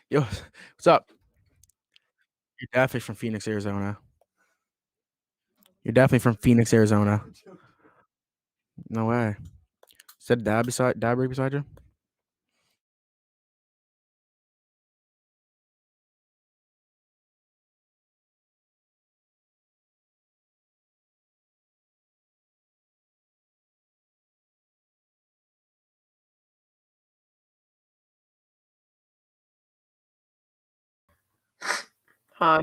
Yo, what's up? You're definitely from Phoenix, Arizona. You're definitely from Phoenix, Arizona. No way. Is that dad right beside you? Hi.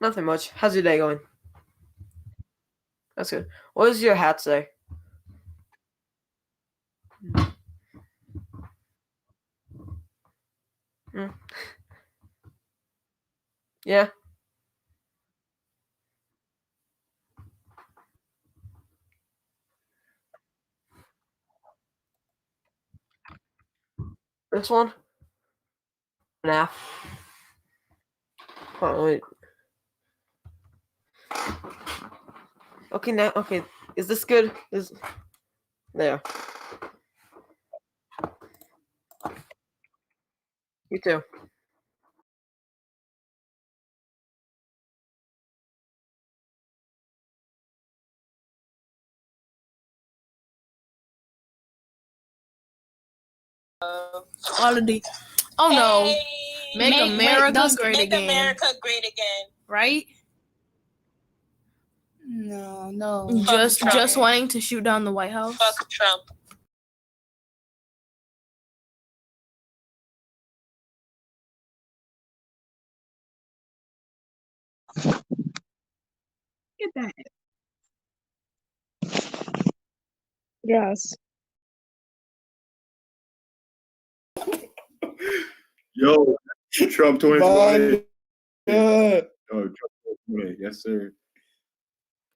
Nothing much. How's your day going? That's good. What does your hat say? Hmm. Yeah. This one? Nah. Oh, wait. Okay, now, okay. Is this good? There. You too. Quality. Oh no. Hey, Make America great make again. America great again. Right? No. Just wanting to shoot down the White House. Fuck Trump. Get that. Yes. Yo, Trump 2020. Yeah. Oh, Trump 2020. Yes, sir.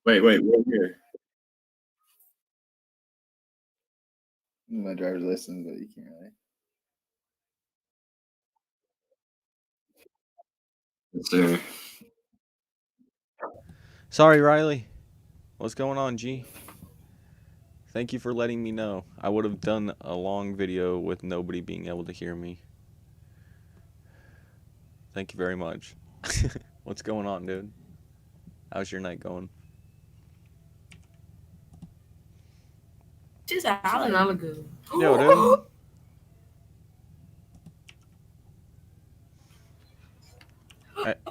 Wait, we're here. My driver's license, but you can't really. Yes, sir. Sorry, Riley. What's going on, G? Thank you for letting me know. I would have done a long video with nobody being able to hear me. Thank you very much. What's going on, dude? How's your night going? She's a good. Yo, dude.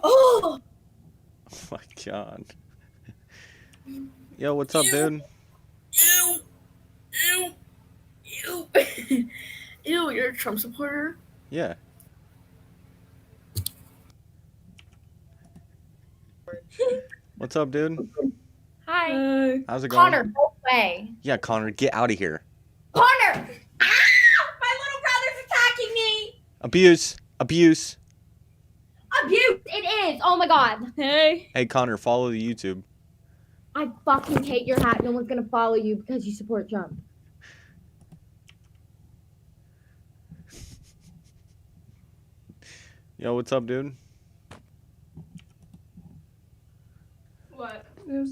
Oh my god. Yo, what's up, dude? Ew. Ew, you're a Trump supporter? Yeah. What's up, dude? Hi. How's it going? Connor, go away. Yeah, Connor, get out of here. Connor! Ah! My little brother's attacking me! Abuse. Abuse! It is! Oh my god. Hey. Hey, Connor, follow the YouTube. I fucking hate your hat. No one's gonna follow you because you support Trump. Yo, what's up, dude? What?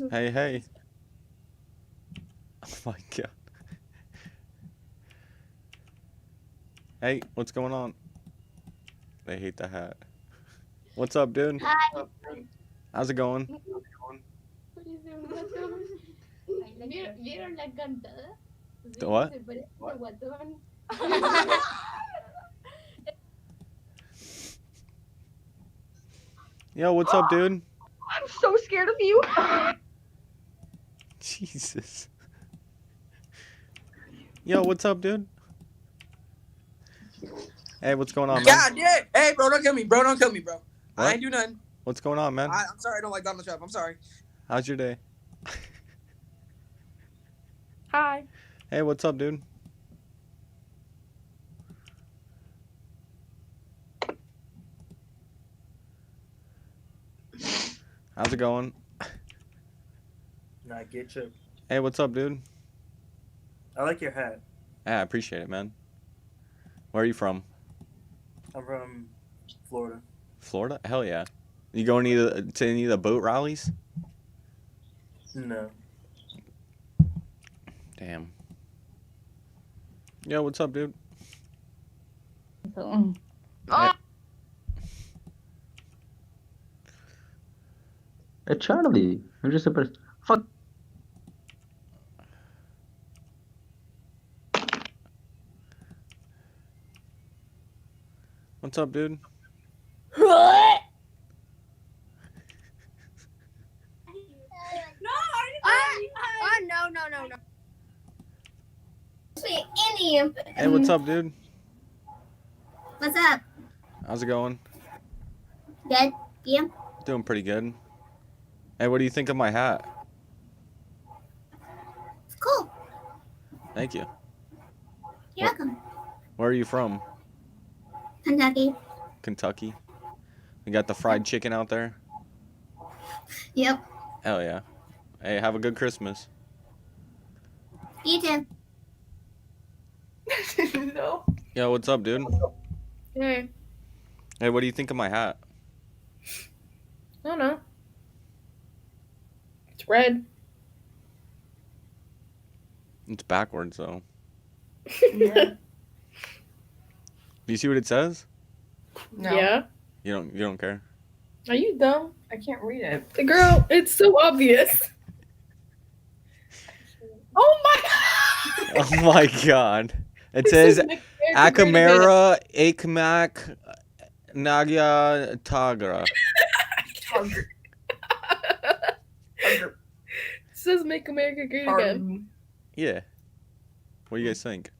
Hey. Oh my god. Hey, what's going on? They hate the hat. What's up, dude? Hi. How's it going? The what? Yo, what's up, dude? I'm so scared of you. Jesus. Yo, what's up, dude? Hey, what's going on, man? God damn! Hey, bro, don't kill me, bro. Don't kill me, bro. What? I ain't do nothing. What's going on, man? I'm sorry. I don't like Donald Trump. I'm sorry. How's your day? Hi. Hey, what's up, dude? How's it going? Nah, get you. Hey, what's up, dude? I like your hat. Yeah, I appreciate it, man. Where are you from? I'm from Florida. Florida? Hell yeah. You going to any of the boat rallies? No. Damn. Yeah, what's up, dude? Ah! Charlie, you're just a person. Fuck. What's up, dude? What? No. Sweet Indian. Hey, what's up, dude? What's up? How's it going? Good. You? Doing pretty good. Hey, what do you think of my hat? Cool. Thank you. You're welcome. Where are you from? Kentucky. Kentucky? We got the fried chicken out there? Yep. Hell yeah. Hey, have a good Christmas. You too. No. Yo, what's up, dude? Hey, Hey, what do you think of my hat? I don't know. It's red. It's backwards, though. Yeah. Do you see what it says? No. Yeah. You don't care? Are you dumb? I can't read it. The girl, it's so obvious. Oh my god! Oh my god. It This says is Nick America great again. Akamera Akmak Nagya Tagra. Hungry. It says make America great again. Yeah. What do you guys think?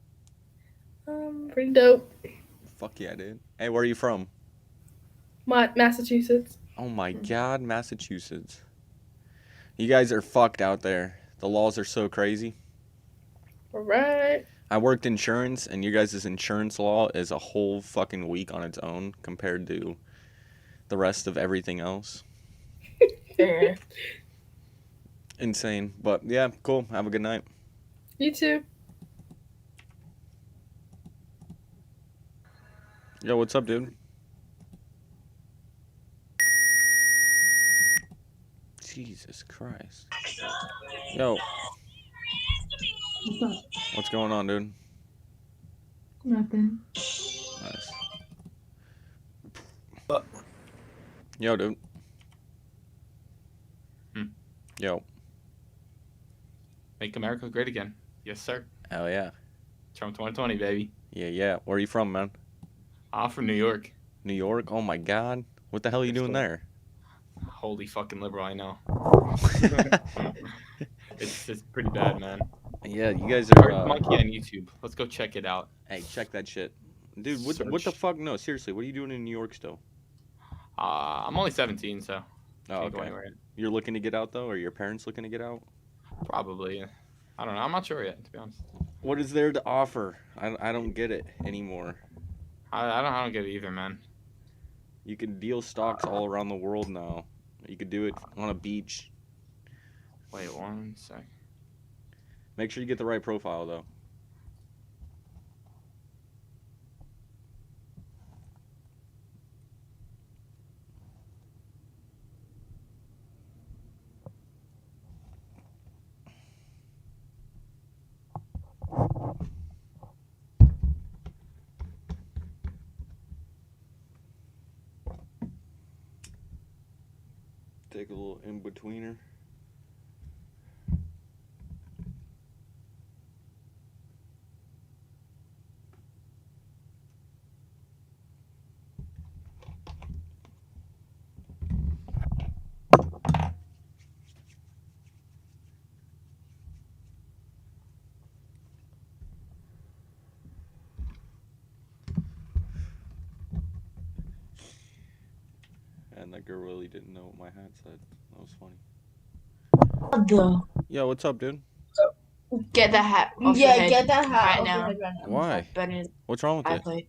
Pretty dope. Fuck yeah, dude. Hey, where are you from? Massachusetts. Oh my god, Massachusetts. You guys are fucked out there. The laws are so crazy. Alright. I worked insurance, and you guys' insurance law is a whole fucking week on its own compared to the rest of everything else. Fair. Insane. But yeah, cool. Have a good night. You too. Yo, what's up, dude? Jesus Christ. Yo. What's going on, dude? Nothing. Nice. Yo, dude. Yo. Make America great again. Yes, sir. Hell yeah. Trump 2020, baby. Yeah. Where are you from, man? I'm from New York. New York? Oh my god. What the hell are you doing there? Holy fucking liberal, I know. It's pretty bad, man. Yeah, you guys Art are. Monkey on YouTube. Let's go check it out. Hey, check that shit. Dude, what the Search. fuck? No, seriously, what are you doing in New York still? I'm only 17, so Oh, can't go okay. anywhere yet. You're looking to get out, though? Or your parents looking to get out? Probably. I don't know. I'm not sure yet, to be honest. What is there to offer? I don't get it anymore. I don't get it either, man. You can deal stocks all around the world now. You could do it on a beach. Wait, one sec. Make sure you get the right profile, though. Take a little in-betweener. And that girl really didn't know what my hat said. That was funny. Yo, what's up, dude? Get that hat off your head. Get that hat right off now. your head right now. Why? Better What's wrong with I it? play.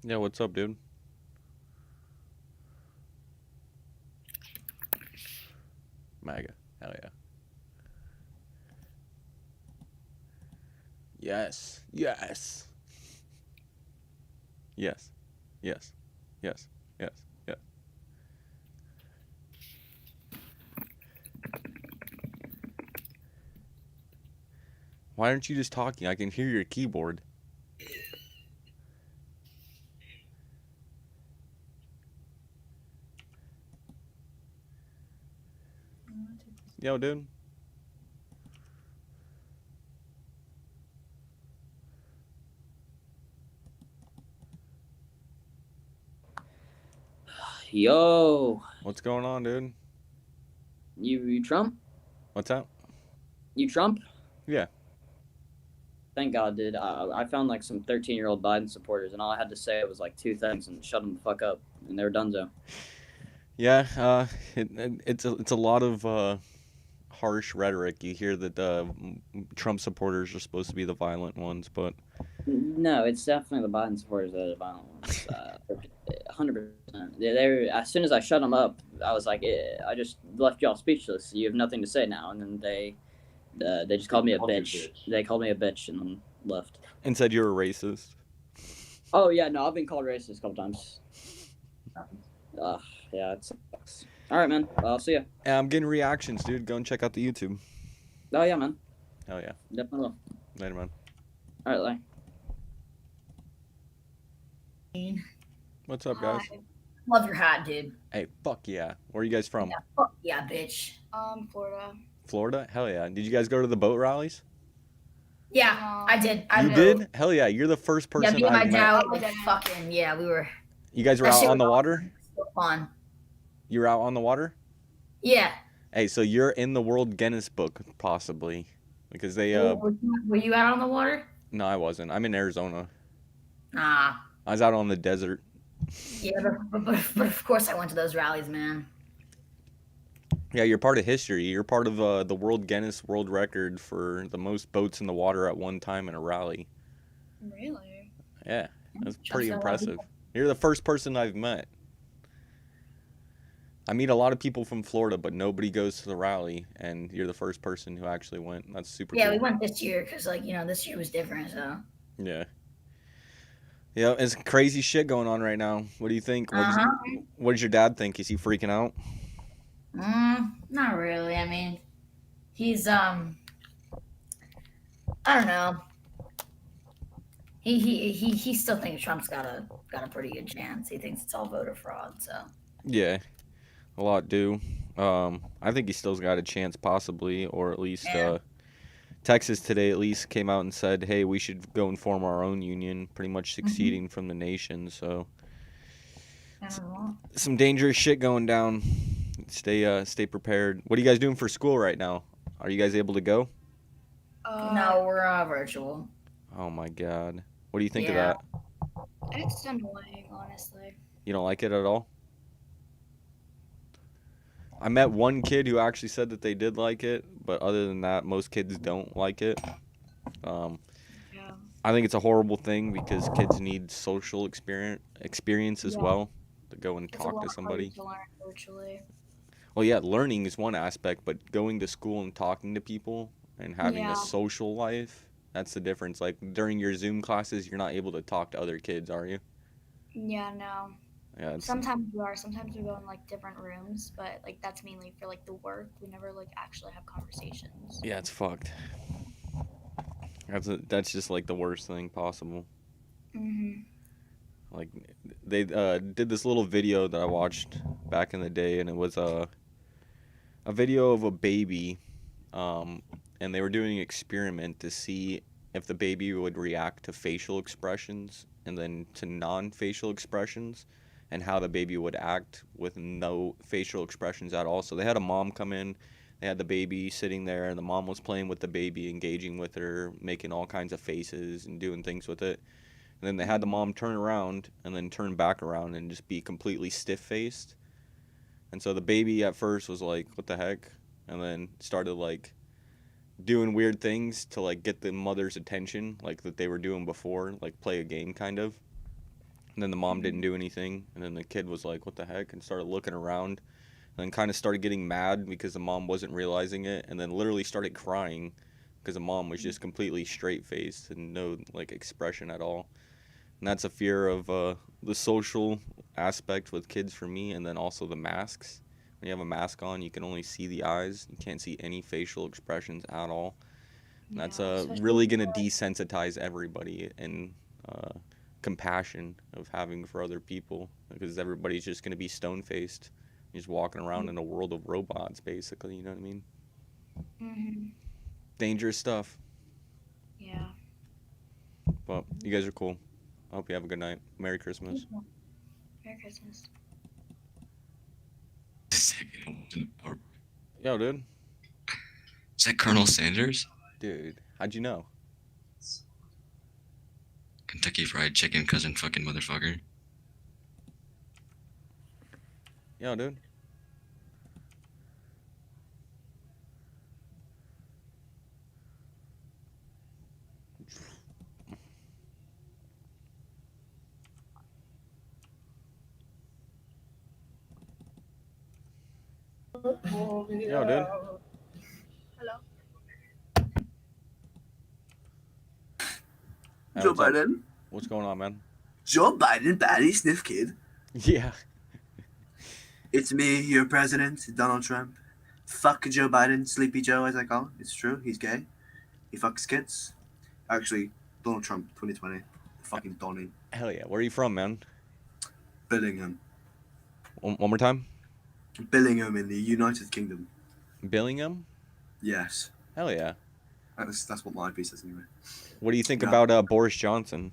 Yeah, what's up, dude? MAGA. Hell yeah. Yes. Yes. Yes. Yes. Yes. Yes. Yes. Why aren't you just talking? I can hear your keyboard. Yo, dude. Yo. What's going on, dude? You Trump? What's that? You Trump? Yeah. Thank God, dude. I found like some 13-year-old Biden supporters, and all I had to say was like 2 things and shut them the fuck up, and they were donezo. Yeah, it's a lot of harsh rhetoric. You hear that Trump supporters are supposed to be the violent ones, but No, it's definitely the Biden supporters that are the violent ones. 100%. They as soon as I shut them up, I was like, I just left y'all speechless. You have nothing to say now, and then they just called me a bitch. They called me a bitch and then left. and said you're a racist. Oh yeah, no, I've been called racist a couple times. Yeah, it sucks. All right, man. I'll see ya. Yeah, I'm getting reactions, dude. Go and check out the YouTube. Oh yeah, man. Hell yeah. Definitely will. Later, man. All right, later. What's up, guys? Love your hat, dude. Hey, fuck yeah. Where are you guys from? Yeah, fuck yeah, bitch. Florida. Florida? Hell yeah. Did you guys go to the boat rallies? Yeah, I did. I You know. did? Hell yeah. You're the first Yeah, person me and my I've met. dad were like fucking, yeah, we were. You guys were That out shit on the was water? so fun. You were out on the water? Yeah. Hey, so you're in the World Guinness Book, possibly. Because they, Were you out on the water? no, I wasn't. I'm in Arizona. Nah. I was out on the desert. Yeah, but of course I went to those rallies, man. Yeah, you're part of history. You're part of the World Guinness World Record for the most boats in the water at one time in a rally. Really? Yeah, that's pretty so impressive. You're the first person I've met. I meet a lot of people from Florida, but nobody goes to the rally, and you're the first person who actually went. That's super Yeah, cool. we went this year because, like, this year was different, so. Yeah. Yeah, it's crazy shit going on right now. What do you think? What does your dad think? Is he freaking out? Not really. I mean, he's I don't know. He still thinks Trump's got a pretty good chance. He thinks it's all voter fraud. So. Yeah, a lot do. I think he still's got a chance, possibly, or at least Texas today at least came out and said, "Hey, we should go and form our own union," pretty much seceding from the nation. So, some dangerous shit going down. Stay prepared. What are you guys doing for school right now? Are you guys able to go? No, we're virtual. Oh my god, what do you think of Yeah. that? It's annoying, honestly. You don't like it at all? I met one kid who actually said that they did like it, but other than that, most kids don't like it. I think it's a horrible thing because kids need social experience as well to go and talk to somebody. To learn virtually. Well, yeah, learning is one aspect, but going to school and talking to people and having a social life, that's the difference. Like during your Zoom classes, you're not able to talk to other kids, are you? Yeah, no. Yeah, Sometimes we are. Sometimes we go in like different rooms, but like that's mainly for like the work. We never like actually have conversations. yeah, it's fucked. That's just like the worst thing possible. Like they did this little video that I watched back in the day, and it was a video of a baby, and they were doing an experiment to see if the baby would react to facial expressions and then to non-facial expressions, and how the baby would act with no facial expressions at all. So they had a mom come in, they had the baby sitting there, and the mom was playing with the baby, engaging with her, making all kinds of faces and doing things with it. And then they had the mom turn around and then turn back around and just be completely stiff-faced. And so the baby at first was like, what the heck? And then started like doing weird things to like get the mother's attention, like that they were doing before, like play a game kind of. And then the mom didn't do anything, and then the kid was like, what the heck? And started looking around. and then kind of started getting mad because the mom wasn't realizing it, and then literally started crying because the mom was just completely straight-faced and no like expression at all. And that's a fear of the social aspect with kids for me, and then also the masks. When you have a mask on, you can only see the eyes. You can't see any facial expressions at all. And that's really going to desensitize everybody in compassion of having for other people, because everybody's just going to be stone-faced, just walking around in a world of robots, basically. You know what I mean? Mm-hmm. Dangerous stuff. Yeah. But you guys are cool. I hope you have a good night. Merry Christmas. Merry Christmas. Yo, dude. Is that Colonel Sanders? Dude, how'd you know? Kentucky Fried Chicken cousin fucking motherfucker. Yo, dude. Yo, dude. Hello. Hey, Joe what's up? Biden. What's going on, man? Joe Biden, baddie sniff kid. Yeah. It's me, your president, Donald Trump. Fuck Joe Biden, Sleepy Joe, as I call him. It's true, he's gay. He fucks kids. Actually, Donald Trump, 2020. Fucking Donnie. Hell yeah. Where are you from, man? Billingham. One more time? Billingham in the United Kingdom. Billingham? Yes. Hell yeah. That's what my IP says anyway. What do you think Yeah. about Boris Johnson?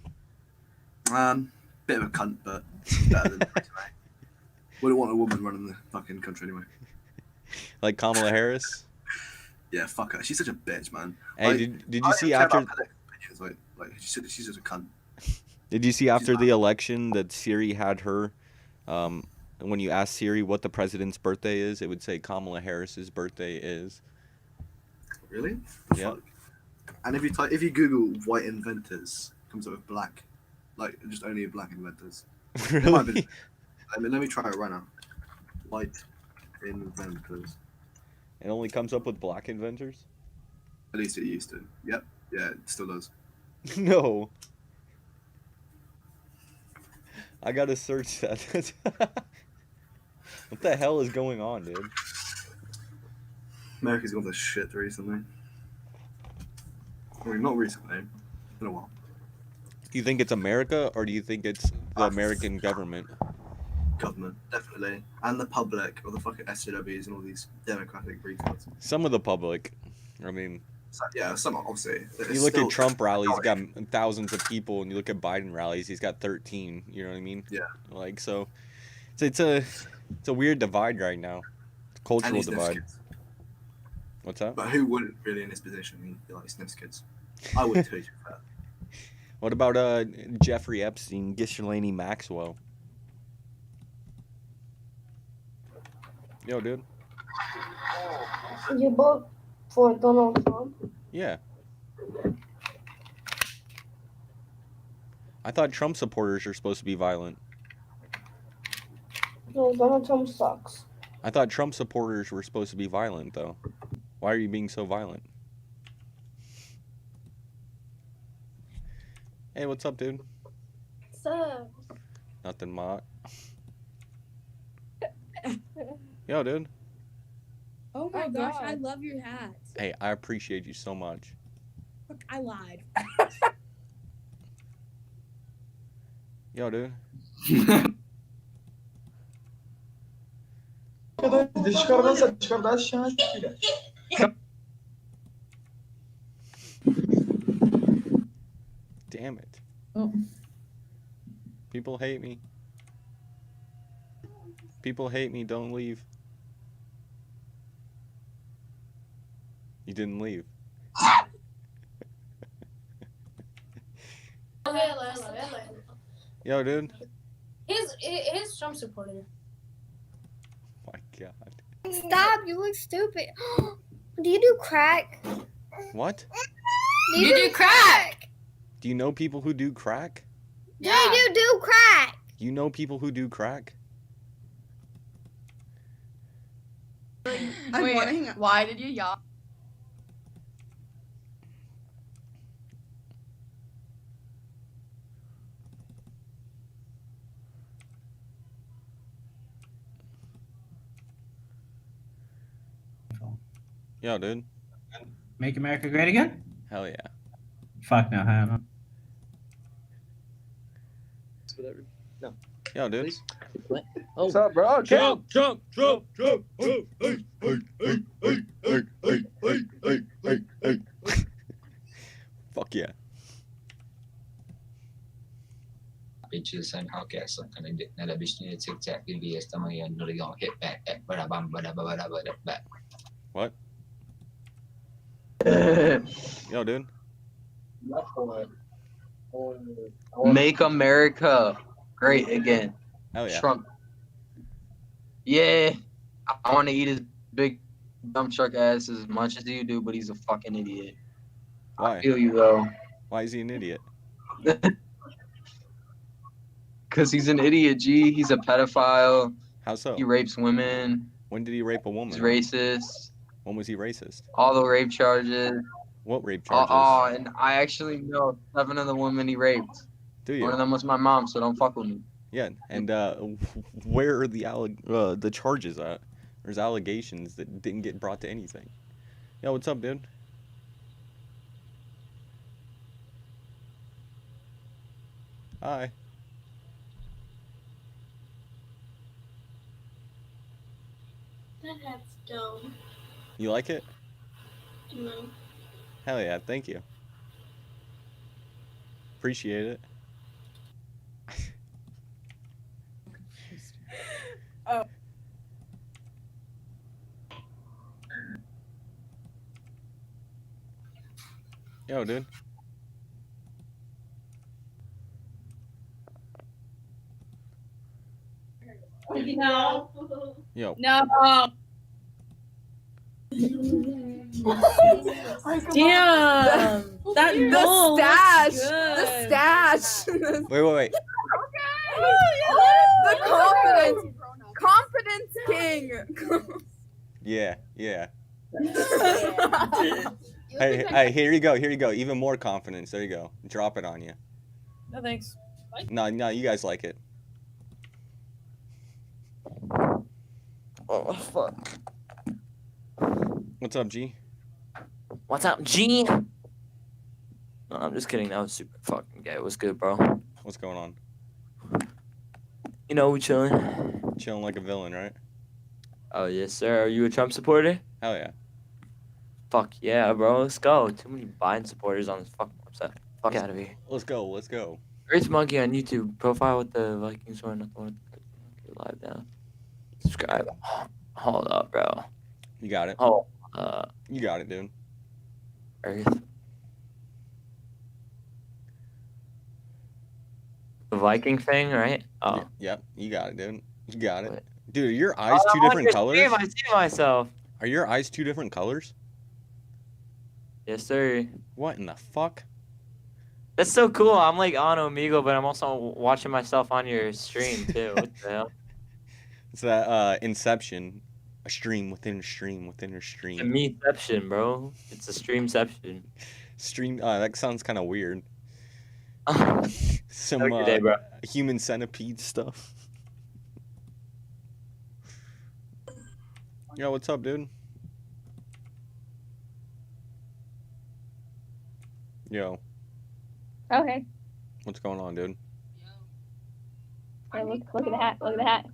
Bit of a cunt, but better than wouldn't want a woman running the fucking country anyway. Like Kamala Harris? Yeah, fuck her. She's such a bitch, man. Hey, Like, did I you don't see care after about political opinions, like she's just a cunt. Did you see after the election that Siri had her when you asked Siri what the president's birthday is, it would say Kamala Harris's birthday is. Really? Yeah. And if you Google white inventors, it comes up with black, like just only black inventors. It might be- let me try it right now. White inventors. It only comes up with black inventors? At least it used to. Yep. Yeah, it still does. No. I gotta search that. What the hell is going on, dude? America's gone to shit recently. I mean, not recently. In a while. Do you think it's America, or do you think it's the American government? Government, definitely. And the public, or the fucking SJWs and all these democratic retards. Some of the public. I mean, So, yeah, some obviously. you look at Trump rallies, he's got thousands of people, and you look at Biden rallies, he's got 13. You know what I mean? Yeah. Like, so it's a weird divide right now. It's a cultural And he sniffs divide. kids. What's that? But who wouldn't really in this position? He like sniffs kids. I would too. What about Jeffrey Epstein, Ghislaine Maxwell? Yo, dude. You vote for Donald Trump? Yeah. I thought Trump supporters are supposed to be violent. No, Donald Trump sucks. I thought Trump supporters were supposed to be violent, though. Why are you being so violent? Hey, what's up, dude? What's up? Nothing, Mott. Yo, dude. Oh my gosh, I love your hat. Hey, I appreciate you so much. Fuck, I lied. Yo, dude. Damn it. People hate me. People hate me. Don't leave. You didn't leave. Yo, dude. He's Trump supporter. Oh my God. Stop, you look stupid. Do you do crack? What? Do you do crack? Do you know people who do crack? Yeah. Do you do crack? You know people who do crack? I'm Wait, wanting- why did you yawn? Yo, dude. Make America great again? Hell yeah. Fuck no, hell no. Whatever. No. Yo, dude. Please. What? Oh. What's up, bro? Jump, jump, jump, jump. Fuck yeah. Pictures and how cats are connected. Now, the TikTok videos, some of you know they gonna hit back at back. What? Yo, dude. Make America great again. Hell yeah. Trump. Yeah. I want to eat his big dump truck ass as much as you do, but he's a fucking idiot. Why? I feel you though. Why is he an idiot? Because he's an idiot, G. He's a pedophile. How so? He rapes women. When did he rape a woman? He's racist. When was he racist? All the rape charges. What rape charges? And I actually know 7 of the women he raped. Do you? One of them was my mom, so don't fuck with me. Yeah, and where are the charges at? There's allegations that didn't get brought to anything. Yo, what's up, dude? Hi. That hat's dumb. You like it? No. Hell yeah, thank you. Appreciate it. Oh. Yo, dude. No. Yo. No. Damn. That The goal looks stash. good. The stash. Wait. The confidence king. Yeah. Hey, here you go. Even more confidence. There you go. Drop it on you. No thanks. No, you guys like it. Oh, fuck. What's up, G? What's up, G? No, I'm just kidding. That was super fucking gay. What's good, bro? What's going on? You know, we chilling. Chilling like a villain, right? Oh, yes, sir. Are you a Trump supporter? Hell yeah. Fuck yeah, bro. Let's go. Too many Biden supporters on this fucking website. Fuck out of here. Let's go. Rich Monkey on YouTube. Profile with the Vikings or not the one live now. Subscribe. Hold up, bro. You got it. Hold You got it, dude. Earth. The Viking thing, right? Oh. Yep, you got it, dude. You got it. Dude, are your eyes two different colors? I see myself. Are your eyes two different colors? Yes, sir. What in the fuck? That's so cool. I'm like on Omegle, but I'm also watching myself on your stream too. What the hell? It's that Inception. A stream within a stream within a It's a stream. meception, bro. It's a streamception. Stream. That sounds kind of weird. Some Have a good day, bro. human centipede stuff. Yo, what's up, dude? Yo, Okay. what's going on, dude? Hey, look at the hat. Look at the hat.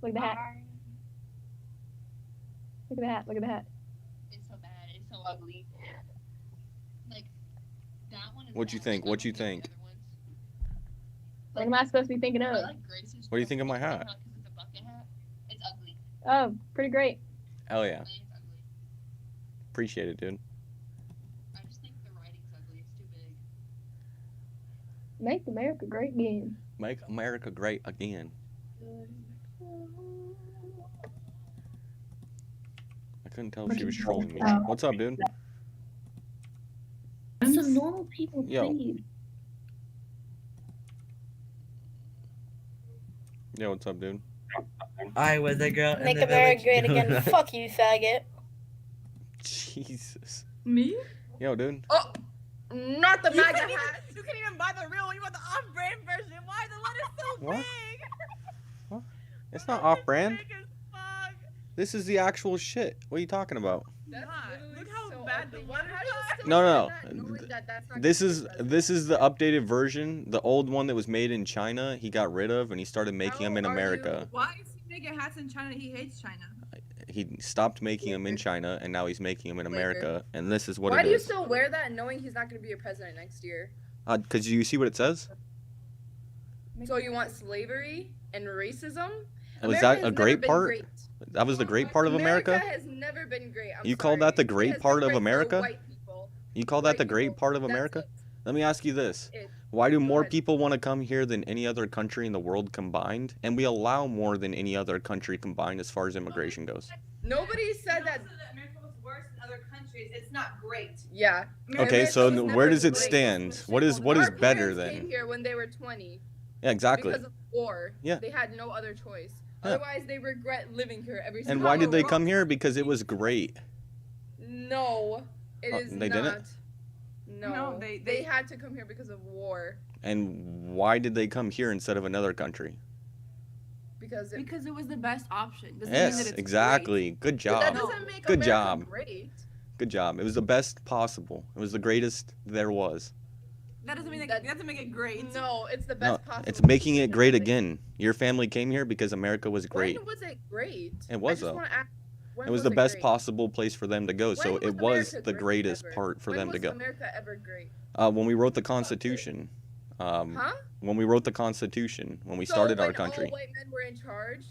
Look at the hat. Look at the hat. Look at the hat. It's so bad. It's so ugly. Like, that one is What you think? What you think? What am I supposed to be thinking of? What do you think of my hat? It's ugly. Oh, pretty great. Hell yeah. Appreciate it, dude. I just think the writing's ugly. It's too big. Make America great again. Make America great again. I couldn't tell if she was trolling me. What's up, dude? Some normal people, Yo. please. Yo, what's up, dude? I was a girl Make in the America village. great again. Fuck you, faggot. Jesus. Me? Yo, dude. Oh, not the You MAGA couldn't, hat. even, you couldn't even buy the real one. You want the off-brand version. Why the letter's so What? big? It's not off-brand. Big as fuck. This is the actual shit. What are you talking about? That's Look how so bad ugly. the Why- letters how do you are. still No, say no. that knowing that that's not This gonna is be present? this is the updated version. The old one that was made in China, he got rid of, and he started making them in How are you- America. Why is he making hats in China? He hates China. He stopped making them in China, and now he's making them in America, and this is what Why it do you is. still wear that knowing he's not going to be a president next year? Because you see what it says? So you want slavery and racism? Was America that has a never great been part? great. That was the great part of America? has never been great. I'm You call that the sorry. It great has part been of great for America? white people. You call that the great part of America? Let me ask you this. Why do more people want to come here than any other country in the world combined? And we allow more than any other country combined as far as immigration goes. Nobody said that. America was worse than other countries. It's not great. Yeah. Okay, so America was where never does it great. stand? What is Our better parents came than? here when they were 20. Yeah, exactly. Because of war. Yeah. They had no other choice. Yeah. Otherwise, they regret living here every single And why did they day. come here? Because it was great. No, it Oh, is they not. didn't? No, they had to come here because of war. And why did they come here instead of another country? Because it was the best option. Doesn't mean Yes, that it's exactly. Good But job. that doesn't make Good America job. great. Good job. It was the best possible. It was the greatest there was. That doesn't mean that doesn't make it great. No, it's the No, best possible. it's making it great again. Your family came here because America was great. When was it great? It was, I just though. wanna ask, when It was the best great? possible place for them to go, so When it was was America the great greatest ever? part for When them to was go. America ever great? When we wrote the Constitution. Huh? When we wrote the Constitution, when we So started our when country. all white men were in charge,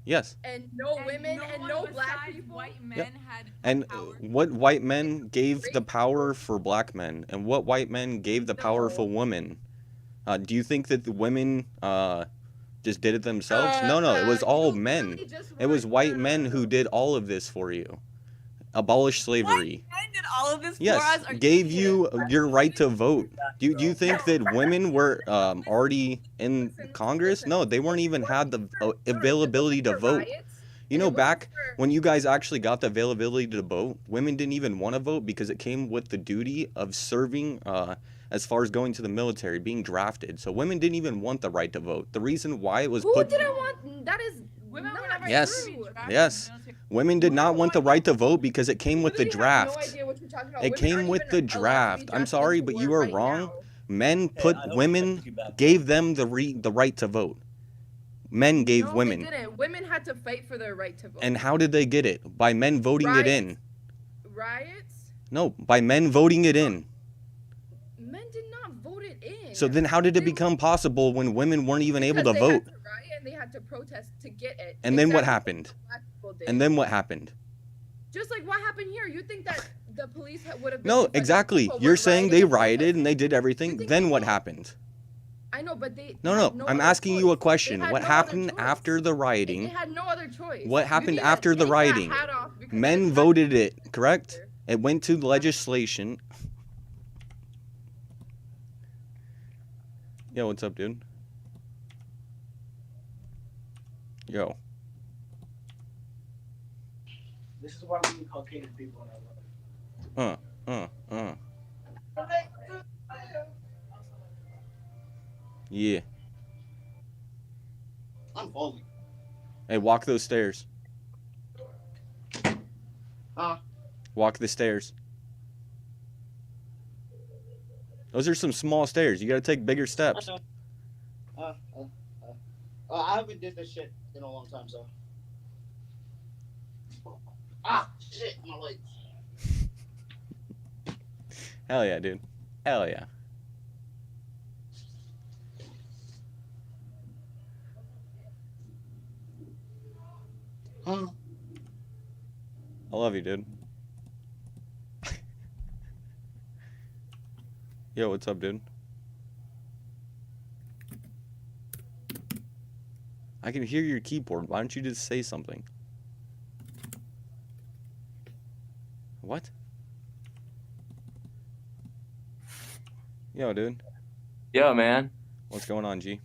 Yes. and no women and no black people. White men Yep. had And what white men gave the power for black men, and what white men gave the power for women? Do you think that the women just did it themselves? No, it was all men. It was white men who did all of this for you. Abolish slavery. Men did all of this for Yes, us. Are gave you your right to vote. Do you think that women were already in Congress? No, they weren't even had the availability to vote. You know, back when you guys actually got the availability to vote, women didn't even want to vote because it came with the duty of serving as far as going to the military, being drafted. So women didn't even want the right to vote. The reason why it was Who put... didn't want? That is women were never Yes, true. yes. Women did not want the right to vote because it came with the draft. No idea what you're talking about. It Women came aren't with even the allowed to be draft. I'm drafted sorry, into but you war are right wrong. now. Men put women, gave them the right to vote. Men gave No, women. They didn't. Women had to fight for their right to vote. And how did they get it? By men voting it in. Riots? No, by men voting it in. Men did not vote it in. So then how did it become possible when women weren't even able to Because they vote? had to riot and they had to protest to get it. And then what Exactly happened? black people did. And then what happened? Just like what happened here. You think that the police would have been No, defending exactly. people You're were saying rioting they and rioted and they did everything. Then what happened? I know, but they No, had no. I'm other asking you a choice. question. They had What no other happened choice. after the They rioting? had no other choice. What You happened need to after the take that rioting? hat off because Men voted it, correct? It went to legislation. Yo, what's up, dude? Yo. This is why we need Caucasian people in our life. Yeah. I'm falling. Hey, walk those stairs. Huh? Walk the stairs. Those are some small stairs. You gotta take bigger steps. I haven't did this shit in a long time, so. Ah, shit, my legs. Hell yeah, dude. Hell yeah. Huh? I love you, dude. Yo, what's up, dude? I can hear your keyboard. Why don't you just say something? What? Yo, dude. Yo, man. What's going on, G?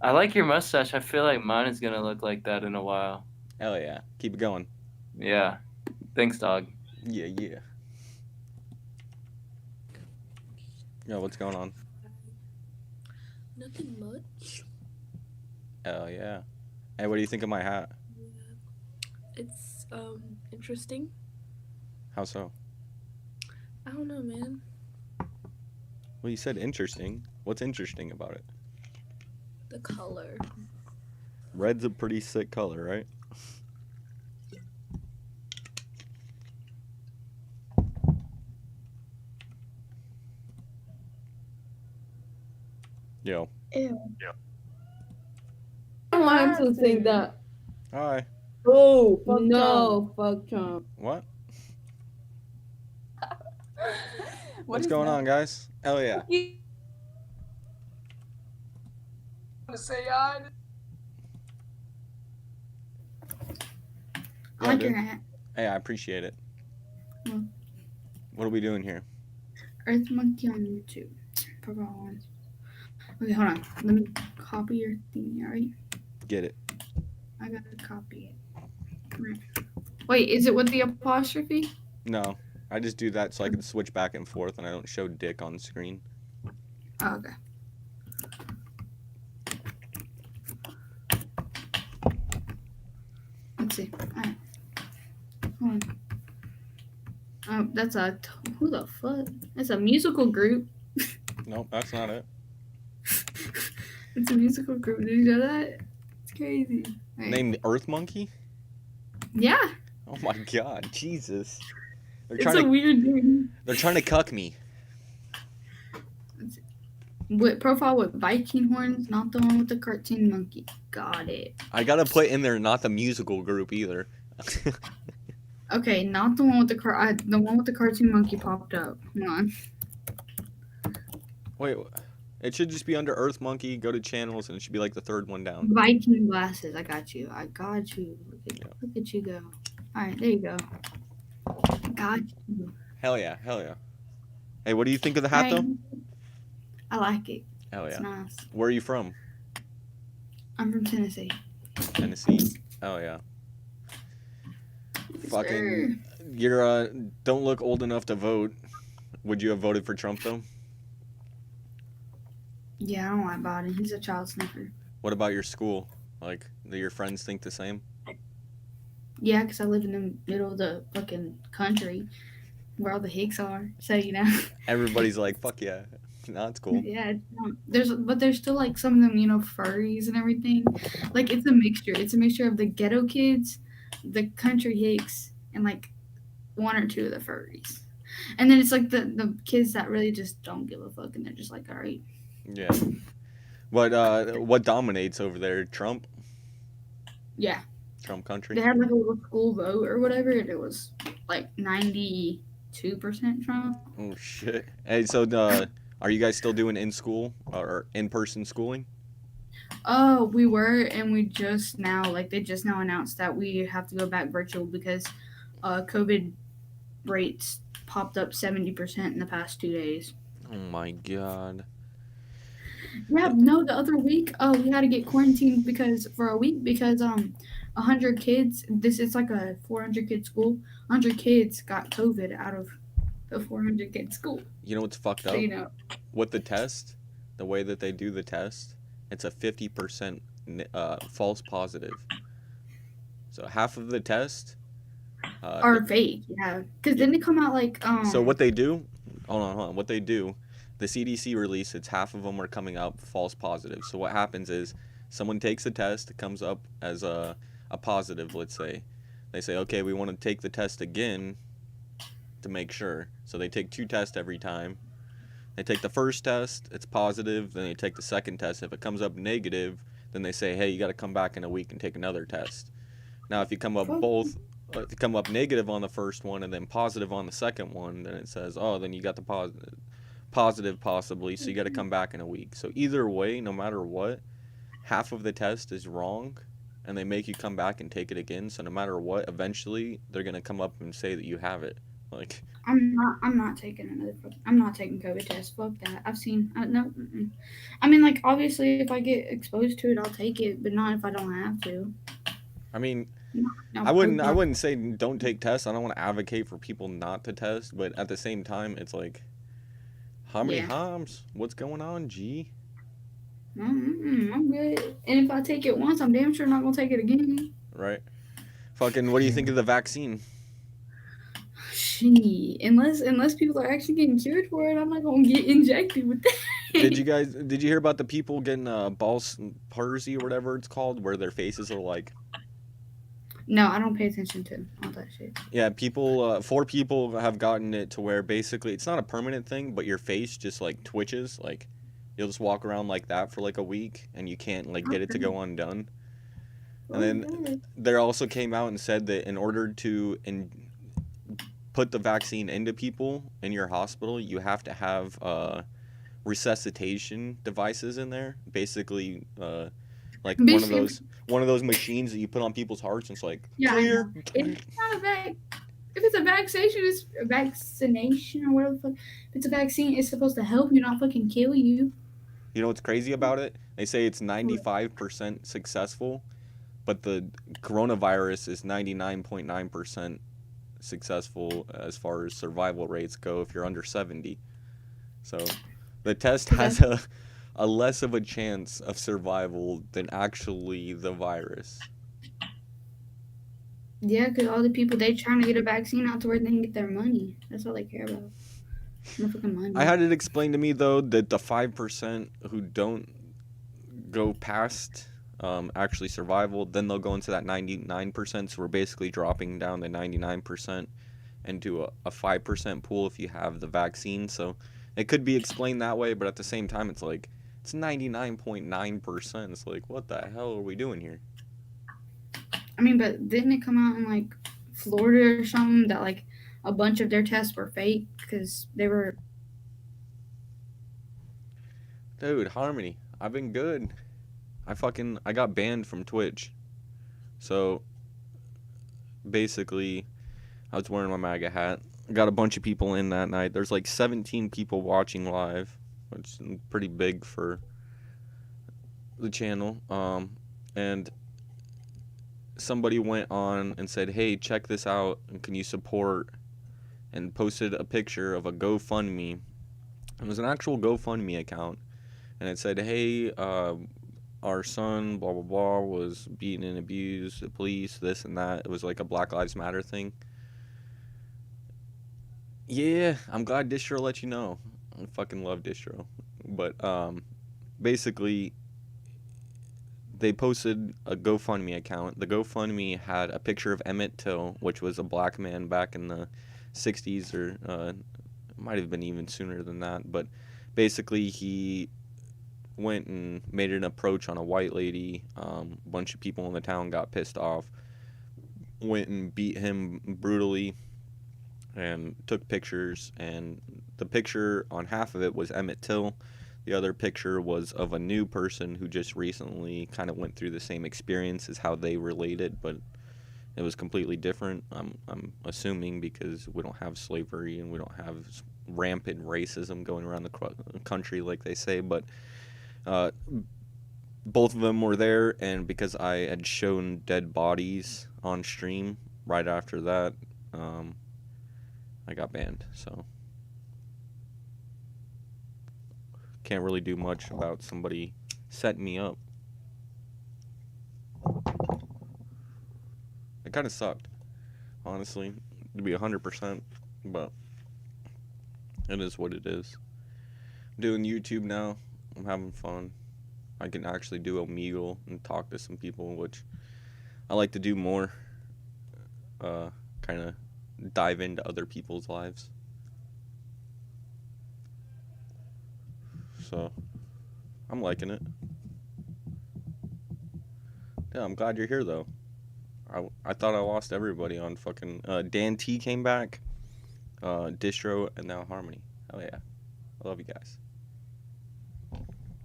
I like your mustache. I feel like mine is gonna look like that in a while. Hell yeah. Keep it going. Yeah. Thanks, dog. Yeah, yeah. Yo, what's going on? Nothing much. Hell yeah. Hey, what do you think of my hat? It's interesting. How so? I don't know, man. Well, you said interesting. What's interesting about it? The color. Red's a pretty sick color, right? Yo. Ew. I want to think that. Hi. Oh, no, fuck Trump. What? What What's is going that? on, guys? Hell yeah. Say on. I like dude. your hat. Hey, I appreciate it. Well, What are we doing here? Earth Monkey on YouTube. Profile ones. Okay, hold on. Let me copy your thing, alright? Get it. I gotta copy it. Right. Wait, is it with the apostrophe? No, I just do that so I can switch back and forth and I don't show dick on screen. Oh, okay. Let's see. Alright. Hold on. Oh, that's a. Who the fuck? That's a musical group. Nope, that's not it. It's a musical group. Did you know that? It's crazy. Alright. Named Earth Monkey? Yeah. Oh my god, Jesus. They're It's trying a to weird name. They're trying to cuck me. With profile with Viking horns, not the one with the cartoon monkey. Got it. I gotta put in there not the musical group either. Okay, not the one with the one with the cartoon monkey popped up. Hold on. Wait, it should just be under Earth Monkey, go to channels, and it should be like the third one down. Viking glasses. I got you. I got you. Look at you go. All right, there you go. Got you. Hell yeah, hell yeah. Hey, what do you think of the hat, though? I like it. Hell yeah. It's nice. Where are you from? I'm from Tennessee. Tennessee. Oh yeah. Fucking, you're don't look old enough to vote. Would you have voted for Trump though? Yeah, I don't lie about it. He's a child sniffer. What about your school? Like, do your friends think the same? Yeah, because I live in the middle of the fucking country where all the Hicks are. So, you know. Everybody's like, fuck yeah. No, it's cool. Yeah, there's still like some of them, you know, furries and everything. Like it's a mixture. It's a mixture of the ghetto kids, the country Hicks, and like one or two of the furries. And then it's like the kids that really just don't give a fuck and they're just like, all right. Yeah. What dominates over there? Trump? Yeah. Trump country? They had like a little school vote or whatever, and it was like 92% Trump. Oh shit. Hey, so are you guys still doing in school or in-person schooling? Oh, we were, and we just now, like, they just now announced that we have to go back virtual because COVID rates popped up 70% in the past 2 days. Oh my god. Yeah, no, the other week, we had to get quarantined for a week because 100 kids. It's like a 400 kid school. 100 kids got COVID out of the 400 kid school. You know what's fucked up? So, you know. With the test, the way that they do the test, it's a 50% false positive. So half of the test are fake, yeah. Because then they come out like So what they do? Hold on. What they do? The CDC release, it's half of them are coming out false positive. So what happens is someone takes the test, it comes up as a positive, let's say. They say, okay, we want to take the test again to make sure. So they take 2 tests every time. They take the first test, it's positive, then they take the second test. If it comes up negative, then they say, hey, you got to come back in a week and take another test. Now, if you come up negative on the first one and then positive on the second one, then it says, oh, then you got the positive possibly, so you got to come back in a week. So either way, no matter what, half of the test is wrong, and they make you come back and take it again. So no matter what, eventually they're going to come up and say that you have it. Like, I'm not taking I'm not taking COVID test. Fuck that. I've seen no. I mean, like obviously, if I get exposed to it, I'll take it, but not if I don't have to. I mean, No, I wouldn't say don't take tests. I don't want to advocate for people not to test, but at the same time, it's like, how many Yeah. harms? What's going on, G? I'm good. And if I take it once, I'm damn sure not gonna take it again. Right? Fucking, what do you think of the vaccine? Shit. Unless people are actually getting cured for it, I'm not gonna get injected with that. Did you hear about the people getting balls palsy or whatever it's called, where their faces are like? No, I don't pay attention to all that shit. Yeah, people. 4 people have gotten it to where basically it's not a permanent thing, but your face just like twitches. Like, you'll just walk around like that for like a week, and you can't like get it to go undone. And then there also came out and said that in order to put the vaccine into people in your hospital, you have to have resuscitation devices in there. Basically, like one of those machines that you put on people's hearts, and it's like clear. It's not a vac. If it's a vaccination, it's a vaccination or whatever the fuck. If it's a vaccine, it's supposed to help you, not fucking kill you. You know what's crazy about it? They say it's 95% successful, but the coronavirus is 99.9% successful as far as survival rates go if you're under 70. So the test has a less of a chance of survival than actually the virus. Yeah, because all the people, they trying to get a vaccine out to where they can get their money. That's all they care about. Motherfucking money. I had it explained to me, though, that the 5% who don't go past actually survival, then they'll go into that 99%, so we're basically dropping down the 99% into a 5% pool if you have the vaccine. So it could be explained that way, but at the same time, it's like, it's 99.9%. It's like, what the hell are we doing here? I mean, but didn't it come out in like Florida or something that like a bunch of their tests were fake because they were. Dude, Harmony, I've been good. I got banned from Twitch. So basically, I was wearing my MAGA hat. Got a bunch of people in that night. There's like 17 people watching live, which is pretty big for the channel. And somebody went on and said, hey, check this out, and can you support, and posted a picture of a GoFundMe. It was an actual GoFundMe account, and it said, hey, our son, blah, blah, blah, was beaten and abused, the police, this and that. It was like a Black Lives Matter thing. Yeah, I'm glad Distro let you know. I fucking love Distro. But basically, they posted a GoFundMe account. The GoFundMe had a picture of Emmett Till, which was a black man back in the 60s, or it might have been even sooner than that. But basically, he went and made an approach on a white lady. A bunch of people in the town got pissed off, went and beat him brutally, and took pictures. And the picture on half of it was Emmett Till. The other picture was of a new person who just recently kind of went through the same experience as how they related, but it was completely different. I'm assuming because we don't have slavery and we don't have rampant racism going around the country like they say, but both of them were there, and because I had shown dead bodies on stream right after that, I got banned, so can't really do much about somebody setting me up. It kind of sucked, honestly, to be 100%, but it is what it is. I'm doing YouTube now. I'm having fun. I can actually do Omegle and talk to some people, which I like to do more. Kind of dive into other people's lives. So, I'm liking it. Yeah, I'm glad you're here, though. I thought I lost everybody on fucking... Dan T came back, Distro, and now Harmony. Hell yeah. I love you guys.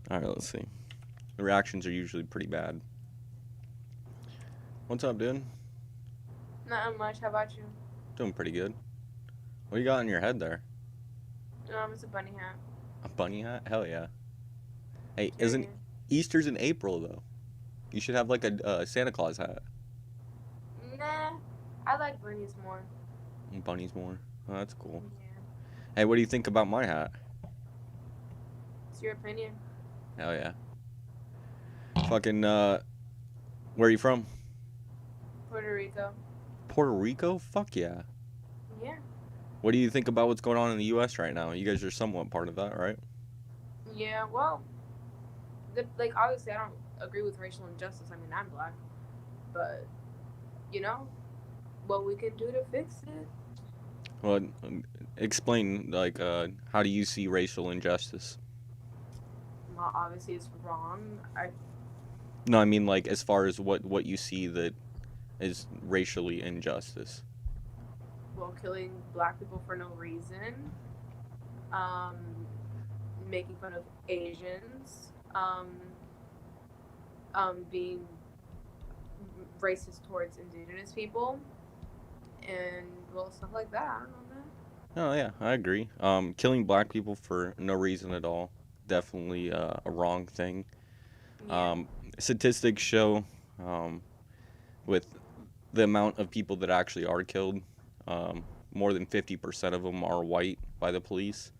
Alright, let's see. The reactions are usually pretty bad. What's up, dude? Not much. How about you? Doing pretty good. What do you got on your head there? It's a bunny hat. A bunny hat? Hell yeah. Hey, Yeah, isn't yeah. Easter's in April though? You should have like a Santa Claus hat. Nah, I like bunnies more. Bunnies more. Oh, that's cool. Yeah. Hey, what do you think about my hat? It's your opinion. Hell yeah. Fucking where are you from? Puerto Rico. Puerto Rico? Fuck yeah. Yeah. What do you think about what's going on in the U.S. right now? You guys are somewhat part of that, right? Yeah. Well, like obviously I don't agree with racial injustice. I mean I'm black, but you know what we can do to fix it. Well, explain like how do you see racial injustice? Well, obviously it's wrong. No, I mean like as far as what you see that is racially injustice. Well, killing black people for no reason. Making fun of Asians. Being racist towards indigenous people, and well, stuff like that. I don't know, man. Oh yeah, I agree. Killing black people for no reason at all, definitely a wrong thing. Statistics show, with the amount of people that actually are killed, more than 50% of them are white by the police.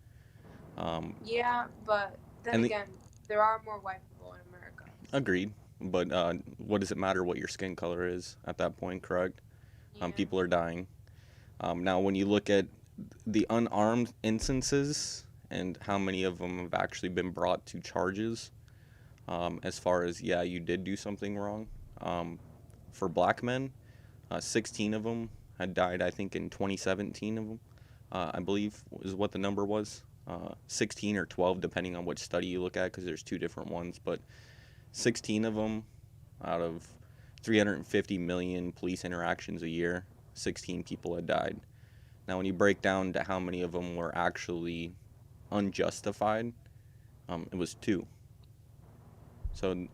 Yeah, but then again, there are more white people in America. Agreed. But what does it matter what your skin color is at that point, correct? People are dying. Now, when you look at the unarmed instances and how many of them have actually been brought to charges, as far as, yeah, you did do something wrong. For black men, 16 of them had died, I think, in 2017 of them, I believe is what the number was. 16 or 12, depending on which study you look at, because there's two different ones. But 16 of them out of 350 million police interactions a year, 16 people had died. Now, when you break down to how many of them were actually unjustified, it was 2. So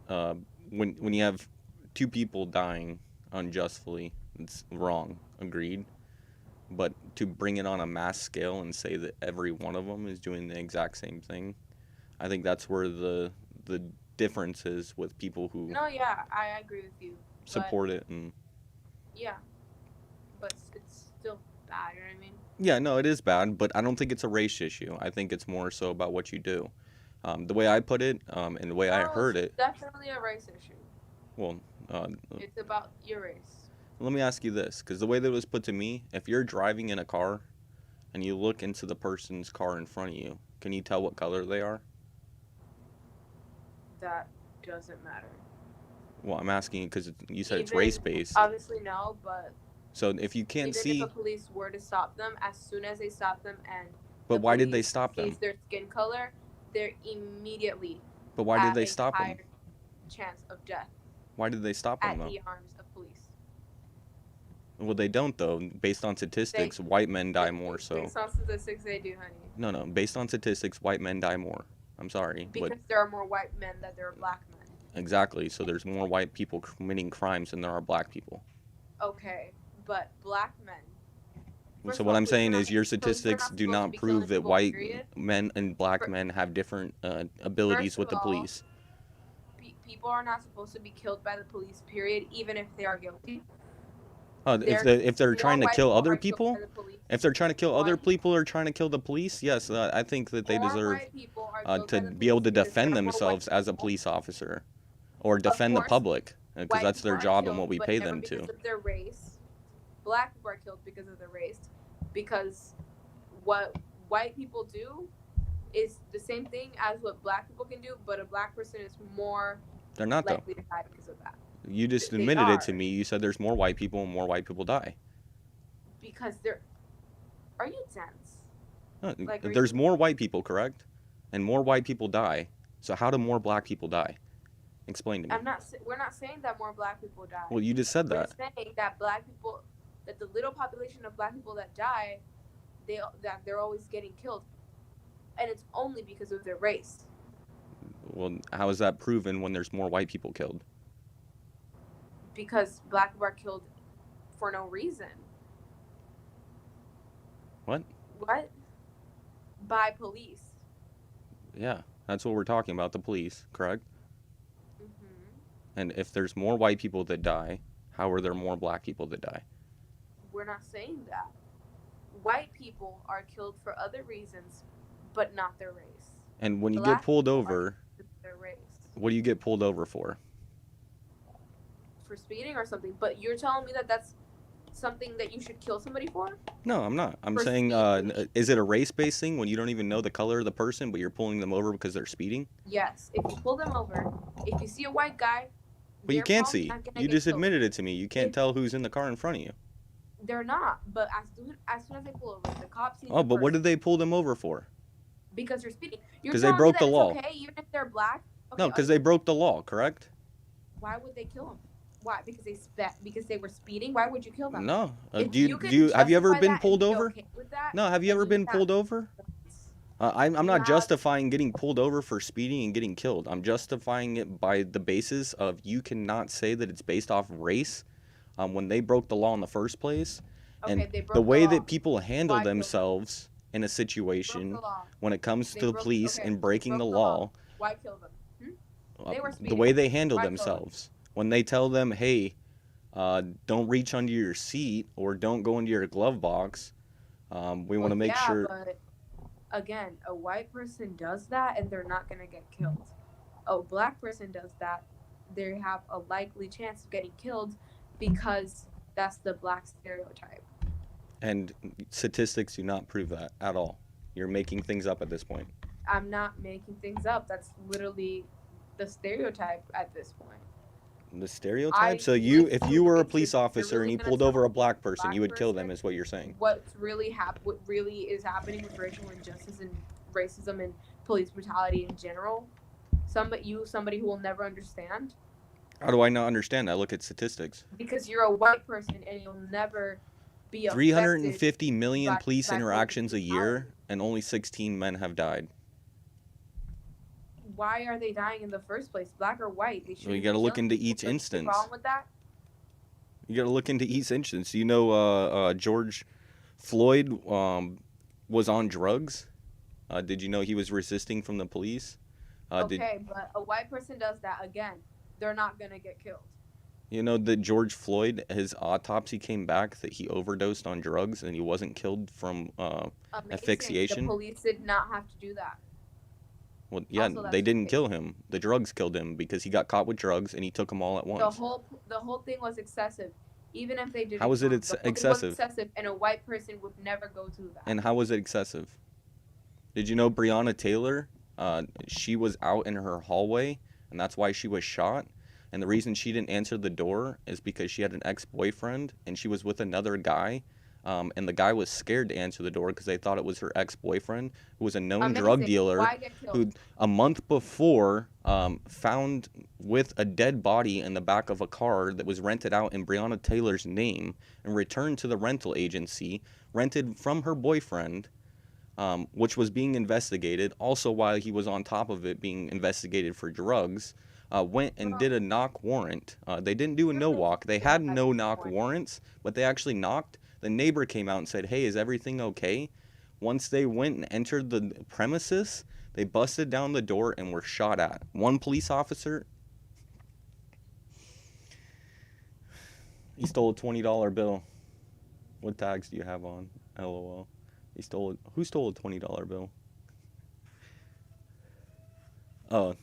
when you have 2 people dying unjustly, it's wrong, agreed. But to bring it on a mass scale and say that every one of them is doing the exact same thing, I think that's where the difference is with people who No, yeah, I agree with you. support it. And Yeah, but it's still bad. You know what I mean? yeah, no, it is bad, but I don't think it's a race issue. I think it's more so about what you do. The way I put it, and the way I heard it, It's definitely a race issue. well, It's about your race. let me ask you this, because the way that it was put to me, if you're driving in a car and you look into the person's car in front of you, can you tell what color they are? That doesn't matter. Well, I'm asking because you said it's Even- race-based. Obviously, no, but So if you can't even see, if the police were to stop them, as soon as they stop them and but the why did they police stop them? sees their skin color, they're immediately But why did at they a stop them? higher chance of death Why did they stop at them though? the arms of police. Well, they don't though. Based on statistics, white men die more. So Based on statistics, they do, honey. no. Based on statistics, white men die more. I'm sorry, Because but there are more white men than there are black men. exactly. So there's more white people committing crimes than there are black people. Okay, but black men. First So of what all, I'm police are saying not- is your police are not statistics do supposed to not be prove killing that people, white period. men and black men have different abilities First with of the all, police. People are not supposed to be killed by the police, period, even if they are guilty. If they're trying to white kill people other are killed people, by the police. if they're trying to kill other people or trying to kill the police, yes, I think that they More deserve white people are killed by to the be able to police because defend there are more white themselves as a police officer, or defend the course, public, because white that's their people are job and killed, what we but pay never them because to. of their race. Black people are killed because of their race, because what white people do is the same thing as what black people can do, but a black person is more They're not though. likely to die because of that. You just They admitted it are. to me. You said there's more white people and more white people die. Because they're. Are you dense? No, Like, are there's you- more white people, correct? And more white people die. So how do more black people die? Explain to me. We're not saying that more black people die. Well, you just said We're that. saying that black people, that the little population of black people that die, that they're always getting killed, and it's only because of their race. Well, how is that proven when there's more white people killed? Because black people are killed for no reason. What? What? By police. Yeah, that's what we're talking about, the police, correct? Mm-hmm. And if there's more white people that die, how are there more black people that die? We're not saying that. White people are killed for other reasons, but not their race. And when you get Black pulled people are over, killed for their race. what do you get pulled over for? For speeding or something. But you're telling me that that's something that you should kill somebody for? No, I'm not. I'm For saying, speeding? is it a race-based thing when you don't even know the color of the person, but you're pulling them over because they're speeding? Yes. If you pull them over, if you see a white guy, But you they're can't probably see. not gonna You get just killed. admitted it to me. You can't If- tell who's in the car in front of you. They're not. But as soon as they pull over, the cops see Oh, the but what person did they pull them over for? because they're speeding. You're 'Cause they telling me broke that the it's law. okay even if they're black? No, because they broke the law, correct? Why would they kill them? Why? Because they were speeding? Why would you kill them? No. If Do you can have you ever justify been that pulled and be over? okay with that, No, have you ever been pulled over? I'm not have- justifying getting pulled over for speeding and getting killed. I'm justifying it by the basis of you cannot say that it's based off race when they broke the law in the first place. Okay, And they broke the the way law. that people handle Why kill them? themselves in a situation law. when it comes They to the broke- police okay, and breaking the broke the law, Why kill them? They were the speeding. way they handle Why kill them? themselves. When they tell them, hey, don't reach under your seat or don't go into your glove box, we want to make yeah, sure. But again, a white person does that and they're not gonna get killed. A black person does that, they have a likely chance of getting killed because that's the black stereotype. And statistics do not prove that at all. You're making things up at this point. I'm not making things up. That's literally the stereotype at this point. The stereotype? So if you were a police officer and really you gonna pulled tell over a me black person, black you would kill person them, is what you're saying. What really is happening with racial injustice and racism and police brutality in general? Somebody who will never understand How do I not understand? I look at statistics. because you're a white person and you'll never be affected 350 million by- police by interactions a police year, and only 16 men have died. Why are they dying in the first place, black or white? They Well, you shouldn't got to be look killing into people. each What's the instance. problem with that? You got to look into each instance. You know, George Floyd was on drugs. Did you know he was resisting from the police? Okay, but a white person does that again, they're not gonna get killed. You know that George Floyd, his autopsy came back that he overdosed on drugs and he wasn't killed from Amazing. asphyxiation. The police did not have to do that. Well, yeah, Also, that's they didn't fake. kill him. The drugs killed him because he got caught with drugs and he took them all at The once. whole thing was excessive. Even if they didn't. How was it kill him, the whole thing was excessive? excessive, and a white person would never go through that. And how was it excessive? Did you know Breonna Taylor? She was out in her hallway, and that's why she was shot. And the reason she didn't answer the door is because she had an ex-boyfriend, and she was with another guy. And the guy was scared to answer the door because they thought it was her ex-boyfriend, who was a known drug Amazing. dealer, Why get killed? who a month before found with a dead body in the back of a car that was rented out in Breonna Taylor's name and returned to the rental agency, rented from her boyfriend, which was being investigated. Also, while he was on top of it being investigated for drugs, went and did a knock warrant. They didn't do a no walk. They had no knock warrants, but they actually knocked. The neighbor came out and said, hey, is everything okay? Once they went and entered the premises, they busted down the door and were shot at. One police officer, he stole a $20 bill. What tags do you have on? LOL. Who stole a $20 bill? Oh,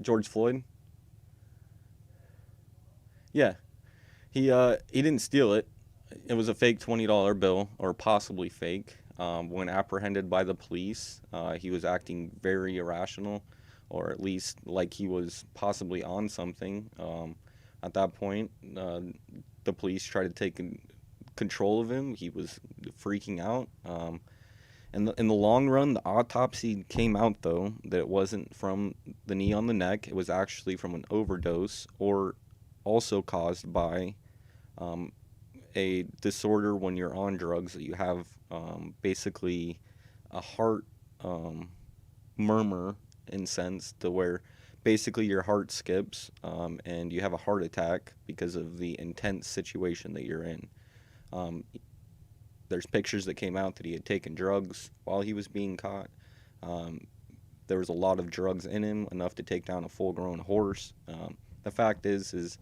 George Floyd? Yeah. He didn't steal it. It was a fake $20 bill, or possibly fake. When apprehended by the police, he was acting very irrational, or at least like he was possibly on something. At that point, the police tried to take control of him. He was freaking out. And in the long run, the autopsy came out, though, that it wasn't from the knee on the neck. It was actually from an overdose, or also caused by a disorder when you're on drugs, that you have basically a heart murmur, in sense, to where basically your heart skips and you have a heart attack because of the intense situation that you're in. There's pictures that came out that he had taken drugs while he was being caught. There was a lot of drugs in him, enough to take down a full-grown horse. The fact is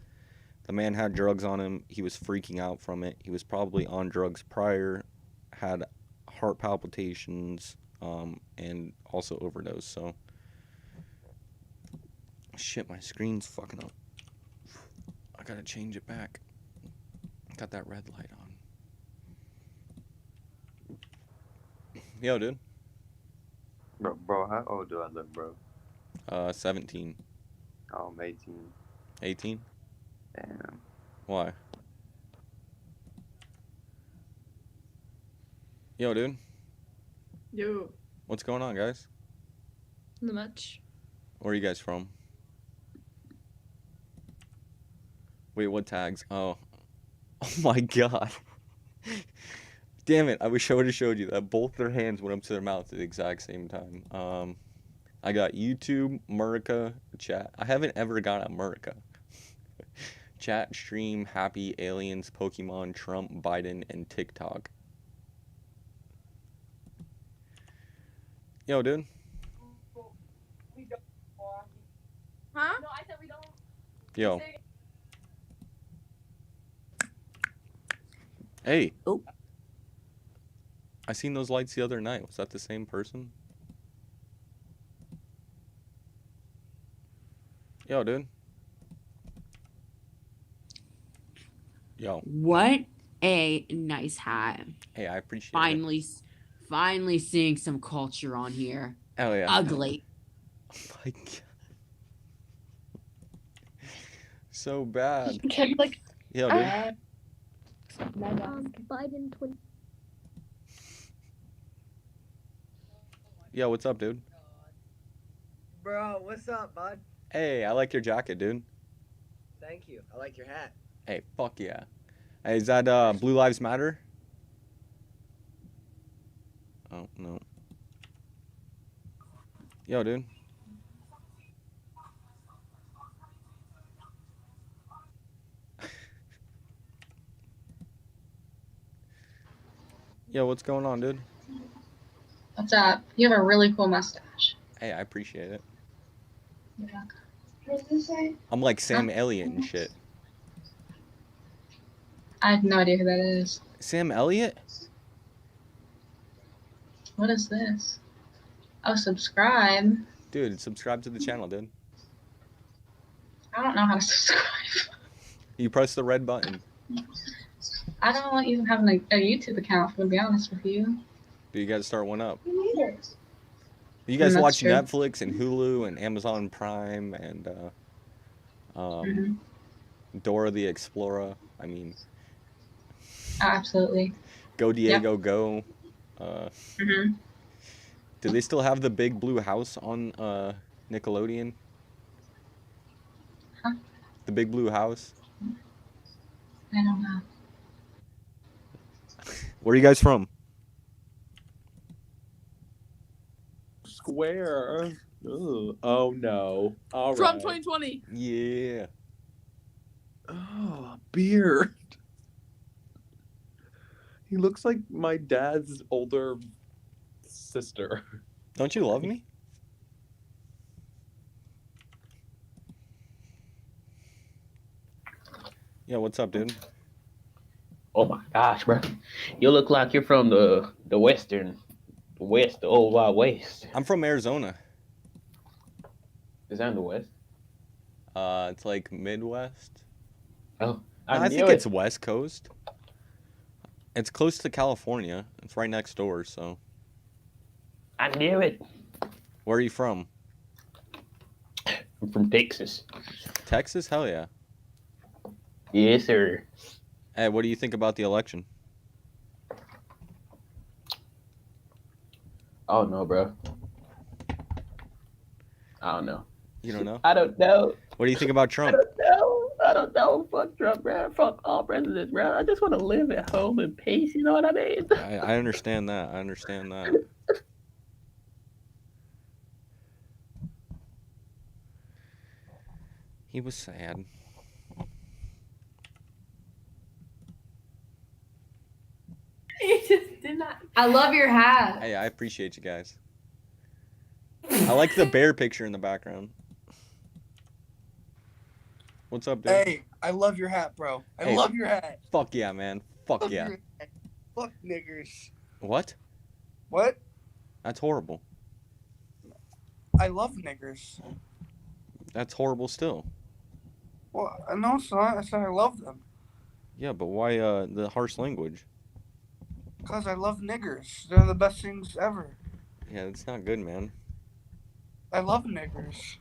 the man had drugs on him. He was freaking out from it. He was probably on drugs prior, had heart palpitations, and also overdosed. So, shit, my screen's fucking up. I gotta change it back. Got that red light on. Yo, dude. Bro, how old do I look, bro? 17. Oh, I'm 18. 18? Damn. Why? Yo, dude. Yo. What's going on, guys? Not much. Where are you guys from? Wait, what tags? Oh. Oh my god. Damn it, I wish I would have showed you that. Both their hands went up to their mouth at the exact same time. I got YouTube, Murica, chat. I haven't ever got a Murica. Chat, stream, happy, aliens, Pokemon, Trump, Biden, and TikTok. Yo, dude. Huh? No, I said we don't. Yo. Hey. Oh. I seen those lights the other night. Was that the same person? Yo, dude. Yo. What a nice hat. Hey, I appreciate Finally seeing some culture on here. Oh, yeah. Ugly. Oh, my God. So bad. Can like. Yo, dude. Biden 20. Yo, what's up, dude? Bro, what's up, bud? Hey, I like your jacket, dude. Thank you. I like your hat. Hey, fuck yeah. Hey, is that Blue Lives Matter? Oh, no. Yo, dude. Yo, what's going on, dude? What's up? You have a really cool mustache. Hey, I appreciate it. Yeah. What does this say? I'm like Sam Elliott and shit. I have no idea who that is. Sam Elliott? What is this? Oh, subscribe. Dude, subscribe to the channel, dude. I don't know how to subscribe. You press the red button. I don't even have a YouTube account, to be honest with you. But you gotta start one up. Me neither. You guys That's watch true. Netflix and Hulu and Amazon Prime and Dora the Explorer. I mean, Absolutely. Go Diego Go. Mhm. Do they still have the big blue house on Nickelodeon? Huh? The big blue house? I don't know. Where are you guys from? Square. Ugh. Oh no. All right. Trump 2020. Yeah. Oh, beard. He looks like my dad's older sister. Don't you love me? Yeah, what's up, dude? Oh my gosh, bro. You look like you're from the west, the old wild west. I'm from Arizona. Is that in the west? It's like Midwest. Oh, I think it's West Coast. It's close to California. It's right next door, so. I knew it. Where are you from? I'm from Texas. Texas? Hell yeah. Yes, sir. Hey, what do you think about the election? Oh no, bro. I don't know. You don't know? I don't know. What do you think about Trump? I don't know. Fuck Trump, bro. Fuck all presidents, bro. I just want to live at home in peace. You know what I mean? I understand that. I understand that. He was sad. You just did not. I love your hat. Hey, I appreciate you guys. I like the bear picture in the background. What's up, dude? Hey, I love your hat, bro. I love your hat. Fuck yeah, man. Fuck Love yeah. your hat. Fuck niggers. What? What? That's horrible. I love niggers. That's horrible still. Well, no, it's not. I said I love them. Yeah, but why the harsh language? Because I love niggers. They're the best things ever. Yeah, it's not good, man. I love niggers.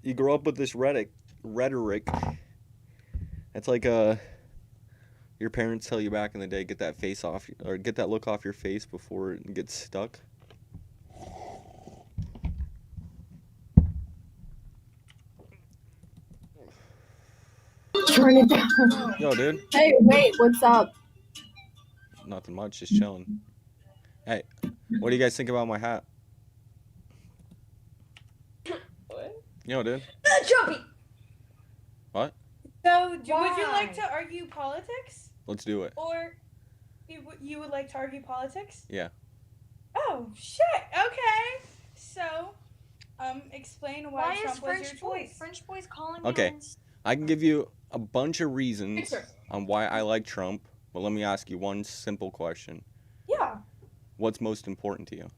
You grow up with this rhetoric. It's like your parents tell you back in the day, get that face off, or get that look off your face before it gets stuck. Turn it down. Yo, dude. Hey, wait, what's up? Nothing much, just chilling. Hey, what do you guys think about my hat? What? Yo, dude. Jumpy. What? So, would you like to argue politics? Let's do it. Or you would like to argue politics? Yeah. Oh, shit. Okay. So, explain why Trump was your choice. French boys calling Okay. me I can give you a bunch of reasons on why I like Trump, but let me ask you one simple question. Yeah. What's most important to you?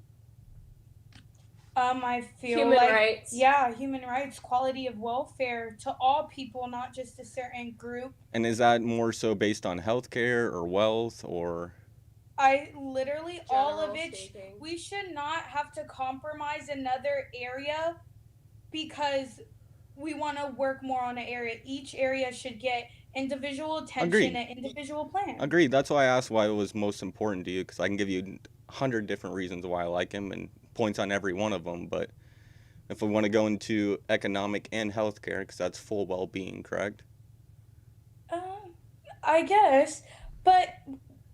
I feel Human like rights. Yeah, human rights, quality of welfare to all people, not just a certain group. And is that more so based on healthcare or wealth or? I literally all of General it. speaking. We should not have to compromise another area because we want to work more on an area. Each area should get individual attention Agreed. and individual plan. Agreed. That's why I asked why it was most important to you, because I can give you 100 different reasons why I like him and points on every one of them. But if we want to go into economic and healthcare, because that's full well-being, correct? I guess, but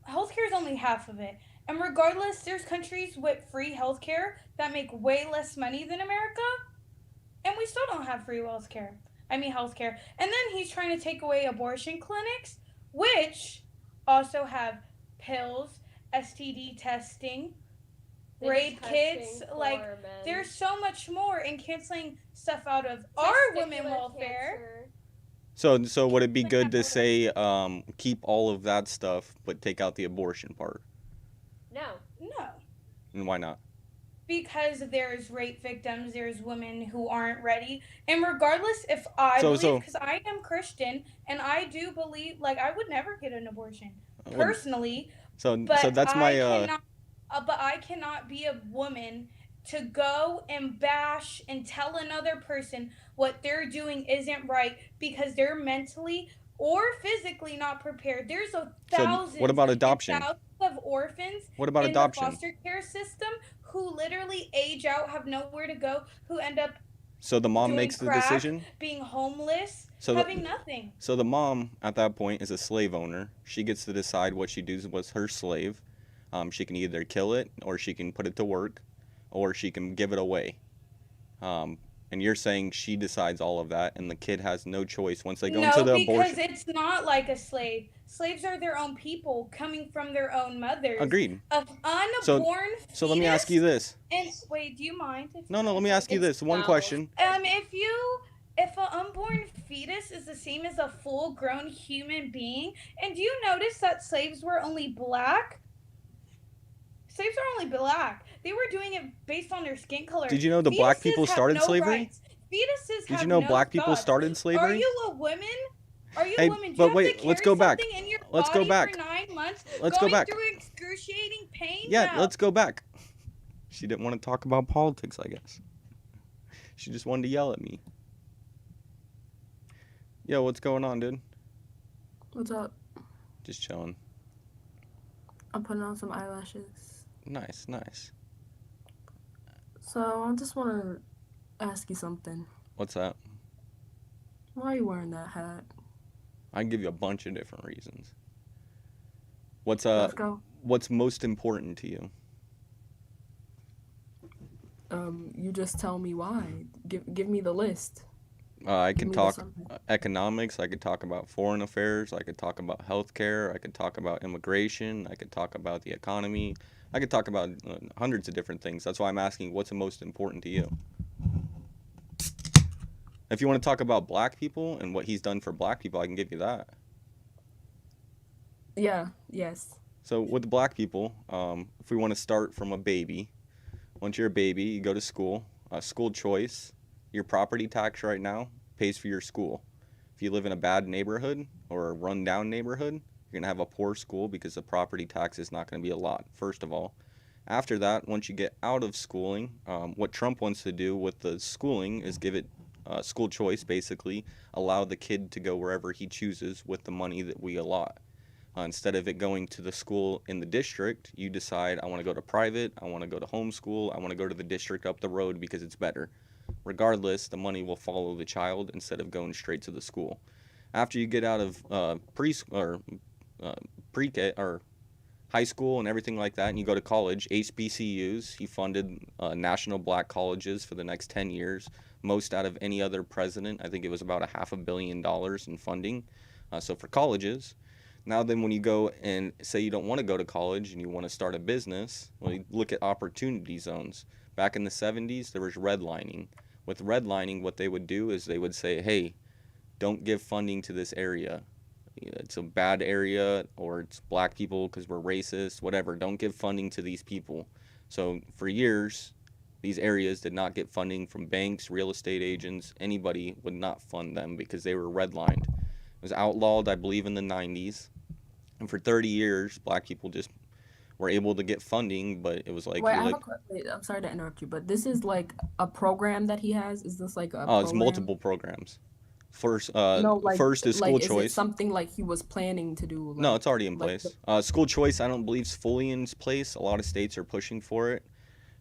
healthcare is only half of it. And regardless, there's countries with free healthcare that make way less money than America, and we still don't have free healthcare. Healthcare. And then he's trying to take away abortion clinics, which also have pills, STD testing, rape kits. Like, there's so much more, and canceling stuff out of our women welfare. So would it be good to say keep all of that stuff, but take out the abortion part? No. And why not? Because there's rape victims, there's women who aren't ready, and regardless if I So- believe, because I am Christian and I do believe, like, I would never get an abortion personally. So But that's my but I cannot be a woman to go and bash and tell another person what they're doing isn't right because they're mentally or physically not prepared. There's a thousands. what about adoption? And thousands of orphans. What about in adoption? the foster care system who literally age out, have nowhere to go, who end up So the mom doing makes the crack, decision? being homeless, So having nothing. So the mom at that point is a slave owner. She gets to decide what she does with her slave. She can either kill it, or she can put it to work, or she can give it away. And you're saying she decides all of that, and the kid has no choice once they go into the abortion. because it's not like a slave. Slaves are their own people coming from their own mothers. Agreed. An unborn So let me ask you this. And wait, do you mind? No, let me ask you this. One question. If an unborn fetus is the same as a full-grown human being, and do you notice that slaves were only black? Slaves are only black. They were doing it based on their skin color. Did you know the black people have started no slavery? rights. Fetuses Did have you know no black people thoughts. started slavery? Are you a woman? Are you Hey, a woman? Do but you have wait, to let's carry go back. something in your Let's go body back. For 9 months, Let's go going back. through excruciating pain? Yeah, No. let's go back. She didn't want to talk about politics, I guess. She just wanted to yell at me. Yo, what's going on, dude? What's up? Just chilling. I'm putting on some eyelashes. Nice, nice. So I just want to ask you something. What's that? Why are you wearing that hat? I can give you a bunch of different reasons. Let's go. What's most important to you? You just tell me why. Give me the list. I Give can me the talk summary. economics. I could talk about foreign affairs. I could talk about healthcare. I could talk about immigration. I could talk about the economy. I could talk about hundreds of different things. That's why I'm asking what's the most important to you. If you want to talk about black people and what he's done for black people, I can give you that. Yeah. Yes. So with the black people, if we want to start from a baby, once you're a baby, you go to school. School choice. Your property tax right now pays for your school. If you live in a bad neighborhood or a run-down neighborhood, you're going to have a poor school because the property tax is not going to be a lot, first of all. After that, once you get out of schooling, what Trump wants to do with the schooling is give it school choice, basically, allow the kid to go wherever he chooses with the money that we allot. Instead of it going to the school in the district, you decide, I want to go to private, I want to go to homeschool, I want to go to the district up the road because it's better. Regardless, the money will follow the child instead of going straight to the school. After you get out of pre-K or high school and everything like that, and you go to college, HBCUs, he funded national black colleges for the next 10 years, most out of any other president. I think it was about $500 million in funding. So for colleges. Now then, when you go and say you don't want to go to college and you want to start a business, well, you look at opportunity zones. Back in the 70s, there was redlining. With redlining, what they would do is they would say, hey, don't give funding to this area. It's a bad area, or it's black people because we're racist, whatever. Don't give funding to these people. So for years, these areas did not get funding from banks, real estate agents. Anybody would not fund them because they were redlined. It was outlawed, I believe, in the 90s. And for 30 years, black people just were able to get funding, but it was like... Wait, wait, I'm sorry to interrupt you, but this is like a program that he has? Is this like a program? It's multiple programs. First, no, like, first is school is choice. It something like he was planning to do? Like, no, it's already in place. School choice, I don't believe is fully in place. A lot of states are pushing for it,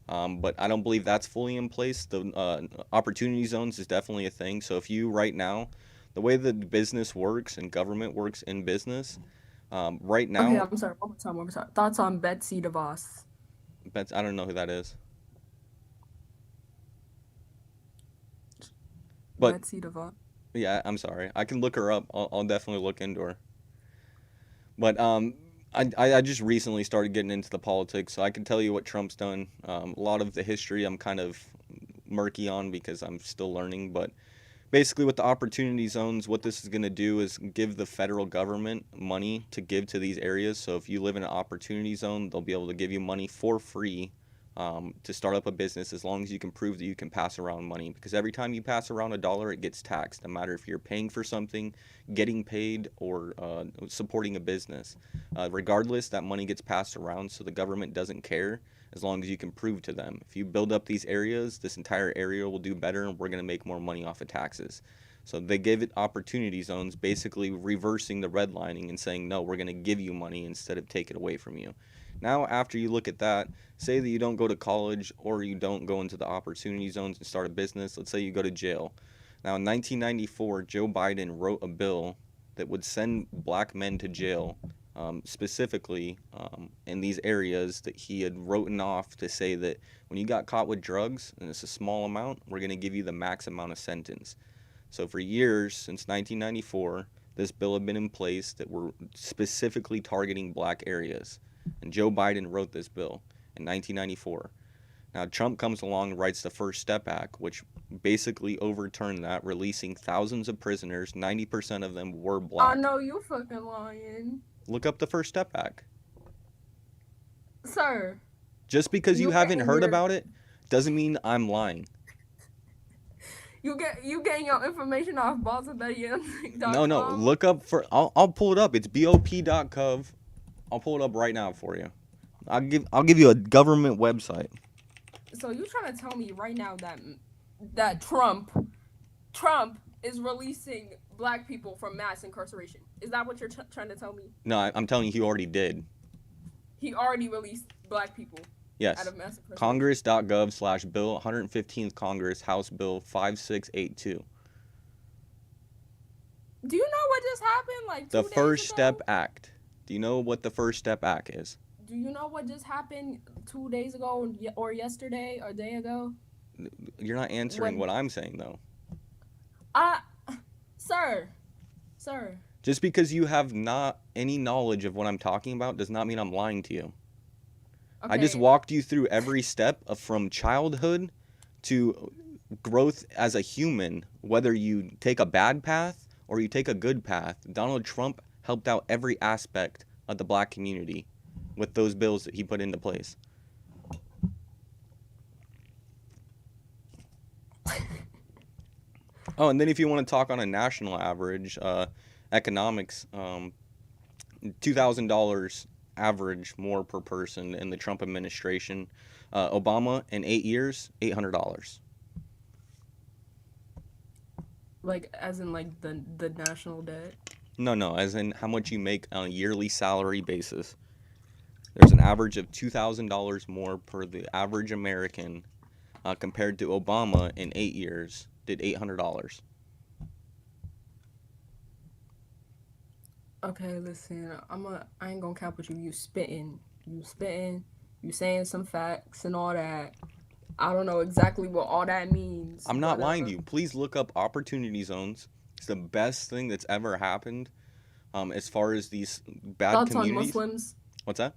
but I don't believe that's fully in place. The opportunity zones is definitely a thing. So if you right now, the way that business works and government works in business, right now... Okay, I'm sorry. One more time. Thoughts on Betsy DeVos? I don't know who that is. But, Betsy DeVos. Yeah, I'm sorry. I can look her up. I'll definitely look into her. But I just recently started getting into the politics, so I can tell you what Trump's done. A lot of the history I'm kind of murky on because I'm still learning. But basically with the opportunity zones, what this is going to do is give the federal government money to give to these areas. So if you live in an opportunity zone, they'll be able to give you money for free to start up a business as long as you can prove that you can pass around money. Because every time you pass around $1, it gets taxed, no matter if you're paying for something, getting paid, or supporting a business. Regardless, that money gets passed around, so the government doesn't care as long as you can prove to them. If you build up these areas, this entire area will do better, and we're going to make more money off of taxes. So they gave it opportunity zones, basically reversing the redlining and saying, no, we're going to give you money instead of take it away from you. Now, after you look at that, say that you don't go to college or you don't go into the opportunity zones and start a business. Let's say you go to jail. Now, in 1994, Joe Biden wrote a bill that would send black men to jail, specifically in these areas that he had written off to say that when you got caught with drugs, and it's a small amount, we're going to give you the max amount of sentence. So for years, since 1994, this bill had been in place that were specifically targeting black areas. And Joe Biden wrote this bill in 1994. Now, Trump comes along and writes the First Step Act, which basically overturned that, releasing thousands of prisoners. 90% of them were black. I know you fucking lying. Look up the First Step Act. Sir. Just because you haven't heard about it doesn't mean I'm lying. You getting your information off BallsWithBettyYanzik.com? No. Look up for... I'll pull it up. It's bop.gov. I'll pull it up right now for you. I'll give you a government website. So you trying to tell me right now that Trump is releasing black people from mass incarceration? Is that what you're trying to tell me? No, I'm telling you, he already did. He already released black people. Yes. Out of mass incarceration. Congress.gov/Bill 115th Congress House Bill 5682. Do you know what just happened? Like 2 the days First ago? Step Act. Do you know what the First Step Act is? Do you know what just happened 2 days ago or yesterday or a day ago? You're not answering what I'm saying, though. Sir. Just because you have not any knowledge of what I'm talking about does not mean I'm lying to you. I just Okay. walked you through every step from childhood to growth as a human, whether you take a bad path or you take a good path. Donald Trump helped out every aspect of the black community with those bills that he put into place. Oh, and then if you want to talk on a national average, economics, $2,000 average more per person in the Trump administration. Obama in 8 years, $800. Like, as in, like, the national debt? No, as in how much you make on a yearly salary basis. There's an average of $2,000 more per the average American compared to Obama in 8 years did $800. Okay, listen, I ain't gonna cap with you. You spitting, you saying some facts and all that. I don't know exactly what all that means. I'm not lying to you. Please look up opportunity zones. It's the best thing that's ever happened as far as these bad Thoughts communities. on Muslims? What's that?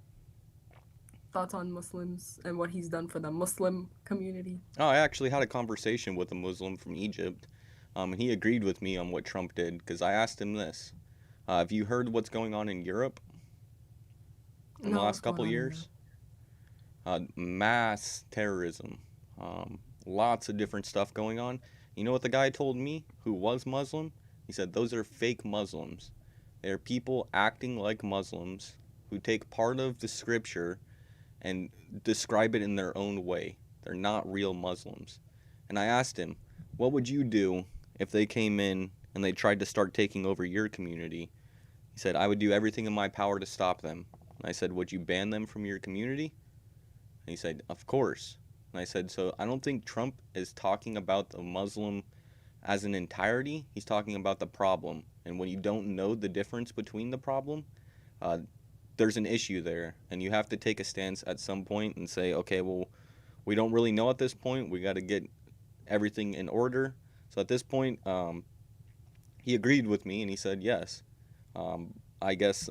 Thoughts on Muslims and what he's done for the Muslim community? Oh, I actually had a conversation with a Muslim from Egypt, and he agreed with me on what Trump did, because I asked him this. Have you heard what's going on in Europe in the last couple years? Mass terrorism. Lots of different stuff going on. You know what the guy told me who was Muslim? He said those are fake Muslims. They're people acting like Muslims who take part of the scripture and describe it in their own way. They're not real Muslims. And I asked him, what would you do if they came in and they tried to start taking over your community? He said, I would do everything in my power to stop them. And I said, would you ban them from your community? And he said, of course. And I said, so I don't think Trump is talking about the Muslim as an entirety. He's talking about the problem. And when you don't know the difference between the problem, there's an issue there. And you have to take a stance at some point and say, okay, well, we don't really know at this point. We got to get everything in order. So at this point, he agreed with me and he said yes. I guess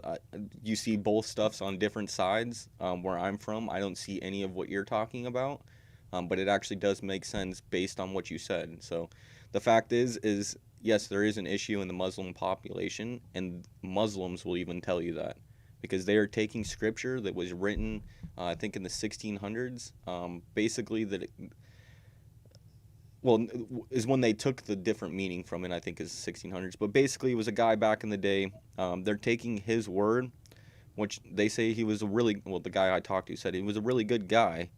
you see both stuffs on different sides. Where I'm from, I don't see any of what you're talking about, but it actually does make sense based on what you said. So the fact is yes, there is an issue in the Muslim population, and Muslims will even tell you that, because they are taking scripture that was written, I think in the 1600s, basically that is when they took the different meaning from it, I think is 1600s. But basically, it was a guy back in the day. They're taking his word, which they say he was the guy I talked to said he was a really good guy,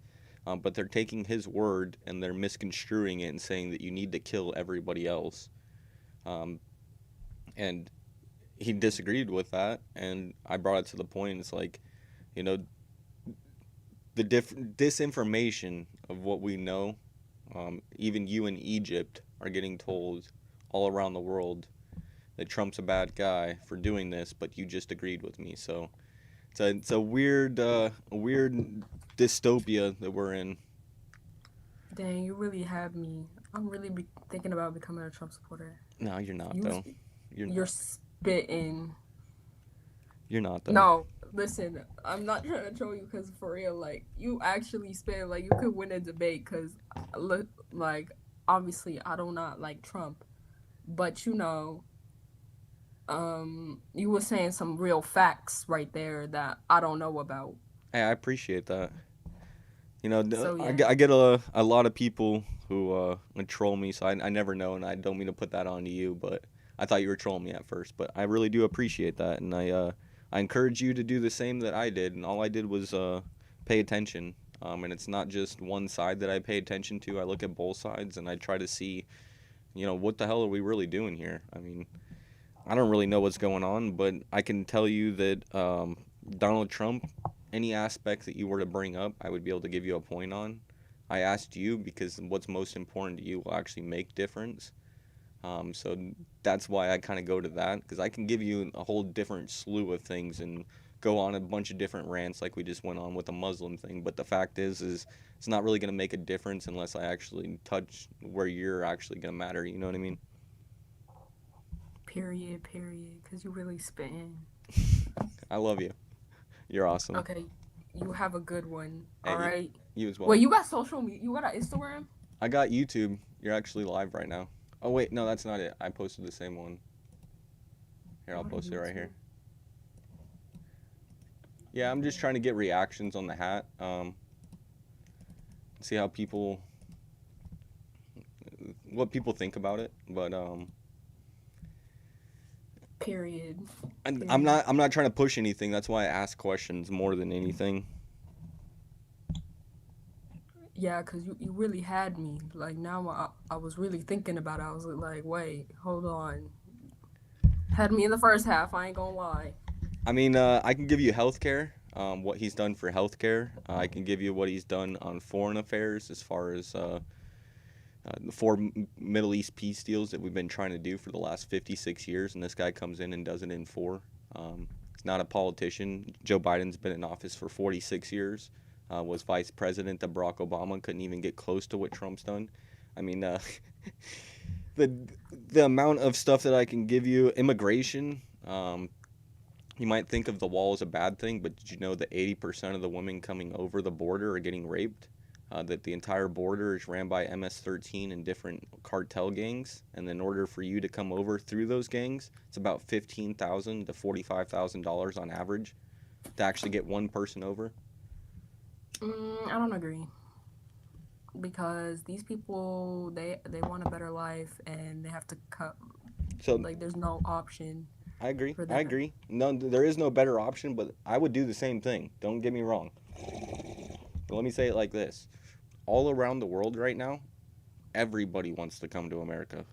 but they're taking his word and they're misconstruing it and saying that you need to kill everybody else. And he disagreed with that, and I brought it to the point. It's like, the disinformation of what we know. Even you in Egypt are getting told all around the world that Trump's a bad guy for doing this, but you just agreed with me. So it's a weird dystopia that we're in. Dang, you really have me. I'm really thinking about becoming a Trump supporter. No, you're not, though. You're spitting. You're not, though. No, listen, I'm not trying to troll you, because for real, like, you actually spit. Like, you could win a debate, because, like, obviously, I do not like Trump. But, you were saying some real facts right there that I don't know about. Hey, I appreciate that. So, yeah. I get a lot of people who troll me, so I never know, and I don't mean to put that on to you, but I thought you were trolling me at first. But I really do appreciate that, and I encourage you to do the same that I did, and all I did was pay attention. And it's not just one side that I pay attention to. I look at both sides, and I try to see, what the hell are we really doing here? I mean, I don't really know what's going on, but I can tell you that Donald Trump, any aspect that you were to bring up, I would be able to give you a point on. I asked you because what's most important to you will actually make difference. So that's why I kind of go to that, because I can give you a whole different slew of things and go on a bunch of different rants like we just went on with the Muslim thing. But the fact is it's not really going to make a difference unless I actually touch where you're actually going to matter. You know what I mean? Period. Because you really spitting. I love you. You're awesome. Okay, you have a good one. Hey, All right. You as well. Wait, you got social media? You got an Instagram? I got YouTube. You're actually live right now. Oh wait, no, that's not it. I posted the same one. Here, I'll post it right here. Yeah, I'm just trying to get reactions on the hat. See how what people think about it. But Period. I'm not trying to push anything. That's why I ask questions more than anything. Yeah, because you really had me. Like, now I was really thinking about it. I was like, wait, hold on. Had me in the first half, I ain't gonna lie. I mean, I can give you healthcare, what he's done for healthcare. I can give you what he's done on foreign affairs as far as the 4 Middle East peace deals that we've been trying to do for the last 56 years, and this guy comes in and does it in 4. He's not a politician. Joe Biden's been in office for 46 years. Was vice president of Barack Obama, couldn't even get close to what Trump's done. I mean, the amount of stuff that I can give you, immigration, you might think of the wall as a bad thing, but did you know that 80% of the women coming over the border are getting raped? That the entire border is ran by MS-13 and different cartel gangs, and in order for you to come over through those gangs, it's about $15,000 to $45,000 on average to actually get one person over. I don't agree, because these people they want a better life and they have to cut. So like, there's no option. I agree. For I agree. No, there is no better option, but I would do the same thing. Don't get me wrong. But let me say it like this: all around the world right now, everybody wants to come to America.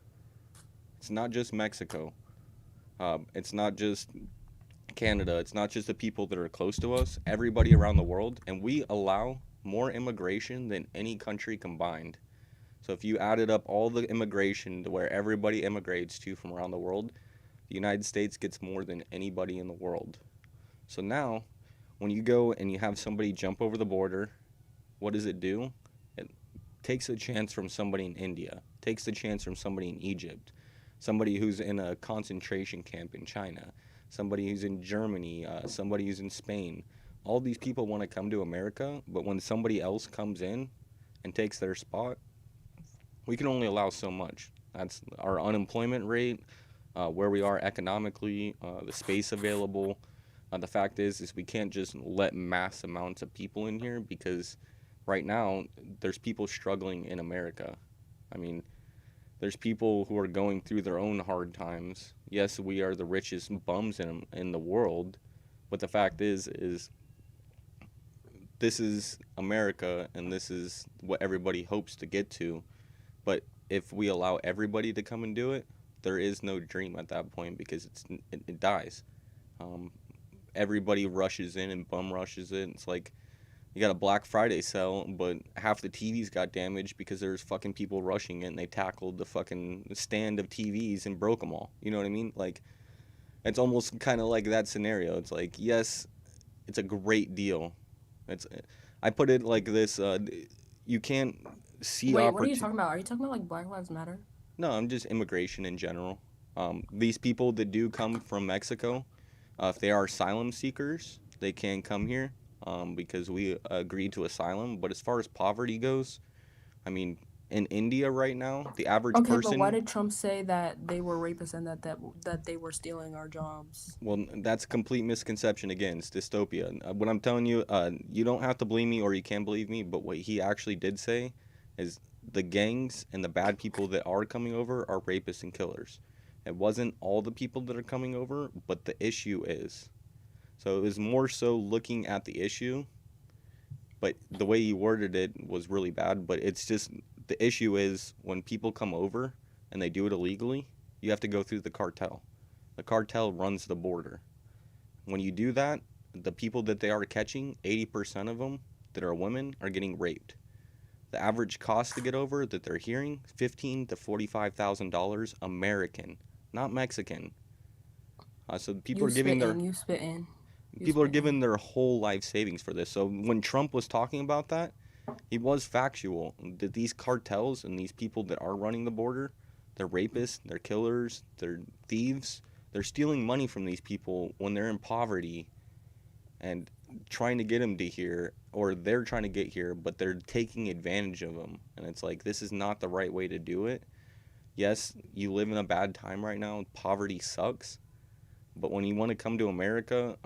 It's not just Mexico. It's not just Canada. It's not just the people that are close to us. Everybody around the world, and we allow more immigration than any country combined. So if you added up all the immigration to where everybody immigrates to from around the world, the United States gets more than anybody in the world. So now, when you go and you have somebody jump over the border, what does it do? It takes a chance from somebody in India, takes a chance from somebody in Egypt, somebody who's in a concentration camp in China, somebody who's in Germany, somebody who's in Spain. All these people want to come to America, but when somebody else comes in and takes their spot, we can only allow so much. That's our unemployment rate, where we are economically, the space available. The fact is we can't just let mass amounts of people in here, because right now there's people struggling in America. I mean, there's people who are going through their own hard times. Yes, we are the richest bums in the world, but the fact is this is America, and this is what everybody hopes to get to. But if we allow everybody to come and do it, there is no dream at that point, because it dies. Everybody rushes in and bum rushes it. It's like you got a Black Friday sale, but half the TVs got damaged because there's fucking people rushing it, and they tackled the fucking stand of TVs and broke them all. You know what I mean? Like, it's almost kind of like that scenario. It's like, yes, it's a great deal. I put it like this: you can't see. Wait, what are you talking about? Are you talking about like Black Lives Matter? No, I'm just immigration in general. These people that do come from Mexico, if they are asylum seekers, they can come here because we agreed to asylum. But as far as poverty goes, I mean, in India right now, the average person... Okay, but why did Trump say that they were rapists and that they were stealing our jobs? Well, that's a complete misconception. Again, it's dystopia. What I'm telling you, you don't have to believe me, or you can believe me, but what he actually did say is the gangs and the bad people that are coming over are rapists and killers. It wasn't all the people that are coming over, but the issue is. So it was more so looking at the issue, but the way he worded it was really bad. But it's just, the issue is when people come over and they do it illegally, you have to go through the cartel. The cartel runs the border. When you do that, the people that they are catching, 80% of them that are women, are getting raped. The average cost to get over that they're hearing, $15,000 to $45,000 American, not Mexican. So people are giving their whole life savings for this. So when Trump was talking about that, he was factual that these cartels and these people that are running the border They're rapists, they're killers, they're thieves. They're stealing money from these people when they're in poverty and trying to get them to here, or they're trying to get here, but they're taking advantage of them. And it's like, this is not the right way to do it. Yes, you live in a bad time right now. Poverty sucks. But when you want to come to America,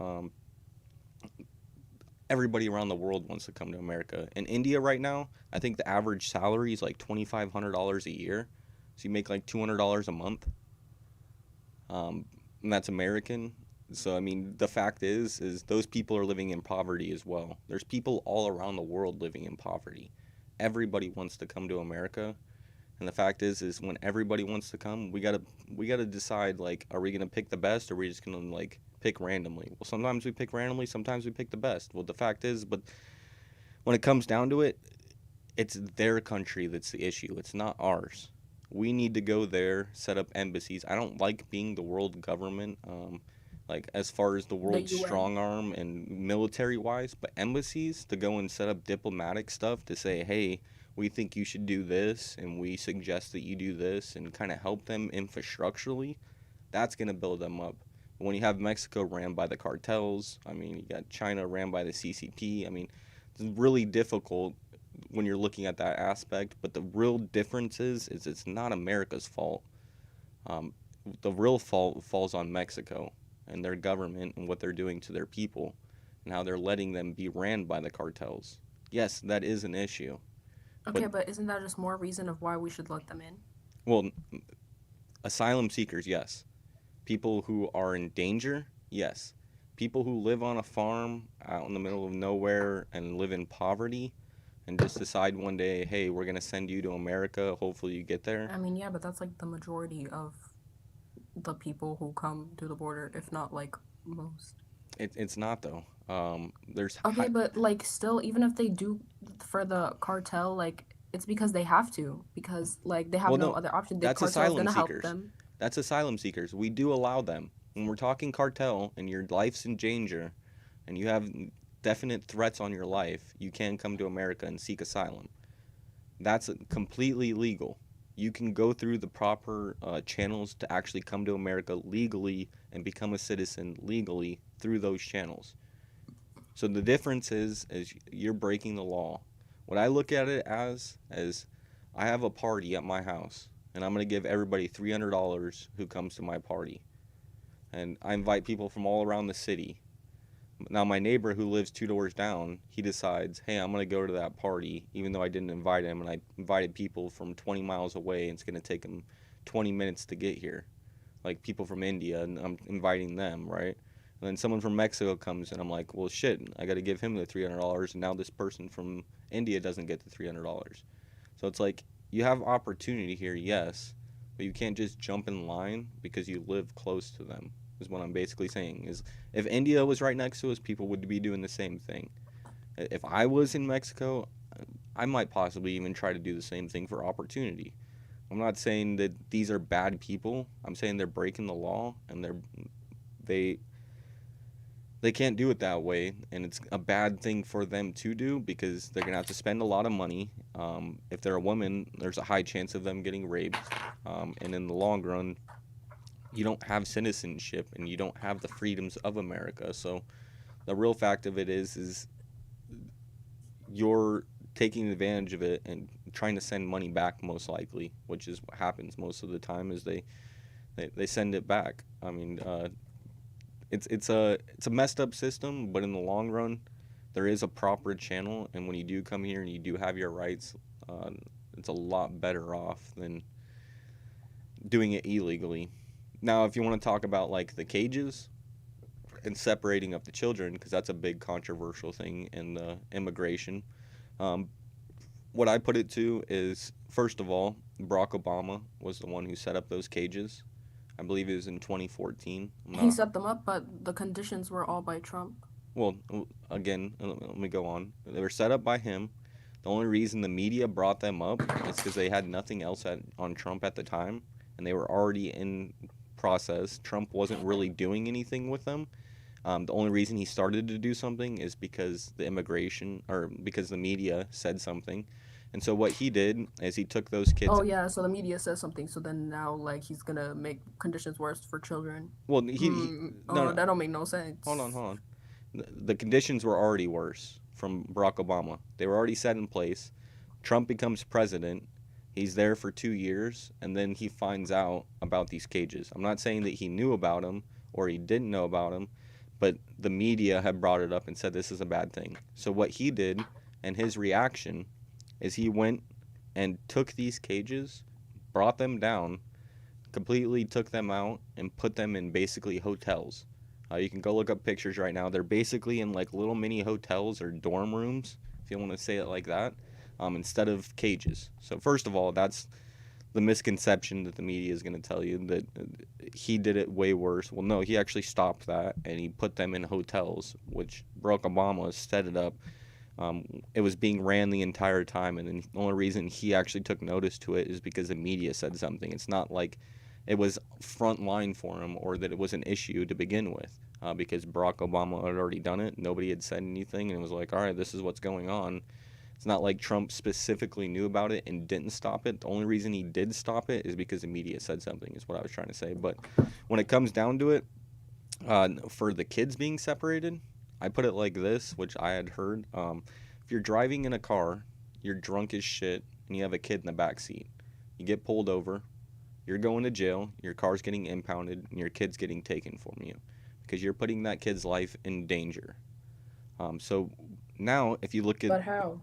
everybody around the world wants to come to America. In India right now, I think the average salary is like $2,500 a year. So you make like $200 a month. And that's American. So, I mean, the fact is those people are living in poverty as well. There's people all around the world living in poverty. Everybody wants to come to America. And the fact is when everybody wants to come, we gotta decide, like, are we gonna pick the best, or are we just gonna, like, pick randomly? Well, sometimes we pick randomly, sometimes we pick the best. Well, the fact is, but when it comes down to it, it's their country that's the issue. It's not ours. We need to go there, set up embassies. I don't like being the world government, like, as far as the world's UN. strong arm and military wise, but embassies to go and set up diplomatic stuff to say, hey, we think you should do this, and we suggest that you do this, and kind of help them infrastructurally, that's going to build them up. When you have Mexico ran by the cartels, I mean, you got China ran by the CCP, I mean, it's really difficult when you're looking at that aspect, but the real difference is it's not America's fault. The real fault falls on Mexico and their government and what they're doing to their people, and how they're letting them be ran by the cartels. Yes, that is an issue. Okay, but isn't that just more reason of why we should let them in? Well, asylum seekers, yes. People who are in danger, yes. People who live on a farm out in the middle of nowhere and live in poverty and just decide one day, hey, we're going to send you to America, hopefully you get there. I mean, yeah, but that's like the majority of the people who come to the border, if not like most. It's not, though. There's Okay, but like still, even if they do for the cartel, like it's because they have to, because like they have no other option. The That's cartel's asylum gonna help seekers. them. That's asylum seekers. We do allow them. When we're talking cartel and your life's in danger and you have definite threats on your life, you can come to America and seek asylum. That's completely legal. You can go through the proper channels to actually come to America legally and become a citizen legally through those channels. So the difference is you're breaking the law. What I look at it as I have a party at my house, and I'm going to give everybody $300 who comes to my party. And I invite people from all around the city. Now my neighbor who lives 2 doors down, he decides, hey, I'm going to go to that party, even though I didn't invite him, and I invited people from 20 miles away, and it's going to take them 20 minutes to get here. Like people from India, and I'm inviting them, right? And then someone from Mexico comes, and I'm like, well, shit, I got to give him the $300, and now this person from India doesn't get the $300. So it's like, you have opportunity here, yes, but you can't just jump in line because you live close to them, is what I'm basically saying. Is if India was right next to us, people would be doing the same thing. If I was in Mexico, I might possibly even try to do the same thing for opportunity. I'm not saying that these are bad people. I'm saying they're breaking the law, and they can't do it that way, and it's a bad thing for them to do because they're gonna have to spend a lot of money. If they're a woman, there's a high chance of them getting raped, and in the long run, you don't have citizenship and you don't have the freedoms of America. So the real fact of it is you're taking advantage of it and trying to send money back, most likely, which is what happens most of the time. Is they send it back. I mean, it's a messed up system, but in the long run, there is a proper channel, and when you do come here and you do have your rights, it's a lot better off than doing it illegally. Now, if you want to talk about like the cages and separating up the children, because that's a big controversial thing in the immigration, what I put it to is, first of all, Barack Obama was the one who set up those cages. I believe it was in 2014. He set them up, but the conditions were all by Trump. Well, again, let me go on. They were set up by him. The only reason the media brought them up is because they had nothing else on Trump at the time, and they were already in process. Trump wasn't really doing anything with them. The only reason he started to do something is because the media said something. And so what he did is he took those kids. Oh yeah, so the media says something, so then now like he's gonna make conditions worse for children. Well, no, that don't make no sense. Hold on. The conditions were already worse from Barack Obama. They were already set in place. Trump becomes president. He's there for 2 years, and then he finds out about these cages. I'm not saying that he knew about them or he didn't know about them, but the media had brought it up and said this is a bad thing. So what he did, and his reaction, is he went and took these cages, brought them down, completely took them out, and put them in basically hotels. You can go look up pictures right now. They're basically in like little mini hotels or dorm rooms, if you want to say it like that, instead of cages. So first of all, that's the misconception that the media is going to tell you, that he did it way worse. Well, no, he actually stopped that, and he put them in hotels, which Barack Obama set it up. It was being ran the entire time, and then the only reason he actually took notice to it is because the media said something. It's not like it was front line for him or that it was an issue to begin with, because Barack Obama had already done it. Nobody had said anything, and it was like, all right, this is what's going on. It's not like Trump specifically knew about it and didn't stop it. The only reason he did stop it is because the media said something, is what I was trying to say. But when it comes down to it, for the kids being separated, I put it like this, which I had heard. If you're driving in a car, you're drunk as shit, and you have a kid in the back seat, you get pulled over, you're going to jail, your car's getting impounded, and your kid's getting taken from you because you're putting that kid's life in danger. So now, if you look at... But how?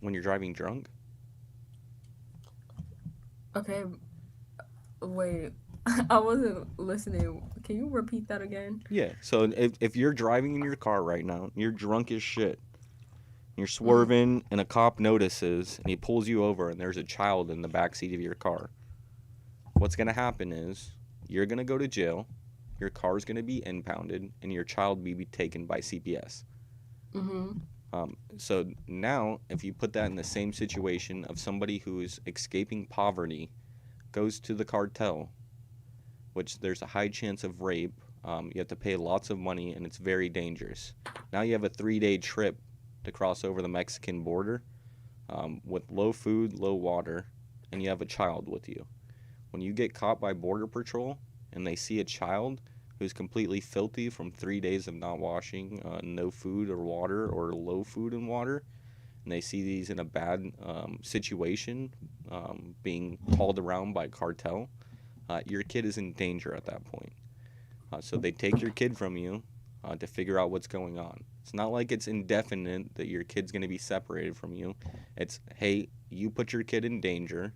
When you're driving drunk? Okay, wait. I wasn't listening. Can you repeat that again? Yeah, so if you're driving in your car right now, you're drunk as shit, you're swerving, and a cop notices, and he pulls you over, and there's a child in the back seat of your car, what's going to happen is you're going to go to jail, your car's going to be impounded, and your child will be taken by CPS. So now, if you put that in the same situation of somebody who's escaping poverty, goes to the cartel, which there's a high chance of rape, you have to pay lots of money, and it's very dangerous. Now you have a 3-day trip to cross over the Mexican border with low food, low water, and you have a child with you. When you get caught by Border Patrol and they see a child who's completely filthy from 3 days of not washing, no food or water, or low food and water, and they see these in a bad situation, being hauled around by cartel, your kid is in danger at that point. So they take your kid from you to figure out what's going on. It's not like it's indefinite that your kid's going to be separated from you. It's, hey, you put your kid in danger.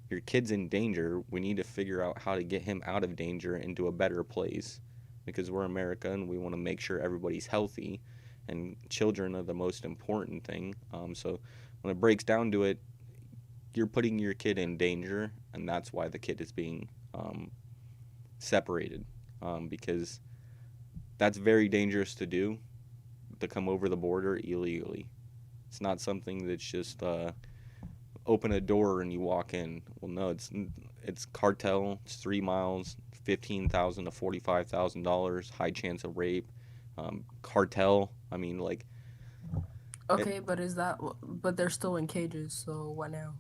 Your kid's in danger. We need to figure out how to get him out of danger into a better place, because we're America and we want to make sure everybody's healthy, and children are the most important thing. So when it breaks down to it, you're putting your kid in danger, and that's why the kid is being separated, because that's very dangerous to do, to come over the border illegally. It's not something that's just open a door and you walk in. Well, no, it's cartel. It's 3 miles, $15,000 to $45,000, high chance of rape, cartel. I mean, like. Okay, but they're still in cages. So what now?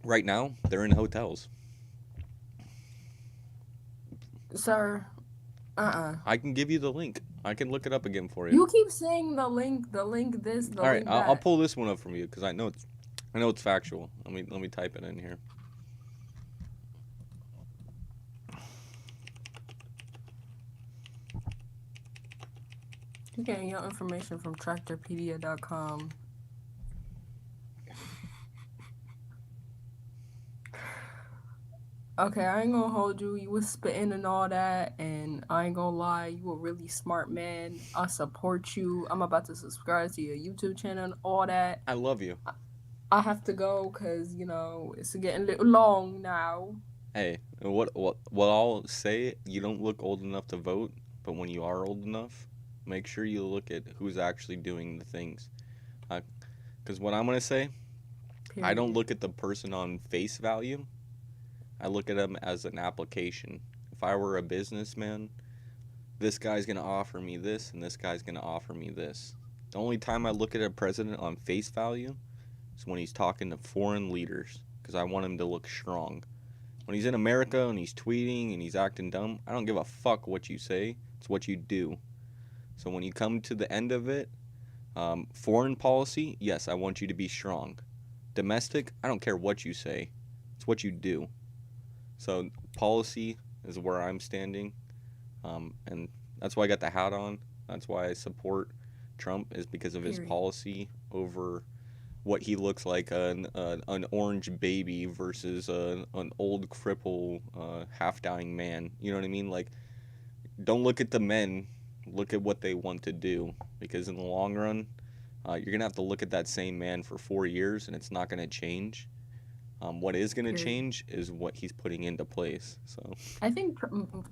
Right now, they're in hotels. Sir, I can give you the link. I can look it up again for you. You keep saying the link this, the All right, link that. I'll pull this one up from you because I know it's factual. Let me type it in here. You're getting your information from tractorpedia.com. Okay, I ain't gonna hold you. You was spitting and all that, and I ain't gonna lie, you a really smart man. I support you. I'm about to subscribe to your YouTube channel and all that. I love you. I have to go because, it's getting a little long now. Hey, what I'll say, you don't look old enough to vote, but when you are old enough, make sure you look at who's actually doing the things. Because what I'm going to say, I don't look at the person on face value. I look at them as an application. If I were a businessman, this guy's going to offer me this, and this guy's going to offer me this. The only time I look at a president on face value is when he's talking to foreign leaders, because I want him to look strong. When he's in America and he's tweeting and he's acting dumb, I don't give a fuck what you say. It's what you do. So when you come to the end of it, foreign policy, yes, I want you to be strong. Domestic, I don't care what you say. It's what you do. So policy is where I'm standing. And that's why I got the hat on. That's why I support Trump, is because of his policy over what he looks like, an orange baby versus an old cripple, half-dying man. You know what I mean? Like, don't look at the men. Look at what they want to do. Because in the long run, you're going to have to look at that same man for 4 years, and it's not going to change. What is going to change is what he's putting into place. So I think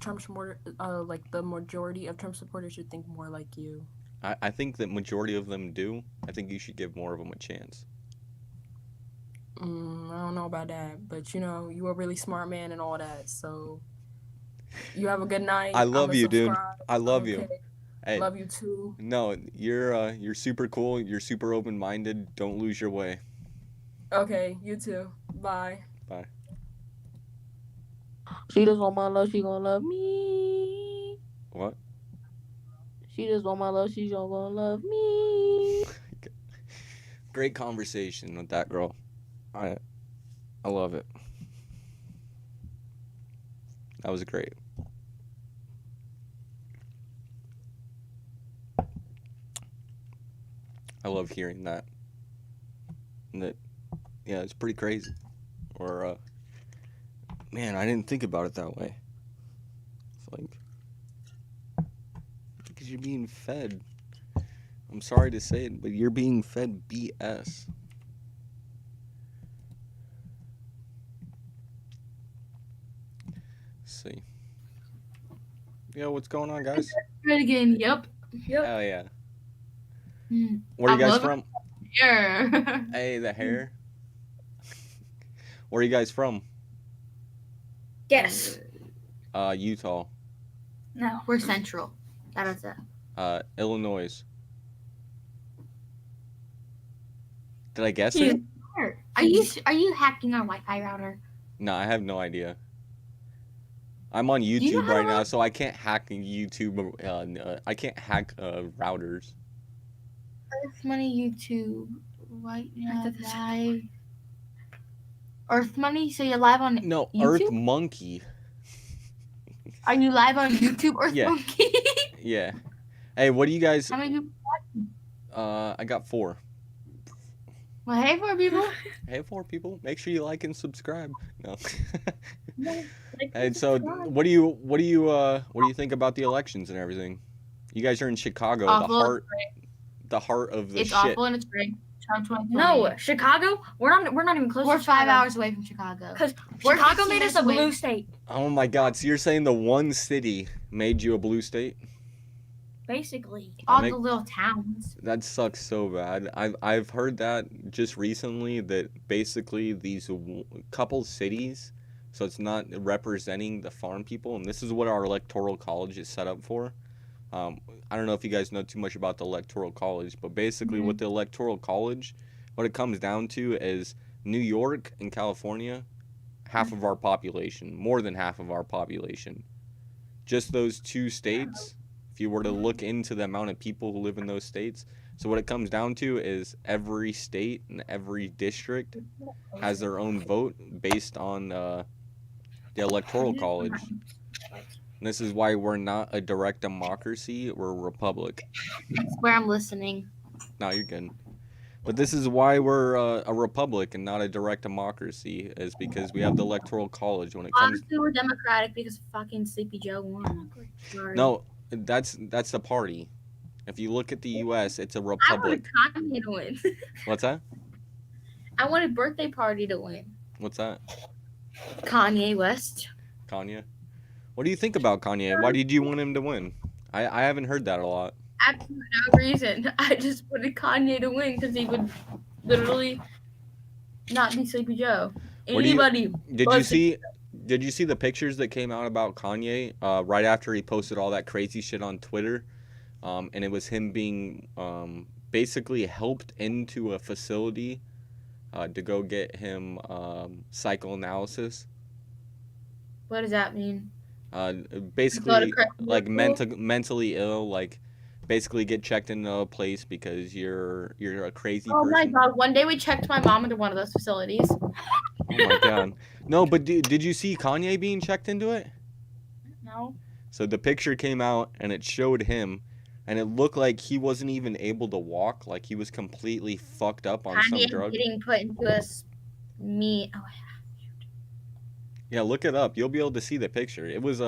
Trump supporter, like the majority of Trump supporters should think more like you. I think that majority of them do. I think you should give more of them a chance. I don't know about that, but you know, you a really smart man and all that. So you have a good night. I love you, dude. Subscribe. I love you. Hey, Love you too. No, you're super cool. You're super open-minded. Don't lose your way. Okay, you too. Bye. Bye. She just want my love, she gonna love me. What? She just want my love, she's gonna love me. Great conversation with that girl. I love it. That was great. I love hearing that. And that, yeah, it's pretty crazy. Or, man, I didn't think about it that way. It's like, because you're being fed. I'm sorry to say it, but you're being fed BS. Let's see. Yo, what's going on, guys? Right again. Yep. Hell yeah. Where are you guys from? Hair. Hey, the hair. Where are you guys from? Yes. Utah. No, we're central. That is it. Illinois. Did I guess it? Are you hacking our Wi-Fi router? No, I have no idea. I'm on you YouTube know right now, so I can't hack YouTube. I can't hack routers. Earth Money YouTube right now live. Earth Money, so you're live on No, YouTube? Earth Monkey. Are you live on YouTube, Earth Yeah. Monkey? Yeah. Hey, what do you guys? How many people? I got 4. Well, hey, 4 people. Hey, 4 people. Make sure you like and subscribe. No. Like And so, what do you think about the elections and everything? You guys are in Chicago, Awful. the heart of the It's shit. awful and it's great. Trump 2020. No, Chicago. We're not even close. We're to 5 Chicago. hours away from Chicago. Because We're Chicago 15 made us minutes a away. blue state. Oh my God! So you're saying the one city made you a blue state? Basically, all make- the little towns. That sucks so bad. I've heard that just recently, that basically these couple cities, so it's not representing the farm people, and this is what our electoral college is set up for. I don't know if you guys know too much about the electoral college, but basically with the electoral college, what it comes down to is New York and California, half of our population, more than half of our population. Just those 2 states, if you were to look into the amount of people who live in those states. So what it comes down to is every state and every district has their own vote based on the electoral college. And this is why we're not a direct democracy, we're a republic. That's where I'm listening. No, you're good. But this is why we're a republic and not a direct democracy, is because we have the electoral college. When it comes, Honestly, we're Democratic because fucking Sleepy Joe won. Sorry. no, that's the party. If you look at the U.S., it's a I republic. wanted Kanye to win. What's that? I wanted Birthday Party to win. What's that? Kanye West. Kanye? What do you think about Kanye? Why did you want him to win? I haven't heard that a lot. Absolutely no reason. I just wanted Kanye to win because he would literally not be Sleepy Joe. What do you- Anybody. Did but you see? Did you see the pictures that came out about Kanye right after he posted all that crazy shit on Twitter? And it was him being basically helped into a facility to go get him psychoanalysis. What does that mean? Basically, correctional like school? mentally ill, like basically get checked into a place because you're a crazy Oh my person. god! One day we checked my mom into one of those facilities. Oh my god. No, but did you see Kanye being checked into it? No. So the picture came out and it showed him, and it looked like he wasn't even able to walk, like he was completely fucked up on some Kanye drug. getting put into a Yeah, look it up. You'll be able to see the picture. It's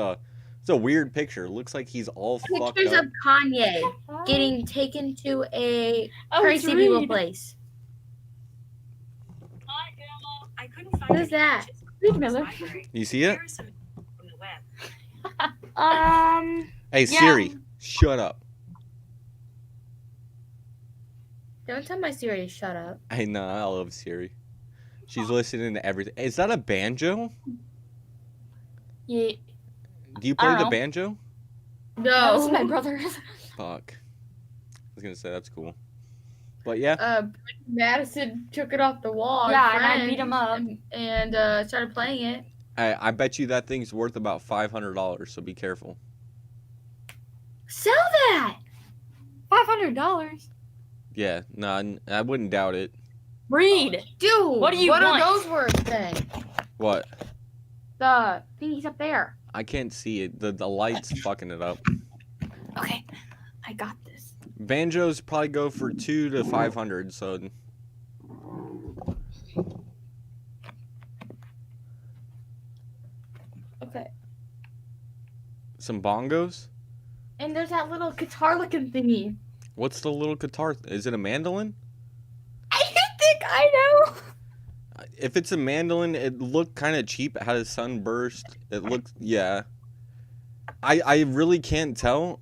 a weird picture. It looks like he's all fucked pictures up. of Kanye getting taken to a Oh, crazy it's people Reed. place. I couldn't find What is that? Reed Miller. You see it? Hey yeah. Siri, shut up. Don't tell my Siri to shut up. I know, I love Siri. She's listening to everything. Is that a banjo? Yeah. Do you I play don't the know. banjo? No, this is my No. brother. Fuck. I was gonna say that's cool. But yeah. Madison took it off the wall. Yeah, our and I friend, beat him up. and started playing it. I bet you that thing's worth about $500, so be careful. Sell that. $500. Yeah, no, I wouldn't doubt it. Reed, Dude, what do you what want? are those words then? What? The thingies up there. I can't see it. The light's fucking it up. Okay, I got this. Banjos probably go for $200 to $500, so Okay. some bongos? And there's that little guitar looking thingy. What's the little guitar? Is it a mandolin? I think I know. If it's a mandolin, it looked kind of cheap. It had a sunburst. It looked, yeah. I really can't tell.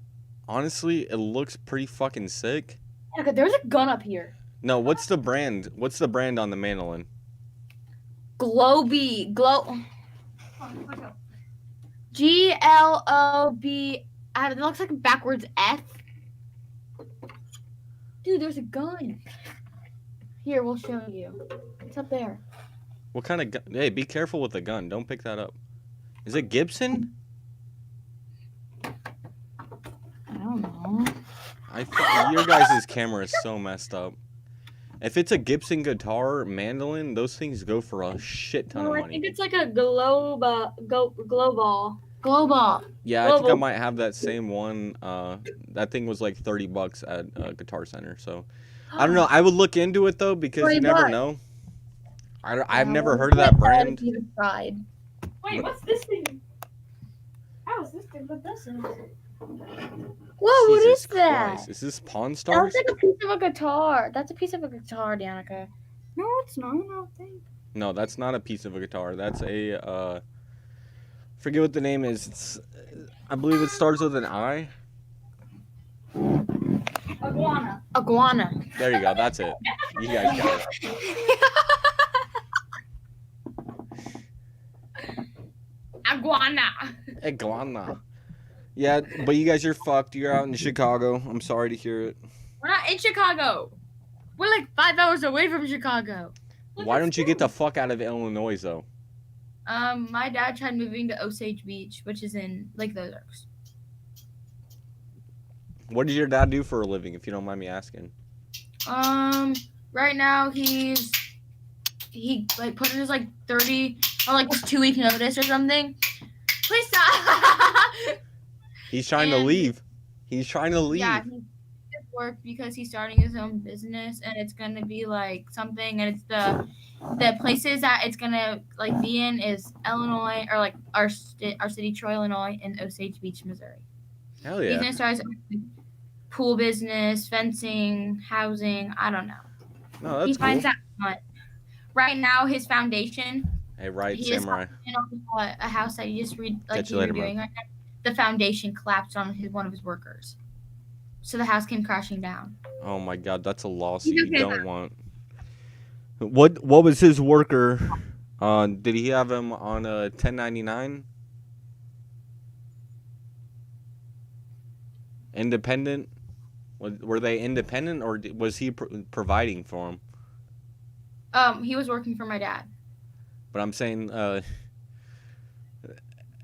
Honestly, it looks pretty fucking sick. Okay, there's a gun up here. No, what's the brand? What's the brand on the mandolin? Globy. GLOB. It looks like a backwards F. Dude, there's a gun. Here, we'll show you. It's up there. What kind of gun? Hey, be careful with the gun. Don't pick that up. Is it Gibson? I don't know. Your guys' camera is so messed up. If it's a Gibson guitar, mandolin, those things go for a shit ton of I money. think it's like a global. Global. Yeah, I think I might have that same one. That thing was like $30 at Guitar Center. So I don't know. I would look into it though because you never know. I've never heard of that brand. Wait, what's this thing? How is this thing? What this is? Whoa, what Jesus is that? Christ. Is this Pawn That Stars? looks like a piece of a guitar. That's a piece of a guitar, Danica. No, it's not. I don't think. No, that's not a piece of a guitar. That's a forget what the name is. It's I believe it starts with an I. Iguana. There you go. That's it. You guys got it. Iguana. Yeah, but you guys are fucked. You're out in Chicago. I'm sorry to hear it. We're not in Chicago. We're like 5 hours away from Chicago. Why don't you get the fuck out of Illinois though? My dad tried moving to Osage Beach, which is in Lake of the Ozarks. What does your dad do for a living, if you don't mind me asking? Right now he like put in his like 30 or like his 2-week notice or something. Please stop. He's trying to leave. He's trying to leave. Yeah, he at work because he's starting his own business, and it's gonna be like something, and it's the places that it's gonna like be in is Illinois or like our city, Troy, Illinois, and Osage Beach, Missouri. Hell He's yeah. gonna start his own pool business, fencing, housing. I don't know. No, that's He finds cool. that fun. Right now, his foundation. Hey, right, He is samurai. in a house that you just read like Catch you you were later, bro. doing right now. The foundation collapsed on one of his workers, so the house came crashing down. Oh my god, that's a lawsuit He's you okay don't now. want. What was his worker? Did he have him on a 1099? Independent? Were they independent, or was he providing for them? He was working for my dad. But I'm saying,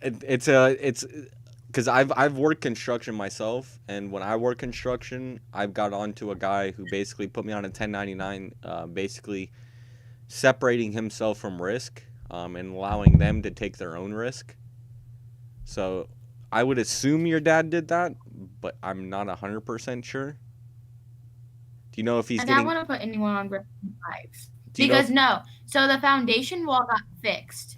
it's because I've worked construction myself, and when I work construction, I've got onto a guy who basically put me on a 1099, basically separating himself from risk, and allowing them to take their own risk. So I would assume your dad did that, but I'm not 100% sure. Do you know if he's I getting? don't want to put anyone on risk lives. Do you know Because if- no. So the foundation wall got fixed.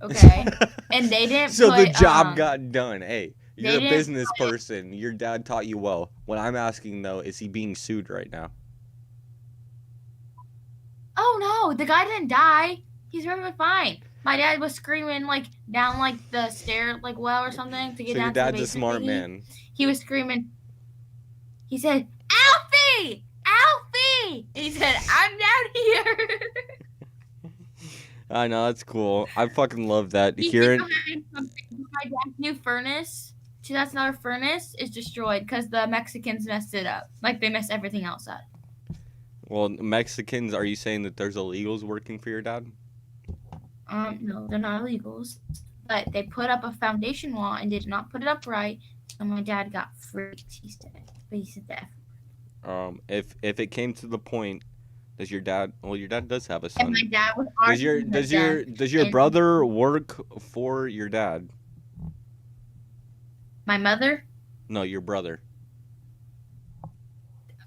Okay. And they didn't So the put, job got done. Hey, they you're a didn't business person. Your dad taught you well. What I'm asking though, is he being sued right now? Oh no, the guy didn't die. He's perfectly fine. My dad was screaming like down like the stair like well or something to get So down your to the dad's a basement smart thingy. man. He was screaming. He said, "Alfie! Alfie!" And he said, "I'm down here." I know, that's cool. I fucking love that. He Hearing hid behind something. My dad's new furnace, $2,000 furnace, is destroyed because the Mexicans messed it up. Like they messed everything else up. well, Mexicans, are you saying that there's illegals working for your dad? No, they're not illegals, but they put up a foundation wall and did not put it up right. So my dad got freaked. He said, but he said that. If it came to the point, does your dad? Well, your dad does have a And son. my dad was Does your arguing with them, does your and brother work for your dad? my mother, No, your brother.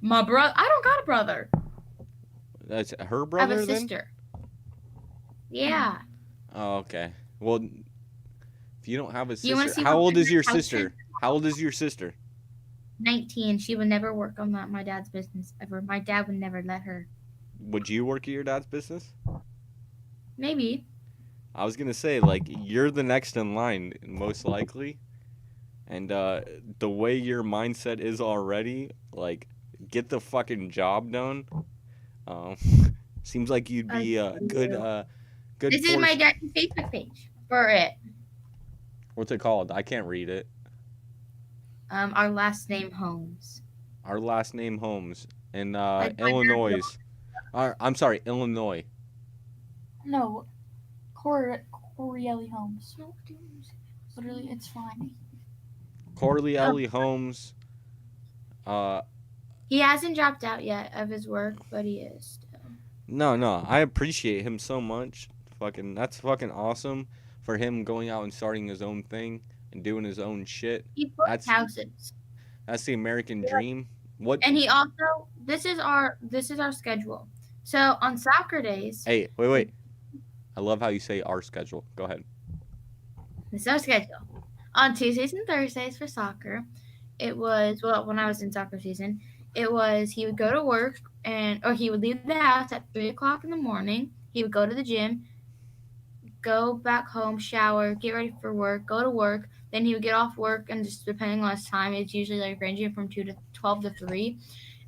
my brother. I don't got a brother. That's her I brother have a then? sister. Yeah. Oh, okay. Well, if you don't have a You wanna sister, see how what old my is your house sister? is? How old is your sister? 19. She would never work on my dad's business ever. My dad would never let her. Would you work at your dad's business? Maybe. I was gonna say, like, you're the next in line, most likely. And the way your mindset is already, like, get the fucking job done. Seems like you'd be a good good. This is my portion- dad's Facebook page for it. What's it called? I can't read it. Our last name Holmes. Our last name Holmes in Like my Illinois. I'm sorry, Illinois. No, Corelli Holmes. Literally, it's fine. Corley Ellie Holmes. He hasn't dropped out yet of his work, but he is still. No, I appreciate him so much. That's fucking awesome for him going out and starting his own thing and doing his own shit. He flips houses. That's the American dream. What? And he also this is our schedule. So on soccer days, Hey, wait. I love how you say our schedule. Go ahead. this is our schedule. On Tuesdays and Thursdays for soccer, it was when I was in soccer season, it was he would go to work or he would leave the house at 3:00 in the morning. He would go to the gym, go back home, shower, get ready for work, go to work. Then he would get off work, and just depending on his time, it's usually like ranging from 12 to 3.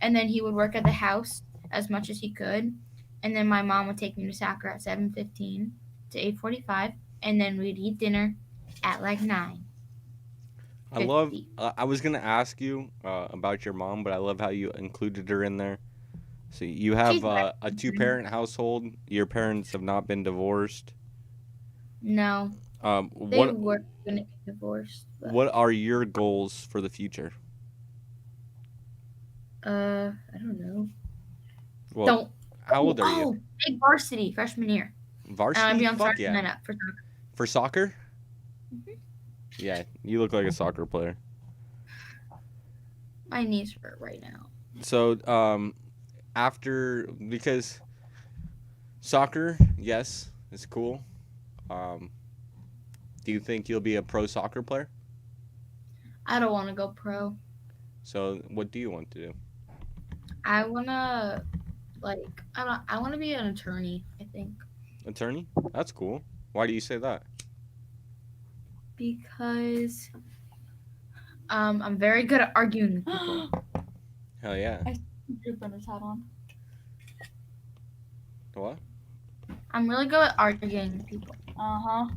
And then he would work at the house as much as he could. And then my mom would take me to soccer at 7:15 to 8:45, and then we'd eat dinner at like 9. I was gonna ask you about your mom, but I love how you included her in there. So you have a 2-parent household. Your parents have not been divorced. No. They were gonna get divorced. But, What are your goals for the future? I don't know. Well, how old are you? Big varsity freshman year. Varsity? I'd be on Fuck starting yeah. lineup for soccer. For soccer? Yeah, you look like a soccer player. My knees hurt right now. So, because soccer, yes, it's cool. Do you think you'll be a pro soccer player? I don't want to go pro. So, what do you want to do? I wanna I wanna be an attorney, I think. Attorney? That's cool. Why do you say that? Because I'm very good at arguing with people. Hell yeah. I your brother's hat on. What? I'm really good at arguing with people. Uh-huh.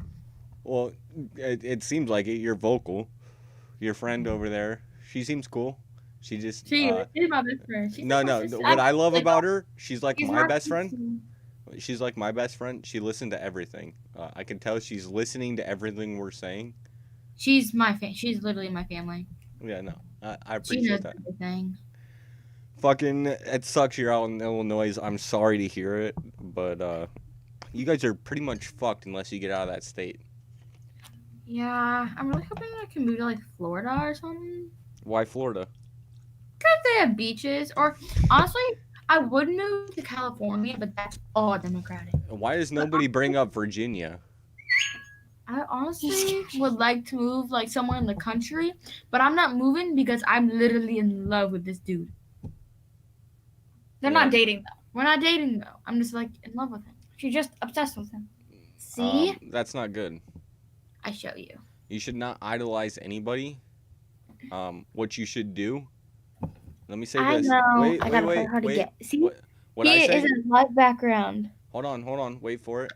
Well, it seems like it. You're vocal. Your friend over there, she seems cool. She just She's my best friend. She's no like my no. sister. What I love like, about her, she's like she's my my best sister. friend. She's like my best friend. She listened to everything. I can tell she's listening to everything we're saying. She's she's literally my family. Yeah, no, I She appreciate knows that. everything. Fucking, it sucks you're out in Illinois. I'm sorry to hear it, but you guys are pretty much fucked unless you get out of that state. Yeah, I'm really hoping I can move to like Florida or something. Why Florida? Because they have beaches. Or honestly, I would move to California, but that's all Democratic. Why does nobody bring up Virginia? I honestly would like to move like somewhere in the country, but I'm not moving because I'm literally in love with this dude. They're not dating though. We're not dating though. I'm just like in love with him. She's just obsessed with him. See? That's not good. I show you. You should not idolize anybody. What you should do. Let me say I this. know. Wait, I gotta wait, play hard to wait. get. See? What I Here say? is a live background. Hold on. Wait for it.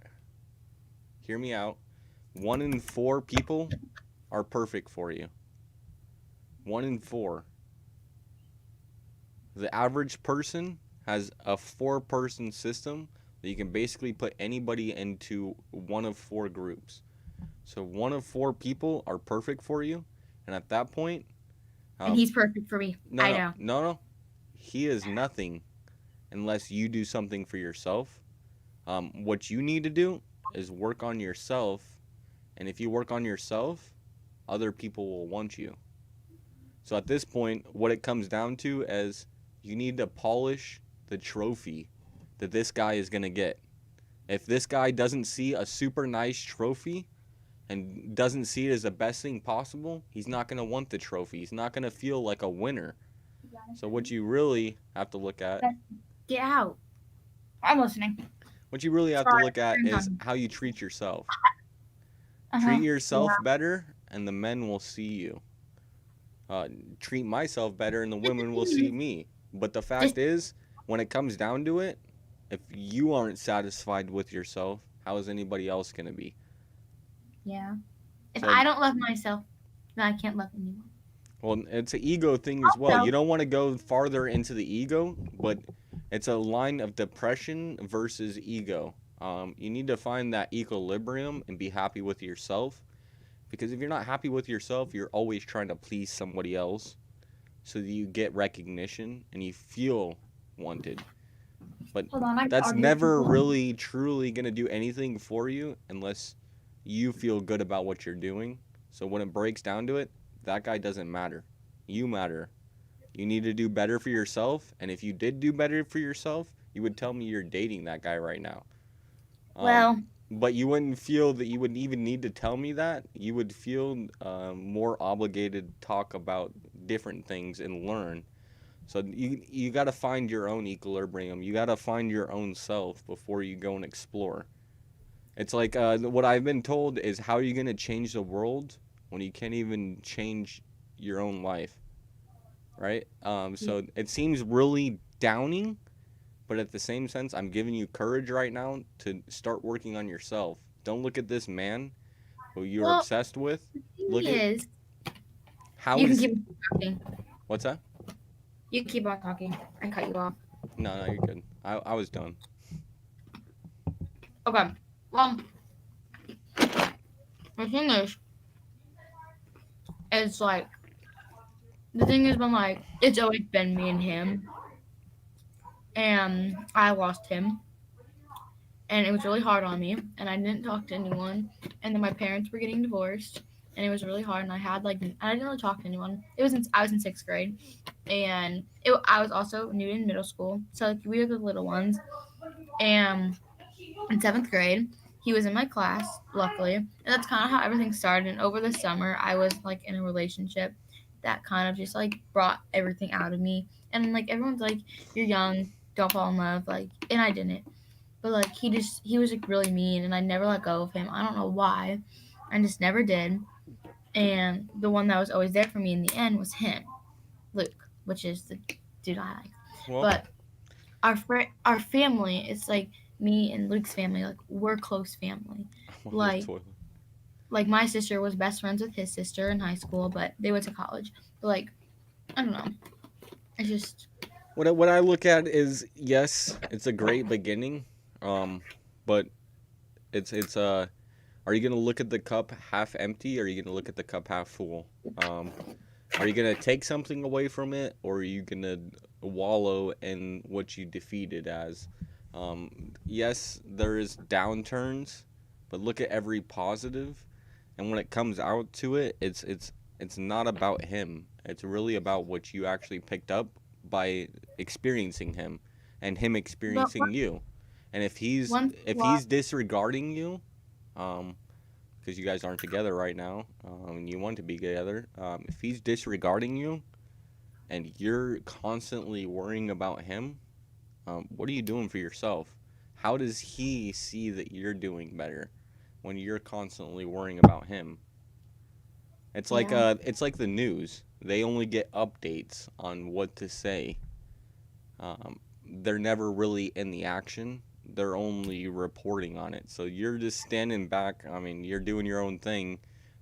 Hear me out. 1 in 4 people are perfect for you. 1 in 4. The average person has a 4-person system that you can basically put anybody into one of 4 groups. So 1 of 4 people are perfect for you, and at that point, And he's perfect for me. I know. No. He is nothing unless you do something for yourself. What you need to do is work on yourself, and if you work on yourself, other people will want you. So at this point, what it comes down to is you need to polish the trophy that this guy is going to get. If this guy doesn't see a super nice trophy and doesn't see it as the best thing possible, he's not going to want the trophy. He's not going to feel like a winner. So what you really have to look at... Get out. I'm listening. What you really have to look at is how you treat yourself. Treat yourself better, and the men will see you. Treat myself better, and the women will see me. But the fact is, when it comes down to it, if you aren't satisfied with yourself, how is anybody else going to be? Yeah. If So- I don't love myself, then I can't love anyone. Well, it's an ego thing as well. You don't want to go farther into the ego, but it's a line of depression versus ego. You need to find that equilibrium and be happy with yourself. Because if you're not happy with yourself, you're always trying to please somebody else so that you get recognition and you feel wanted. But Hold on, I that's already never feel- really truly going to do anything for you unless you feel good about what you're doing. So when it breaks down to it, that guy doesn't matter. You matter. You need to do better for yourself. And if you did do better for yourself, you would tell me you're dating that guy right now. Well, but you wouldn't feel that you would even need to tell me that. You would feel more obligated to talk about different things and learn. So you got to find your own equilibrium. You got to find your own self before you go and explore. It's like what I've been told is, how are you going to change the world when you can't even change your own life? Right? So it seems really downing. But at the same sense, I'm giving you courage right now to start working on yourself. Don't look at this man who you're obsessed with. Look at how you can is... keep talking. What's that? You can keep on talking. I cut you off. No, you're good. I was done. Okay. Well, the thing is, it's like, the thing has been like, it's always been me and him. And I lost him. And it was really hard on me. And I didn't talk to anyone. And then my parents were getting divorced. And it was really hard. And I didn't really talk to anyone. I was in 6th grade. And I was also new in middle school. So like, we were the little ones. And in 7th grade, he was in my class, luckily. And that's kind of how everything started. And over the summer, I was like in a relationship that kind of just like brought everything out of me. And like, everyone's like, you're young, don't fall in love. Like, and I didn't. But like, he was like really mean, and I never let go of him. I don't know why. I just never did. And the one that was always there for me in the end was him, Luke, which is the dude I like. Well, but our family, it's like me and Luke's family, like we're close family. Like my sister was best friends with his sister in high school, but they went to college. But like, I don't know. It's just What I look at is, yes, it's a great beginning, but it's are you gonna look at the cup half empty, or are you gonna look at the cup half full? Are you gonna take something away from it, or are you gonna wallow in what you defeated as? Yes, there is downturns, but look at every positive, and when it comes out to it, it's not about him. It's really about what you actually picked up by experiencing him, and him experiencing you. And if he's disregarding you, because you guys aren't together right now, and you want to be together, if he's disregarding you, and you're constantly worrying about him, what are you doing for yourself? How does he see that you're doing better when you're constantly worrying about him? It's like it's like the news. They only get updates on what to say. They're never really in the action. They're only reporting on it. So you're just standing back. I mean, you're doing your own thing,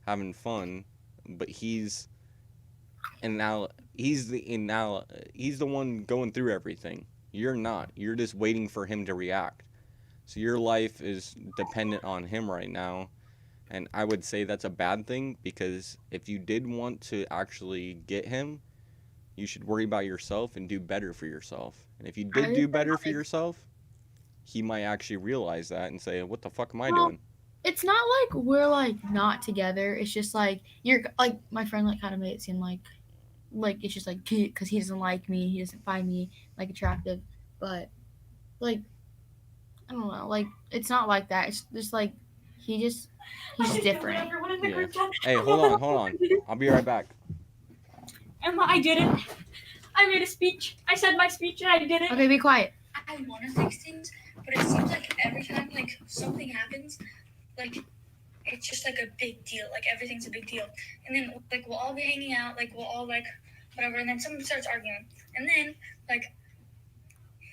having fun, but he's the one going through everything. You're not. You're just waiting for him to react. So your life is dependent on him right now. And I would say that's a bad thing, because if you did want to actually get him, you should worry about yourself and do better for yourself. And if you did do better for yourself, he might actually realize that and say, what the fuck am I doing? It's not like we're like not together. It's just like you're like my friend like kind of made it seem like it's just like because he doesn't like me, he doesn't find me like attractive, but like I don't know, like it's not like that. It's just like he's different. Yeah. Hey, hold on. I'll be right back. Emma, I did it. I made a speech. I said my speech and I did it. Okay, be quiet. I want to fix things, but it seems like every time like something happens, like it's just like a big deal. Like everything's a big deal, and then like we'll all be hanging out, like we'll all like whatever, and then someone starts arguing, and then like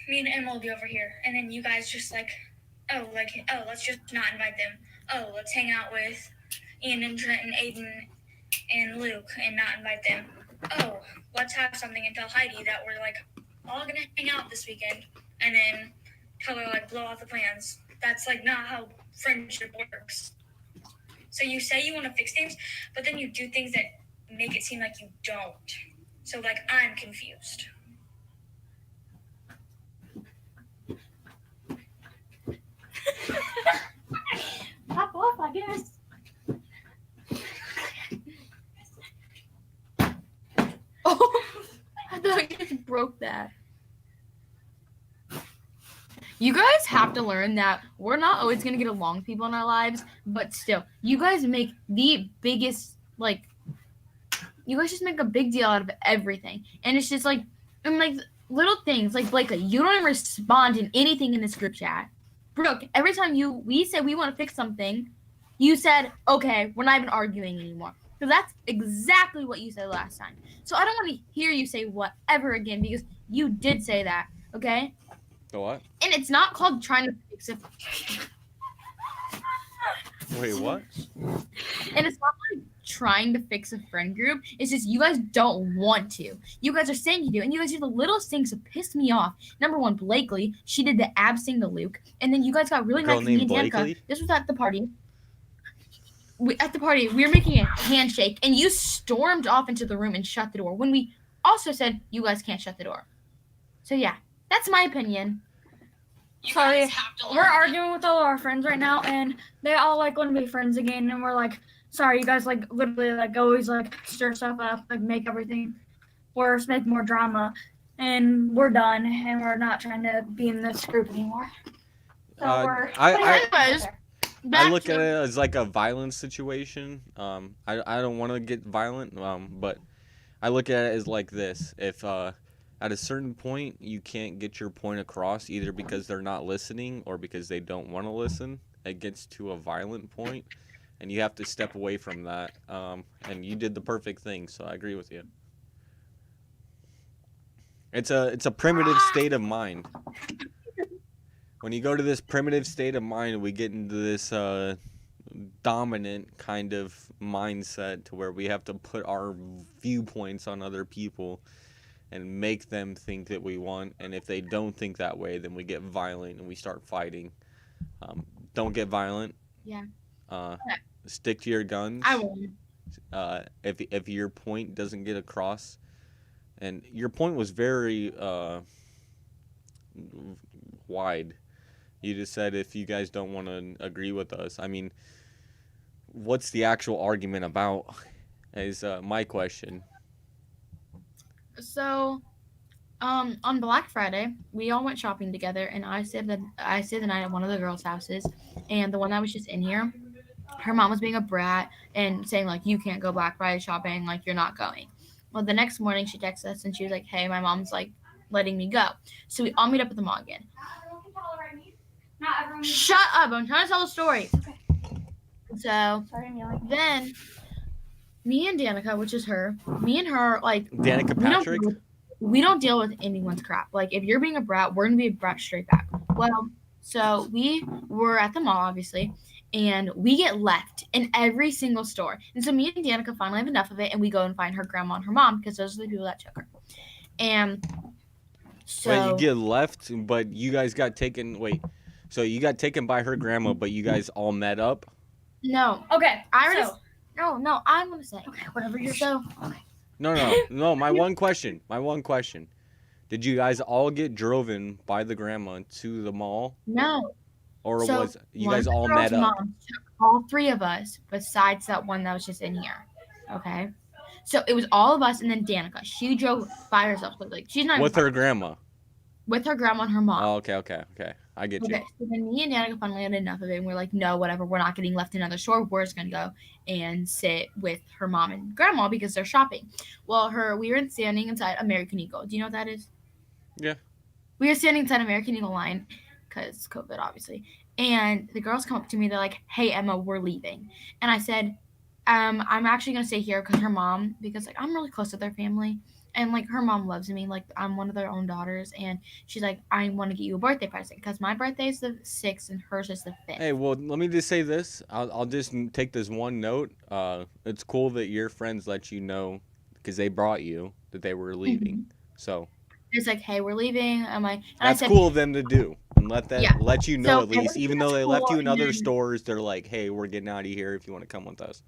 me and Emma will be over here, and then you guys just like let's just not invite them. Oh, let's hang out with Ian and Trent and Aiden and Luke and not invite them. Oh, let's have something and tell Heidi that we're like all gonna hang out this weekend, and then tell her like blow out the plans. That's like not how friendship works. So you say you want to fix things, but then you do things that make it seem like you don't. So like I'm confused. Pop off, I guess. Oh, I thought you just broke that. You guys have to learn that we're not always going to get along with people in our lives, but still, you guys make the biggest, like, you guys just make a big deal out of everything. And it's just like, and like, little things, like, Blakely, you don't even respond in anything in this group chat. Brooke, every time we said we want to fix something, you said, okay, we're not even arguing anymore. Because that's exactly what you said last time. So I don't want to hear you say whatever again, because you did say that, okay? The what? And it's not called trying to fix it. Wait, what? And it's not like trying to fix a friend group. It's just you guys don't want to. You guys are saying you do, and you guys do the little things that piss me off. Number one, Blakely, she did the abs thing to Luke, and then you guys got really mad because me and Danica. This was at the party. We were making a handshake, and you stormed off into the room and shut the door when we also said you guys can't shut the door. So yeah, that's my opinion. Sorry, we're arguing with all our friends right now, and they all like want to be friends again, and we're like, sorry, you guys like literally like always like stir stuff up, like make everything worse, make more drama, and we're done, and we're not trying to be in this group anymore. So I look at it as like a violence situation. I don't want to get violent, but I look at it as like this. If at a certain point you can't get your point across, either because they're not listening or because they don't want to listen, it gets to a violent point, and you have to step away from that. And you did the perfect thing, so I agree with you. It's a primitive state of mind. When you go to this primitive state of mind, we get into this dominant kind of mindset to where we have to put our viewpoints on other people. and make them think that we want. And if they don't think that way, then we get violent and we start fighting. Don't get violent. Yeah. Stick to your guns. I won't. If your point doesn't get across, and your point was very wide. You just said if you guys don't want to agree with us. I mean, what's the actual argument about? Is my question. So, on Black Friday, we all went shopping together, and I stayed the night at one of the girls' houses, and the one that was just in here, her mom was being a brat and saying like, you can't go Black Friday shopping, like you're not going. Well, the next morning she texted us and she was like, hey, my mom's like letting me go. So we all meet up at the mall again. Shut up! I'm trying to tell a story. Okay. So then, me and Danica, which is her, me and her, like Danica Patrick. We don't deal with anyone's crap. Like if you're being a brat, we're gonna be a brat straight back. Well, so we were at the mall, obviously, and we get left in every single store. And so me and Danica finally have enough of it, and we go and find her grandma and her mom because those are the people that took her. And so Wait, you get left, but you guys got taken. Wait, so you got taken by her grandma, but you guys all met up? No. Okay. No. I'm gonna say. Okay, whatever you're So. No. My one question. Did you guys all get driven by the grandma to the mall? No. Or So, was you one guys of the all girls' met up? moms took all three of us, besides that one that was just in here. Okay. So it was all of us, and then Danica. She drove by herself. So like she's not With even her grandma. with her grandma and her mom. Oh, okay. I get you. Okay, so then me and Danica finally had enough of it, and we're like, no, whatever, we're not getting left in another store. We're just gonna go and sit with her mom and grandma because they're shopping. Well, we were standing inside American Eagle. Do you know what that is? Yeah. We were standing inside American Eagle line because COVID, obviously. And the girls come up to me. They're like, hey, Emma, we're leaving. And I said, I'm actually going to stay here because her mom, because like I'm really close to their family. And like her mom loves me. Like I'm one of their own daughters. And she's like, I want to get you a birthday present because my birthday is the 6th and hers is the 5th. Hey, well, let me just say this. I'll just take this one note. It's cool that your friends let you know because they brought you that they were leaving. Mm-hmm. So it's like, hey, we're leaving. I'm like, and that's I said, cool of them to do and let you know So at least. everything Even though was they left cool, you in and other then- stores, they're like, hey, we're getting out of here if you want to come with us.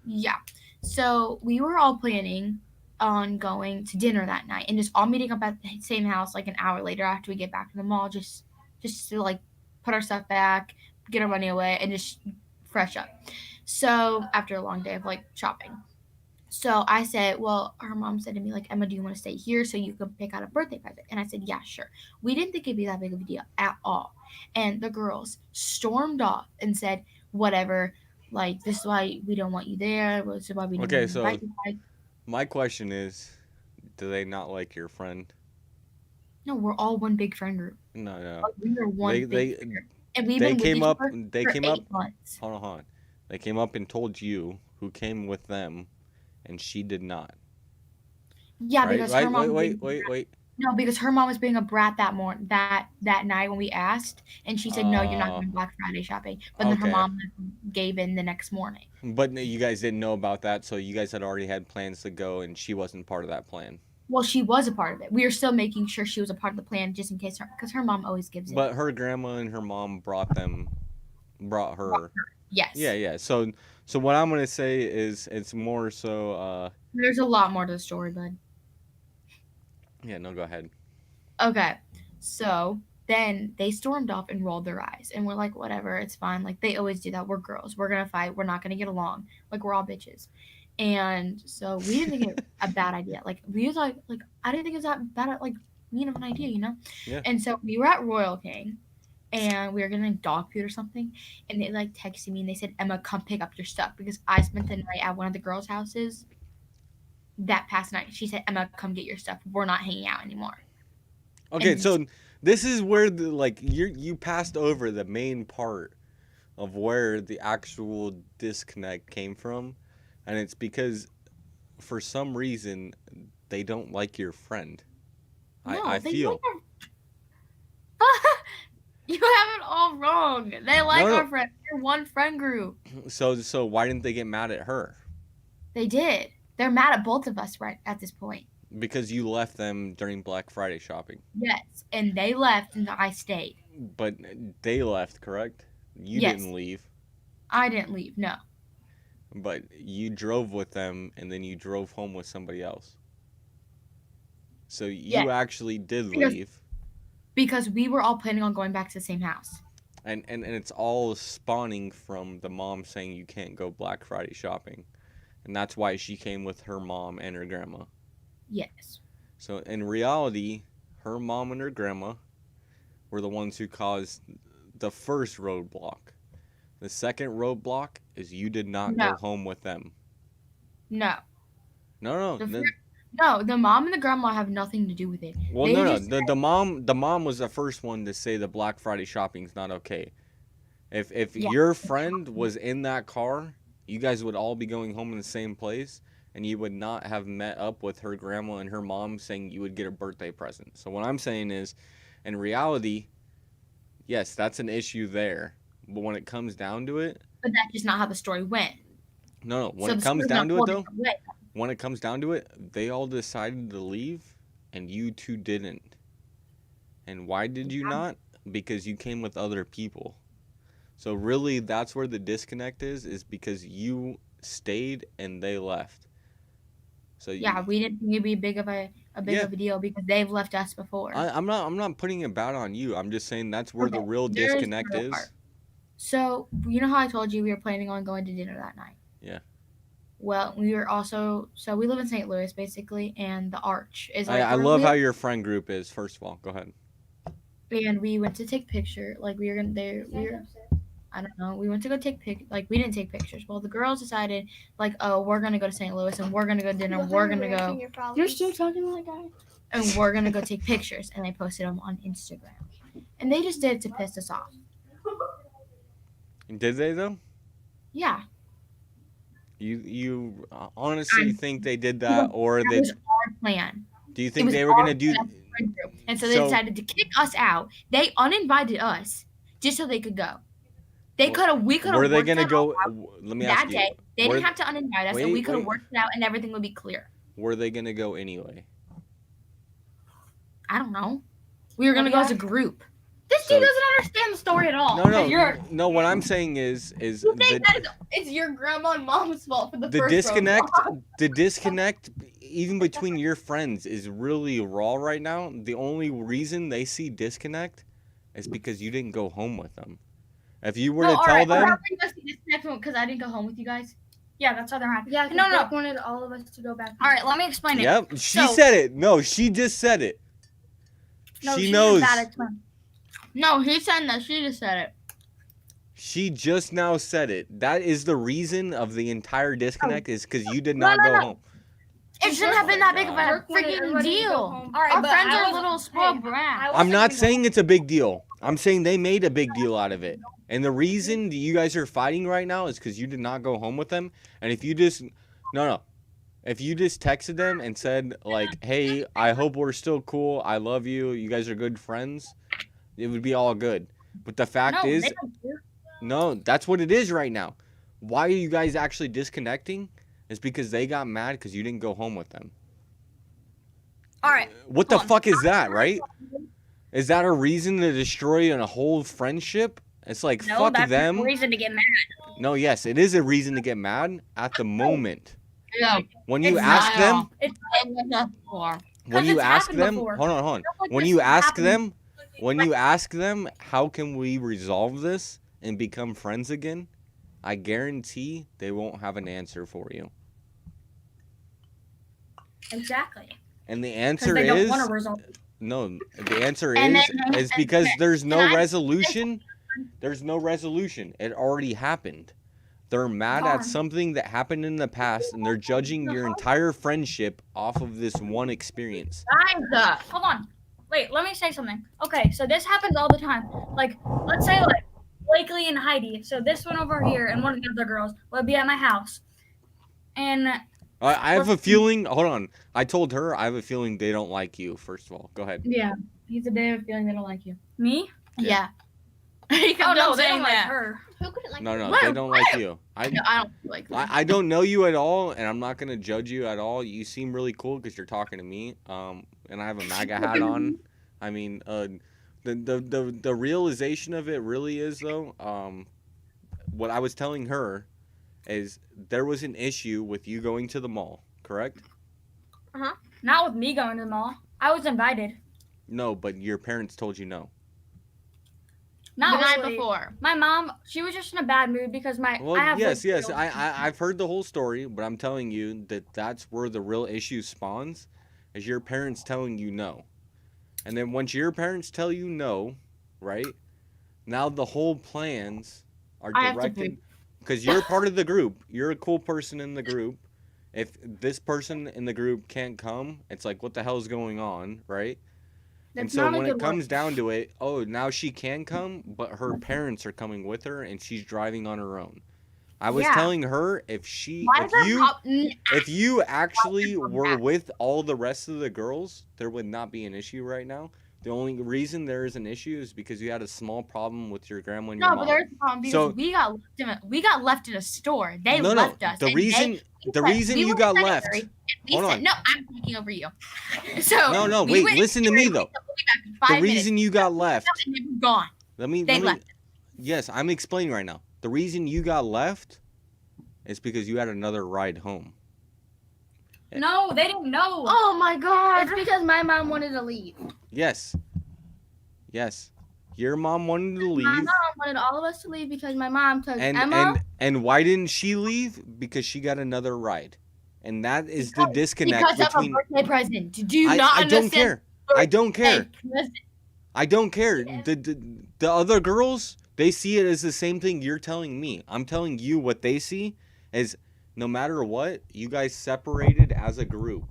Yeah. So we were all planning on going to dinner that night and just all meeting up at the same house like an hour later after we get back to the mall, just to like put our stuff back, get our money away, and just fresh up. So after a long day of like shopping. So I said, well, her mom said to me, like, Emma, do you want to stay here so you can pick out a birthday present? And I said, yeah, sure. We didn't think it'd be that big of a deal at all. And the girls stormed off and said, whatever, like, this is why we don't want you there. This is why we don't Okay, want so you back. my question is, do they not like your friend? No, we're all one big friend group. No. Like, we are one big friend group. And we've They been with came each up. other They for came 8 up. months. Hold on. They came up and told you who came with them, and she did not. Yeah, Right? because her mom. Wait. No, because her mom was being a brat that night when we asked, and she said, no, you're not going Black Friday shopping. But then her Okay. mom gave in the next morning. But you guys didn't know about that, so you guys had already had plans to go, and she wasn't part of that plan. Well, she was a part of it. We were still making sure she was a part of the plan just in case because her mom always gives it. But her grandma and her mom brought her. Yes. Yeah. So what I'm gonna say is it's more so. There's a lot more to the story, bud. Yeah. No. Go ahead. Okay. So then they stormed off and rolled their eyes, and we're like, whatever, it's fine. Like they always do that. We're girls. We're gonna fight. We're not gonna get along. Like we're all bitches. And so we didn't think it a bad idea. Like we was like I didn't think it was that bad. Like mean of an idea, you know. Yeah. And so we were at Royal King, and we were getting like dog food or something. And they like texted me and they said, Emma, come pick up your stuff because I spent the night at one of the girls' houses. That past night, she said, Emma, come get your stuff. We're not hanging out anymore. Okay, And- so this is where you passed over the main part of where the actual disconnect came from, and it's because for some reason they don't like your friend. No, I they feel. like You have it all wrong. They like No. our friend. We're one friend group. So why didn't they get mad at her? They did. They're mad at both of us right at this point. Because you left them during Black Friday shopping. Yes, and they left and I stayed. But they left, correct? You Yes. didn't leave. I didn't leave, no. But you drove with them and then you drove home with somebody else. So you Yeah. actually did Because- leave. Because we were all planning on going back to the same house. And it's all spawning from the mom saying you can't go Black Friday shopping. And that's why she came with her mom and her grandma. Yes. So in reality, her mom and her grandma were the ones who caused the first roadblock. The second roadblock is you did not No. go home with them. No. No. No, the mom and the grandma have nothing to do with it. Well, They no. just- The mom was the first one to say the Black Friday shopping's not okay. If Yeah. your friend was in that car, you guys would all be going home in the same place, and you would not have met up with her grandma and her mom saying you would get a birthday present. So what I'm saying is, in reality, yes, that's an issue there. But when it comes down to it, But that's just not how the story went. no. When So it the comes story's down not to it, told though, different way. when it comes down to it, they all decided to leave, and you two didn't. And why did you not? Because you came with other people. So really, that's where the disconnect is because you stayed and they left. So Yeah, we didn't think it'd be big of a deal because they've left us before. I'm not putting it bad on you. I'm just saying that's where the Okay, real there's the disconnect real is. part. So you know how I told you we were planning on going to dinner that night? Yeah. Well, we were also we live in St. Louis basically, and the Arch is like I we're- love we- how your friend group is. First of all, go ahead. And we went to take picture. Like we were gonna there. We were. I don't know. We went to go take like we didn't take pictures. Well, the girls decided like, oh, we're gonna go to St. Louis and we're gonna go to dinner. We're gonna go. You're still talking to that guy? And we're gonna go take pictures. And they posted them on Instagram. And they just did it to piss us off. Did they though? Yeah. You honestly think they did that, or That they? was our plan. Do you It think was they were our gonna do? plan as a friend group. And so they So- decided to kick us out. They uninvited us just so they could go. They could have. We could have. Were they gonna go? Let me ask that you. day? They were- didn't have to uninvite us, and we Wait, could have wait. worked it out, and everything would be clear. Were they gonna go anyway? I don't know. We were gonna go as a group. This dude doesn't understand the story at all. No. What I'm saying is You think that it's your grandma and mom's fault for the the first disconnect. roadblock. The disconnect, even between your friends, is really raw right now. The only reason they see disconnect is because you didn't go home with them. If you were to tell them, because I didn't go home with you guys. Yeah, that's how they're happy. Yeah, no. Brooke wanted all of us to go back. All right, let me explain it. yep, she So- said it. No, she just said it. No, she she's knows. bad at explaining. No, he said that. She just said it. She just now said it. That is the reason of the entire disconnect is because you did No, not no, go no. home. It shouldn't have been that big of a Brooke wanted freaking everybody to go deal. home. All right, Our but friends I are was- little spoiled brats. I'm not saying it's a big deal. I'm saying they made a big deal out of it. And the reason that you guys are fighting right now is because you did not go home with them. And if you just, no. If you just texted them and said, like, hey, I hope we're still cool. I love you. You guys are good friends. It would be all good. But the fact No, is, they don't care. no, that's what it is right now. Why are you guys actually disconnecting? It's because they got mad because you didn't go home with them. All right. What the fuck is that, right? Is that a reason to destroy a whole friendship? It's like, No, fuck that's them. a reason to get mad. No, yes, it is a reason to get mad at the moment. Yeah. When you ask them, It's when you it's ask happened them, before. hold on. Stuff like When this you has ask happened. them, when you ask them, how can we resolve this and become friends again? I guarantee they won't have an answer for you. Exactly. And the Because answer they don't is want to resolve. no. The answer And is then- is because there's no and I- resolution. There's no resolution. It already happened. They're mad at something that happened in the past, and they're judging your entire friendship off of this one experience. Hold on. Wait, let me say something. Okay, so this happens all the time. Like, let's say like Blakely and Heidi. So this one over here and one of the other girls would be at my house. And I have a feeling. Hold on. I told her I have a feeling they don't like you. First of all, go ahead. Yeah. He said they have a feeling they don't like you. me? Yeah. Oh no, they saying don't like that. her. Who couldn't like No, you? they don't like you. I don't like them. I don't know you at all, and I'm not gonna judge you at all. You seem really cool because you're talking to me. And I have a MAGA hat on. I mean, the realization of it really is though. What I was telling her is there was an issue with you going to the mall, correct? Not with me going to the mall. I was invited. No, but your parents told you no. Not The night really. before. My mom, she was just in a bad mood because Well, I have yes. like, I've heard the whole story, but I'm telling you that that's where the real issue spawns, is your parents telling you no. And then once your parents tell you no, right? Now the whole plans are I have to directed because you're part of the group. You're a cool person in the group. If this person in the group can't come, it's like, what the hell is going on, right? And That's so not a when it good comes look. down to it, oh, now she can come, but her parents are coming with her and she's driving on her own. I was Yeah. telling her if Why is there if you actually were with all the rest of the girls, there would not be an issue right now. The only reason there is an issue is because you had a small problem with your grandma and your No, mom. but there's a problem because So- we got left in a store. They No, left us. the and reason we you were got secondary, left. and we Hold said, on. no, I'm taking over you. So No, we wait, went listen to in me there, though. we'll be back in 5 The minutes. reason you got left. And they were gone. They left. Yes, I'm explaining right now. The reason you got left is because you had another ride home. No, they didn't know. Oh my god. It's because my mom wanted to leave. Yes. Yes. Your mom wanted to My leave. mom wanted all of us to leave because my mom took And Emma. and why didn't she leave? Because she got another ride. And that is the disconnect Because between of a birthday present. Did you I not don't understand? care. I don't care. Present. I don't care. The other girls, they see it as the same thing you're telling me. I'm telling you what they see is no matter what, you guys separated as a group.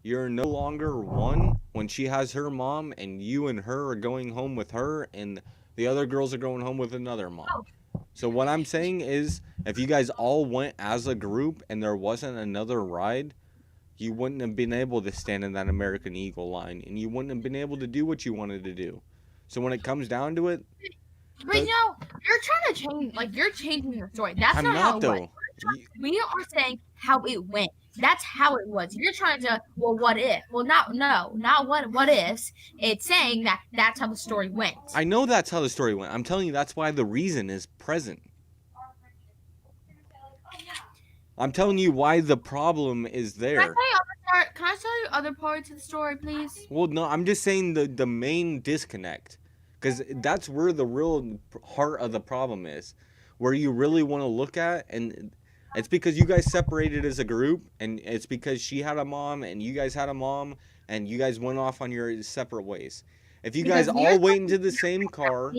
You're no longer one when she has her mom and you and her are going home with her and the other girls are going home with another mom. So what I'm saying is if you guys all went as a group and there wasn't another ride, you wouldn't have been able to stand in that American Eagle line and you wouldn't have been able to do what you wanted to do. So when it comes down to it, But you know, you're trying to change, like, you're changing your story. That's I'm not how it not was. though. We are saying how it went. That's how it was. You're trying to, well, what if? Well, not what ifs. It's saying that that's how the story went. I know that's how the story went. I'm telling you that's why the reason is present. I'm telling you why the problem is there. Can I tell you other parts of the story, please? Well, no, I'm just saying the main disconnect. Because that's where the real heart of the problem is. Where you really want to look at, and it's because you guys separated as a group, and it's because she had a mom, and you guys had a mom, and you guys went off on your separate ways. If you guys all went into the same car,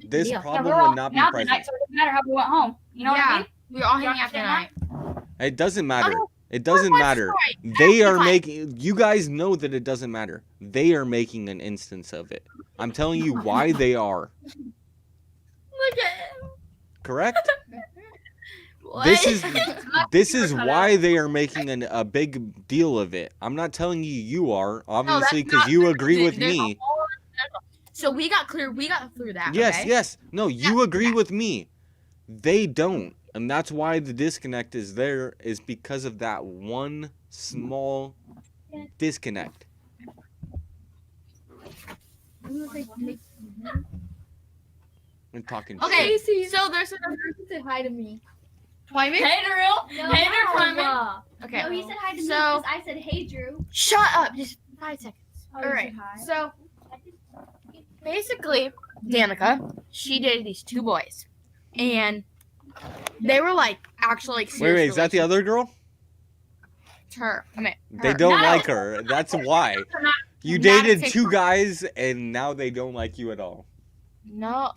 this problem would not be present. So it doesn't matter how we went home. You know what I mean? We were all hanging out that night. It doesn't matter. It doesn't matter. They are making. You guys know that it doesn't matter. They are making an instance of it. I'm telling you why they are. Look at him. Correct? This is why they are making a big deal of it. I'm not telling you you are, obviously, because you agree with me. So we got through that. Yes, okay? yes. No, you agree with me. They don't. And that's why the disconnect is there, is because of that one small disconnect. I'm talking Okay, shit. so there's another person said hi to me. Wyman? Hey, Drew. No, Hey, no, Drew. no. Okay. No, he said hi to me So- because I said, hey, Drew. Shut up. Just 5 seconds. Oh, All you right. said hi? So basically, Danica, she dated these 2 boys, and they were like actually like Wait, is that the other girl? her? I mean, They her. don't No. like her. That's why. You Not dated a 2 guys, and now they don't like you at all. No,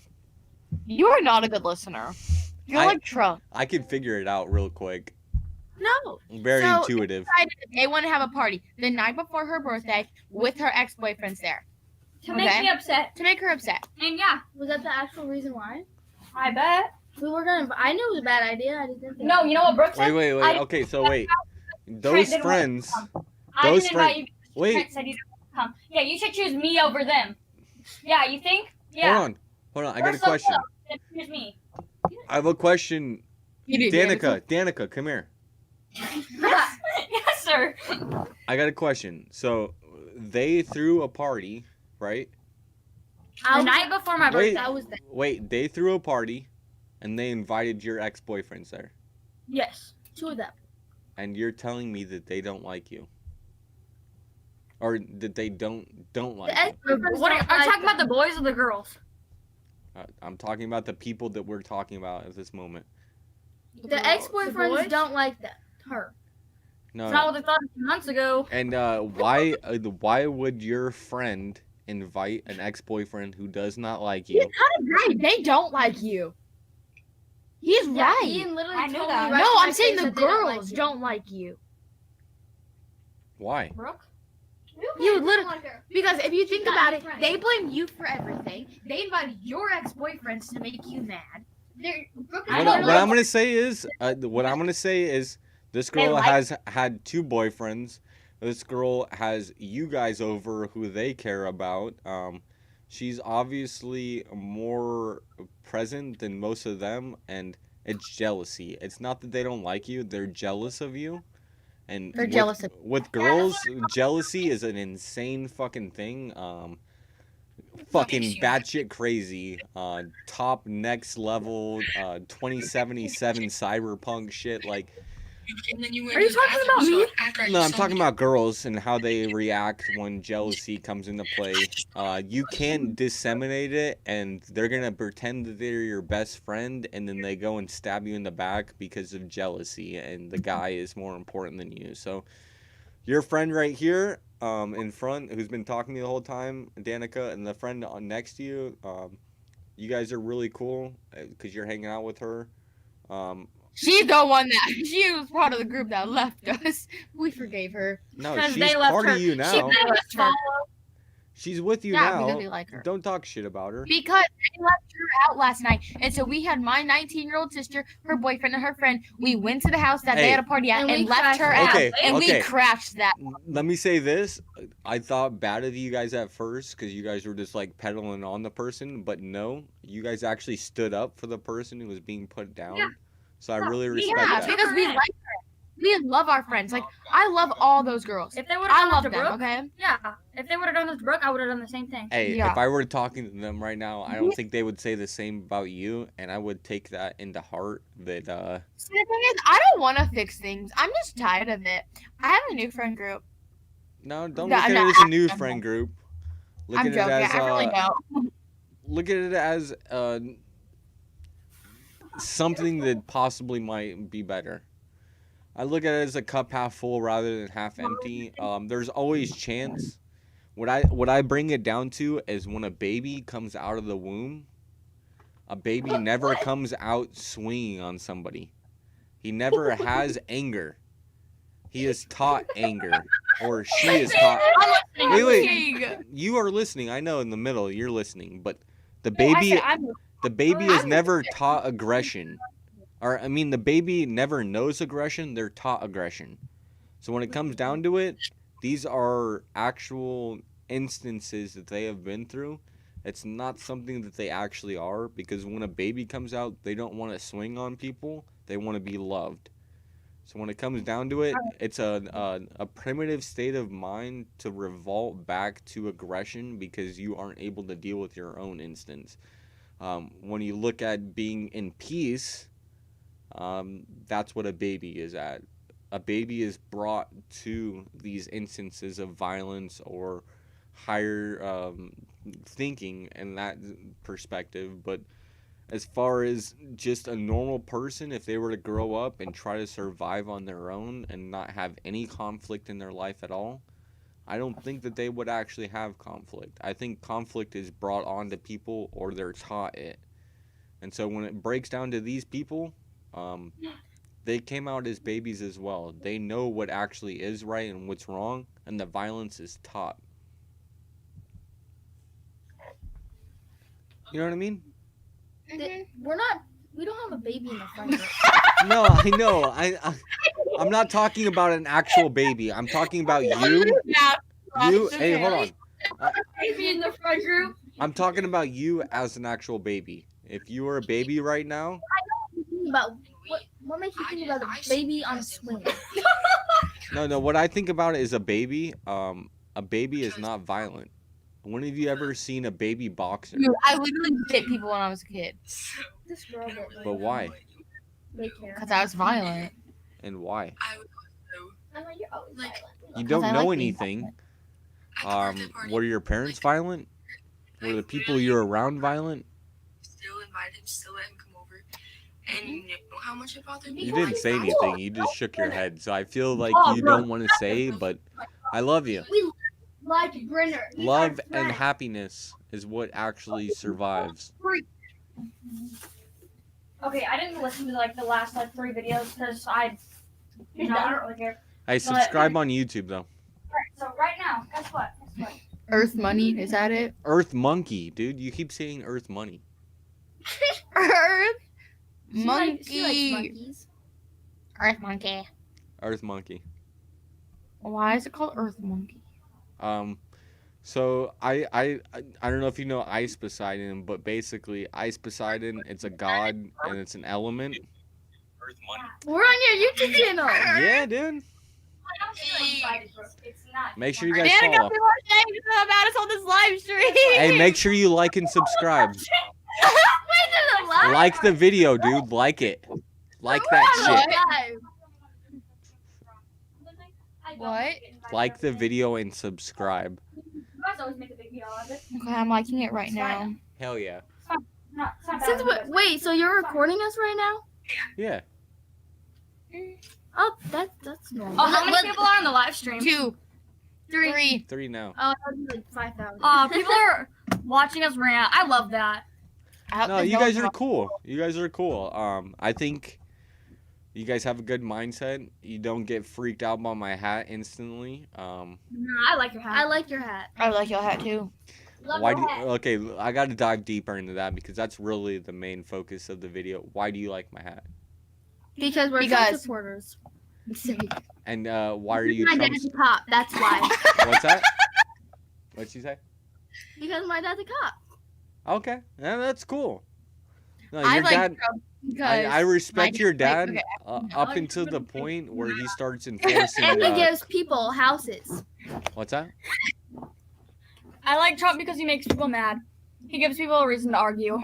you are not a good listener. You're I- like Trump. I can figure it out real quick. No. Very So, intuitive. They decided they want to have a party the night before her birthday with her ex-boyfriends there. To make me upset. To make her upset. And yeah, Was that the actual reason why? I bet. We were gonna. I knew it was a bad idea. I just didn't. No, you know what Brooke said? Wait. I- Okay, so wait. Those didn't want friends. I Those didn't invite friends. you. Wait. Trent said you didn't want to come. Yeah, you should choose me over them. Yeah, you think? Yeah. Hold on. I got a We're so question. close. Then choose me. I have a question. You do, Danica, come here. Yes, sir. I got a question. So they threw a party, right? The night before my birthday. Wait, they threw a party and they invited your ex-boyfriends there. Yes, 2 of them. And you're telling me that they don't like you. Or that they don't like you. What are you talking about, the boys or the girls? I'm talking about the people that we're talking about at this moment. The ex-boyfriends don't like her. No. It's not what they thought a few months ago. And why would your friend invite an ex-boyfriend who does not like you? He's kind of right. They don't like you. He's right. Ian literally I know told that. me right No, to my I'm saying face the that they don't like girls you. don't like you. Why? Brooke? You literally because if you think about it, they blame you for everything. They invited your ex-boyfriends to make you mad. What I'm gonna say is, this girl like- has had 2 boyfriends. This girl has you guys over who they care about. She's obviously more present than most of them, and it's jealousy. It's not that they don't like you; they're jealous of you. And They're jealous of- with girls, jealousy is an insane fucking thing. Fucking batshit crazy. Top next level. 2077 cyberpunk shit. Like. And then you Are you talking about me? No, I'm talking about girls and how they react when jealousy comes into play. You can't disseminate it, and they're gonna pretend that they're your best friend, and then they go and stab you in the back because of jealousy, and the guy is more important than you. So, your friend right here, in front, who's been talking to you the whole time, Danica, and the friend next to you, you guys are really cool because you're hanging out with her. She's the one that she was part of the group that left us. We forgave her. No, 'Cause she's they left part her. of you She now. left her. She's with you Yeah, now. because we like her. Don't talk shit about her. Because they left her out last night. And so we had my 19-year-old sister, her boyfriend, and her friend. We went to the house that they Hey. had a party at And and we left her crashed out. Okay, And okay. we crashed that. Let me say this. I thought bad of you guys at first because you guys were just like peddling on the person. But no, you guys actually stood up for the person who was being put down. Yeah. So I really respect Yeah, that. because we like her. We love our friends. Like, I love all those girls. If they would I have done love this to them, Brooke, okay? yeah. If they would have done this to Brooke, I would have done the same thing. Hey, Yeah. if I were talking to them right now, I don't think they would say the same about you, and I would take that into heart. That See, the thing is, I don't want to fix things. I'm just tired of it. I have a new friend group. no, don't No, look at no, it as a new I'm friend group. Look I'm at joking. it as I really don't. look at it as something that possibly might be better. I look at it as a cup half full rather than half empty. There's always chance. What I bring it down to is when a baby comes out of the womb, a baby never comes out swinging on somebody. He never has anger. He is taught anger, or she is taught. Wait. You are listening. I know in the middle you're listening, but the baby, the baby is never taught aggression. Or I mean, the baby never knows aggression. They're taught aggression. So when it comes down to it, these are actual instances that they have been through. It's not something that they actually are, because when a baby comes out, they don't want to swing on people. They want to be loved. So when it comes down to it, it's a primitive state of mind to revolt back to aggression because you aren't able to deal with your own instance. When you look at being in peace, that's what a baby is at. A baby is brought to these instances of violence or higher thinking in that perspective. But as far as just a normal person, if they were to grow up and try to survive on their own and not have any conflict in their life at all, I don't think that they would actually have conflict. I think conflict is brought on to people, or they're taught it. And so when it breaks down to these people, they came out as babies as well. They know what actually is right and what's wrong, and the violence is taught. You know what I mean? We don't have a baby in the front row. No, I know. I'm not talking about an actual baby. I'm talking about you. You. Hey, hold on. Baby in the front group. I'm talking about you as an actual baby. If you were a baby right now, think about? What makes you think about a baby on a swing? No. What I think about it is a baby. A baby is not violent. When have you ever seen a baby boxer? Dude, I literally bit people when I was a kid. This girl did. But why? Because I was violent. And why? I know you're always violent. You 'Cause don't I know like being anything. Were your parents violent? Were the people you're around violent? Still invite him, still let him come over. And you know how much it bothered me? You didn't say anything. You just shook your head. So I feel like Oh, you bro. don't want to say, but I love you. We like Brenner. He's Love our and friend. happiness is what actually survives. Okay, I didn't listen to like the last like 3 videos because I don't really care. Hey, But- subscribe on YouTube though. Alright, so right now, guess what? Earth Money, is that it? Earth Monkey, dude. You keep saying Earth Money. Earth She Monkey. likes monkeys. Earth Monkey. Earth Monkey. Why is it called Earth Monkey? So I don't know if you know Ice Poseidon, but basically Ice Poseidon, it's a god and it's an element. We're on your YouTube channel. Yeah, dude. It's not. Make sure you guys Danica follow. people are saying about us on this live stream. Hey, make sure you like and subscribe. Wait to the live. Like the video, dude. Like it. Like that shit. What? Like the video and subscribe. You guys always make a big deal out of it. Okay, I'm liking it right now. Hell yeah. It's not Since bad. wait, so you're recording us right now? Yeah. Oh, that's normal. Oh, how many people are on the live stream? 2, 3. 3 now. Oh, that was like 5,000. People are watching us rant. I love that. No, you guys are cool. You guys are cool. I think you guys have a good mindset. You don't get freaked out by my hat instantly. No, I like your hat. I like your hat. I like your hat too. Love Why your do hat. okay, I got to dive deeper into that because that's really the main focus of the video. Why do you like my hat? Because we're Trump supporters. And why are you My Trump? dad's a cop. That's why. What's that? What'd she say? Because my dad's a cop. Okay, yeah, that's cool. No, I your like dad. Trump because I respect my your dad- dad okay. up until the point where he starts enforcing. And he gives people houses. What's that? I like Trump because he makes people mad. He gives people a reason to argue.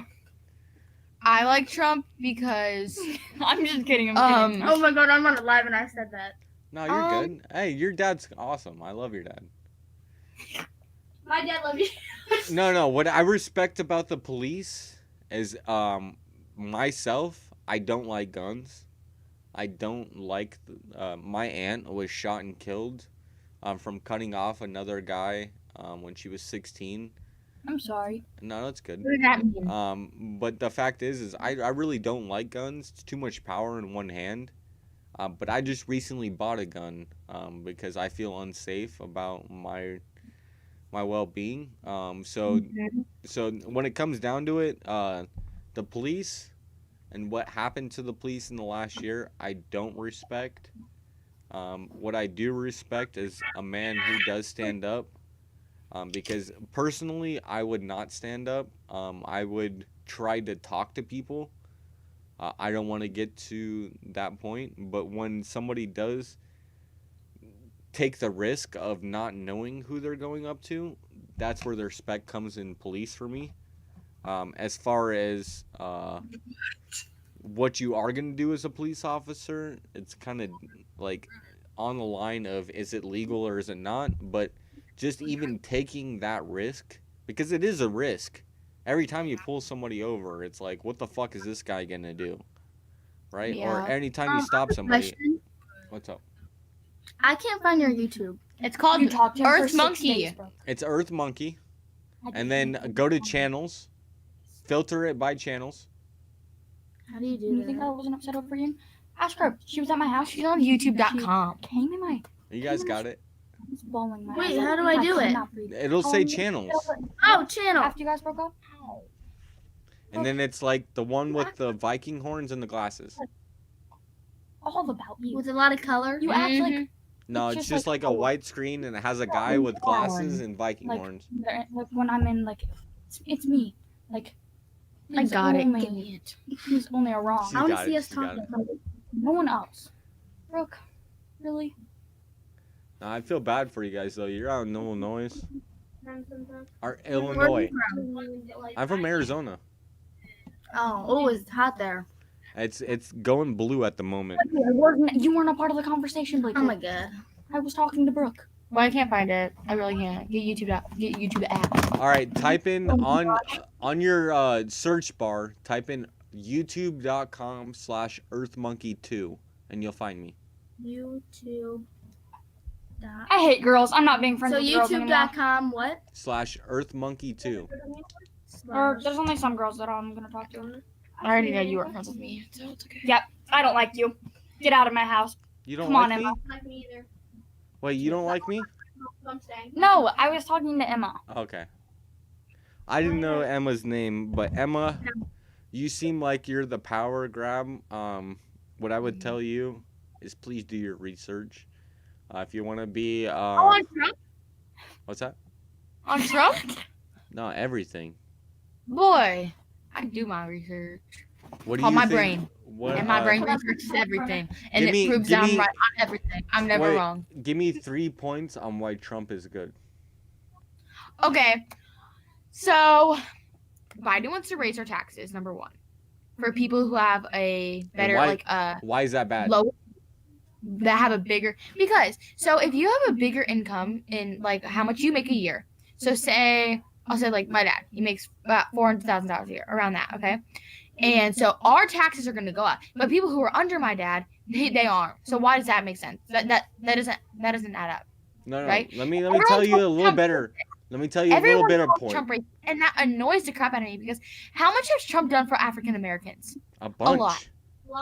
I like Trump because I'm just kidding. I'm kidding. Oh my god, I'm on it live and I said that. No, you're good. Hey, your dad's awesome. I love your dad. My dad loves you. No. What I respect about the police is myself. I don't like guns. I don't like. My aunt was shot and killed from cutting off another guy when she was 16. I'm sorry. No, that's good. What does that mean? But the fact is I really don't like guns. It's too much power in one hand. But I just recently bought a gun because I feel unsafe about my well-being. So when it comes down to it, the police and what happened to the police in the last year, I don't respect. What I do respect is a man who does stand up. Because personally, I would not stand up. I would try to talk to people. I don't want to get to that point. But when somebody does take the risk of not knowing who they're going up to, that's where the respect comes in police for me. As far as what you are going to do as a police officer, it's kind of like on the line of is it legal or is it not? But just even taking that risk, because it is a risk. Every time you pull somebody over, it's like, what the fuck is this guy gonna do? Right? Yeah. Or anytime you stop somebody. Question. What's up? I can't find your YouTube. It's called You talked to him for Earth 6 Monkey. days, bro. It's Earth Monkey. And then go to channels. Filter it by channels. How do you do You that? think I wasn't upset over you? Ask her. She was at my house. She's on YouTube.com. She came in my. You guys got it? It's bawling my Wait, eyes. how do I do could it? not breathe. It'll say channels. Oh, channel. After you guys broke up? And then it's like the one with the Viking horns and the glasses. All about you. With a lot of color. You act like No, It's it's just just like a like- white screen and it has a guy with glasses and Viking like, horns. like when I'm in like it's me. Like I got it. Only, Give me it. He's only a wrong. You got it. You got it. No one else. Brooke, really? Nah, I feel bad for you guys though. You're out in Illinois. Or Where are Illinois. you from? I'm from Arizona. Oh, it's hot there. It's going blue at the moment. You weren't a part of the conversation, Blake. Oh my god. I was talking to Brooke. Well, I can't find it. I really can't. Get YouTube app. All right, type in on your search bar, type in youtube.com/earthmonkey2 and you'll find me. YouTube. I hate girls. I'm not being friends So with girls anymore. youtube.com what? /earthmonkey2. Or there's only some girls that I'm gonna talk to. I already know you weren't friends with me, so it's okay. Yep. I don't like you. Get out of my house. You don't Come like on, me? Emma. Like me either. Wait, you don't like me? I'm staying. No, I was talking to Emma. Okay. I didn't know Emma's name, but Emma, you seem like you're the power grab. What I would tell you is please do your research. If you want to be on Trump? What's that? On Trump? No, everything. Boy, I do my research. What do on you my think? brain. What, and my brain researches everything. And it proves give that I'm me- right on everything. I'm never wait, wrong. Give me 3 points on why Trump is good. Okay. So Biden wants to raise our taxes, number one. For people who have a better why, why is that bad? low that have a bigger because so if you have a bigger income in like how much you make a year. So say I'll say like my dad, he makes about $400,000 a year, around that, okay? And so our taxes are going to go up, but people who are under my dad, they aren't. So why does that make sense? That doesn't add up. No. Right? Let me tell you a little better. Let me tell you a little Everyone better calls point. Trump racist, and that annoys the crap out of me because how much has Trump done for African Americans? A bunch. A lot.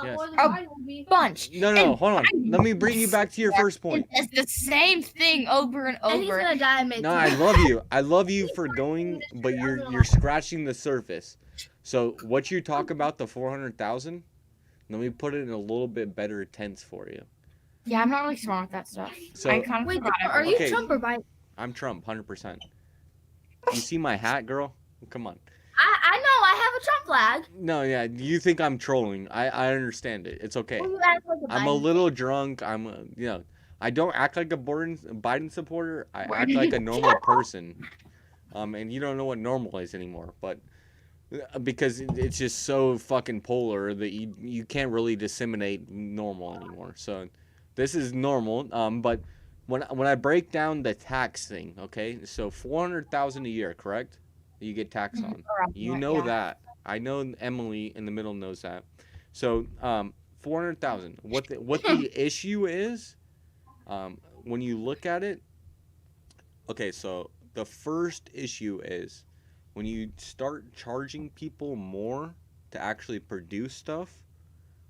Yes. A bunch. No, And hold on. Let me bring you back to your first point. It's the same thing over and over. And he's gonna die mid. No, I love you. I love you for going, but you're scratching the surface. So what you talk about the 400,000? Let me put it in a little bit better tense for you. Yeah, I'm not really smart with that stuff. So I kind of Wait, forgot are you Okay. Trump or Biden? I'm Trump, 100%. You see my hat, girl? Come on. I know. I have a Trump flag. No, yeah, you think I'm trolling. I understand it. It's okay. Well, you act like a I'm a Biden little drunk. I don't act like a Biden supporter. I Where act did like you a normal go? person. And you don't know what normal is anymore, but because it's just so fucking polar that you can't really disseminate normal anymore. So this is normal. But when I break down the tax thing, okay, so 400,000 a year, correct? You get taxed on. You know that. I know Emily in the middle knows that. So 400,000. What the issue is, when you look at it, okay, so the first issue is when you start charging people more to actually produce stuff,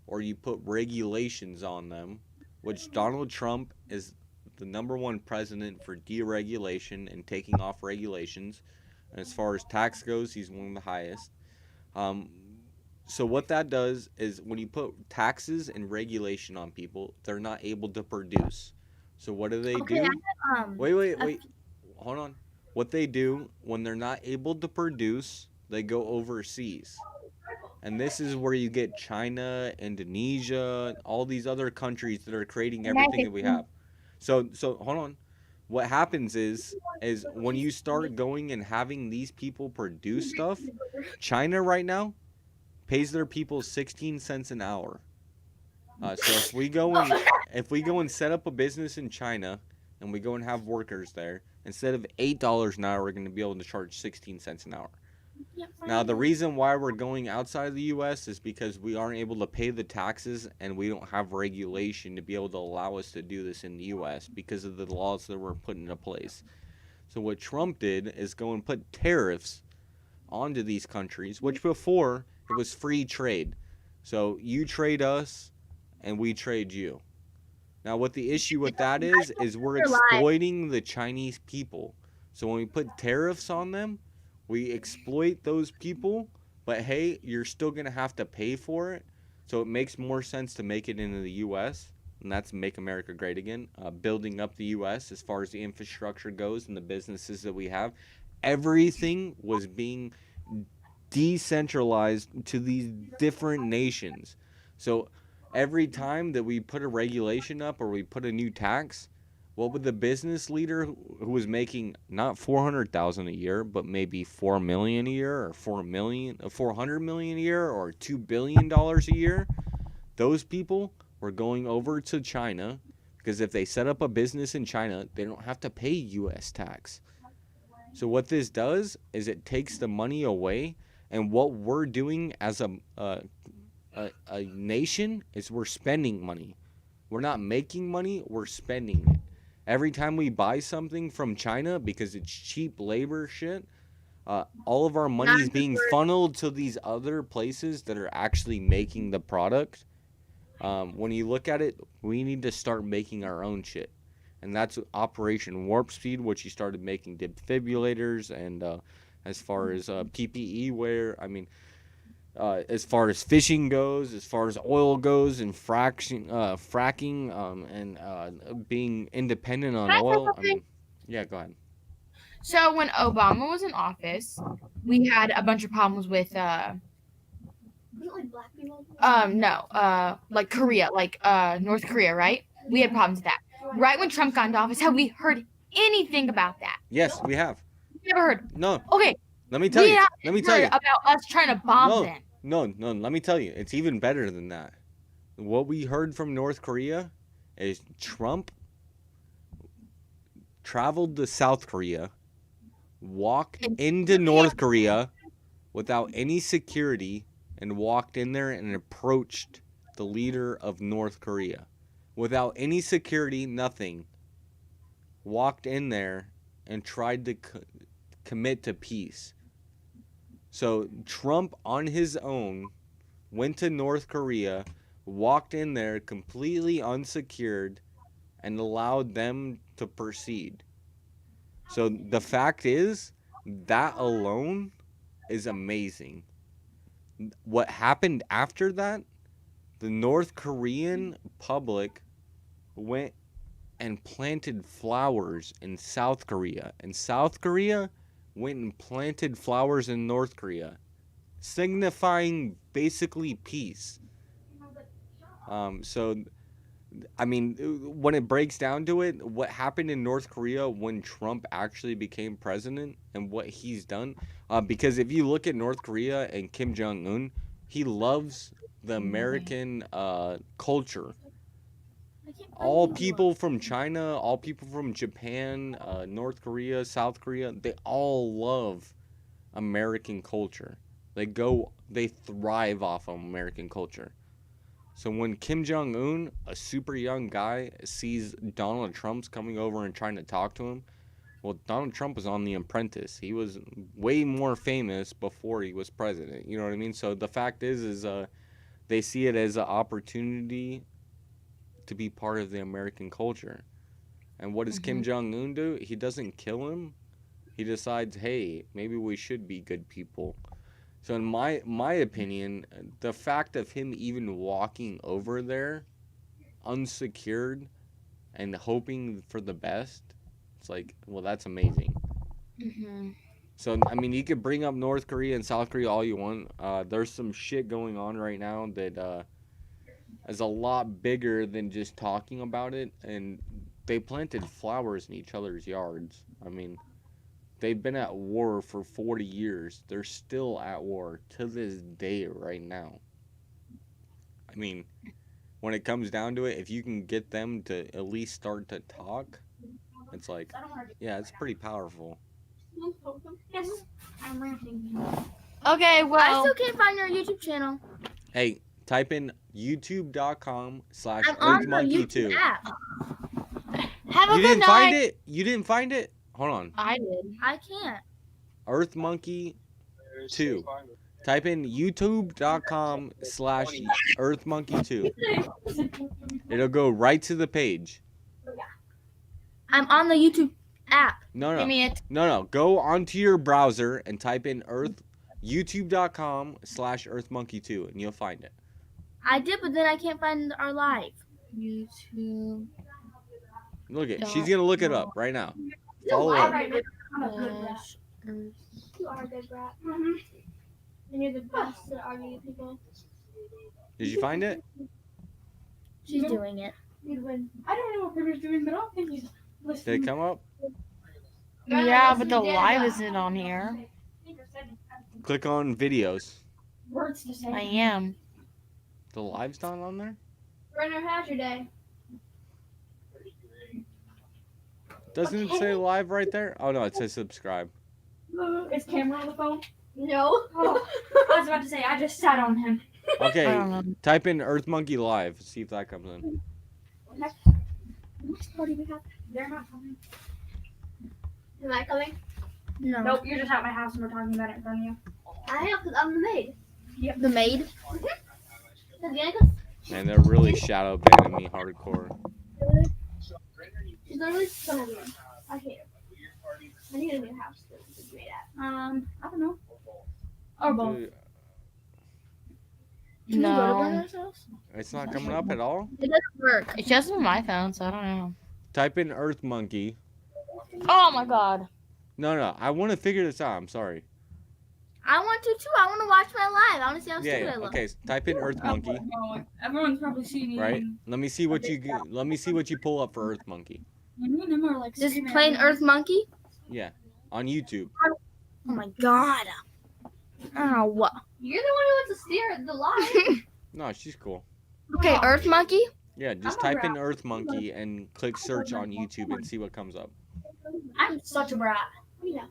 or you put regulations on them, which Donald Trump is the #1 president for deregulation and taking off regulations. And as far as tax goes, he's one of the highest. So what that does is when you put taxes and regulation on people, they're not able to produce. So what do they do? Wait. Hold on. What they do when they're not able to produce, they go overseas. And this is where you get China, Indonesia, all these other countries that are creating everything that we have. So hold on. What happens is when you start going and having these people produce stuff, China right now pays their people 16 cents an hour. So if we go and set up a business in China and we go and have workers there, instead of $8 an hour, we're going to be able to charge 16 cents an hour. Now, the reason why we're going outside of the U.S. is because we aren't able to pay the taxes and we don't have regulation to be able to allow us to do this in the U.S. because of the laws that were put into place. So what Trump did is go and put tariffs onto these countries, which before it was free trade. So you trade us and we trade you. Now, what the issue with that is we're exploiting the Chinese people. So when we put tariffs on them, we exploit those people, but hey, you're still going to have to pay for it. So it makes more sense to make it into the U.S., and that's Make America Great Again, building up the U.S. as far as the infrastructure goes and the businesses that we have. Everything was being decentralized to these different nations. So every time that we put a regulation up or we put a new tax, what would the business leader who was making not 400,000 a year, but maybe 4 million a year or 400 million a year or $2 billion a year, those people were going over to China because if they set up a business in China, they don't have to pay US tax. So what this does is it takes the money away, and what we're doing as a nation is we're spending money. We're not making money, we're spending it. Every time we buy something from China because it's cheap labor shit, all of our money is being funneled to these other places that are actually making the product. When you look at it, we need to start making our own shit. And that's Operation Warp Speed, which you started making defibrillators and as far as PPE wear, I mean, as far as fishing goes, as far as oil goes, and fracking, and being independent on Can I say oil. I something? mean, yeah, go ahead. So when Obama was in office, we had a bunch of problems with like Korea, like North Korea, right? We had problems with that. Right when Trump got into office, have we heard anything about that? Yes, we have. Never heard. No. Okay. Let me tell we you. haven't Let me tell heard you. about us trying to bomb them. No. Let me tell you. It's even better than that. What we heard from North Korea is Trump traveled to South Korea, walked into North Korea without any security, and walked in there and approached the leader of North Korea. Without any security, nothing. Walked in there and tried to commit to peace. So Trump on his own went to North Korea, walked in there completely unsecured, and allowed them to proceed. So the fact is, that alone is amazing. What happened after that, the North Korean public went and planted flowers in South Korea, and South Korea went and planted flowers in North Korea, signifying basically peace. So, I mean, when it breaks down to it, what happened in North Korea when Trump actually became president and what he's done, because if you look at North Korea and Kim Jong-un, he loves the American culture. All people from China, all people from Japan, North Korea, South Korea, they all love American culture. They thrive off of American culture. So when Kim Jong-un, a super young guy, sees Donald Trump's coming over and trying to talk to him, well, Donald Trump was on The Apprentice. He was way more famous before he was president. You know what I mean? So the fact is they see it as an opportunity to be part of the American culture. And what does Kim Jong-un do? He doesn't kill him. He decides, hey, maybe we should be good people. So in my opinion, the fact of him even walking over there unsecured and hoping for the best, it's like, well, that's amazing. So, I mean, you could bring up North Korea and South Korea all you want. There's some shit going on right now that is a lot bigger than just talking about it. And they planted flowers in each other's yards. I mean, they've been at war for 40 years. They're still at war to this day right now. I mean, when it comes down to it, if you can get them to at least start to talk, it's like, yeah, it's pretty powerful. Yes, I'm ranting. Okay, well, I still can't find your YouTube channel. Hey, type in youtube.com/earthmonkey2. Have a You good didn't night. find it? You didn't find it? Hold on. I did. I can't. Earthmonkey2. Type in youtube.com/earthmonkey2. It'll go right to the page. I'm on the YouTube app. No. Give me it. No. Go onto your browser and type in youtube.com/earthmonkey2 and you'll find it. I did, but then I can't find our live. YouTube. Look it. She's gonna look it up right now. Follow her. You are a good brat. And you're the best at arguing with people. Did you find it? She's doing it. You'd win. I don't know what Brenner's doing, but I don't think he's Did listening. it come up? Yeah, but the live isn't on here. Click on videos. Words to say. I am. The live's not on there? Brenner, how's your day? Doesn't it say live right there? Oh no, it says subscribe. Is camera on the phone? No. Oh, I was about to say, I just sat on him. Okay, type in Earth Monkey Live. See if that comes in. Which party we have? They're not coming. Am I coming? No. Nope, you're just at my house and we're talking about it in front of you. I am, because I'm the maid. Yep. The maid? Because Yannick Man, they're really shadow banning me hardcore. she's literally so mean. I hate her. I need a new house to be made at. I don't know. Or both. Dude, Can you go to No. Brenner's house? it's not coming up at all. It doesn't work. It's just on my phone, so I don't know. Type in Earth Monkey. Oh my god. No, I want to figure this out. I'm sorry. I want to too. I want to watch my live. I want to see how stupid Yeah. I look. Okay. Type in Earth Monkey. Everyone's probably seen you. Right. Let me see what you pull up for Earth Monkey. You and him are like Just screaming plain at me. Earth Monkey? Yeah. On YouTube. Oh my god. Oh, what? You're the one who wants to steer the live. No, she's cool. Okay, Earth Monkey? Yeah. Just type in Earth Monkey and click search on YouTube and see what comes up. I'm such a brat. Yeah.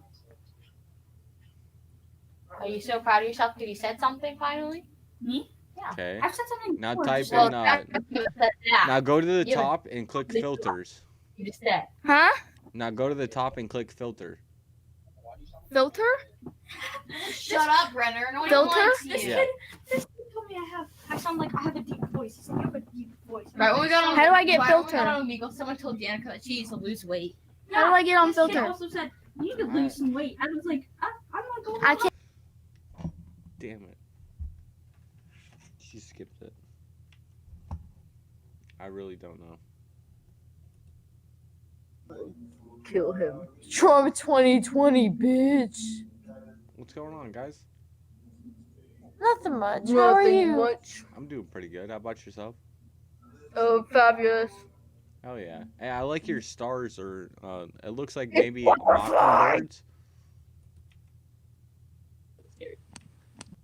Are you so proud of yourself because you said something finally? Me? Okay. I've said something Now before, type just in. like- Now go to the Yeah. top and click Click filters. You just said. Huh? Now go to the top and click filter. Filter? Shut up, Brenner. No one Filter? likes This you. kid told me I sound like I have a deep voice. He's like, you have a deep voice. Right, when we got on, How do I get right, when we filter? got on Omegle, someone told Danica that she needs to lose weight. How do I get on This kid filter? also said, you need to lose some weight. I was like, I'm not going I can't. Damn it. She skipped it. I really don't know. Kill him. Trump 2020, bitch. What's going on, guys? Nothing much. How are you? Much. I'm doing pretty good. How about yourself? Oh, fabulous. Oh yeah. Hey, I like your stars, or it looks like maybe mockingbirds.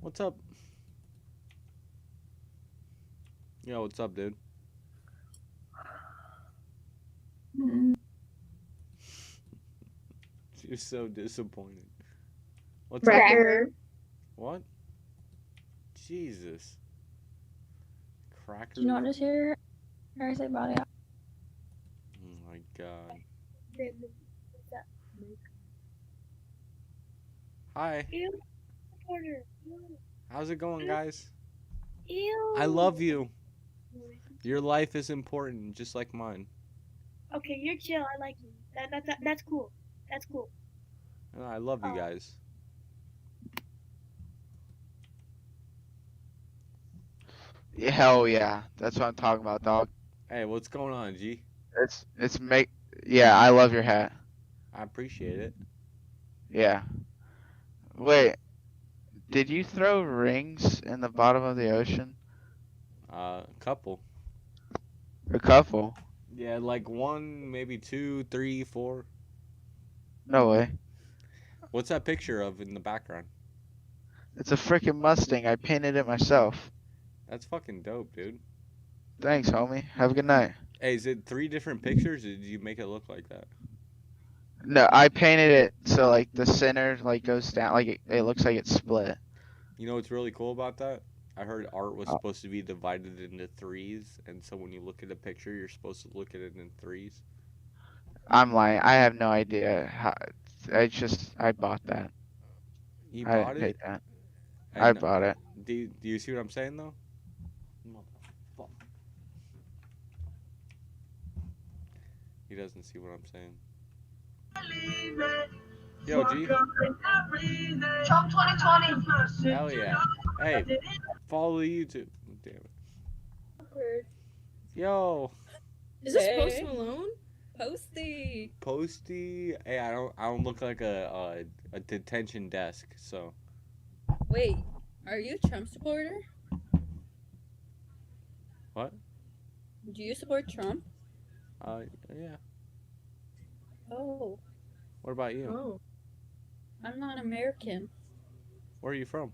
What's up? Yo, what's up, dude? You're so disappointed. What's up? Cracker. What? Jesus. Cracker. Do you not just hear her say body? Oh my god. Hi. How's it going, guys? I love you. Your life is important, just like mine. Okay, you're chill. I like you. That's cool. That's cool. And I love you guys. Yeah, hell yeah, that's what I'm talking about, dog. Hey, what's going on, G? It's make. Yeah, I love your hat. I appreciate it. Yeah. Wait, did you throw rings in the bottom of the ocean? A couple. A couple? Yeah, like one, maybe two, three, four. No way. What's that picture of in the background? It's a freaking Mustang. I painted it myself. That's fucking dope, dude. Thanks, homie. Have a good night. Hey, is it 3 different pictures, or did you make it look like that? No, I painted it so like the center like goes down, like it looks like it's split. You know what's really cool about that? I heard art was supposed to be divided into threes, and so when you look at a picture, you're supposed to look at it in threes. I'm lying. I have no idea how. I bought that. You I bought didn't pay it? that. And, I bought it. Do you see what I'm saying, though? Motherfuck. He doesn't see what I'm saying. Yo, G. Trump 2020. Hell yeah. Hey, follow the YouTube. Damn it. Yo. Is this Post Malone? Posty. Posty. Hey, I don't look like a detention desk, so. Wait, Are you a Trump supporter? What? Do you support Trump? Yeah. Oh. What about you? Oh. I'm not American. Where are you from?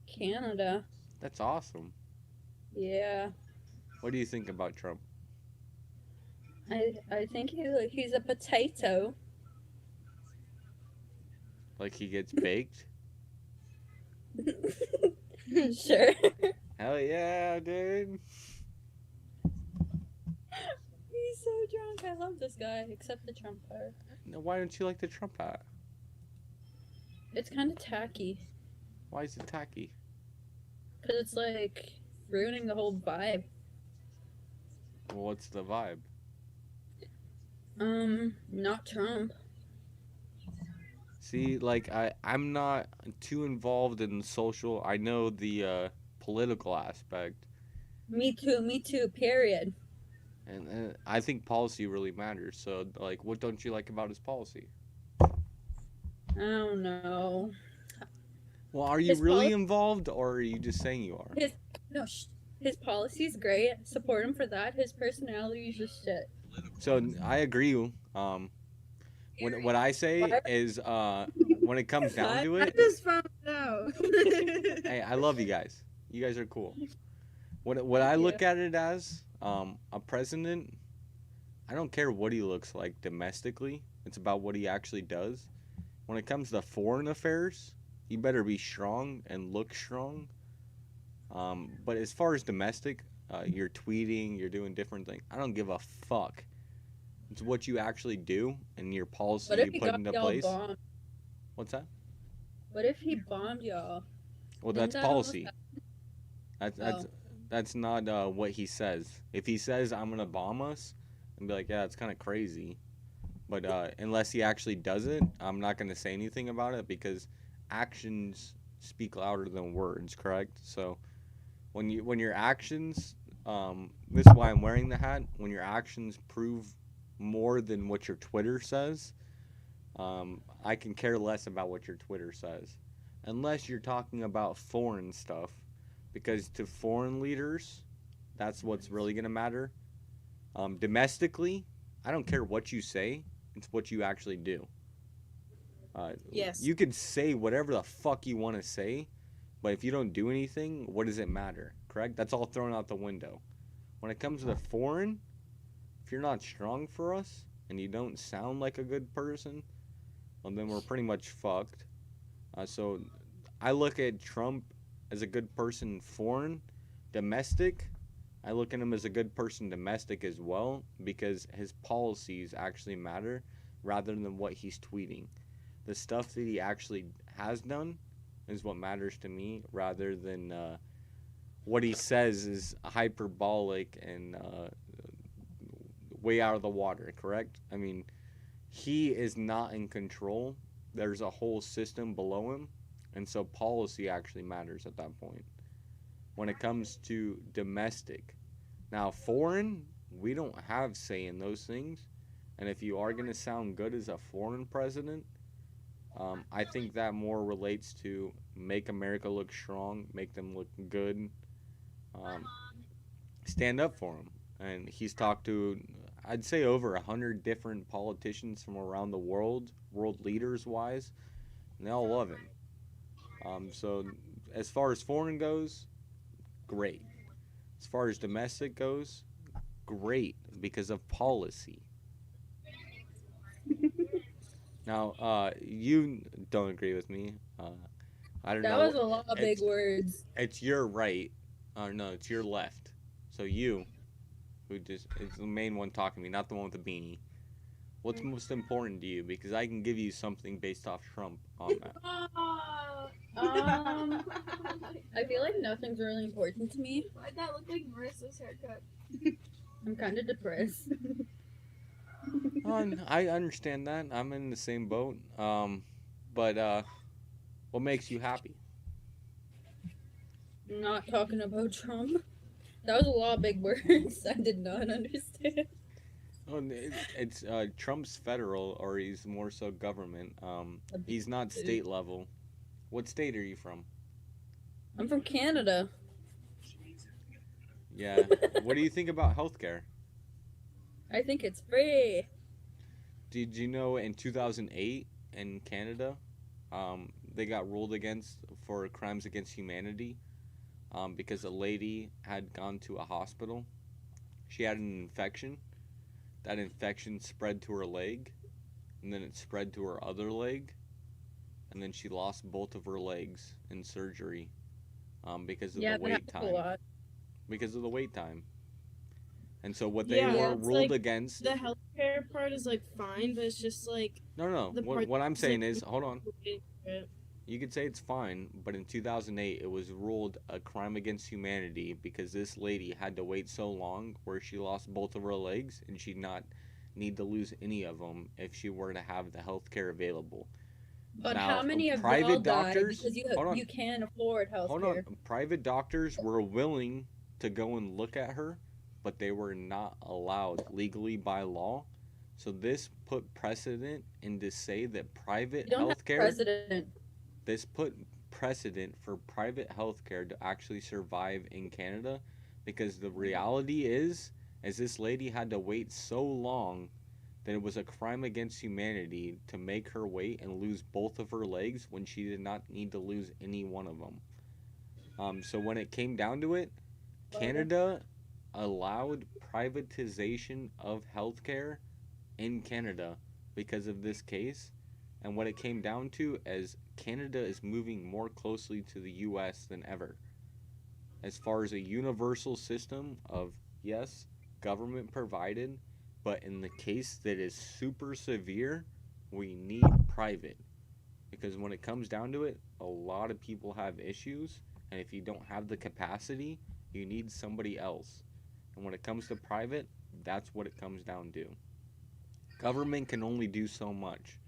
Canada. That's awesome. Yeah. What do you think about Trump? I think he's a potato. Like he gets baked? Sure. Hell yeah, dude. He's so drunk. I love this guy, except the Trump part. Now, why don't you like the Trump hat? It's kind of tacky. Why is it tacky? Because it's like ruining the whole vibe. Well, what's the vibe? Not Trump. See, like I'm not too involved in social. I know the political aspect. Me too, period. And I think policy really matters. So, like, what don't you like about his policy? I don't know. Well, are you really involved, or are you just saying you are? His policy's great. Support him for that. His personality is just shit. So I agree. What I say is, when it comes down to it, I just found out. hey, I love you guys. You guys are cool. What I look at it as, a president, I don't care what he looks like domestically. It's about what he actually does. When it comes to foreign affairs, you better be strong and look strong. But as far as domestic, you're tweeting, you're doing different things. I don't give a fuck. It's what you actually do and your policy you put into place. Bombed? What's that? What if he bombed y'all? Well, Didn't that's that policy. almost That's not what he says. If he says I'm gonna bomb us, I'd be like, yeah, it's kind of crazy. But unless he actually does it, I'm not gonna say anything about it because actions speak louder than words. Correct? So when your actions, this is why I'm wearing the hat. When your actions prove more than what your Twitter says, I can care less about what your Twitter says, unless you're talking about foreign stuff, because to foreign leaders, that's what's really gonna matter. Domestically, I don't care what you say; it's what you actually do. Yes. You can say whatever the fuck you want to say, but if you don't do anything, what does it matter? Correct? That's all thrown out the window. When it comes to the foreign, if you're not strong for us and you don't sound like a good person, well, then we're pretty much fucked. So I look at Trump as a good person foreign. Domestic, I look at him as a good person domestic as well because his policies actually matter rather than what he's tweeting. The stuff that he actually has done is what matters to me rather than what he says is hyperbolic and way out of the water, correct? I mean, he is not in control. There's a whole system below him, and so policy actually matters at that point. When it comes to domestic, now foreign, we don't have say in those things, and if you are going to sound good as a foreign president, I think that more relates to make America look strong, make them look good, stand up for them. And he's talked to, I'd say, over 100 different politicians from around the world leaders wise, and they all love him. So as far as foreign goes, great. As far as domestic goes, great because of policy. Now, you don't agree with me. I don't know. That was a lot of big words. It's your right. No, it's your left. So you, who just is the main one talking to me, not the one with the beanie. What's most important to you? Because I can give you something based off Trump on that. I feel like nothing's really important to me. Why'd that look like Marissa's haircut? I'm kind of depressed. I understand that. I'm in the same boat. But what makes you happy? Not talking about Trump. That was a lot of big words. I did not understand. Oh, it's Trump's federal, or he's more so government. He's not state level. What state are you from? I'm from Canada. Yeah. What do you think about healthcare? I think it's free. Did you know in 2008 in Canada, they got ruled against for crimes against humanity because a lady had gone to a hospital. She had an infection. That infection spread to her leg, and then it spread to her other leg, and then she lost both of her legs in surgery because of Yeah, the that wait happens a time. lot. Because of the wait time. And so what they Yeah, were it's ruled like against. the healthcare part is like fine, but it's just like No. the What, part what I'm that's, saying like, is, hold on. it. You could say it's fine, but in 2008 it was ruled a crime against humanity because this lady had to wait so long where she lost both of her legs and she'd not need to lose any of them if she were to have the health care available. But Now, how many of private y'all died doctors, because hold on, you can't afford hold on. healthcare? Private doctors were willing to go and look at her, but they were not allowed legally by law. So this put precedent in to say that private You don't have healthcare. precedent. This put precedent for private healthcare to actually survive in Canada, because the reality is this lady had to wait so long that it was a crime against humanity to make her wait and lose both of her legs when she did not need to lose any one of them. So when it came down to it, Canada allowed privatization of healthcare in Canada because of this case. And what it came down to is Canada is moving more closely to the US than ever. As far as a universal system of, yes, government provided, but in the case that is super severe, we need private. Because when it comes down to it, a lot of people have issues, and if you don't have the capacity, you need somebody else. And when it comes to private, that's what it comes down to. Government can only do so much.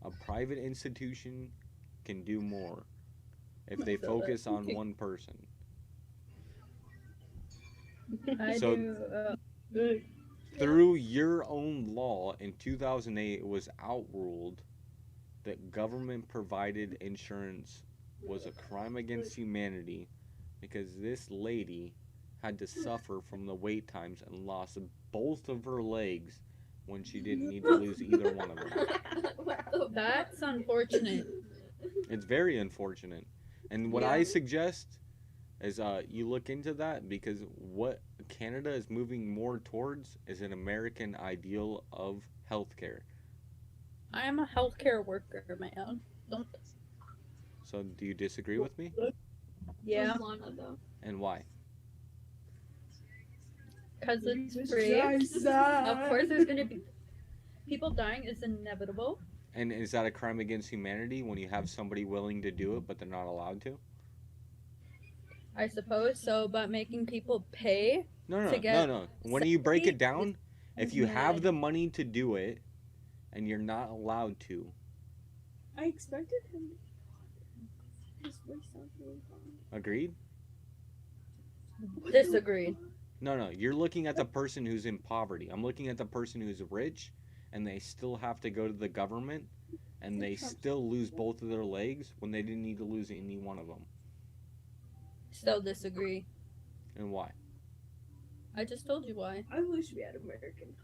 A private institution can do more if they focus on one person. So, through your own law in 2008, it was outruled that government provided insurance was a crime against humanity because this lady had to suffer from the wait times and lost both of her legs when she didn't need to lose either one of them. That's unfortunate. It's very unfortunate. And what I suggest is you look into that, because what Canada is moving more towards is an American ideal of healthcare. I am a healthcare worker, man. Don't. So do you disagree with me? Yeah. And why? Because it's free. Of course, there's gonna be people dying. Is inevitable. And is that a crime against humanity when you have somebody willing to do it but they're not allowed to? I suppose so, but making people pay to get No. When you break it down, if you have the money to do it and you're not allowed to. I expected him. His voice sounds really fun. Agreed? Disagreed. No. You're looking at the person who's in poverty. I'm looking at the person who's rich and they still have to go to the government and they still lose both of their legs when they didn't need to lose any one of them. Still disagree. And why? I just told you why. I wish we had American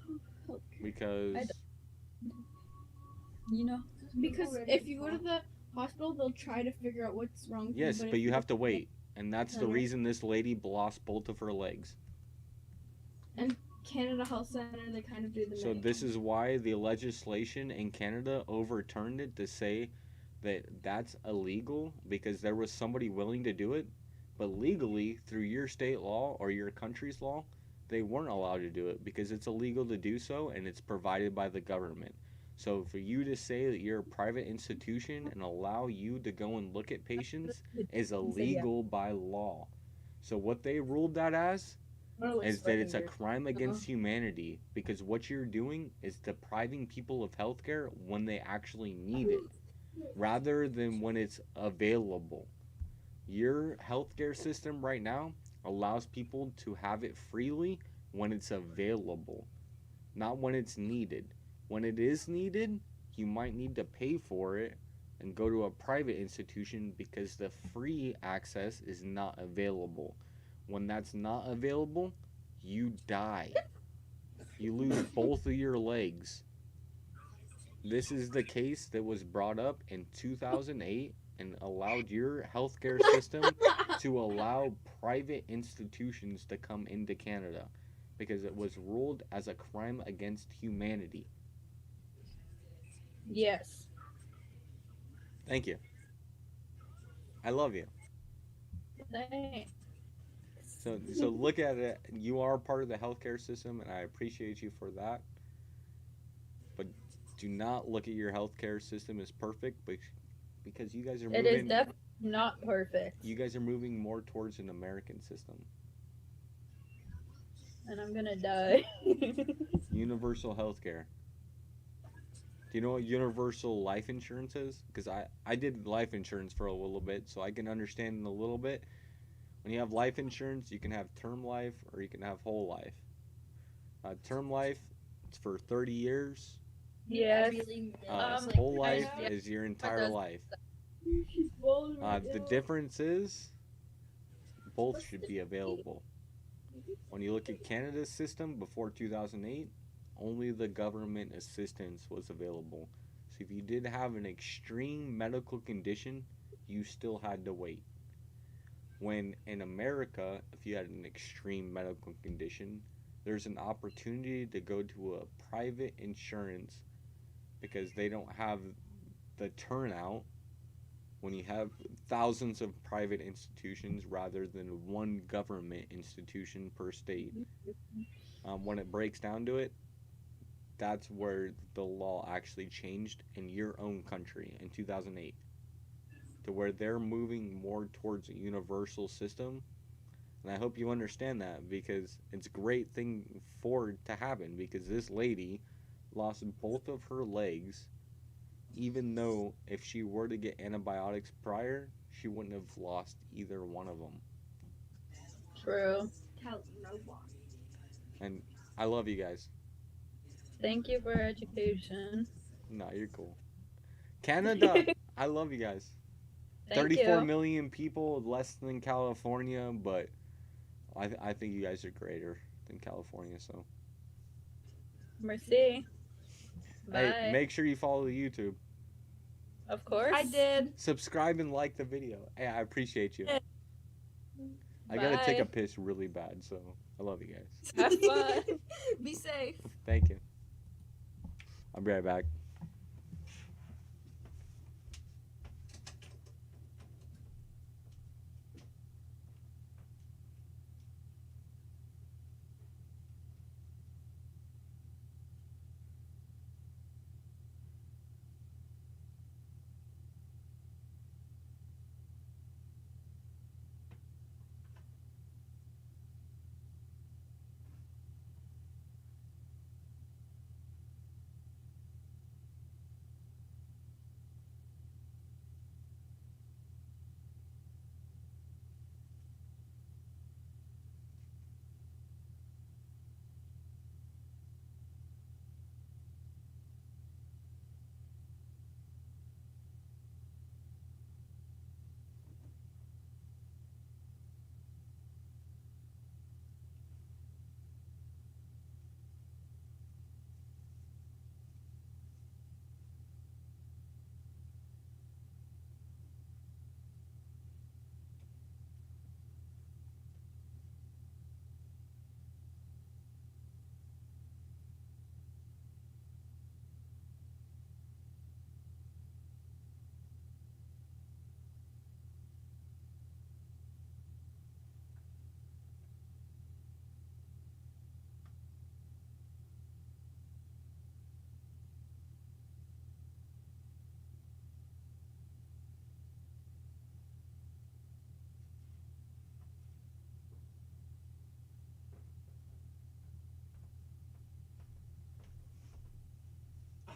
healthcare. Because you know, because if you go to the hospital, they'll try to figure out what's wrong with you. yes, but you have to wait, and that's the reason this lady lost both of her legs. And Canada Health Center, they kind of do the. So this is why the legislation in Canada overturned it to say that that's illegal, because there was somebody willing to do it, but legally through your state law or your country's law, they weren't allowed to do it because it's illegal to do so and it's provided by the government. So for you to say that you're a private institution and allow you to go and look at patients is illegal by law. So what they ruled that as is that it's a crime against humanity, because what you're doing is depriving people of healthcare when they actually need it rather than when it's available. Your healthcare system right now allows people to have it freely when it's available, not when it's needed. When it is needed, you might need to pay for it, and go to a private institution because the free access is not available. When that's not available, you die. You lose both of your legs. This is the case that was brought up in 2008 and allowed your healthcare system to allow private institutions to come into Canada because it was ruled as a crime against humanity. Yes. Thank you. I love you. Thanks. So look at it. You are part of the healthcare system, and I appreciate you for that. But do not look at your healthcare system as perfect, because you guys are It is moving. definitely not perfect. You guys are moving more towards an American system. And I'm gonna die. Universal healthcare. Do you know what universal life insurance is? Because I did life insurance for a little bit, so I can understand a little bit. When you have life insurance, you can have term life or you can have whole life. Term life, it's for 30 years. Yes. Whole life is your entire life. The difference is both should be available. When you look at Canada's system before 2008, only the government assistance was available. So if you did have an extreme medical condition, you still had to wait. When in America, if you had an extreme medical condition, there's an opportunity to go to a private insurance because they don't have the turnout when you have thousands of private institutions rather than one government institution per state. When it breaks down to it, that's where the law actually changed in your own country in 2008 to where they're moving more towards a universal system. And I hope you understand that because it's a great thing for it to happen because this lady lost both of her legs, even though if she were to get antibiotics prior, she wouldn't have lost either one of them. True. And I love you guys. Thank you for education. No, you're cool. Canada, I love you guys. Thank 34 you. million people, less than California, but I think you guys are greater than California, so. Merci. Bye. Hey, make sure you follow the YouTube. Of course. I did. Subscribe and like the video. Hey, I appreciate you. I gotta take a piss really bad, so I love you guys. Have fun. Be safe. Thank you. I'll be right back.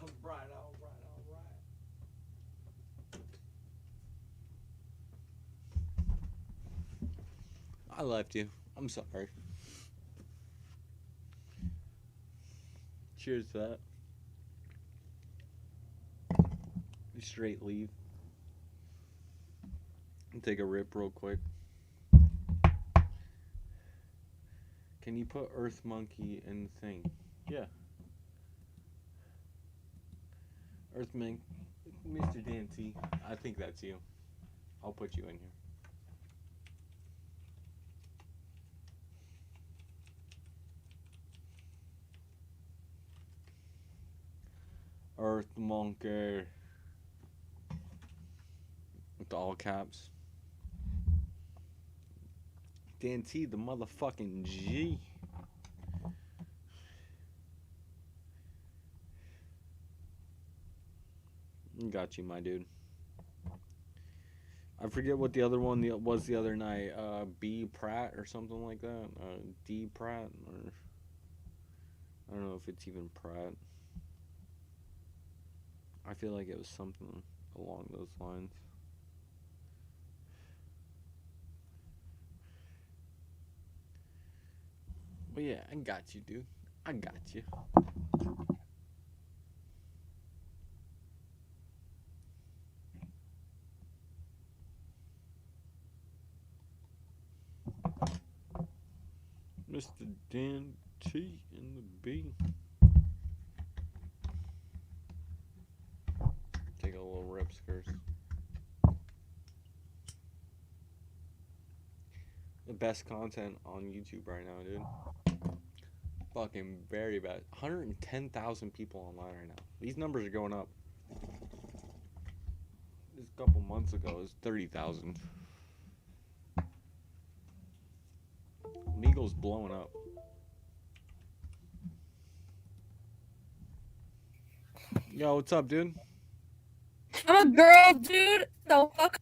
All right. I left you. I'm sorry. Cheers to that. Straight leave. Take a rip real quick. Can you put Earth Monkey in the thing? Yeah. Earth Monkey, Mr. Dante. I think that's you. I'll put you in here. Earth Monkey. With all caps. Dante, the motherfucking G. Got you, my dude. I forget what the other one was the other night. B Pratt or something like that. D Pratt or I don't know if it's even Pratt. I feel like it was something along those lines. But yeah, I got you, dude. I got you. Mr. Dan T in the B. Take a little rip skirts. The best content on YouTube right now, dude. Fucking very bad. 110,000 people online right now. These numbers are going up. Just a couple months ago, it was 30,000. Omegle blowing up. Yo, what's up, dude? I'm a girl, dude. The fuck?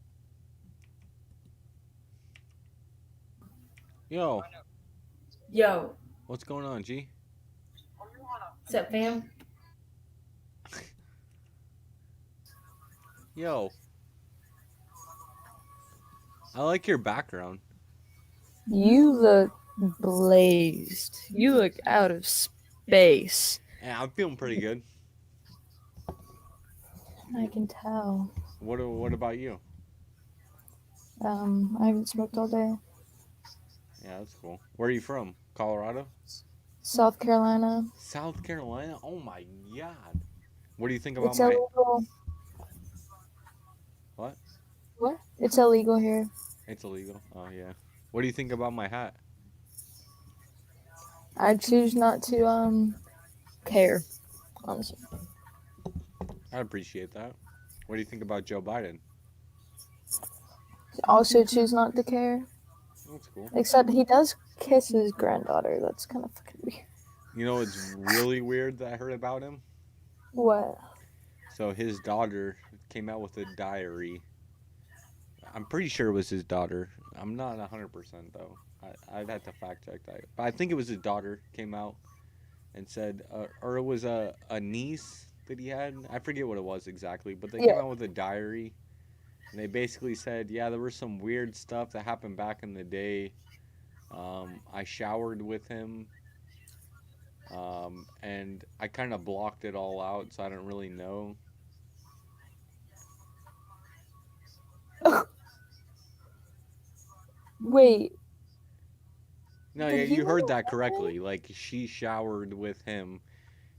Yo. Yo. What's going on, G? What's up, fam? Yo. I like your background. You look blazed. You look out of space. Yeah, I'm feeling pretty good. I can tell. What about you? I haven't smoked all day. Yeah, that's cool. Where are you from? Colorado? South Carolina. South Carolina? Oh my god. What do you think about It's illegal. What? What? It's illegal here. It's illegal. Oh yeah. What do you think about my hat? I choose not to care, honestly. I appreciate that. What do you think about Joe Biden? Also choose not to care. That's cool. Except he does kiss his granddaughter. That's kind of fucking weird. You know what's really weird that I heard about him? What? So his daughter came out with a diary. I'm pretty sure it was his daughter. I'm not 100% though. I'd have to fact check that. But I think it was his daughter came out and said, or it was a niece that he had. I forget what it was exactly, but they came out with a diary. And they basically said, yeah, there was some weird stuff that happened back in the day. I showered with him. And I kind of blocked it all out, so I don't really know. Wait. No, yeah, you heard that correctly. Like, she showered with him.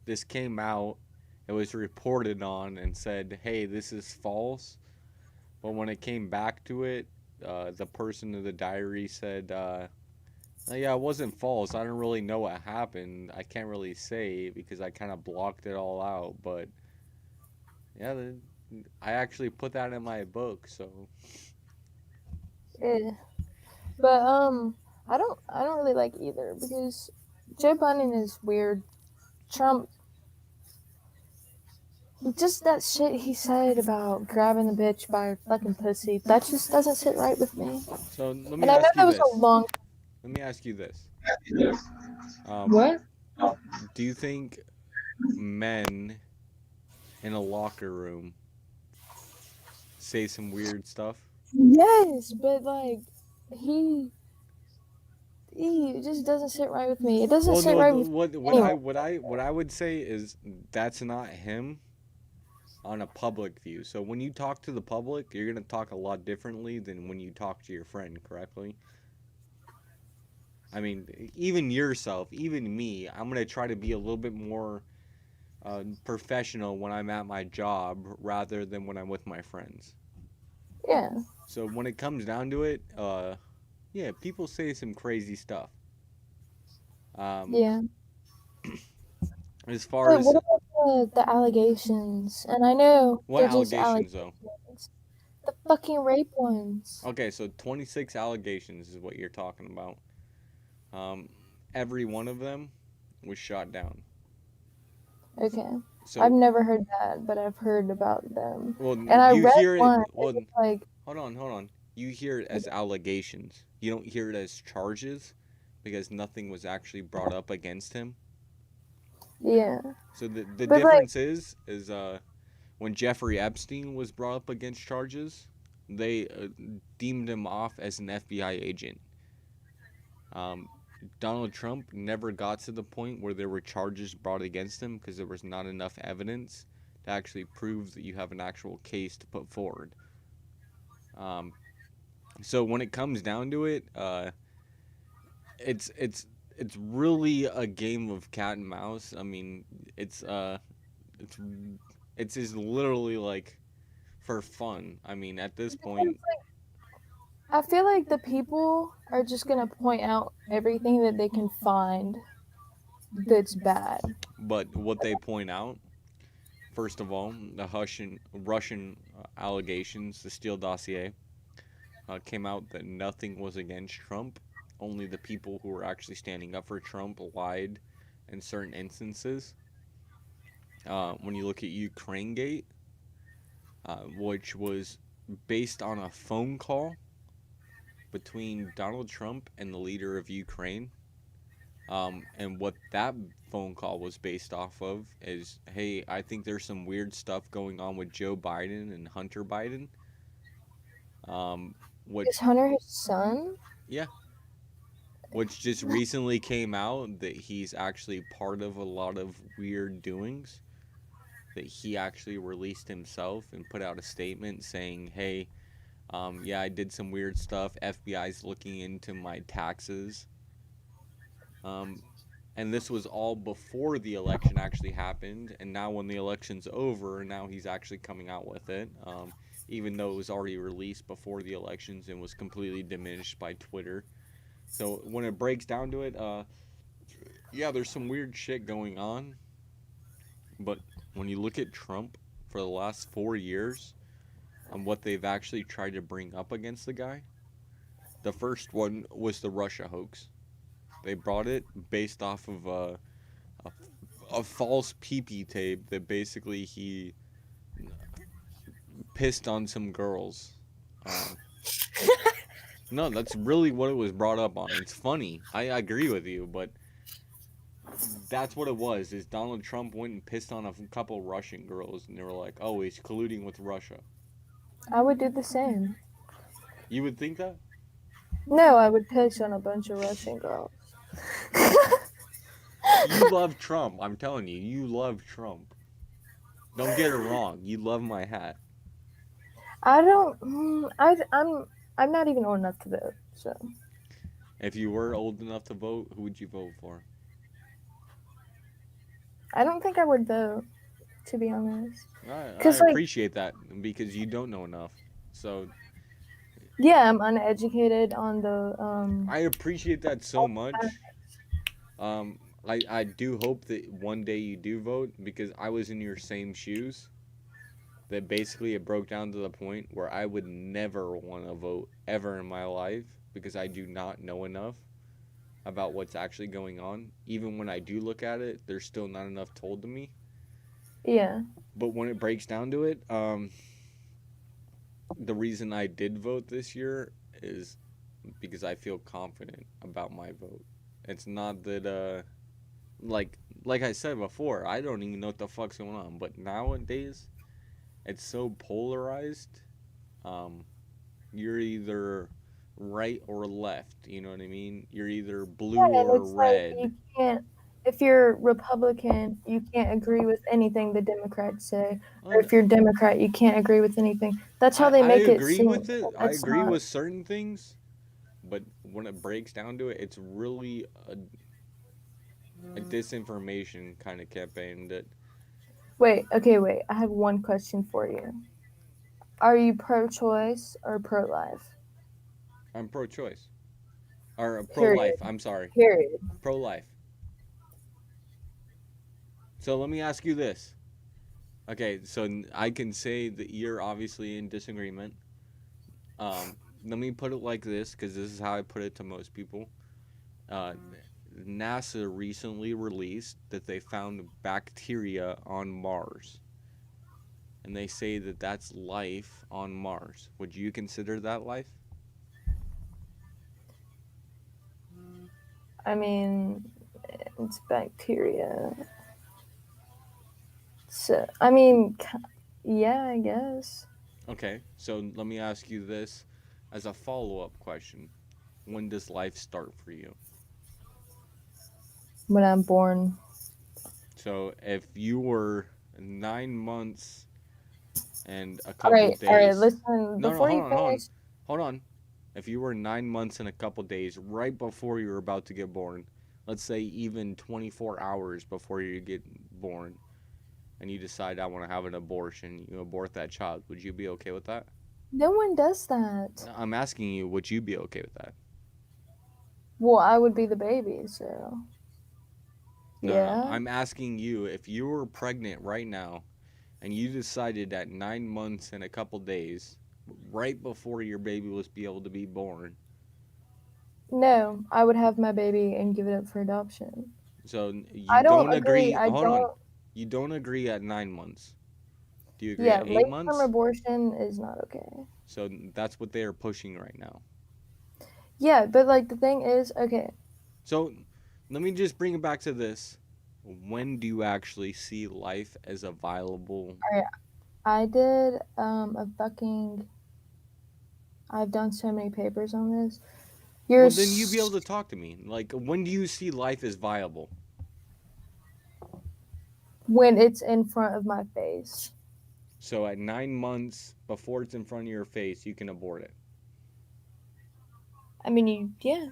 This came out. It was reported on and said, hey, this is false. But when it came back to it, the person in the diary said, yeah, it wasn't false. I don't really know what happened. I can't really say because I kind of blocked it all out. But, yeah, I actually put that in my book, so... Yeah. But I don't really like either because Joe Biden is weird. Trump, just that shit he said about grabbing the bitch by her fucking pussy, that just doesn't sit right with me. So let me and I know ask that you was this. a long. Let me ask you this. What? Do you think men in a locker room say some weird stuff? Yes, but like he just doesn't sit right with me. It doesn't sit right with what anyone. I would say is that's not him. on a public view. So when you talk to the public, you're gonna talk a lot differently than when you talk to your friend, correctly? I mean, even yourself, even me, I'm gonna try to be a little bit more professional when I'm at my job rather than when I'm with my friends. Yeah. So when it comes down to it, yeah, people say some crazy stuff. Yeah. As far But as what about the allegations? And I know what they're just allegations though? allegations. The fucking rape ones. Okay, so 26 allegations is what you're talking about. Um, every one of them was shot down. Okay. So I've never heard that, but I've heard about them. well, And I you read hear it. one. Well, It's like, hold on. You hear it as allegations. You don't hear it as charges, because nothing was actually brought up against him. yeah. So the But like, difference is when Jeffrey Epstein was brought up against charges, they deemed him off as an FBI agent. Donald Trump never got to the point where there were charges brought against him because there was not enough evidence to actually prove that you have an actual case to put forward. So when it comes down to it, it's really a game of cat and mouse. I mean, it's just literally like for fun. I mean, at this point, I feel like the people are just gonna point out everything that they can find that's bad. but what they point out, first of all, the Russian allegations, the Steele dossier, came out that nothing was against Trump. Only the people who were actually standing up for Trump lied in certain instances. When you look at Ukraine Gate, which was based on a phone call between Donald Trump and the leader of Ukraine. And what that phone call was based off of is, hey, I think there's some weird stuff going on with Joe Biden and Hunter Biden. Which Is Hunter his son? Yeah. Which just recently came out that he's actually part of a lot of weird doings. That he actually released himself and put out a statement saying, hey, yeah, I did some weird stuff. FBI's looking into my taxes. And this was all before the election actually happened. And now when the election's over, now he's actually coming out with it. Even though it was already released before the elections and was completely diminished by Twitter. So when it breaks down to it, yeah, there's some weird shit going on. But when you look at Trump for the last 4 years and what they've actually tried to bring up against the guy, the first one was the Russia hoax. They brought it based off of a false pee-pee tape that basically he pissed on some girls. No, that's really what it was brought up on. It's funny. I agree with you, but that's what it was. Is Donald Trump went and pissed on a couple Russian girls, and they were like, "Oh, he's colluding with Russia." I would do the same. You would think that? No, I would piss on a bunch of Russian girls. You love Trump. I'm telling you, you love Trump. Don't get it wrong. You love my hat. I don't. I'm not even old enough to vote. So. If you were old enough to vote, who would you vote for? I don't think I would vote, to be honest. I appreciate that because you don't know enough. So. Yeah, I'm uneducated on the. I appreciate that so much. I do hope that one day you do vote because I was in your same shoes. That basically it broke down to the point where I would never want to vote ever in my life because I do not know enough about what's actually going on. Even when I do look at it, there's still not enough told to me. Yeah. But when it breaks down to it, the reason I did vote this year is because I feel confident about my vote. It's not that like I said before, I don't even know what the fuck's going on. But nowadays, it's so polarized. You're either right or left. You know what I mean? You're either blue or red. Like if you're Republican, you can't agree with anything the Democrats say, or Oh, if you're Democrat, you can't agree with anything. That's how they I make it agree seem. with it. I That's agree not. with certain things, but when it breaks down to it, it's really a disinformation kind of campaign that Wait, okay, wait. I have one question for you. Are you pro-choice or pro-life? I'm pro-choice or pro-life. Period. I'm sorry, Period. pro-life. So let me ask you this. Okay, so I can say that you're obviously in disagreement. Let me put it like this, because this is how I put it to most people. Uh, NASA recently released that they found bacteria on Mars, and they say that that's life on Mars. Would you consider that life? I mean, it's bacteria. So, I mean, yeah, I guess. Okay, so let me ask you this as a follow-up question. When does life start for you? When I'm born. So if you were 9 months and a All couple right, all right. days. Listen, No, no, before hold you on, hold on. finish, Hold on. If you were 9 months and a couple days right before you were about to get born, let's say even 24 hours before you get born, and you decide I want to have an abortion, you abort that child, would you be okay with that? no one does that. No, I'm asking you, would you be okay with that? Well, I would be the baby, so. No, no, Yeah. I'm asking you, if you were pregnant right now and you decided at 9 months and a couple days, right before your baby was be able to be born, No, I would have my baby and give it up for adoption. so you I don't don't agree. agree. I Hold on. don't. You don't agree at 9 months. Do you agree Yeah, at eight late term months? abortion is not okay. So that's what they are pushing right now. Yeah, but like the thing is, okay, So let me just bring it back to this. When do you actually see life as a viable? alright, I did a fucking. I've done so many papers on this. Well, then you be able to talk to me. Like, when do you see life as viable? When it's in front of my face. So at 9 months, before it's in front of your face, you can abort it. I mean, yeah.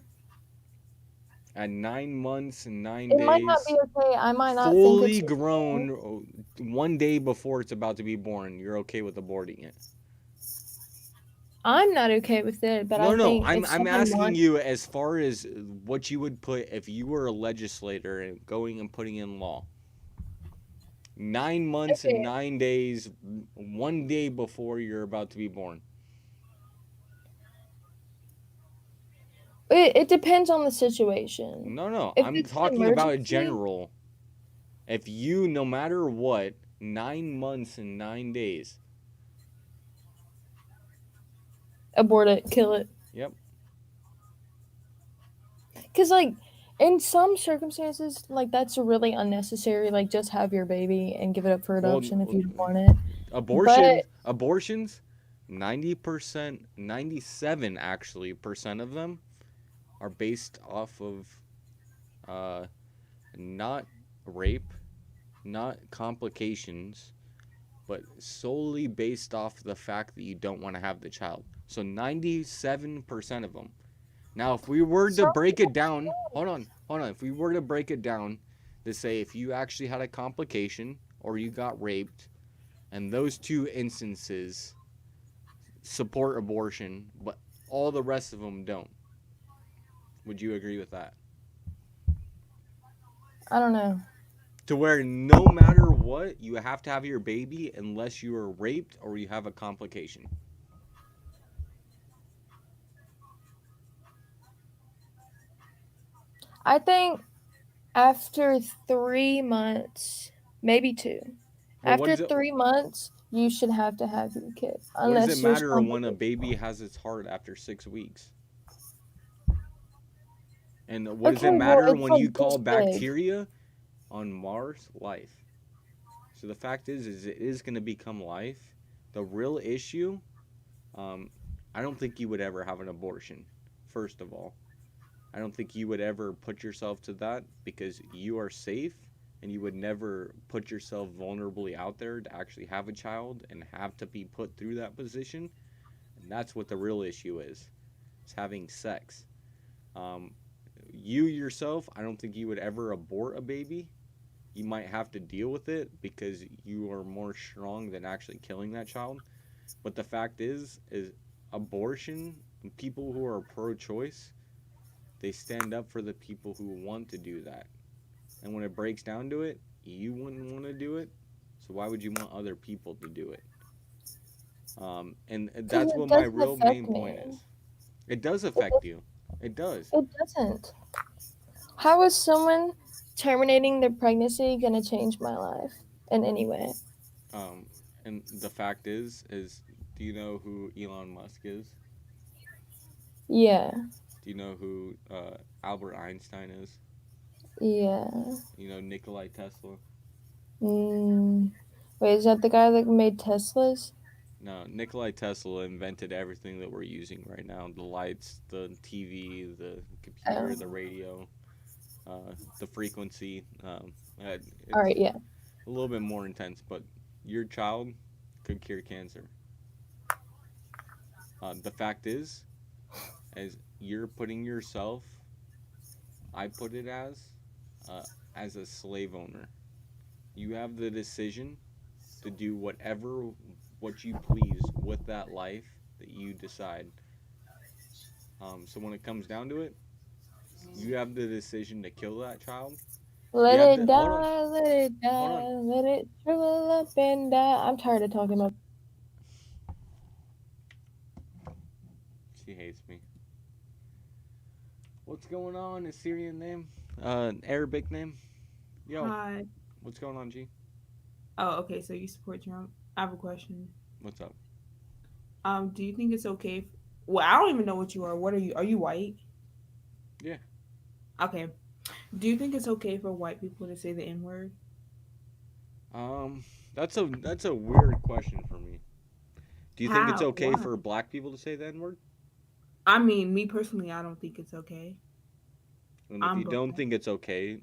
At 9 months and 9 It might not be days, okay. I might not think fully it's okay. grown, 1 day before it's about to be born, you're okay with aborting it. I'm not okay with it, but No, I no, think if I'm someone asking wants. you as far as what you would put if you were a legislator and going and putting in law. 9 months and Okay. 9 days, 1 day before you're about to be born. It depends on the situation. No, no, If I'm it's an talking about a emergency, general. If you, no matter what, 9 months and 9 days. abort it, kill it. Yep. Because, like, in some circumstances, like, that's really unnecessary. Like, just have your baby and give it up for adoption if you want it. Abortions, 90%, 97 actually percent of them are based off of not rape, not complications, but solely based off the fact that you don't want to have the child. So 97% of them. Now, if we were to break it down, hold on. If we were to break it down to say if you actually had a complication or you got raped, and those two instances support abortion, but all the rest of them don't, would you agree with that? I don't know. To where no matter what, you have to have your baby unless you are raped or you have a complication. I think after 3 months, maybe 2, Well, after 3 months, you should have to have your kid. What does it Unless there's matter when a complications. baby has its heart after 6 weeks? And what does Okay, it well, matter it's when like you this call big. bacteria on Mars life? So the fact is it is going to become life. The real issue, I don't think you would ever have an abortion, first of all. I don't think you would ever put yourself to that because you are safe and you would never put yourself vulnerably out there to actually have a child and have to be put through that position. And that's what the real issue is. It's having sex. Um, you yourself, I don't think you would ever abort a baby. You might have to deal with it because you are more strong than actually killing that child. But the fact is abortion, people who are pro-choice, they stand up for the people who want to do that. And when it breaks down to it, you wouldn't want to do it. So why would you want other people to do it? And Because that's it what my doesn't real affect main me. point is. It does It, affect you. It does. it doesn't. How is someone terminating their pregnancy gonna change my life in any way? Um, and the fact is, do you know who Elon Musk is? Yeah. Do you know who Albert Einstein is? Yeah. You know Nikolai Tesla? Mm. Wait, is that the guy that made Teslas? No, Nikolai Tesla invented everything that we're using right now: the lights, the TV, the computer, Oh. the radio, the frequency. All It's right. Yeah. a little bit more intense, but your child could cure cancer. The fact is you're putting yourself, I put it as a slave owner. You have the decision to do what you please with that life that you decide. So when it comes down to it, you have the decision to kill that child. You Let have it the hold on, die, let it hold die, on. let it shrivel up and die. I'm tired of talking about. She hates me. What's going on? A Syrian name? Arabic name? Yo, Hi. what's going on, G? Oh, okay. So you support Trump? I have a question. What's up? Do you think it's okay? Well, I don't even know what you are. What are you? Are you white? Yeah. Okay. Do you think it's okay for white people to say the N word? That's a weird question for me. Do you think it's How? okay Why? for black people to say the N word? I mean, me personally, I don't think it's okay. And if I'm you black. don't think it's okay,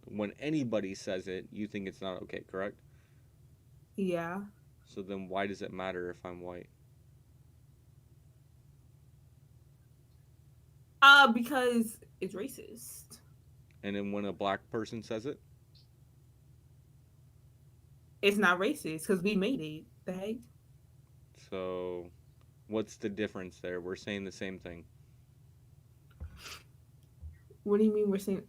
when anybody says it, you think it's not okay, correct? Yeah. So then why does it matter if I'm white? Because it's racist. And then when a black person says it? It's not racist because we made it. The heck? So what's the difference there? We're saying the same thing. What do you mean we're saying?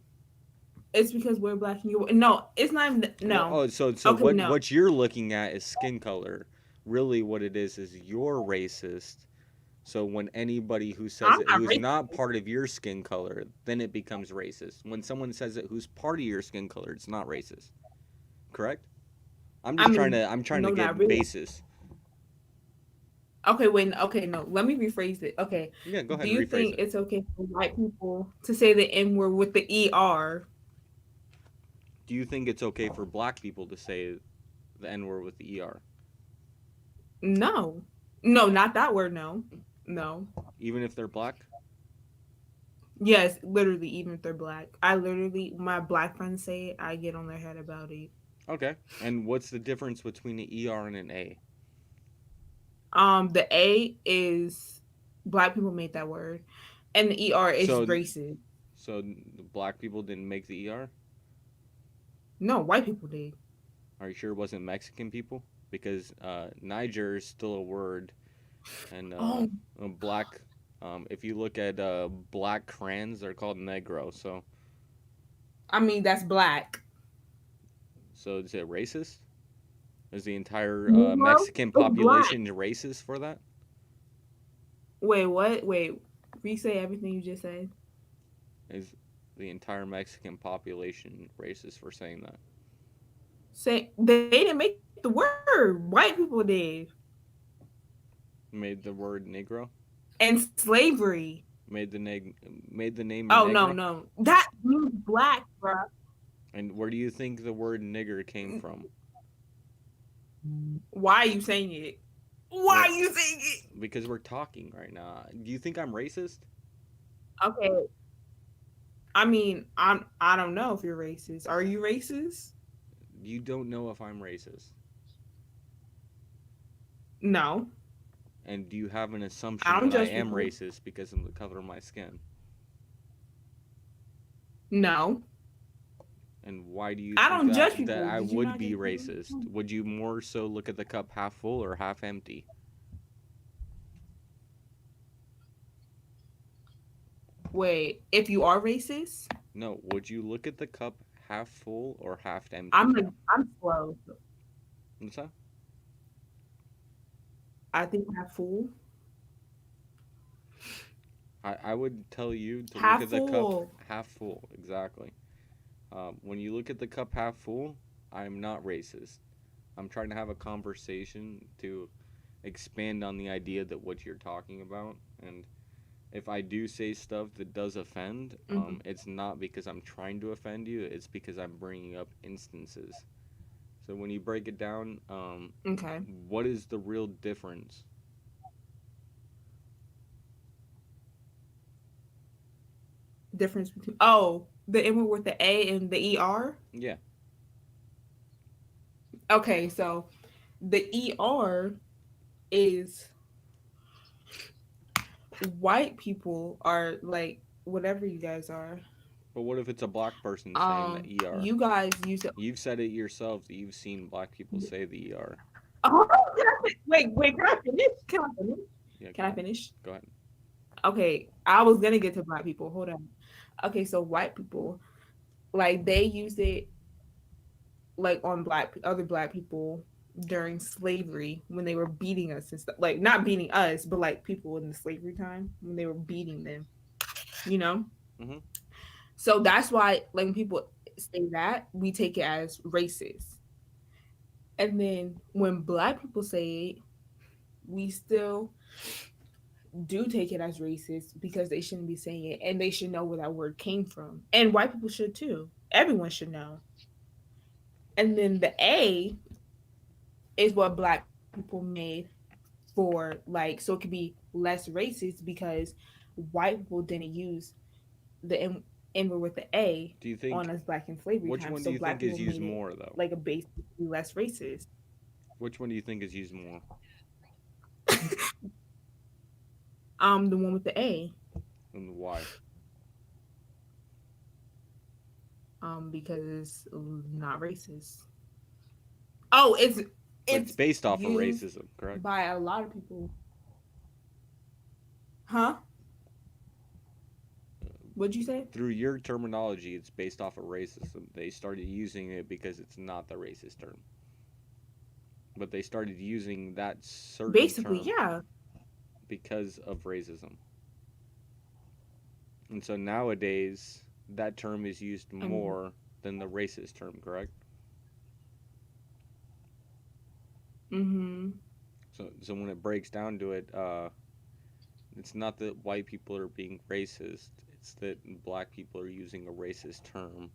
It's because we're black and you're no. It's not even no. Well, so okay, what no. what you're looking at is skin color. Really, what it is you're racist. So when anybody who says it who's not part of your skin color, then it becomes racist. When someone says it who's part of your skin color, it's not racist. Correct? I'm trying to get really. basis. Okay, wait. Okay, no. Let me rephrase it. Okay. Yeah, go ahead. Do you think it's okay for white people to say the N word with the ER? Do you think it's okay for black people to say the N word with the ER? No. No, not that word. No. No. Even if they're black? Yes, literally, even if they're black. My black friends say it, I get on their head about it. Okay. And what's the difference between an ER and an A? The A is black people made that word, and the ER is racist. So the black people didn't make the ER? No, white people did. Are you sure it wasn't Mexican people? Because Niger is still a word, and black. If you look at black crayons, they're called negro. So. I mean, that's black. So is it racist? Is the entire Mexican population racist for that? Wait, what? Wait, re-say everything you just said. Is the entire Mexican population racist for saying that? Say they didn't make the word. White people did. Made the word negro. And slavery. Made the name. Oh negro? no, that means black, bro. And where do you think the word nigger came from? Why are you saying it? Why are you saying it? Because we're talking right now. Do you think I'm racist? Okay. I mean, I don't know if you're racist. Are you racist? You don't know if I'm racist. No. And do you have an I assumption don't that I judge am people. racist because of the color of my skin? No. And why do you I think don't judge that people. I Did you would not be get the racist? Would you more so look at the cup half full or half empty? Wait, if you are racist? No, would you look at the cup half full or half empty? I'm slow. What's that? I think half full. I would tell you to Half look at the full. cup half full, exactly. When you look at the cup half full, I'm not racist. I'm trying to have a conversation to expand on the idea that what you're talking about. And if I do say stuff that does offend, it's not because I'm trying to offend you. It's because I'm bringing up instances. So when you break it down, Okay. what is the real difference? Difference between the N word with the A and the ER? Yeah. Okay, so the ER is white people are like whatever you guys are. But what if it's a black person saying the ER? You guys use it. You've said it yourself that you've seen black people say the ER. Oh, wait, can I finish? Yeah, Can I finish? Go ahead. Okay, I was gonna get to black people. Hold on. Okay, so white people, like they used it like on other black people during slavery when they were beating us and stuff. Like not beating us, but like people in the slavery time when they were beating them. You know. Mm-hmm. So that's why, like, when people say that, we take it as racist. And then when black people say it, we still do take it as racist because they shouldn't be saying it and they should know where that word came from. And white people should too. Everyone should know. And then the A is what black people made for, like, so it could be less racist because white people didn't use the N word with the A Do you think on us black in slavery which time. one So do you black think is people used made it more though? like a basically less racist. Which one do you think is used more? The one with the A. And why? Because it's not racist. Oh, It's based off of used racism, correct? by a lot of people. Huh? What'd you say? Through your terminology, it's based off of racism. They started using it because it's not the racist term. But they started using that certain Basically, term yeah. because of racism. And so nowadays, that term is used more than the racist term, correct? Mm-hmm. So when it breaks down to it, it's not that white people are being racist. It's that black people are using a racist term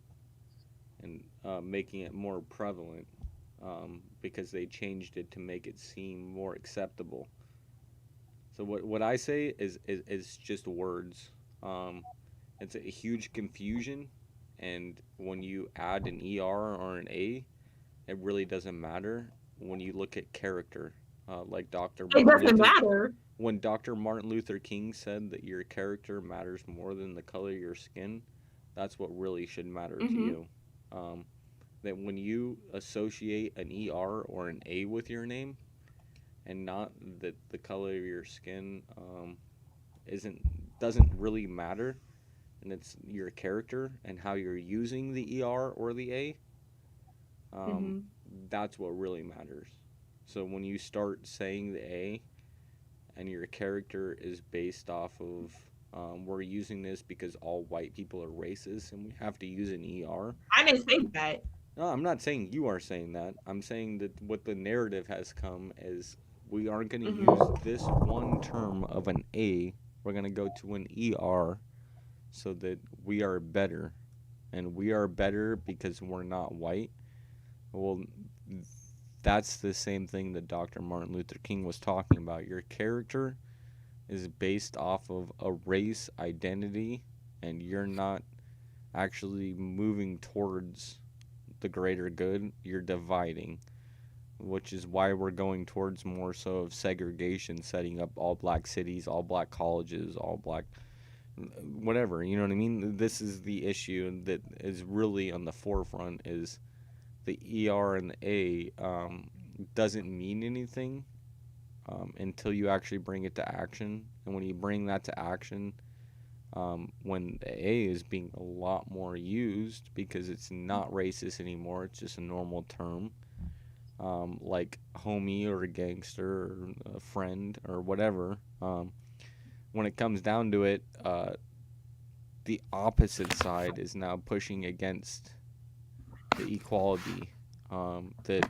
and making it more prevalent because they changed it to make it seem more acceptable. So what I say is just words. It's a huge confusion, and when you add an ER or an A, it really doesn't matter when you look at character. Like It doesn't matter. When Dr. Martin Luther King said that your character matters more than the color of your skin, that's what really should matter to you. That when you associate an ER or an A with your name, and not that the color of your skin doesn't really matter, and it's your character and how you're using the ER or the A, that's what really matters. So when you start saying the A and your character is based off of we're using this because all white people are racist and we have to use an ER. I didn't say that. No, I'm not saying you are saying that. I'm saying that what the narrative has come is we aren't going to use this one term of an A. We're going to go to an ER so that we are better. And we are better because we're not white. Well, that's the same thing that Dr. Martin Luther King was talking about. Your character is based off of a race identity, and you're not actually moving towards the greater good, you're dividing, which is why we're going towards more so of segregation, setting up all black cities, all black colleges, all black whatever, you know what I mean? This is the issue that is really on the forefront is the ER and the A doesn't mean anything until you actually bring it to action. And when you bring that to action, when the A is being a lot more used because it's not racist anymore, it's just a normal term, like homie or a gangster or a friend or whatever. When it comes down to it, the opposite side is now pushing against the equality. That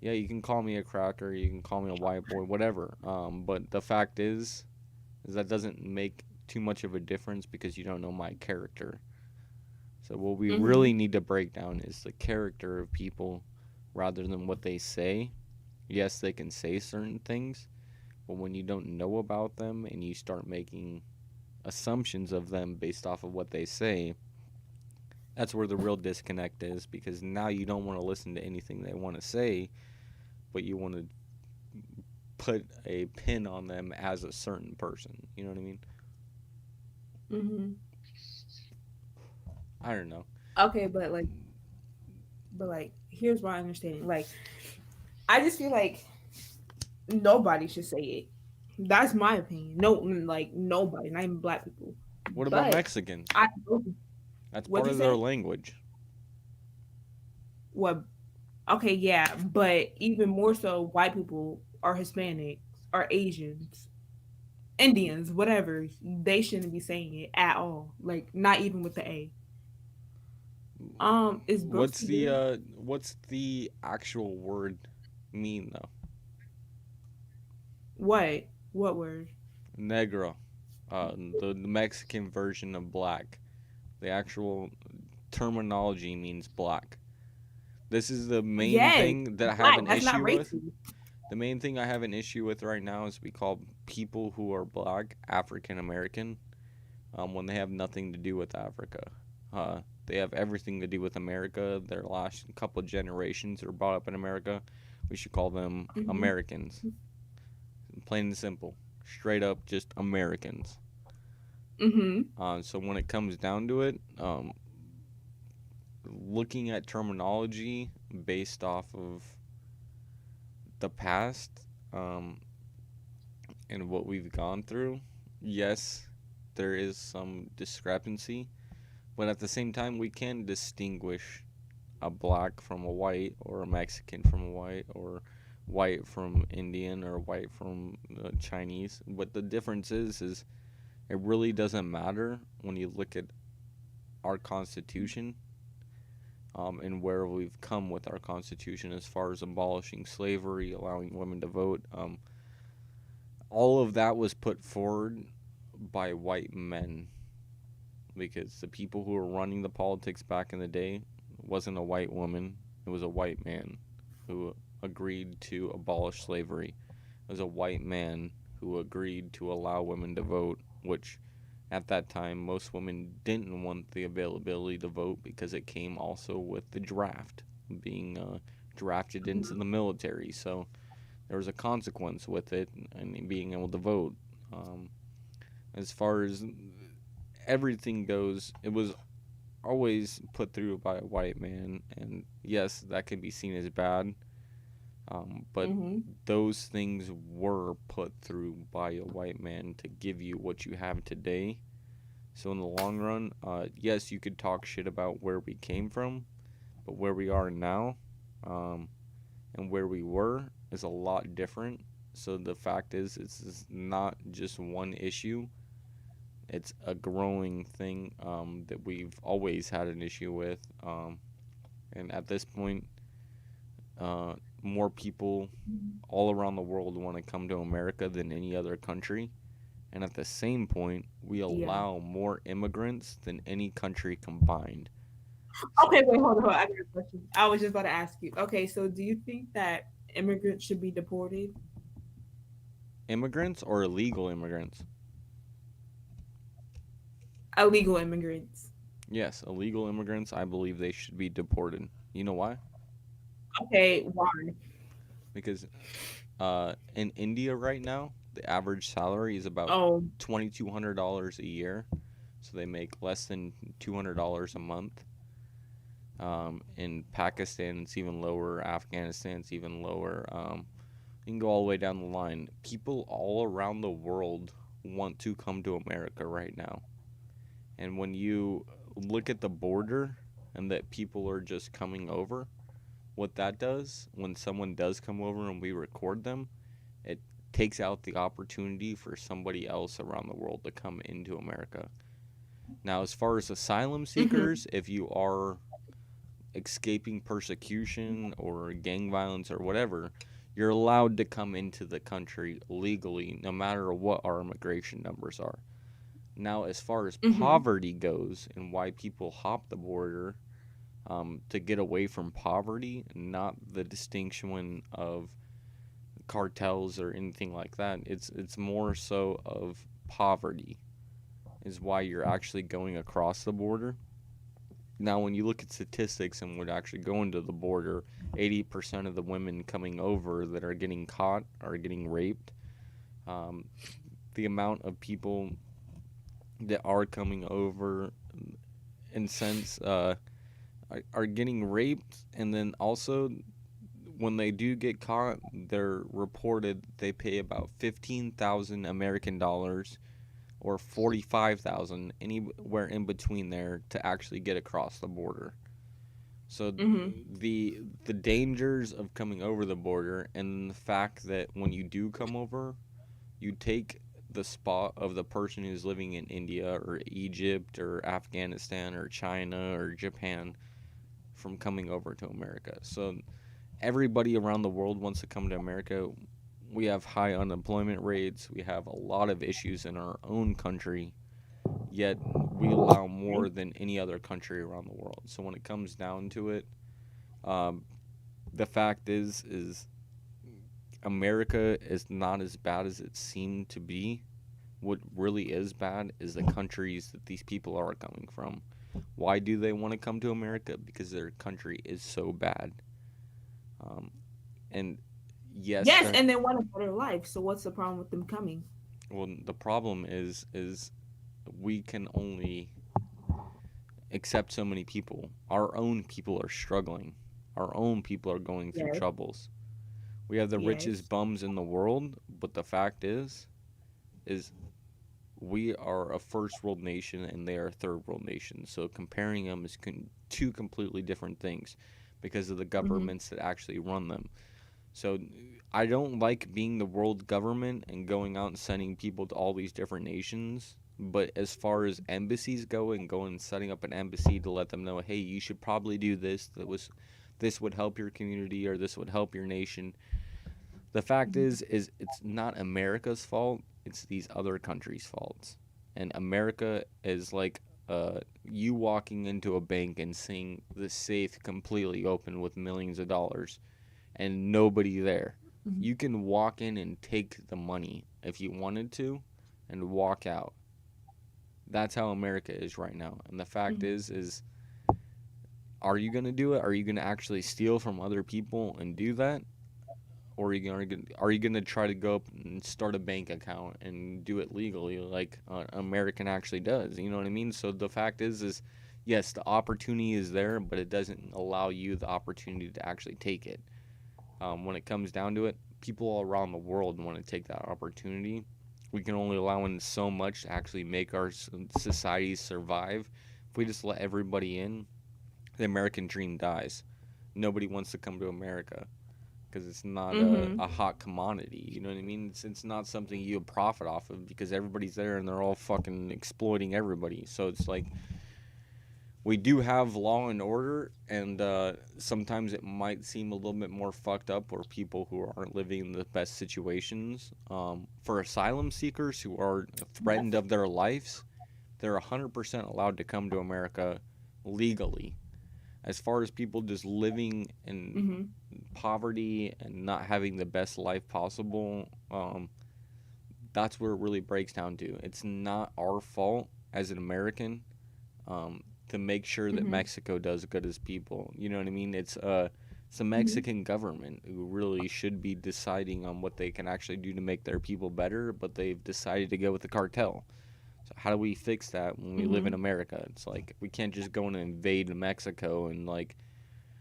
yeah, you can call me a cracker, you can call me a white boy, whatever. But the fact is that doesn't make too much of a difference because you don't know my character. So what we really need to break down is the character of people rather than what they say. Yes, they can say certain things, but when you don't know about them and you start making assumptions of them based off of what they say, that's where the real disconnect is, because now you don't want to listen to anything they want to say, but you want to put a pin on them as a certain person. You know what I mean? I don't know. Okay, but here's my understanding. Like, I just feel like nobody should say it. That's my opinion. No, like nobody, not even black people. What about Mexicans? That's part of their language. What? Okay, yeah, but even more so, white people or Hispanics or Asians, Indians, whatever, they shouldn't be saying it at all. Like, not even with the A. Is what's the actual word mean though? What word? Negro. The Mexican version of black. The actual terminology means black. This is the main thing that I have an issue with. The main thing I have an issue with right now is we call people who are black African American when they have nothing to do with Africa. They have everything to do with America. Their last couple of generations are brought up in America. We should call them Americans. Plain and simple. Straight up just Americans. So when it comes down to it, looking at terminology based off of the past and what we've gone through, yes, there is some discrepancy, but at the same time, we can distinguish a black from a white, or a Mexican from a white, or white from Indian, or white from Chinese. But the difference is it really doesn't matter when you look at our Constitution and where we've come with our Constitution as far as abolishing slavery, allowing women to vote. All of that was put forward by white men, because the people who were running the politics back in the day wasn't a white woman, it was a white man who agreed to abolish slavery. It was a white man who agreed to allow women to vote, which at that time most women didn't want the availability to vote because it came also with the draft, being drafted into the military. So there was a consequence with it and being able to vote. As far as everything goes, it was always put through by a white man, and yes, that can be seen as bad, but those things were put through by a white man to give you what you have today. So in the long run, yes, you could talk shit about where we came from, but where we are now and where we were is a lot different. So the fact is, it's not just one issue. It's a growing thing that we've always had an issue with. And at this point, more people all around the world want to come to America than any other country. And at the same point, we allow more immigrants than any country combined. Okay, wait, hold on. I got a question. I was just about to ask you. Okay, so do you think that immigrants should be deported? Immigrants or illegal immigrants? Illegal immigrants. Yes, illegal immigrants, I believe they should be deported. You know why? Okay, why? Because in India right now, the average salary is about Oh. $2,200 a year. So they make less than $200 a month. In Pakistan, it's even lower. Afghanistan, it's even lower. You can go all the way down the line. People all around the world want to come to America right now. And when you look at the border and that people are just coming over, what that does, when someone does come over and we record them, it takes out the opportunity for somebody else around the world to come into America. Now, as far as asylum seekers, if you are escaping persecution or gang violence or whatever, you're allowed to come into the country legally no matter what our immigration numbers are. Now, as far as poverty goes and why people hop the border to get away from poverty, not the distinction of cartels or anything like that. It's more so of poverty is why you're actually going across the border. Now, when you look at statistics and would actually go into the border, 80% of the women coming over that are getting caught are getting raped. The amount of people that are coming over, in sense, are getting raped, and then also when they do get caught, they're reported they pay about 15,000 American dollars or 45,000, anywhere in between there, to actually get across the border. So the dangers of coming over the border, and the fact that when you do come over, you take the spot of the person who's living in India or Egypt or Afghanistan or China or Japan from coming over to America. So everybody around the world wants to come to America. We have high unemployment rates. We have a lot of issues in our own country, yet we allow more than any other country around the world. So when it comes down to it, the fact is America is not as bad as it seemed to be. What really is bad is the countries that these people are coming from. Why do they want to come to America? Because their country is so bad. And yes, and they want a better life. So what's the problem with them coming? Well, the problem is we can only accept so many people. Our own people are struggling. Our own people are going through troubles. We have the richest bums in the world, but the fact is we are a first world nation and they are a third world nation. So comparing them is two completely different things because of the governments that actually run them. So I don't like being the world government and going out and sending people to all these different nations. But as far as embassies go and going and setting up an embassy to let them know, hey, you should probably do this. This would help your community or this would help your nation. The fact is it's not America's fault. It's these other countries' faults. And America is like you walking into a bank and seeing the safe completely open with millions of dollars and nobody there. You can walk in and take the money if you wanted to and walk out. That's how America is right now. And the fact is are you going to do it? Are you going to actually steal from other people and do that? Or are you going to try to go up and start a bank account and do it legally like an American actually does? You know what I mean? So the fact is yes, the opportunity is there, but it doesn't allow you the opportunity to actually take it. When it comes down to it, people all around the world want to take that opportunity. We can only allow in so much to actually make our societies survive. If we just let everybody in, the American dream dies. Nobody wants to come to America because it's not a hot commodity. You know what I mean? It's not something you profit off of because everybody's there and they're all fucking exploiting everybody. So it's like we do have law and order, and sometimes it might seem a little bit more fucked up for people who aren't living in the best situations. For asylum seekers who are threatened of their lives, they're 100% allowed to come to America legally. As far as people just living in poverty and not having the best life possible, that's where it really breaks down to. It's not our fault as an American to make sure that Mhm. Mexico does good as people. You know what I mean? It's the Mexican government who really should be deciding on what they can actually do to make their people better, but they've decided to go with the cartel. So how do we fix that when we live in America? It's like we can't just go and invade Mexico and like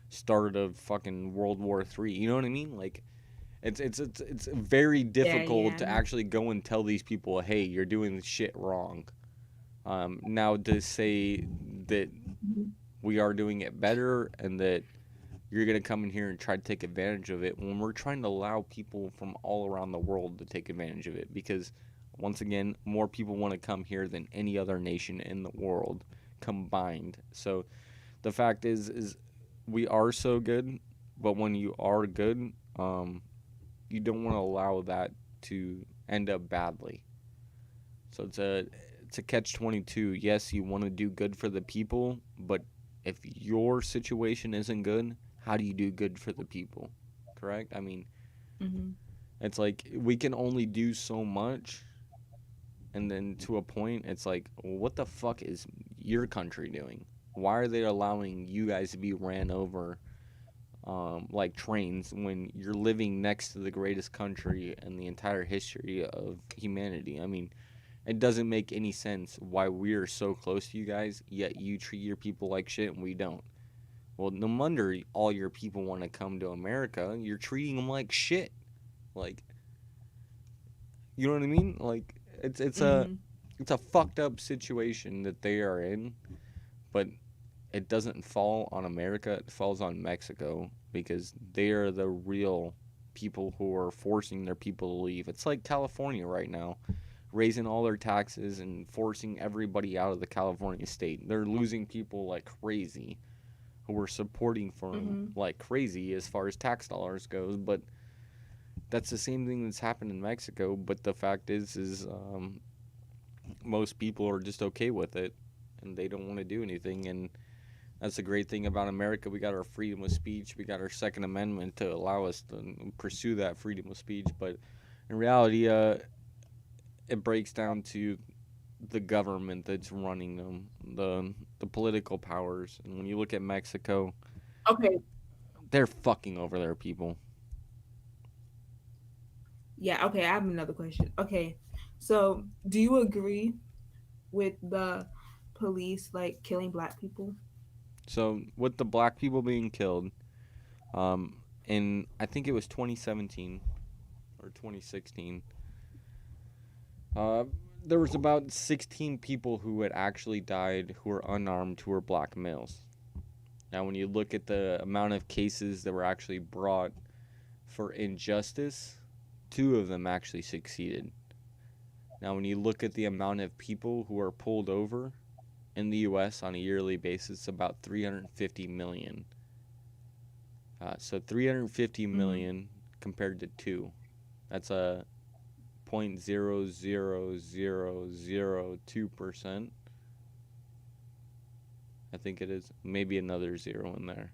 start a fucking World War III. You know what I mean? Like it's very difficult to actually go and tell these people, hey, you're doing this shit wrong. Now to say that we are doing it better and that you're gonna come in here and try to take advantage of it when we're trying to allow people from all around the world to take advantage of it, because once again, more people want to come here than any other nation in the world combined. So the fact is we are so good, but when you are good, you don't want to allow that to end up badly. So it's a catch-22. Yes, you want to do good for the people, but if your situation isn't good, how do you do good for the people? Correct? I mean, it's like we can only do so much, and then to a point, it's like, well, what the fuck is your country doing? Why are they allowing you guys to be ran over like trains when you're living next to the greatest country in the entire history of humanity? I mean, it doesn't make any sense why we're so close to you guys, yet you treat your people like shit and we don't. Well, no wonder all your people want to come to America. You're treating them like shit. Like, you know what I mean? Like, it's a fucked up situation that they are in, but it doesn't fall on America. It falls on Mexico because they are the real people who are forcing their people to leave. It's like California right now, raising all their taxes and forcing everybody out of the California state. They're losing people like crazy who were supporting for them like crazy as far as tax dollars goes, but that's the same thing that's happened in Mexico. But the fact is most people are just okay with it and they don't want to do anything. And that's the great thing about America. We got our freedom of speech. We got our Second Amendment to allow us to pursue that freedom of speech. But in reality, it breaks down to the government that's running them, the political powers. And when you look at Mexico, they're fucking over their people. Yeah, okay, I have another question. Okay, so do you agree with the police like killing black people? So with the black people being killed, in I think it was 2017 or 2016, there was about 16 people who had actually died who were unarmed, who were black males. Now, when you look at the amount of cases that were actually brought for injustice, 2 of them actually succeeded. Now, when you look at the amount of people who are pulled over in the U.S. on a yearly basis, about 350 million. So 350 million compared to 2. That's a 0.00002%. I think it is. Maybe another 0 in there.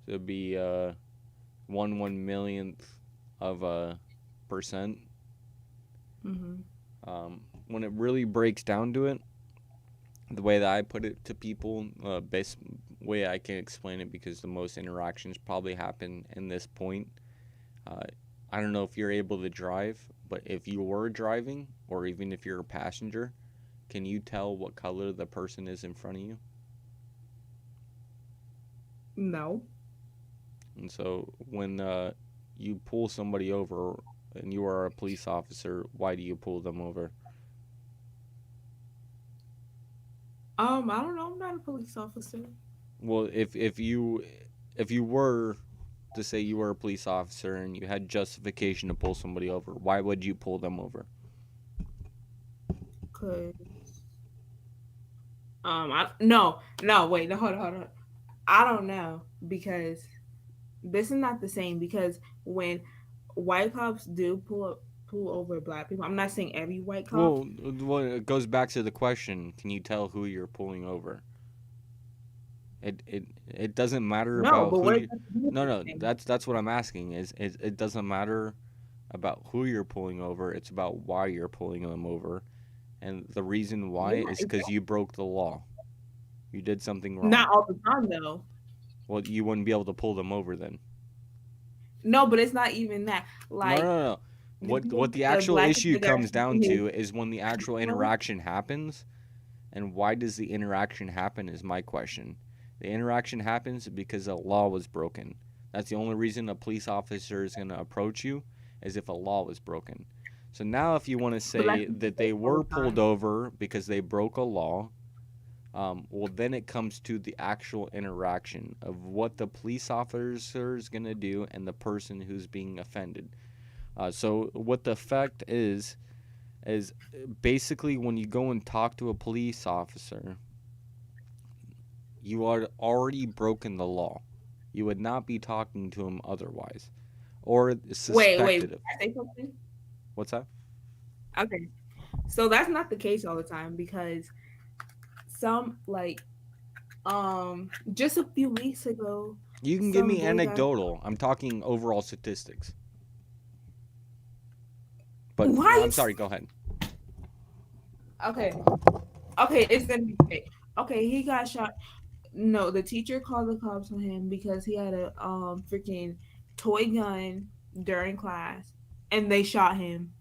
So it'd be 1/1,000,000th of a percent. When it really breaks down to it, the way that I put it to people, best way I can explain it, because the most interactions probably happen in this point. I don't know if you're able to drive, but if you were driving, or even if you're a passenger, can you tell what color the person is in front of you? No. And so when you pull somebody over and you are a police officer, why do you pull them over? I don't know. I'm not a police officer. Well, if you were to say you were a police officer and you had justification to pull somebody over, why would you pull them over? Cause wait, hold on. I don't know, because this is not the same, because when white cops do pull over black people, I'm not saying every white cop. Well, it goes back to the question: can you tell who you're pulling over? It doesn't matter about who. No, that's what I'm asking. Is it doesn't matter about who you're pulling over. It's about why you're pulling them over, and the reason why is because you broke the law. You did something wrong. Not all the time though. Well, you wouldn't be able to pull them over then. No, but it's not even that. Like No. What the the actual black issue people that are comes down shooting to is when the actual his- interaction happens, and why does the interaction happen is my question. The interaction happens because a law was broken. That's the only reason a police officer is going to approach you, is if a law was broken. So now if you want to say that they were pulled over because they broke a law, well, then it comes to the actual interaction of what the police officer is going to do and the person who's being offended. So what the effect is basically when you go and talk to a police officer, you are already broken the law. You would not be talking to him otherwise, or suspected Wait, of. can I say something? What's that? Okay. So that's not the case all the time because some just a few weeks ago. You can give some me boy got- anecdotal. I'm talking overall statistics. But Why I'm sorry, go ahead. Okay, it's gonna be great. Okay, he got shot. No, the teacher called the cops on him because he had a freaking toy gun during class, and they shot him.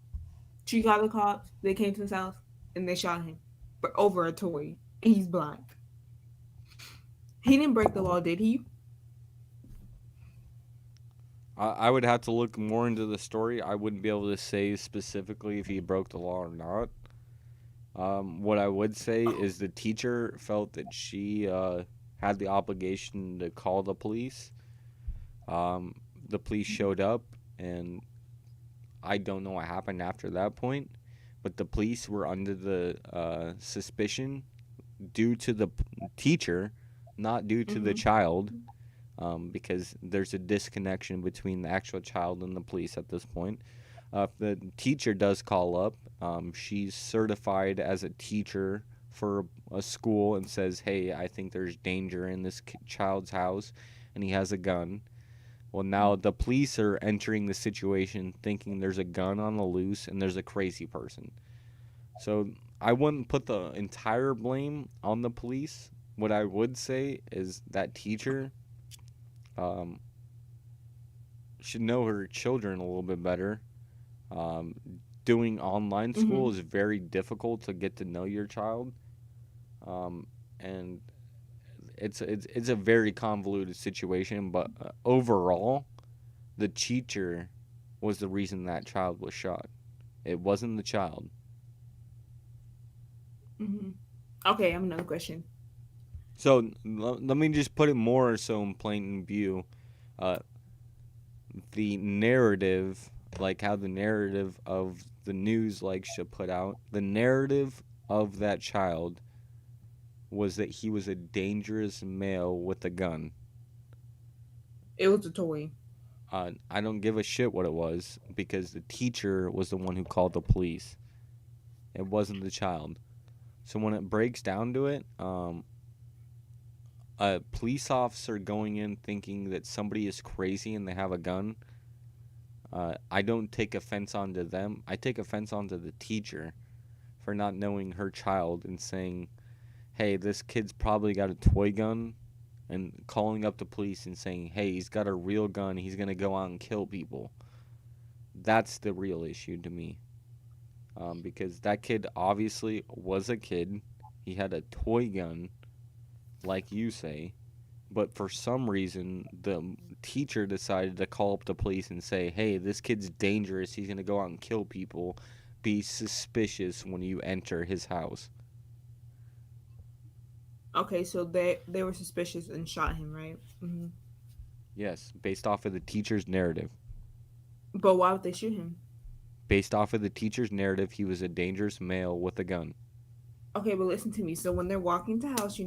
She called the cops. They came to his house and they shot him for over a toy. He's black. He didn't break the law, did he? I would have to look more into the story. I wouldn't be able to say specifically if he broke the law or not. What I would say is the teacher felt that she had the obligation to call the police. The police showed up, and I don't know what happened after that point, but the police were under the suspicion due to the teacher, not due to the child, because there's a disconnection between the actual child and the police at this point. If the teacher does call up, she's certified as a teacher for a school and says, hey, I think there's danger in this child's house, and he has a gun. Well, now the police are entering the situation thinking there's a gun on the loose and there's a crazy person. So I wouldn't put the entire blame on the police. What I would say is that teacher should know her children a little bit better. Doing online school is very difficult to get to know your child, and it's a very convoluted situation. But overall, the teacher was the reason that child was shot. It wasn't the child. Okay, I have another question. So let me just put it more so in plain view. The narrative, like how the narrative of the news likes to put out, the narrative of that child was that he was a dangerous male with a gun. It was a toy. I don't give a shit what it was because the teacher was the one who called the police. It wasn't the child. So when it breaks down to it, a police officer going in thinking that somebody is crazy and they have a gun, I don't take offense onto them. I take offense onto the teacher for not knowing her child and saying, hey, this kid's probably got a toy gun, and calling up the police and saying, hey, he's got a real gun, he's going to go out and kill people. That's the real issue to me. Because that kid obviously was a kid. He had a toy gun, like you say, but for some reason the teacher decided to call up the police and say, hey, this kid's dangerous, he's going to go out and kill people, be suspicious when you enter his house. Okay, so they were suspicious and shot him, right? Yes, based off of the teacher's narrative. But why would they shoot him? Based off of the teacher's narrative, he was a dangerous male with a gun. Okay, but listen to me. So when they're walking to house,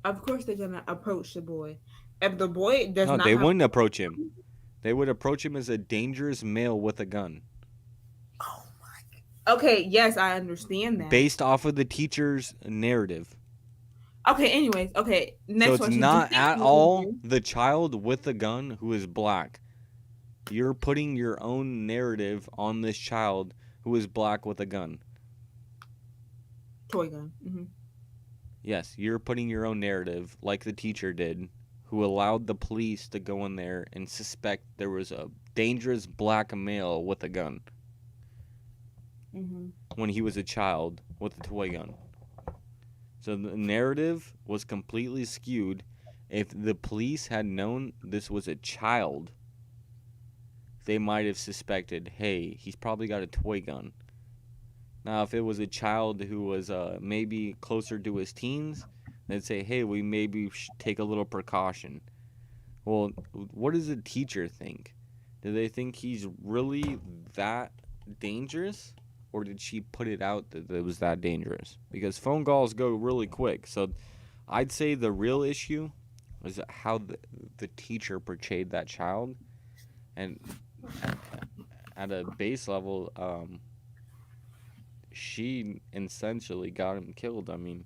of course they're gonna approach the boy. If the boy does not, they wouldn't approach him. They would approach him as a dangerous male with a gun. Oh my. Okay, yes, I understand that. Based off of the teacher's narrative. Okay. Anyways, okay. Next so it's question. not at all the child with the gun who is black. You're putting your own narrative on this child who is black with a gun. Toy gun. Yes, you're putting your own narrative, like the teacher did, who allowed the police to go in there and suspect there was a dangerous black male with a gun when he was a child with a toy gun. So the narrative was completely skewed. If the police had known this was a child, they might have suspected, hey, he's probably got a toy gun. Now, if it was a child who was maybe closer to his teens, they'd say, hey, we maybe should take a little precaution. Well, what does the teacher think? Do they think he's really that dangerous? Or did she put it out that it was that dangerous? Because phone calls go really quick. So I'd say the real issue is how the teacher portrayed that child. And at a base level, she essentially got him killed. I mean,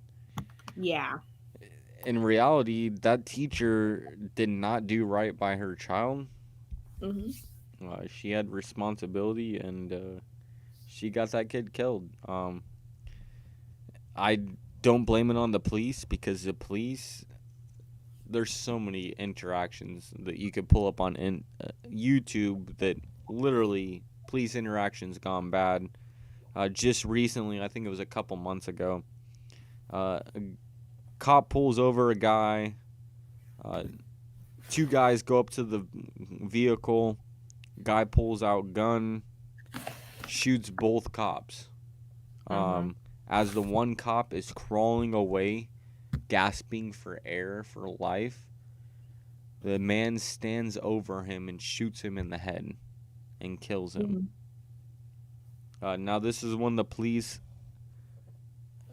Yeah. in reality, that teacher did not do right by her child. She had responsibility, and she got that kid killed. I don't blame it on the police, because the police, there's so many interactions that you could pull up on YouTube that literally police interactions gone bad. Just recently, I think it was a couple months ago, a cop pulls over a guy. Two guys go up to the vehicle. Guy pulls out gun, shoots both cops. As the one cop is crawling away, gasping for air, for life, the man stands over him and shoots him in the head and kills him. Now, this is when the police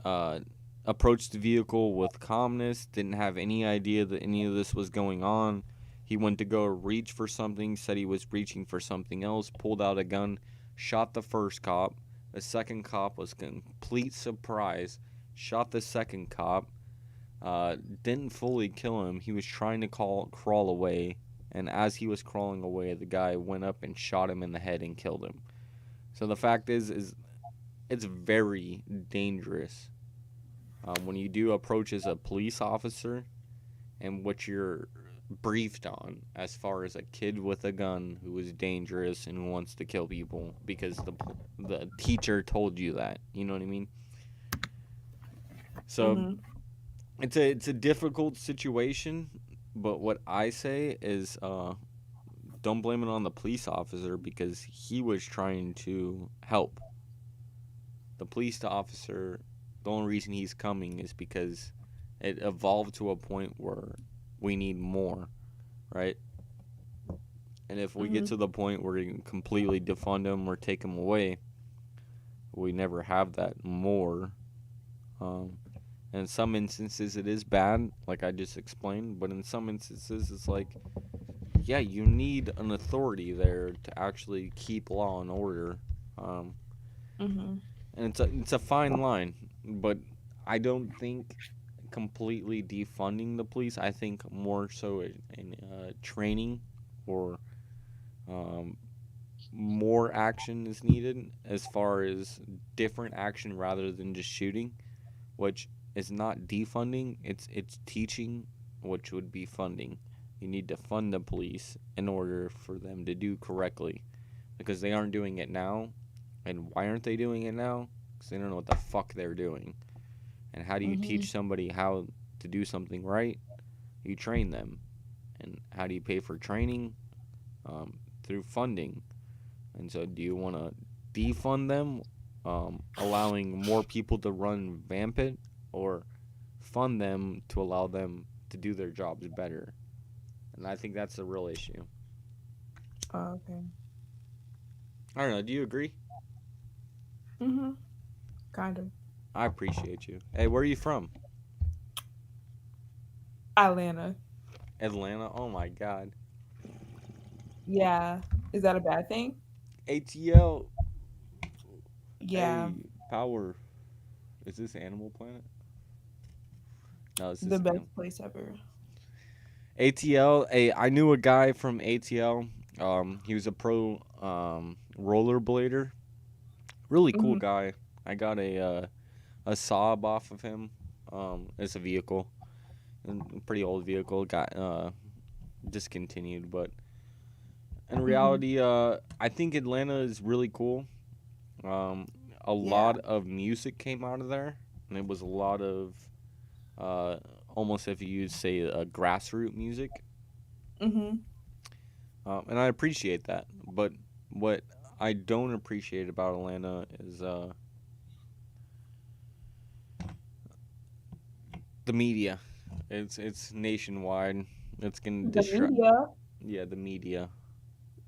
approached the vehicle with calmness, didn't have any idea that any of this was going on. He went to go reach for something, said he was reaching for something else, pulled out a gun, shot the first cop. The second cop was complete surprise, shot the second cop, didn't fully kill him. He was trying to crawl away, and as he was crawling away, the guy went up and shot him in the head and killed him. So the fact is it's very dangerous when you do approach as a police officer and what you're briefed on as far as a kid with a gun who is dangerous and who wants to kill people because the teacher told you that. You know what I mean? So it's a difficult situation, but what I say is don't blame it on the police officer, because he was trying to help. The police officer, the only reason he's coming is because it evolved to a point where we need more, right? And if we get to the point where we can completely defund him or take him away, we never have that more. In some instances, it is bad, like I just explained, but in some instances, it's like, yeah, you need an authority there to actually keep law and order. And it's a fine line, but I don't think completely defunding the police. I think more so in training or more action is needed as far as different action rather than just shooting, which is not defunding. It's teaching, which would be funding. You need to fund the police in order for them to do correctly, because they aren't doing it now. And why aren't they doing it now? Because they don't know what the fuck they're doing. And how do you teach somebody how to do something right? You train them. And how do you pay for training? Through funding. And so do you want to defund them, allowing more people to run rampant, or fund them to allow them to do their jobs better? And I think that's the real issue. Oh, okay. I don't know. Do you agree? Kind of. I appreciate you. Hey, where are you from? Atlanta. Atlanta? Oh my god. Yeah. Is that a bad thing? ATL. Yeah. Hey, power. Is this Animal Planet? No, it's The best place ever. ATL. Hey, I knew a guy from ATL. He was a pro rollerblader. Really cool guy. I got a sob off of him. It's a vehicle, a pretty old vehicle. Got discontinued, but in reality, I think Atlanta is really cool. Um, a lot of music came out of there, and it was a lot of almost if you say grassroots music. Mhm. And I appreciate that. But what I don't appreciate about Atlanta is the media. It's nationwide. It's gonna The distract. media. Yeah, the media.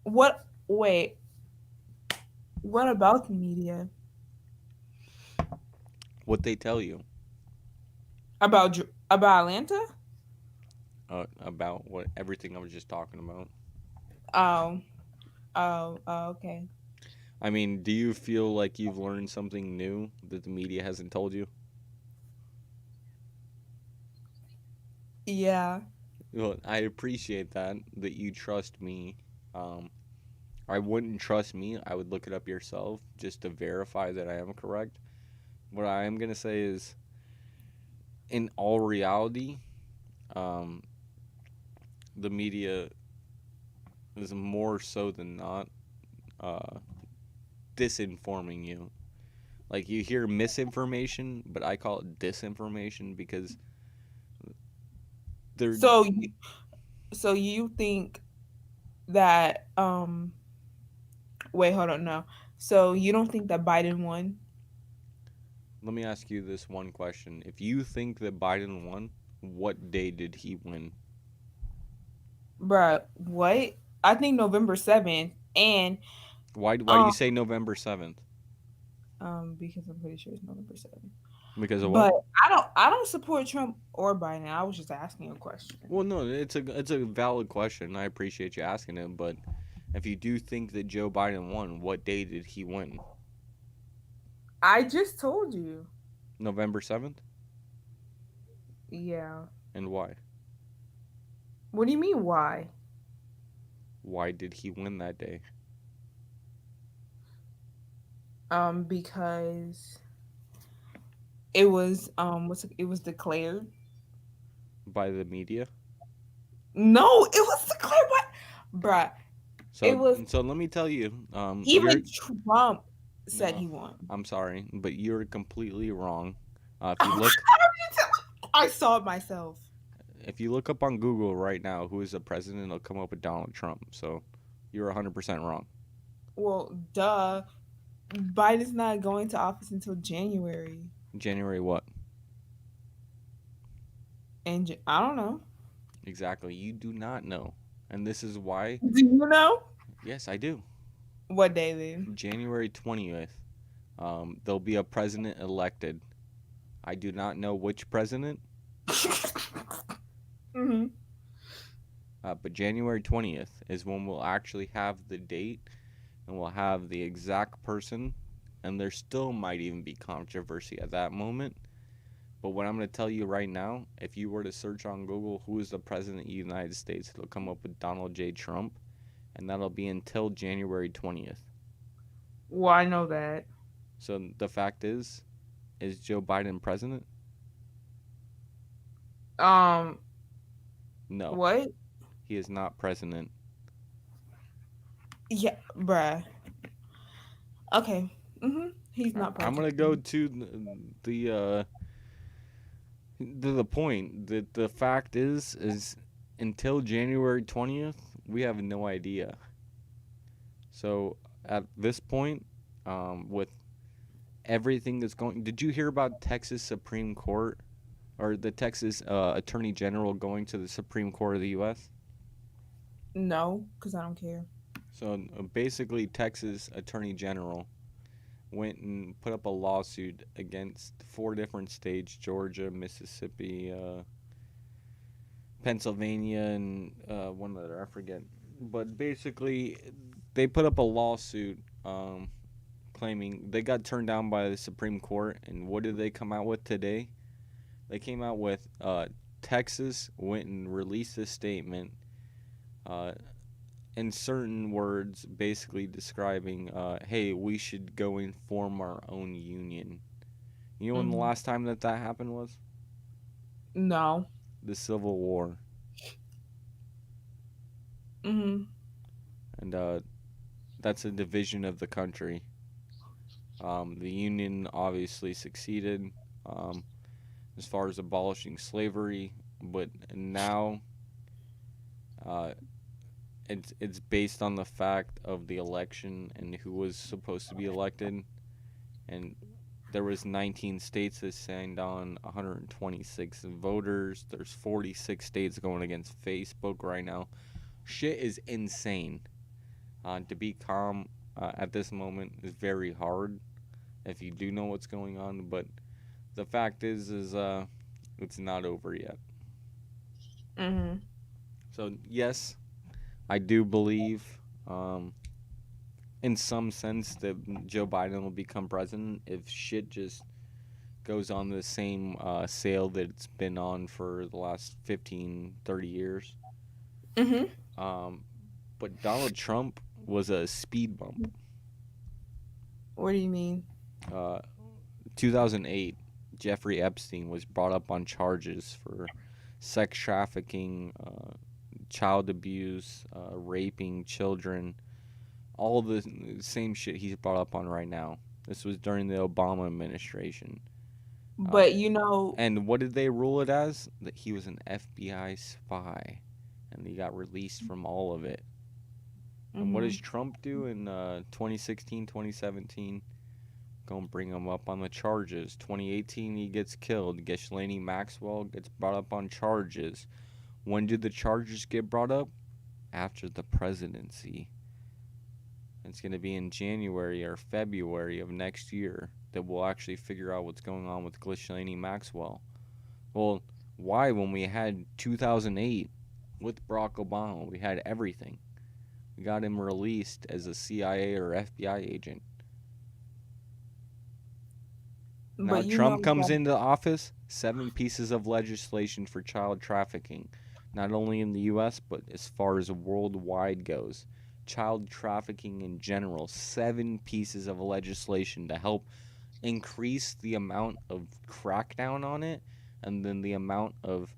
What? Wait. What about the media? What they tell you About Atlanta? about what everything I was just talking about. Oh. Oh. Okay. I mean, do you feel like you've learned something new that the media hasn't told you? Yeah. Well, I appreciate that you trust me. Um, I wouldn't trust me. I would look it up yourself just to verify that I am correct. What I am gonna say is, in all reality, um, the media is more so than not uh, disinforming you. Like you hear misinformation, but I call it disinformation because they're. So you think that wait, hold on, no. So you don't think that Biden won? Let me ask you this one question: if you think that Biden won, what day did he win? Bruh, what? I think November 7th, and Why do you um say November 7th? because I'm pretty sure it's November 7th. Because of what? But I don't support Trump or Biden. I was just asking a question. Well, no, it's a valid question. I appreciate you asking it, but if you do think that Joe Biden won, what day did he win? I just told you. November 7th? Yeah. And why? What do you mean why? Why did he win that day? Because it was it was declared. By the media? No, it was declared by bruh. So It was so let me tell you, even Trump said no, he won. I'm sorry, but you're completely wrong. If you look I saw it myself. if you look up on Google right now who is the president, it'll come up with Donald Trump. So you're 100% wrong. Well, duh. Biden's not going to office until January. January what? And I don't know. Exactly. You do not know. And this is why. Do you know? Yes, I do. What day then? January 20th. There'll be a president elected. I do not know which president. Mm-hmm. But January 20th is when we'll actually have the date and we'll have the exact person. And there still might even be controversy at that moment. But what I'm going to tell you right now, if you were to search on Google who is the president of the United States, it'll come up with Donald J. Trump. And that'll be until January 20th. Well, I know that. So the fact is Joe Biden president? No. What? He is not president. Yeah, bruh. Okay. He's not president. I'm gonna go to the point that the fact is until January 20th, we have no idea. So at this point, with everything that's going, did you hear about Texas Supreme Court or the Texas Attorney General going to the Supreme Court of the U.S.? No, because I don't care. So basically, Texas Attorney General went and put up a lawsuit against 4 different states: Georgia, Mississippi, Pennsylvania, and one other, I forget. But basically, they put up a lawsuit claiming they got turned down by the Supreme Court. And what did they come out with today? They came out with Texas went and released a statement in certain words basically describing, hey, we should go and form our own union. You know when the last time that happened was? No. The Civil War. Mhm. And that's a division of the country. The Union obviously succeeded um, as far as abolishing slavery, but now uh, it's based on the fact of the election and who was supposed to be elected, and there was 19 states that signed on, 126 voters. There's 46 states going against Facebook right now. Shit is insane. To be calm at this moment is very hard if you do know what's going on, but the fact is it's not over yet. Mhm. So yes, I do believe in some sense that Joe Biden will become president if shit just goes on the same sail that it's been on for the last 15, 30 years. Mhm. But Donald Trump was a speed bump. What do you mean? 2008, Jeffrey Epstein was brought up on charges for sex trafficking, child abuse, raping children, all the same shit he's brought up on right now. This was during the Obama administration. But you know, And what did they rule it as? That he was an FBI spy, and he got released from all of it. And what does Trump do in 2016, 2017? Gonna bring him up on the charges. 2018, he gets killed. Ghislaine Maxwell gets brought up on charges. When did the charges get brought up? After the presidency. It's gonna be in January or February of next year that we'll actually figure out what's going on with Ghislaine Maxwell. Well, why? When we had 2008 with Barack Obama, we had everything. We got him released as a CIA or FBI agent. Now but you Trump know comes that into office, 7 pieces of legislation for child trafficking, not only in the U.S., but as far as worldwide goes. Child trafficking in general, 7 pieces of legislation to help increase the amount of crackdown on it, and then the amount of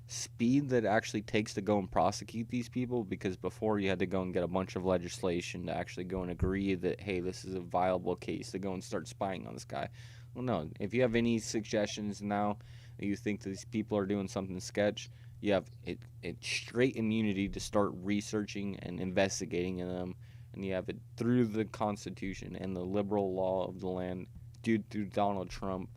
speed that it actually takes to go and prosecute these people, because before you had to go and get a bunch of legislation to actually go and agree that, hey, this is a viable case to go and start spying on this guy. Well, no, if you have any suggestions now that you think these people are doing something sketch, you have it straight immunity to start researching and investigating in them, and you have it through the Constitution and the liberal law of the land due to Donald Trump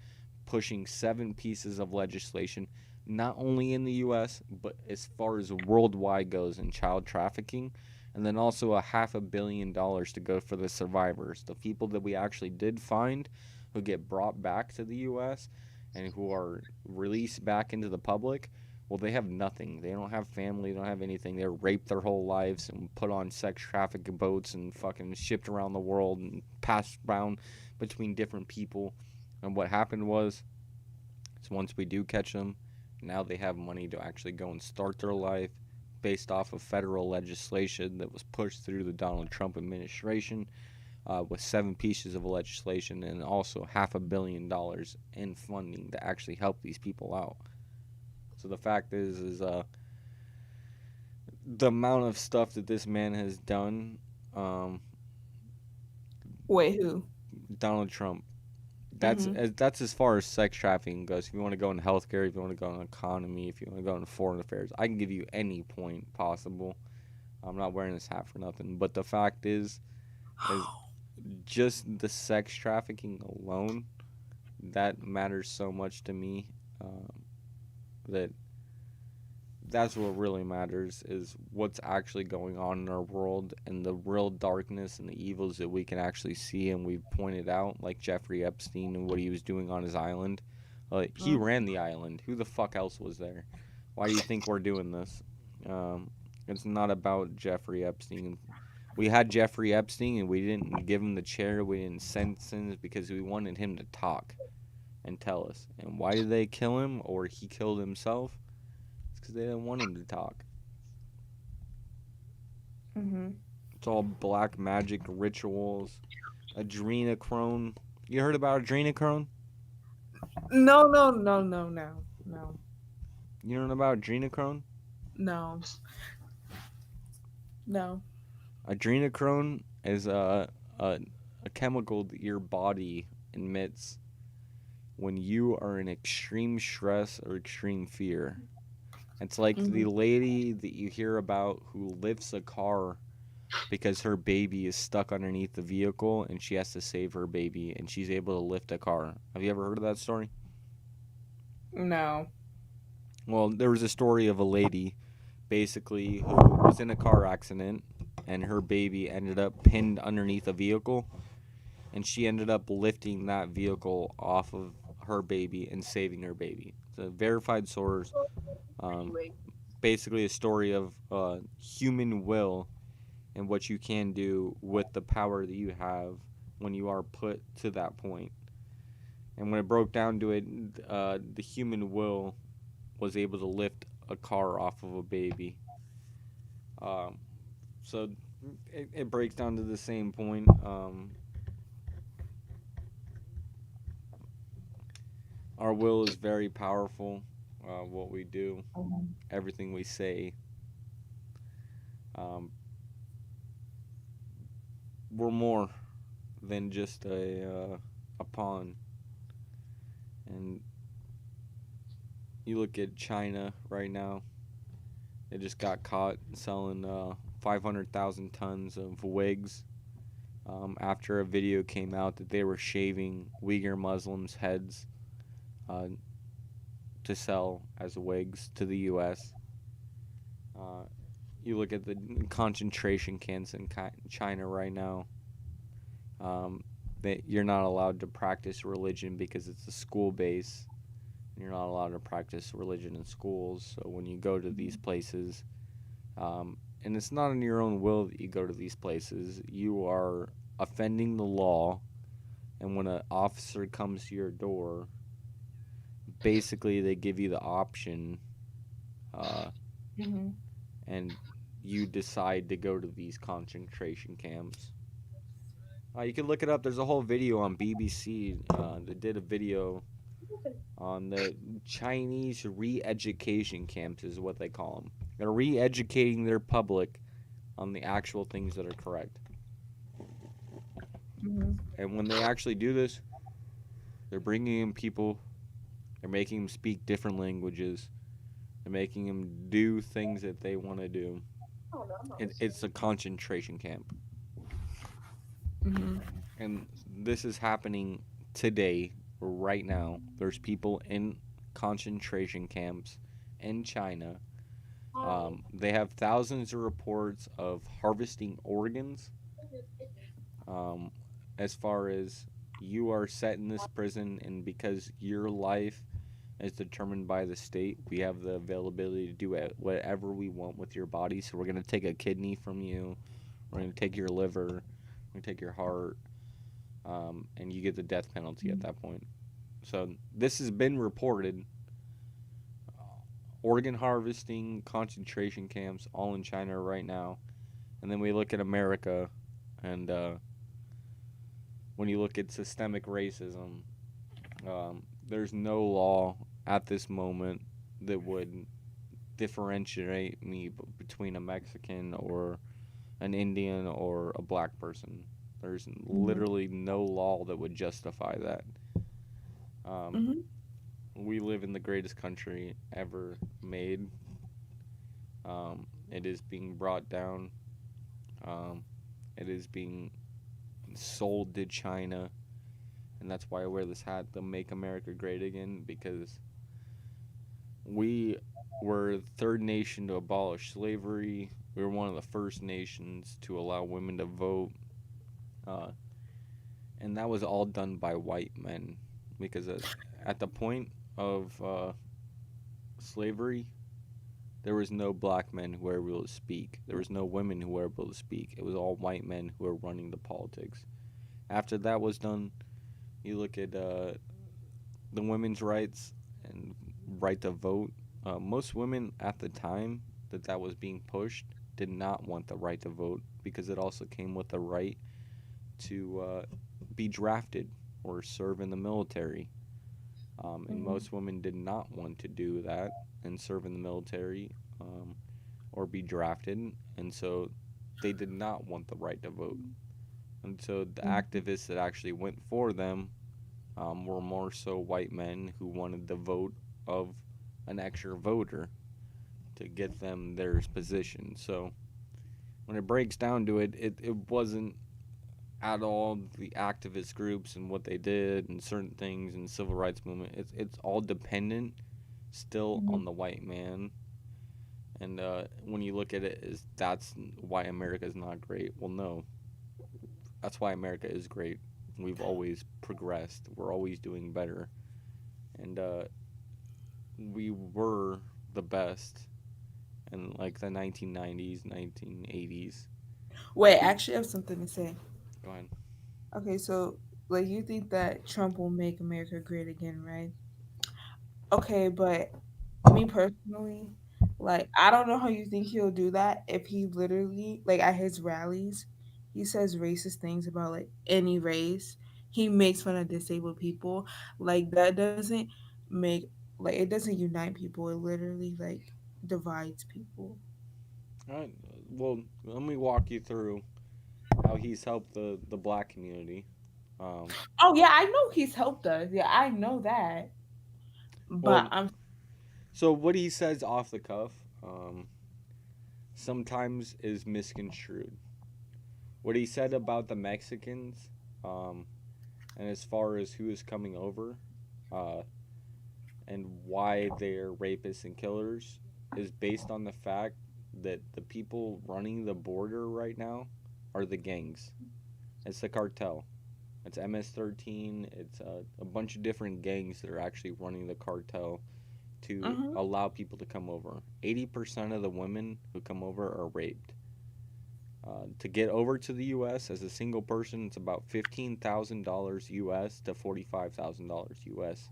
pushing 7 pieces of legislation, not only in the U.S., but as far as worldwide goes in child trafficking, and then also $500 million to go for the survivors, the people that we actually did find who get brought back to the U.S. and who are released back into the public. Well, they have nothing. They don't have family. They don't have anything. They're raped their whole lives and put on sex trafficking boats and fucking shipped around the world and passed around between different people. And what happened was, once we do catch them, now they have money to actually go and start their life based off of federal legislation that was pushed through the Donald Trump administration with 7 pieces of legislation and also $500 million in funding to actually help these people out. So the fact is the amount of stuff that this man has done. Wait, who? Donald Trump. That's as far as sex trafficking goes. If you want to go in healthcare, if you want to go in economy, if you want to go into foreign affairs, I can give you any point possible. I'm not wearing this hat for nothing. But the fact is just the sex trafficking alone, that matters so much to me that's what really matters, is what's actually going on in our world and the real darkness and the evils that we can actually see and we've pointed out, like Jeffrey Epstein and what he was doing on his island. He ran the island. Who the fuck else was there? Why do you think we're doing this? It's not about Jeffrey Epstein. We had Jeffrey Epstein and we didn't give him the chair. We didn't sentence him because we wanted him to talk and tell us. And why did they kill him, or he killed himself? It's because they didn't want him to talk. It's all black magic rituals. Adrenochrome. You heard about adrenochrome? No. No. You don't know about adrenochrome? No. No. Adrenochrome is a chemical that your body emits when you are in extreme stress or extreme fear. It's like the lady that you hear about who lifts a car because her baby is stuck underneath the vehicle and she has to save her baby and she's able to lift a car. Have you ever heard of that story? No. Well, there was a story of a lady basically who was in a car accident and her baby ended up pinned underneath a vehicle and she ended up lifting that vehicle off of her baby and saving her baby. It's a verified source. Basically a story of human will and what you can do with the power that you have when you are put to that point. And when it broke down to it, the human will was able to lift a car off of a baby. So it breaks down to the same point. Our will is very powerful. What we do, everything we say. We're more than just a pawn. And you look at China right now. They just got caught selling 500,000 tons of wigs after a video came out that they were shaving Uyghur Muslims' heads to sell as wigs to the U.S. You look at the concentration camps in China right now. That you're not allowed to practice religion because it's a school base. You're not allowed to practice religion in schools. So when you go to these places, and it's not in your own will that you go to these places, you are offending the law. And when an officer comes to your door, basically they give you the option, and you decide to go to these concentration camps. You can look it up. There's a whole video on BBC that did a video on the Chinese re-education camps, is what they call them. They're re-educating their public on the actual things that are correct. And when they actually do this, they're bringing in people, they're making them speak different languages, they're making them do things that they want to do. It's a concentration camp. And this is happening today, right now. There's people in concentration camps in China. They have thousands of reports of harvesting organs. As far as you are set in this prison, and because your life is determined by the state, we have the availability to do whatever we want with your body. So we're going to take a kidney from you. We're going to take your liver. We're going to take your heart. And you get the death penalty at that point. So this has been reported. Organ harvesting, concentration camps, all in China right now. And then we look at America, and when you look at systemic racism, there's no law at this moment that would differentiate me between a Mexican or an Indian or a black person. There's literally no law that would justify that. We live in the greatest country ever made. It is being brought down. It is being sold to China. And that's why I wear this hat, the Make America Great Again, because we were the third nation to abolish slavery. We were one of the first nations to allow women to vote. And that was all done by white men, because at the point of slavery, there was no black men who were able to speak. There was no women who were able to speak. It was all white men who were running the politics. After that was done, you look at the women's rights and right to vote. Most women at the time that was being pushed did not want the right to vote, because it also came with the right to be drafted or serve in the military. And Mhm. most women did not want to do that and serve in the military, or be drafted, and so they did not want the right to vote. And so the Mhm. activists that actually went for them, were more so white men who wanted the vote of an extra voter to get them their position. So when it breaks down to it, it wasn't at all the activist groups and what they did and certain things and civil rights movement. It's all dependent still Mhm. on the white man. And when you look at it, is that's why America is not great. Well, no, that's why America is great. We've always progressed. We're always doing better, and we were the best in like the 1990s, 1980s. Wait, I actually have something to say. Go ahead. Okay, so like you think that Trump will make America great again, right? Okay, but me personally, like I don't know how you think he'll do that if he literally like at his rallies, he says racist things about like any race. He makes fun of disabled people. Like that doesn't make like it doesn't unite people. It literally like divides people. All right. Well, let me walk you through how he's helped the black community. Um, Oh yeah, I know he's helped us. Yeah, I know that. But well, I'm so what he says off the cuff, sometimes is misconstrued. What he said about the Mexicans, um, and as far as who is coming over, uh, and why they're rapists and killers, is based on the fact that the people running the border right now are the gangs. It's the cartel. It's MS-13. It's a bunch of different gangs that are actually running the cartel to Mhm. allow people to come over. 80% of the women who come over are raped. To get over to the U.S. as a single person, it's about $15,000 U.S. to $45,000 U.S.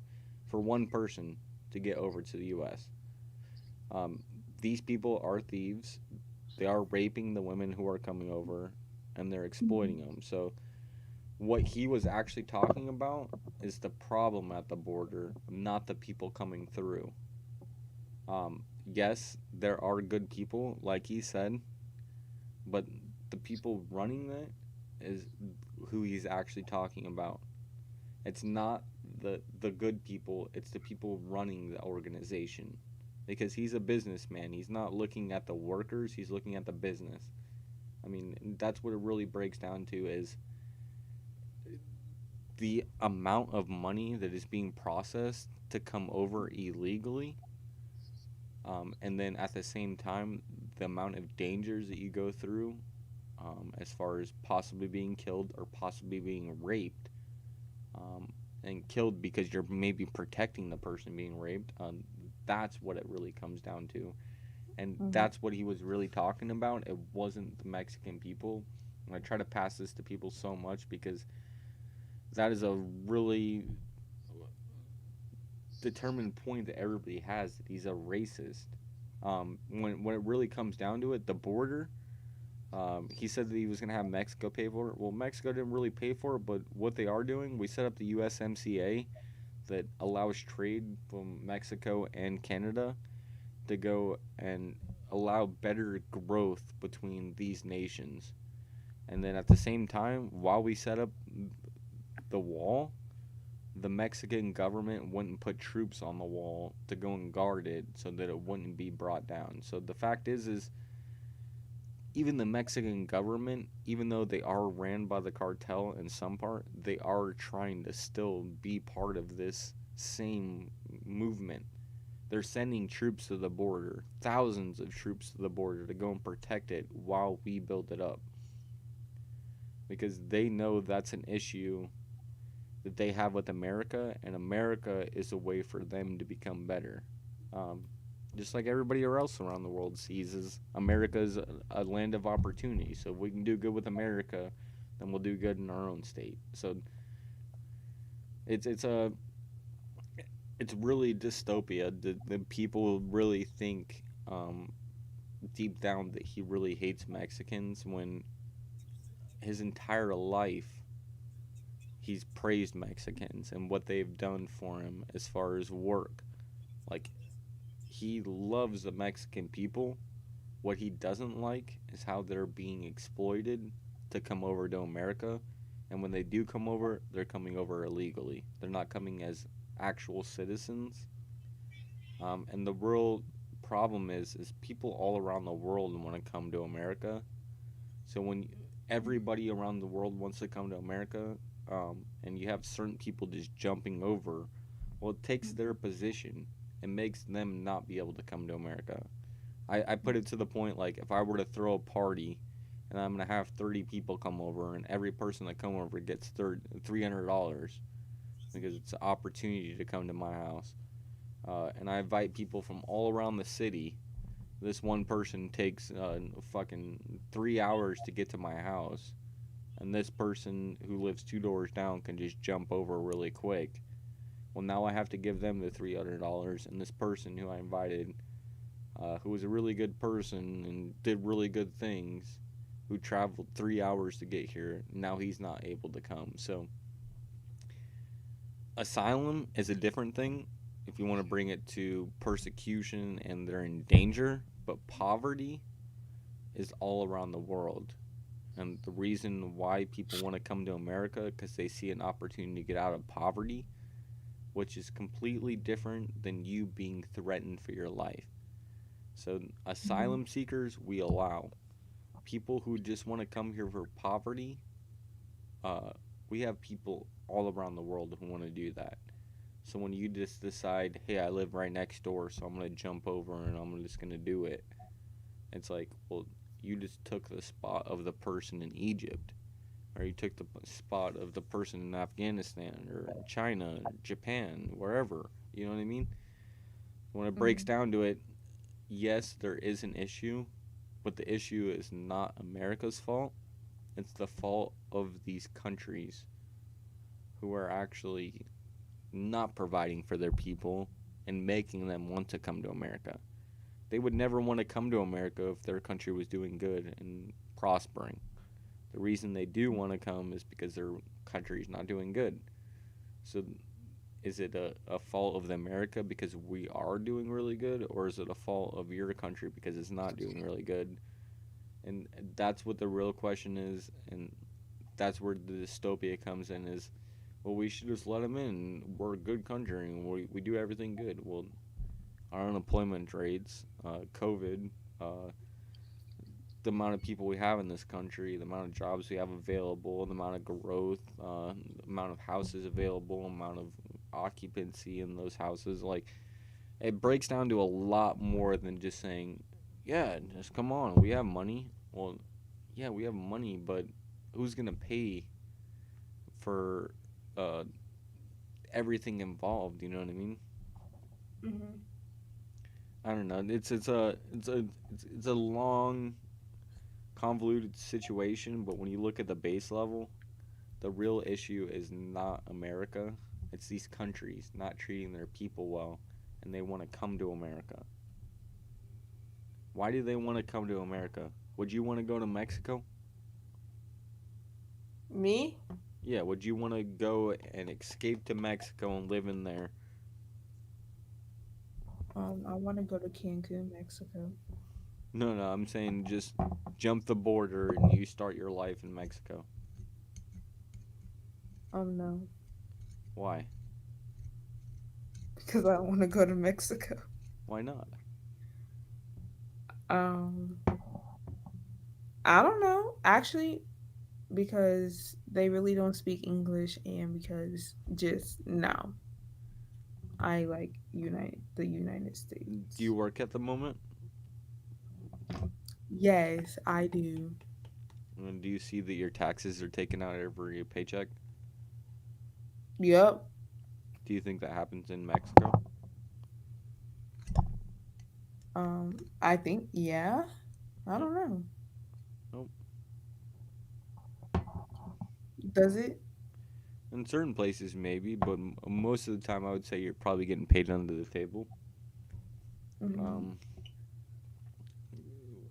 for one person to get over to the U.S. Um, these people are thieves. They are raping the women who are coming over, and they're exploiting them. So what he was actually talking about is the problem at the border, not the people coming through. Yes, there are good people, like he said, but the people running it is who he's actually talking about. It's not the good people, it's the people running the organization. Because he's a businessman. He's not looking at the workers, he's looking at the business. I mean, that's what it really breaks down to is the amount of money that is being processed to come over illegally, and then at the same time, the amount of dangers that you go through, as far as possibly being killed or possibly being raped, um, and killed because you're maybe protecting the person being raped. That's what it really comes down to, and Mhm. that's what he was really talking about. It wasn't the Mexican people. And I try to pass this to people so much because that is a really determined point that everybody has that he's a racist. When it really comes down to it, the border. He said that he was gonna have Mexico pay for it. Well, Mexico didn't really pay for it, but what they are doing, we set up the USMCA that allows trade from Mexico and Canada to go and allow better growth between these nations. And then at the same time, while we set up the wall, the Mexican government wouldn't put troops on the wall to go and guard it so that it wouldn't be brought down. So the fact is even the Mexican government, even though they are ran by the cartel in some part, they are trying to still be part of this same movement. They're sending troops to the border, thousands of troops to the border to go and protect it while we build it up. Because they know that's an issue that they have with America, and America is a way for them to become better. Um, just like everybody else around the world sees as America is a land of opportunity. So if we can do good with America, then we'll do good in our own state. So it's it's really dystopia. The people really think, deep down that he really hates Mexicans when his entire life he's praised Mexicans and what they've done for him as far as work. Like, he loves the Mexican people. What he doesn't like is how they're being exploited to come over to America. And when they do come over, they're coming over illegally. They're not coming as actual citizens. And the real problem is people all around the world want to come to America. So when everybody around the world wants to come to America, and you have certain people just jumping over, well, it takes their position and makes them not be able to come to America. I put it to the point, like, if I were to throw a party and I'm going to have 30 people come over and every person that come over gets $300 because it's an opportunity to come to my house. And I invite people from all around the city. This one person takes fucking 3 hours to get to my house. And this person who lives 2 doors down can just jump over really quick. Well, now I have to give them the $300. And this person who I invited, who was a really good person and did really good things, who traveled 3 hours to get here, now he's not able to come. So asylum is a different thing if you want to bring it to persecution and they're in danger, but poverty is all around the world. And the reason why people want to come to America because they see an opportunity to get out of poverty, which is completely different than you being threatened for your life. So asylum seekers we allow. People who just want to come here for poverty, we have people all around the world who want to do that. So when you just decide, hey, I live right next door, so I'm going to jump over and I'm just going to do it, it's like, well, you just took the spot of the person in Egypt, or you took the spot of the person in Afghanistan or China, or Japan, wherever. You know what I mean? When it breaks down to it, yes, there is an issue, but the issue is not America's fault. It's the fault of these countries who are actually not providing for their people and making them want to come to America. They would never want to come to America if their country was doing good and prospering. The reason they do want to come is because their country is not doing good. So is it a fault of America because we are doing really good, or is it a fault of your country because it's not doing really good? And that's what the real question is, and that's where the dystopia comes in is, well, we should just let them in. We're a good country, and we do everything good. Well, our unemployment rates, COVID, the amount of people we have in this country, the amount of jobs we have available, the amount of growth, the amount of houses available, amount of occupancy in those houses, like, it breaks down to a lot more than just saying, yeah, just come on, we have money. Well, yeah, we have money, but who's going to pay for everything involved, you know what I mean? I don't know. It's a long, convoluted situation, but when you look at the base level, the real issue is not America. It's these countries not treating their people well, and they want to come to America. Why do they want to come to America? Would you want to go to Mexico? Me? Yeah, would you want to go and escape to Mexico and live in there? I want to go to Cancun, Mexico. No, I'm saying just jump the border and you start your life in Mexico. No. Why? Because I want to go to Mexico. Why not? I don't know. Actually, because they really don't speak English, and because just no. I like the United States. Do you work at the moment? Yes, I do. And do you see that your taxes are taken out every paycheck? Yep. Do you think that happens in Mexico? I think yeah. I don't know. Nope. Does it? In certain places, maybe, but most of the time, I would say you're probably getting paid under the table.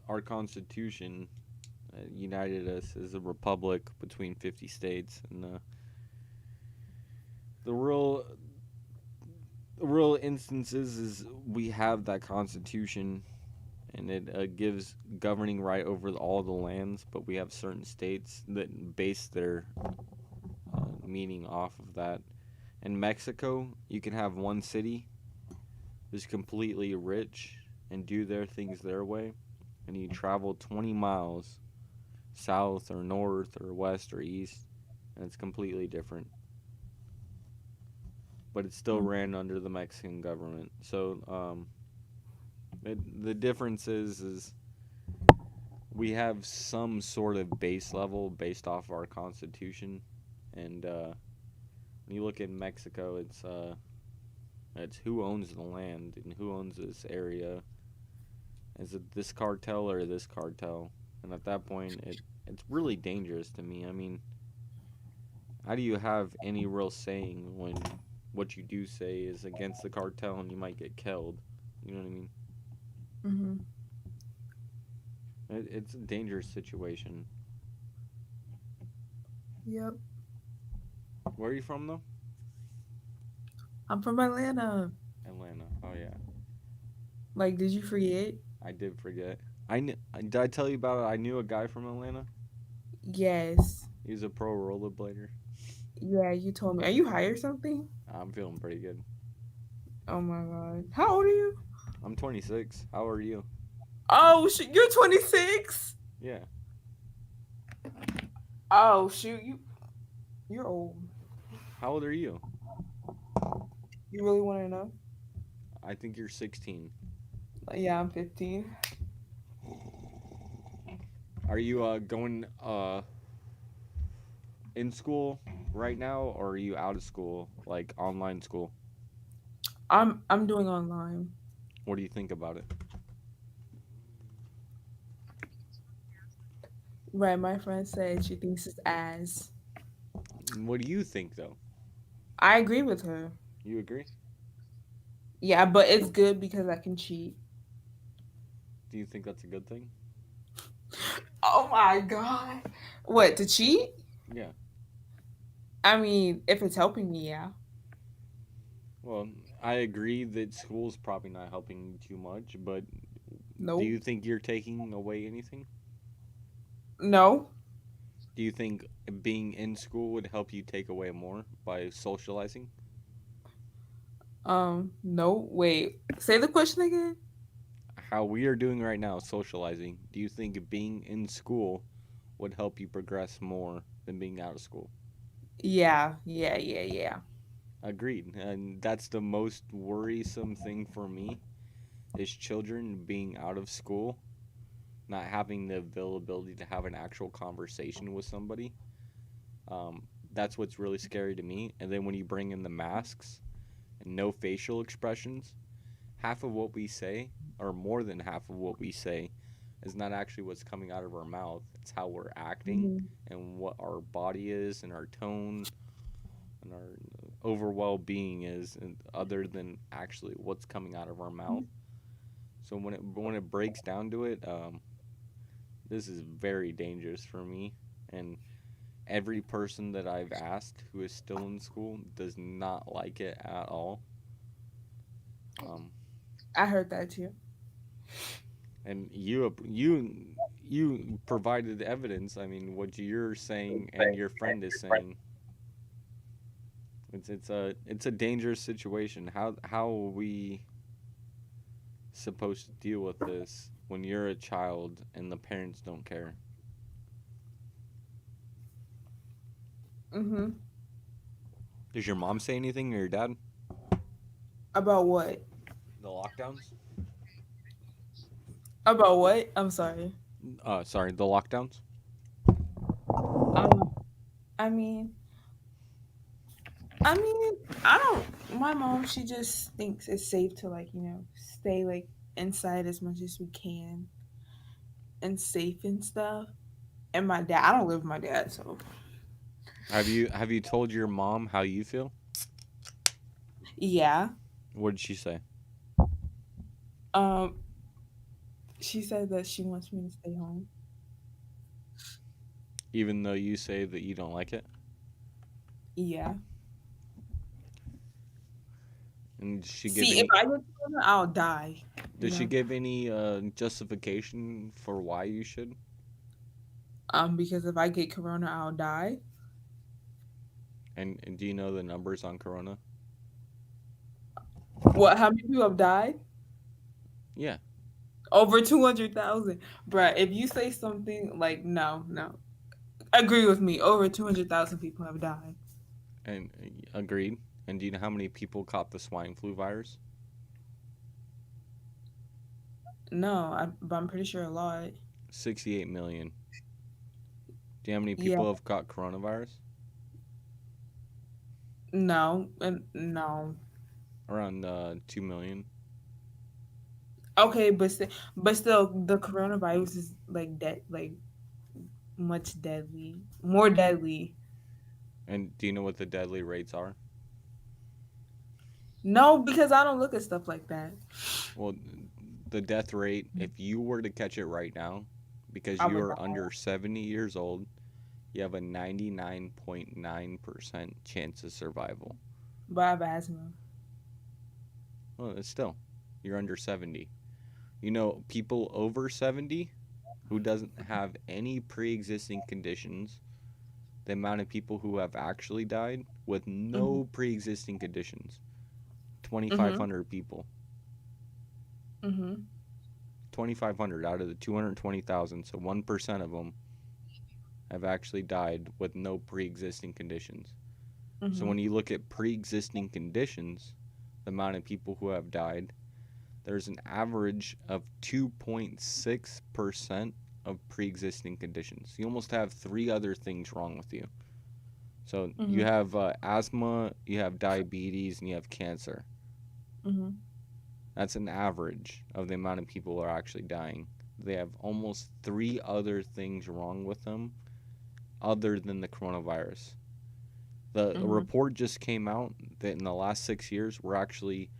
Our Constitution united us as a republic between 50 states, and the real instances is we have that constitution, and it gives governing right over all the lands, but we have certain states that base their meaning off of that. In Mexico, you can have one city who's completely rich and do their things their way, and you travel 20 miles south or north or west or east, and it's completely different. But it's still ran under the Mexican government. So the difference is we have some sort of base level based off our constitution, and when you look at Mexico, it's who owns the land and who owns this area. Is it this cartel or this cartel? And at that point, it's really dangerous to me. I mean, how do you have any real saying when what you do say is against the cartel and you might get killed? You know what I mean? Mm-hmm. It's a dangerous situation. Yep. Where are you from, though? I'm from Atlanta. Atlanta. Oh, yeah. Like, did you forget? I did forget. Did I tell you about it? I knew a guy from Atlanta. Yes. He was a pro rollerblader. Yeah, you told me. Are you high or something? I'm feeling pretty good. Oh my god. How old are you? I'm 26. How are you? Oh, shoot. You're 26? Yeah. Oh, shoot. You're old. How old are you? You really want to know? I think you're 16. Yeah, I'm 15. Are you going in school right now, or are you out of school, like online school? I'm doing online. What do you think about it? Right, my friend said she thinks it's ass. What do you think, though? I agree with her. You agree? Yeah, but it's good because I can cheat. Do you think that's a good thing? Oh my god. What, to cheat? Yeah. I mean, if it's helping me, yeah. Well, I agree that school's probably not helping you too much, but Nope. do you think you're taking away anything? No. Do you think being in school would help you take away more by socializing? No. Wait. Say the question again. How we are doing right now, socializing, do you think being in school would help you progress more than being out of school? Yeah. Agreed. And that's the most worrisome thing for me is children being out of school, not having the availability to have an actual conversation with somebody. That's what's really scary to me. And then when you bring in the masks and no facial expressions, half of what we say, or more than half of what we say, is not actually what's coming out of our mouth. It's how we're acting and what our body is and our tone and our overall being is, and other than actually what's coming out of our mouth. So when it breaks down to it, this is very dangerous for me. And every person that I've asked who is still in school does not like it at all. I heard that too. And you provided evidence. I mean, what you're saying and your friend is saying. It's a dangerous situation. How are we supposed to deal with this when you're a child and the parents don't care? Mm-hmm. Does your mom say anything or your dad? About what? The lockdowns? About what? I'm sorry. Sorry, the lockdowns? I mean, I don't. My mom, she just thinks it's safe to stay inside as much as we can, and safe and stuff. And my dad, I don't live with my dad, so. Have you told your mom how you feel? Yeah. What did she say? She said that she wants me to stay home. Even though you say that you don't like it? Yeah. And did she give See, if any? I get corona, I'll die. Did she know? give any justification for why you should? Because if I get corona, I'll die. And do you know the numbers on corona? What? How many people have died? Yeah. Over 200,000. Bruh, if you say something like no, agree with me. Over 200,000 people have died. And agreed. And do you know how many people caught the swine flu virus? No, but I'm pretty sure a lot. 68 million. Do you know how many Yeah. people have caught coronavirus? No, no. Around 2 million. Okay, but still, the coronavirus is like much deadly, more deadly. And do you know what the deadly rates are? No, because I don't look at stuff like that. Well, the death rate, if you were to catch it right now, because I you would are die. under 70 years old, you have a 99.9% chance of survival. But I have asthma. Well, it's still, you're under 70. You know, people over 70 who doesn't have any pre-existing conditions, the amount of people who have actually died with no pre-existing conditions, 2,500 people. 2,500 out of the 220,000, so 1% of them have actually died with no pre-existing conditions. So when you look at pre-existing conditions, the amount of people who have died, there's an average of 2.6% of pre-existing conditions. You almost have 3 other things wrong with you. So you have asthma, you have diabetes, and you have cancer. That's an average of the amount of people who are actually dying. They have almost 3 other things wrong with them other than the coronavirus. The report just came out that in the last 6 years, we're actually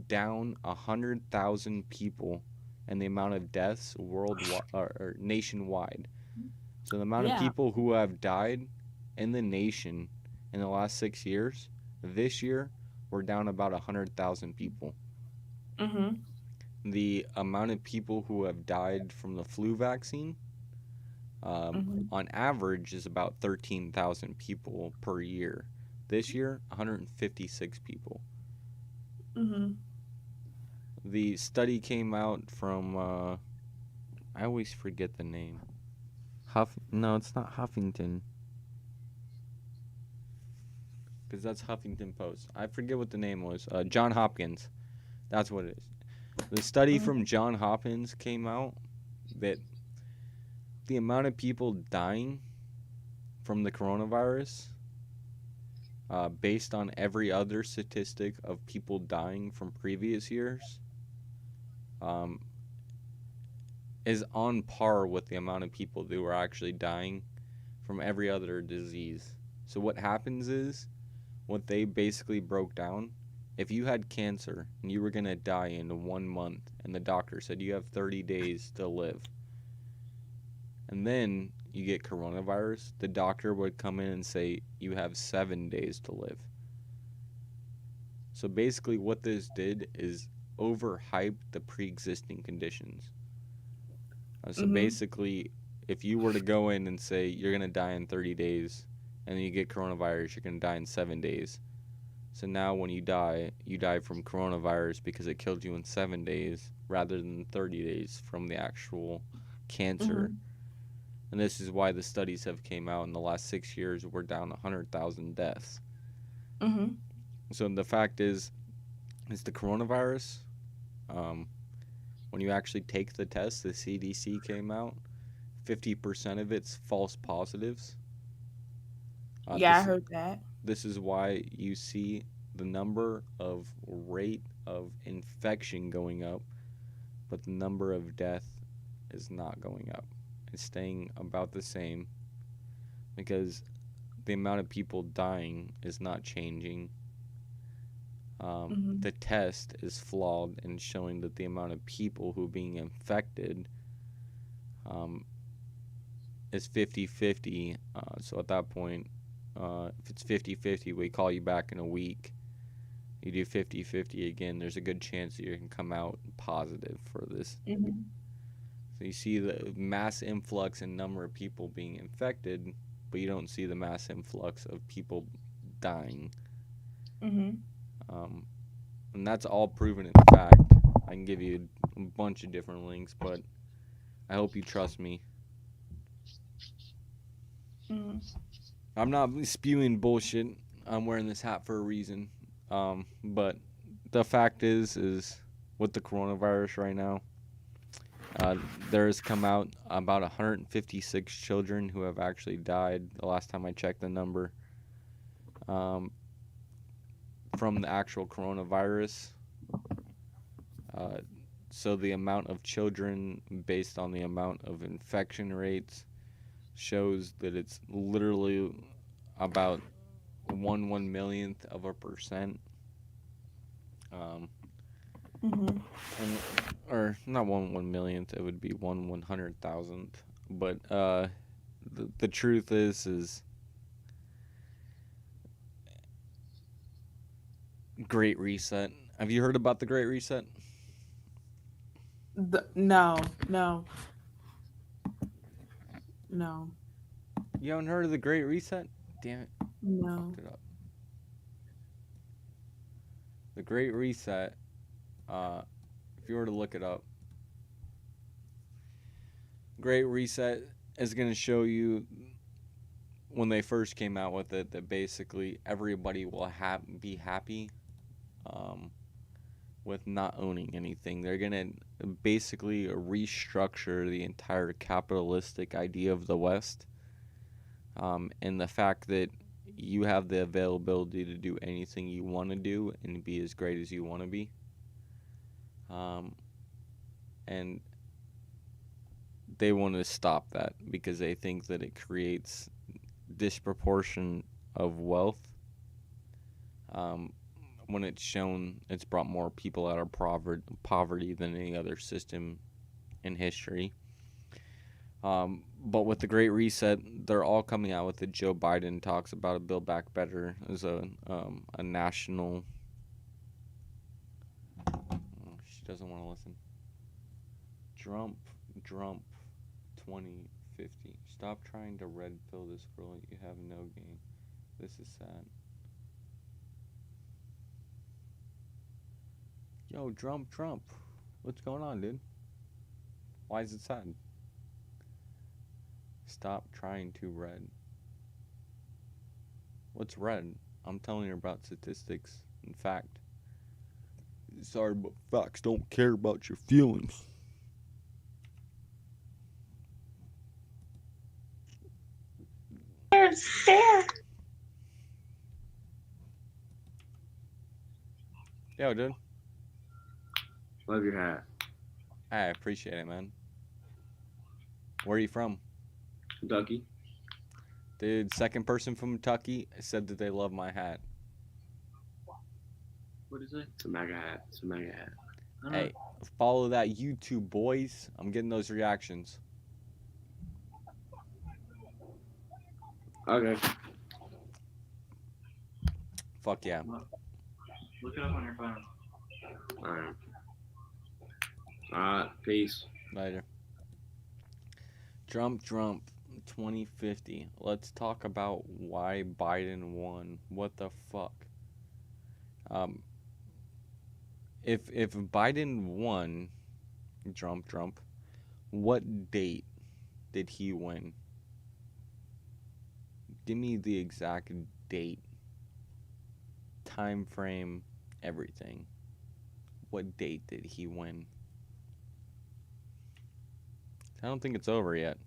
down 100,000 people and the amount of deaths worldwide or nationwide. So the amount of people who have died in the nation in the last 6 years, this year, we're down about 100,000 people. The amount of people who have died from the flu vaccine, on average, is about 13,000 people per year. This year, 156 people. The study came out from, I always forget the name. No, it's not Huffington. Because that's Huffington Post. I forget what the name was. John Hopkins. That's what it is. The study from John Hopkins came out that the amount of people dying from the coronavirus, based on every other statistic of people dying from previous years, is on par with the amount of people who are actually dying from every other disease. So what happens is, what they basically broke down, if you had cancer and you were going to die in 1 month and the doctor said you have 30 days to live, and then you get coronavirus, the doctor would come in and say you have 7 days to live. So basically what this did is overhyped the pre-existing conditions. So basically, if you were to go in and say you're going to die in 30 days and then you get coronavirus, you're going to die in 7 days. So now when you die from coronavirus because it killed you in 7 days rather than 30 days from the actual cancer. And this is why the studies have came out in the last 6 years, we're down 100,000 deaths. So the fact is the coronavirus, when you actually take the test, the CDC came out, 50% of it's false positives. I heard that. This is why you see the number of rate of infection going up, but the number of death is not going up. It's staying about the same because the amount of people dying is not changing. The test is flawed in showing that the amount of people who are being infected is 50-50. So at that point, if it's 50-50, we call you back in a week. you do 50-50 again, there's a good chance that you can come out positive for this. Mm-hmm. So you see the mass influx in number of people being infected, but you don't see the mass influx of people dying. Mm-hmm. And that's all proven in fact. I can give you a bunch of different links, but I hope you trust me. Mm-hmm. I'm not spewing bullshit. I'm wearing this hat for a reason. But the fact is with the coronavirus right now, there's come out about 156 children who have actually died the last time I checked the number from the actual coronavirus. So the amount of children based on the amount of infection rates shows that it's literally about 1/1,000,000th of a percent. Or not 1/1,000,000th, it would be 1/100,000th. But the truth is Great Reset. Have you heard about the Great Reset? No. You haven't heard of the Great Reset? Damn it. No. Looked it up. The Great Reset, if you were to look it up, Great Reset is going to show you when they first came out with it that basically everybody will be happy with not owning anything. They're going to basically restructure the entire capitalistic idea of the West, and the fact that you have the availability to do anything you want to do and be as great as you want to be. And they want to stop that because they think that it creates disproportion of wealth. When it's shown it's brought more people out of poverty than any other system in history. But with the Great Reset, they're all coming out with it. Joe Biden talks about a Build Back Better as a national. Oh, she doesn't want to listen. Trump 2050. Stop trying to red pill this girl. You have no game. This is sad. Yo, Trump. What's going on, dude? Why is it sad? Stop trying to red. What's red? I'm telling you about statistics and fact. Sorry, but facts don't care about your feelings. Yo, dude. Love your hat. I appreciate it, man. Where are you from? Kentucky. Dude, second person from Kentucky said that they love my hat. What is it? It's a MAGA hat. It's a MAGA hat. Hey, follow that YouTube, boys. I'm getting those reactions. Okay. Fuck yeah. Look it up on your phone. Alright. Peace. Later. Trump 2050. Let's talk about why Biden won. What the fuck? If Biden won, Trump, what date did he win? Give me the exact date, time frame, everything. What date did he win? I don't think it's over yet.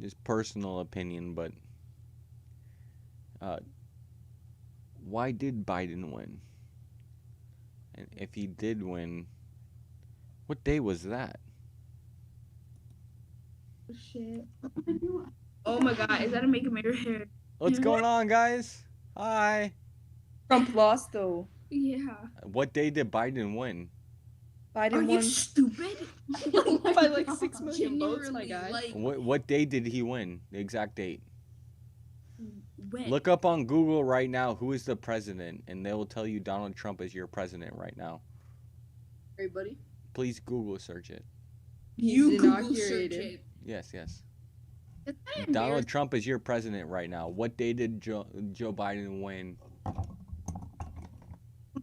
Just personal opinion, but why did Biden win? And if he did win, what day was that? Shit. Oh my god, is that a Make America hair? What's going on, guys? Hi. Trump lost though. Yeah. What day did Biden win? Biden Are won you stupid? by like 6 million votes, my guy. What day did he win? The exact date. win. Look up on Google right now who is the president, and they will tell you Donald Trump is your president right now. Everybody. Please Google search it. You Google search it. Yes, yes. It's not Donald embarrassing. Trump is your president right now. What day did Joe Biden win?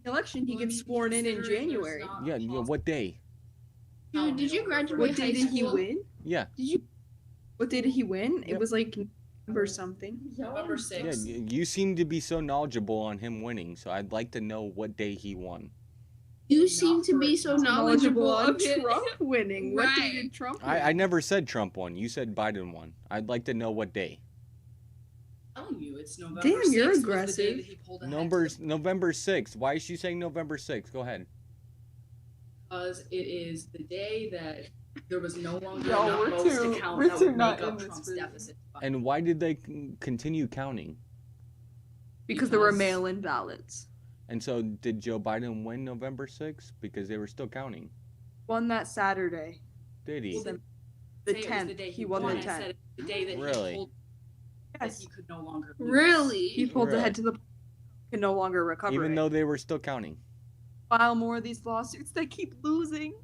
Election, he gets sworn in January. Yeah, what day? Dude, did you graduate What high day did he school? win? Yeah. What day did he win? Yep. It was like November something. November 6th. Yeah, you seem to be so knowledgeable on him winning, so I'd like to know what day he won. You seem to be so knowledgeable on of it. Trump winning. What day Right. did Trump win? I never said Trump won. You said Biden won. I'd like to know what day. I'm telling you, it's November Damn, 6th you're was the day aggressive. that he pulled ahead November 6th. Why is she saying November 6th? Go ahead. because it is the day that there was no longer No, enough we're votes too- to count we're that too would not make in up this Trump's business. deficit. And why did they continue counting? Because there were Because- mail-in ballots. And so did Joe Biden win November 6th? Because they were still counting. Won that Saturday. Did he? Well, The Say it was 10th. the day He won the I said 10th. it was the day that Really? he pulled that Yes. he could no longer lose. Really? He pulled Really? ahead to the can no longer recover Even it. though they were still counting. File more of these lawsuits. They keep losing.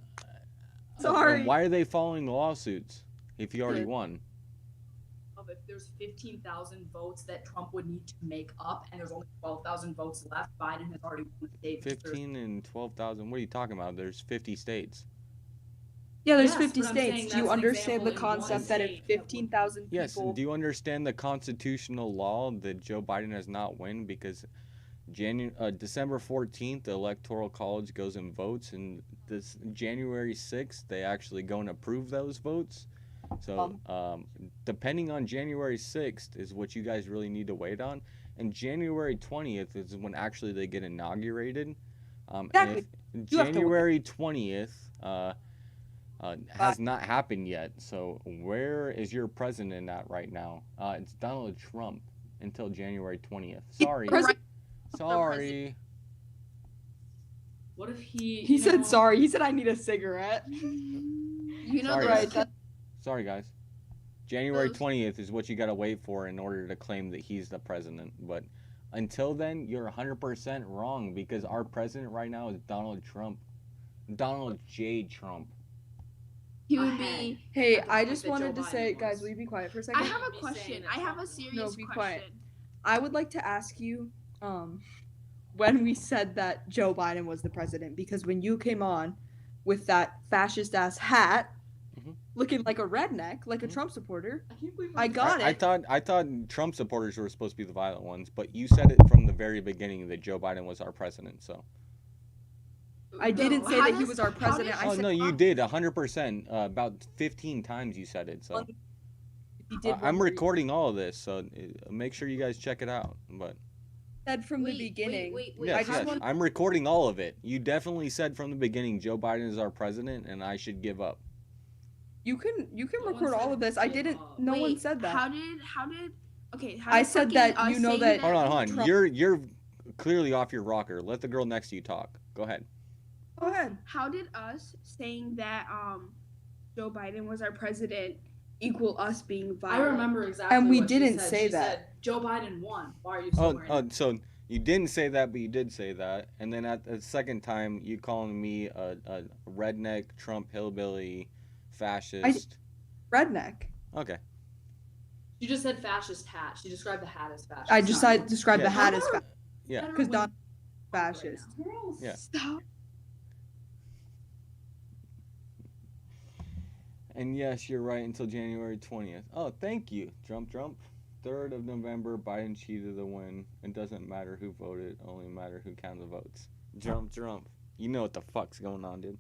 And Sorry. why are they following lawsuits if he already Good. won? If there's 15,000 votes that Trump would need to make up, and there's only 12,000 votes left, Biden has already won the state. 15 and 12,000. What are you talking about? There's 50 states. Yeah, there's Yes, 50 but I'm states. saying Do you that's an understand the example in one concept that if state 15,000 Yes. people Do you understand the constitutional law that Joe Biden has not won because December 14th, the Electoral College goes and votes, and this January 6th, they actually go and approve those votes. So, depending on January 6th is what you guys really need to wait on, and January 20th is when actually they get inaugurated. And Exactly. if You have to wait. January 20th has not happened yet. So, where is your president at right now? It's Donald Trump until January 20th. Sorry. Sorry. What if he? He you said know, sorry. He said I need a cigarette. You know Sorry, those guys. Sorry, guys. January Those- 20th is what you got to wait for in order to claim that he's the president. But until then, you're 100% wrong because our president right now is Donald Trump. Donald J. Trump. He would be. Hey, At the I point just that wanted Joe to say, Biden guys, was. will you be quiet for a I second? have a be question. saying I that have a Trump- serious No, question. be quiet. I would like to ask you, when we said that Joe Biden was the president, because when you came on with that fascist ass hat, looking like a redneck, like a Trump supporter, I got it. I thought Trump supporters were supposed to be the violent ones, but you said it from the very beginning that Joe Biden was our president. So. I didn't say that he was our president. I Oh said no, you did 100%. About 15 times you said it. So. he did I'm one recording all of this, so make sure you guys check it out. But said from the beginning. yes, yes, I'm recording all of it. You definitely said from the beginning Joe Biden is our president, and I should give up. You can record all of this. I didn't. No one said that. How did? Okay. How I did said fucking that us you know saying that- Hold on. Trump- You're clearly off your rocker. Let the girl next to you talk. Go ahead. Go ahead. How did us saying that Joe Biden was our president equal us being I violent? remember exactly. And we what she didn't said. say She that. said, Joe Biden won. Why are you still wearing it? So you didn't say that, but you did say that, and then at the second time you calling me a redneck Trump hillbilly fascist. Redneck. Okay. She just said fascist hat. She described the hat as fascist. I just described the Yeah. hat as Yeah. because Don fascist. Yeah. Stop. And yes, you're right until January 20th. Oh, thank you. Trump. 3rd of November, Biden cheated the win. It doesn't matter who voted, only matter who counted the votes. Trump. You know what the fuck's going on, dude.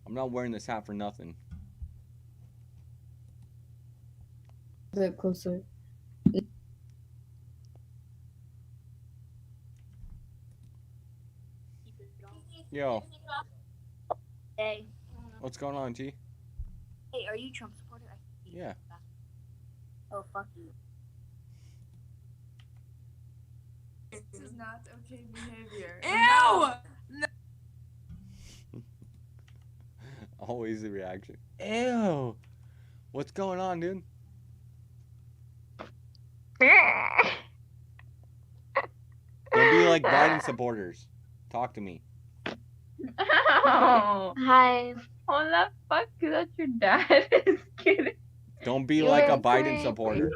I'm not wearing this hat for nothing. A bit closer. Yo, Hey. what's going on, G? Hey, are you a Trump supporter? Yeah. Oh, fuck you. This is not okay behavior. Ew! Always the reaction. Ew. What's going on, dude? Don't be like Biden supporters. Talk to me. Oh. Hi. Oh, that fuck, that's your dad. Is kidding. Don't be You like a are Biden creepy. supporter.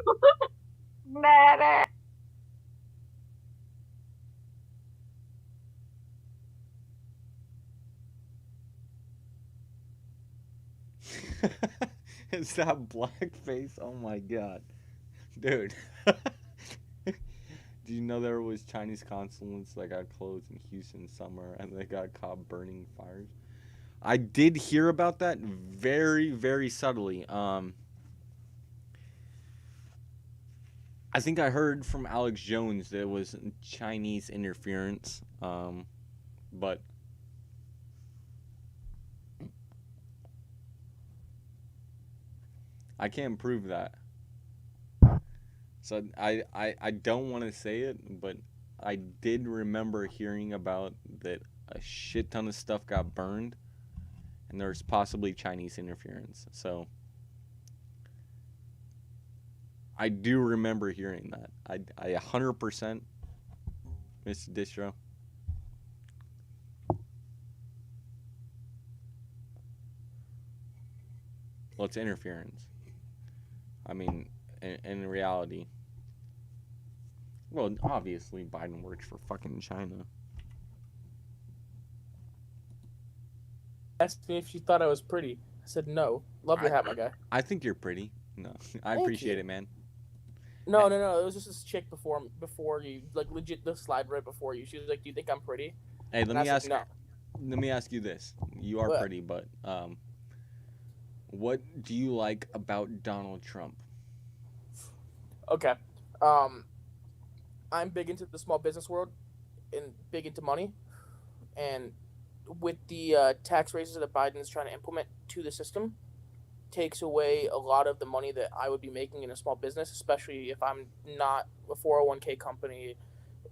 Is that blackface? Oh my god. Dude. Do you know there was Chinese consulates that got closed in Houston summer and they got caught burning fires? I did hear about that very, very subtly. I think I heard from Alex Jones that it was Chinese interference. But I can't prove that. So I don't want to say it, but I did remember hearing about that a shit ton of stuff got burned and there's possibly Chinese interference. So I do remember hearing that. I 100%, Mr. Distro. Well, it's interference. I mean, in reality. Well, obviously, Biden works for fucking China. Asked me if she thought I was pretty. I said no. Love your hat, my guy. I think you're pretty. No, I Thank appreciate you. it, man. No. It was just this chick before you, like legit the slide right before you. She was like, "Do you think I'm pretty?" Hey, And I said, no. Let me ask you this. You are What? pretty, but what do you like about Donald Trump? Okay. I'm big into the small business world and big into money. And with the tax raises that Biden is trying to implement to the system, takes away a lot of the money that I would be making in a small business, especially if I'm not a 401k company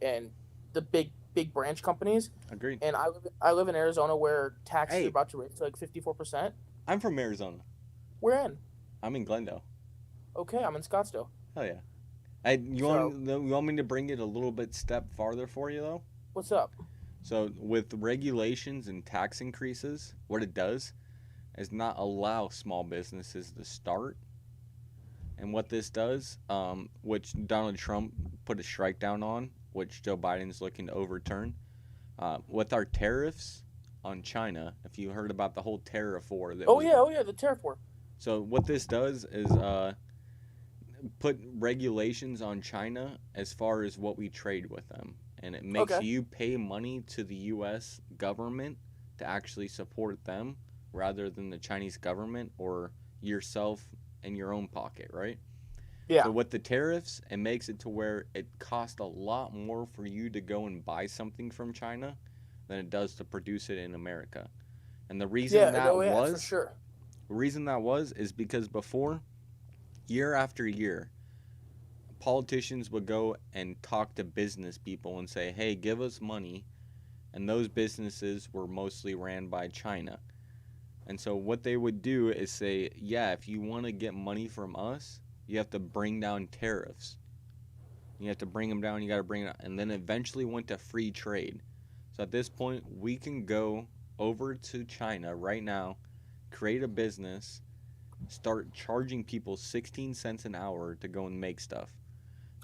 and the big branch companies. Agreed. And I live in Arizona where taxes Hey. are about to raise to like 54%. I'm from Arizona. Where in? I'm in Glendale. Okay, I'm in Scottsdale. Hell yeah. You want me to bring it a little bit step farther for you, though? What's up? So with regulations and tax increases, what it does is not allow small businesses to start. And what this does, which Donald Trump put a strike down on, which Joe Biden's looking to overturn, with our tariffs on China, if you heard about the whole tariff war. Oh yeah, the tariff war. So what this does is put regulations on China as far as what we trade with them. And it makes you pay money to the U.S. government to actually support them rather than the Chinese government or yourself in your own pocket, right? Yeah. So with the tariffs, it makes it to where it costs a lot more for you to go and buy something from China than it does to produce it in America. And the reason for sure. The reason that was is because before, year after year, politicians would go and talk to business people and say, hey, give us money. And those businesses were mostly ran by China. And so what they would do is say, yeah, if you want to get money from us, you have to bring down tariffs. You have to bring them down. You got to bring it. And then eventually went to free trade. So at this point, we can go over to China right now, create a business, start charging people 16 cents an hour to go and make stuff.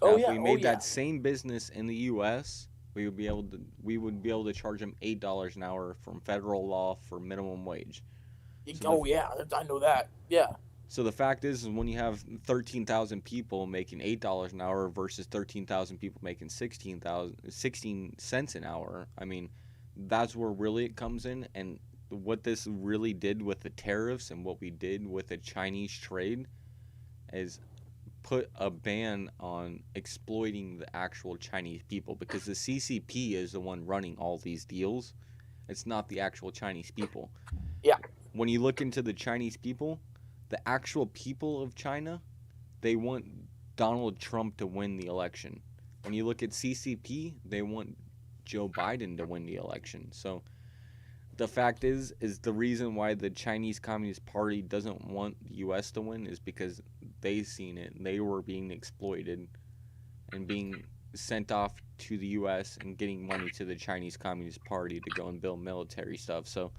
Now, if we made that same business in the U.S., we would be able to charge them $8 an hour from federal law for minimum wage. I know that. Yeah. So the fact is when you have 13,000 people making $8 an hour versus 13,000 people making 16 cents an hour, I mean, that's where really it comes in. And what this really did with the tariffs and what we did with the Chinese trade is put a ban on exploiting the actual Chinese people, because the CCP is the one running all these deals. It's not the actual Chinese people. Yeah. When you look into the Chinese people, the actual people of China, they want Donald Trump to win the election. When you look at CCP, they want Joe Biden to win the election. So the fact is the reason why the Chinese Communist Party doesn't want the U.S. to win is because they seen it. They were being exploited, and being sent off to the U.S. and getting money to the Chinese Communist Party to go and build military stuff. So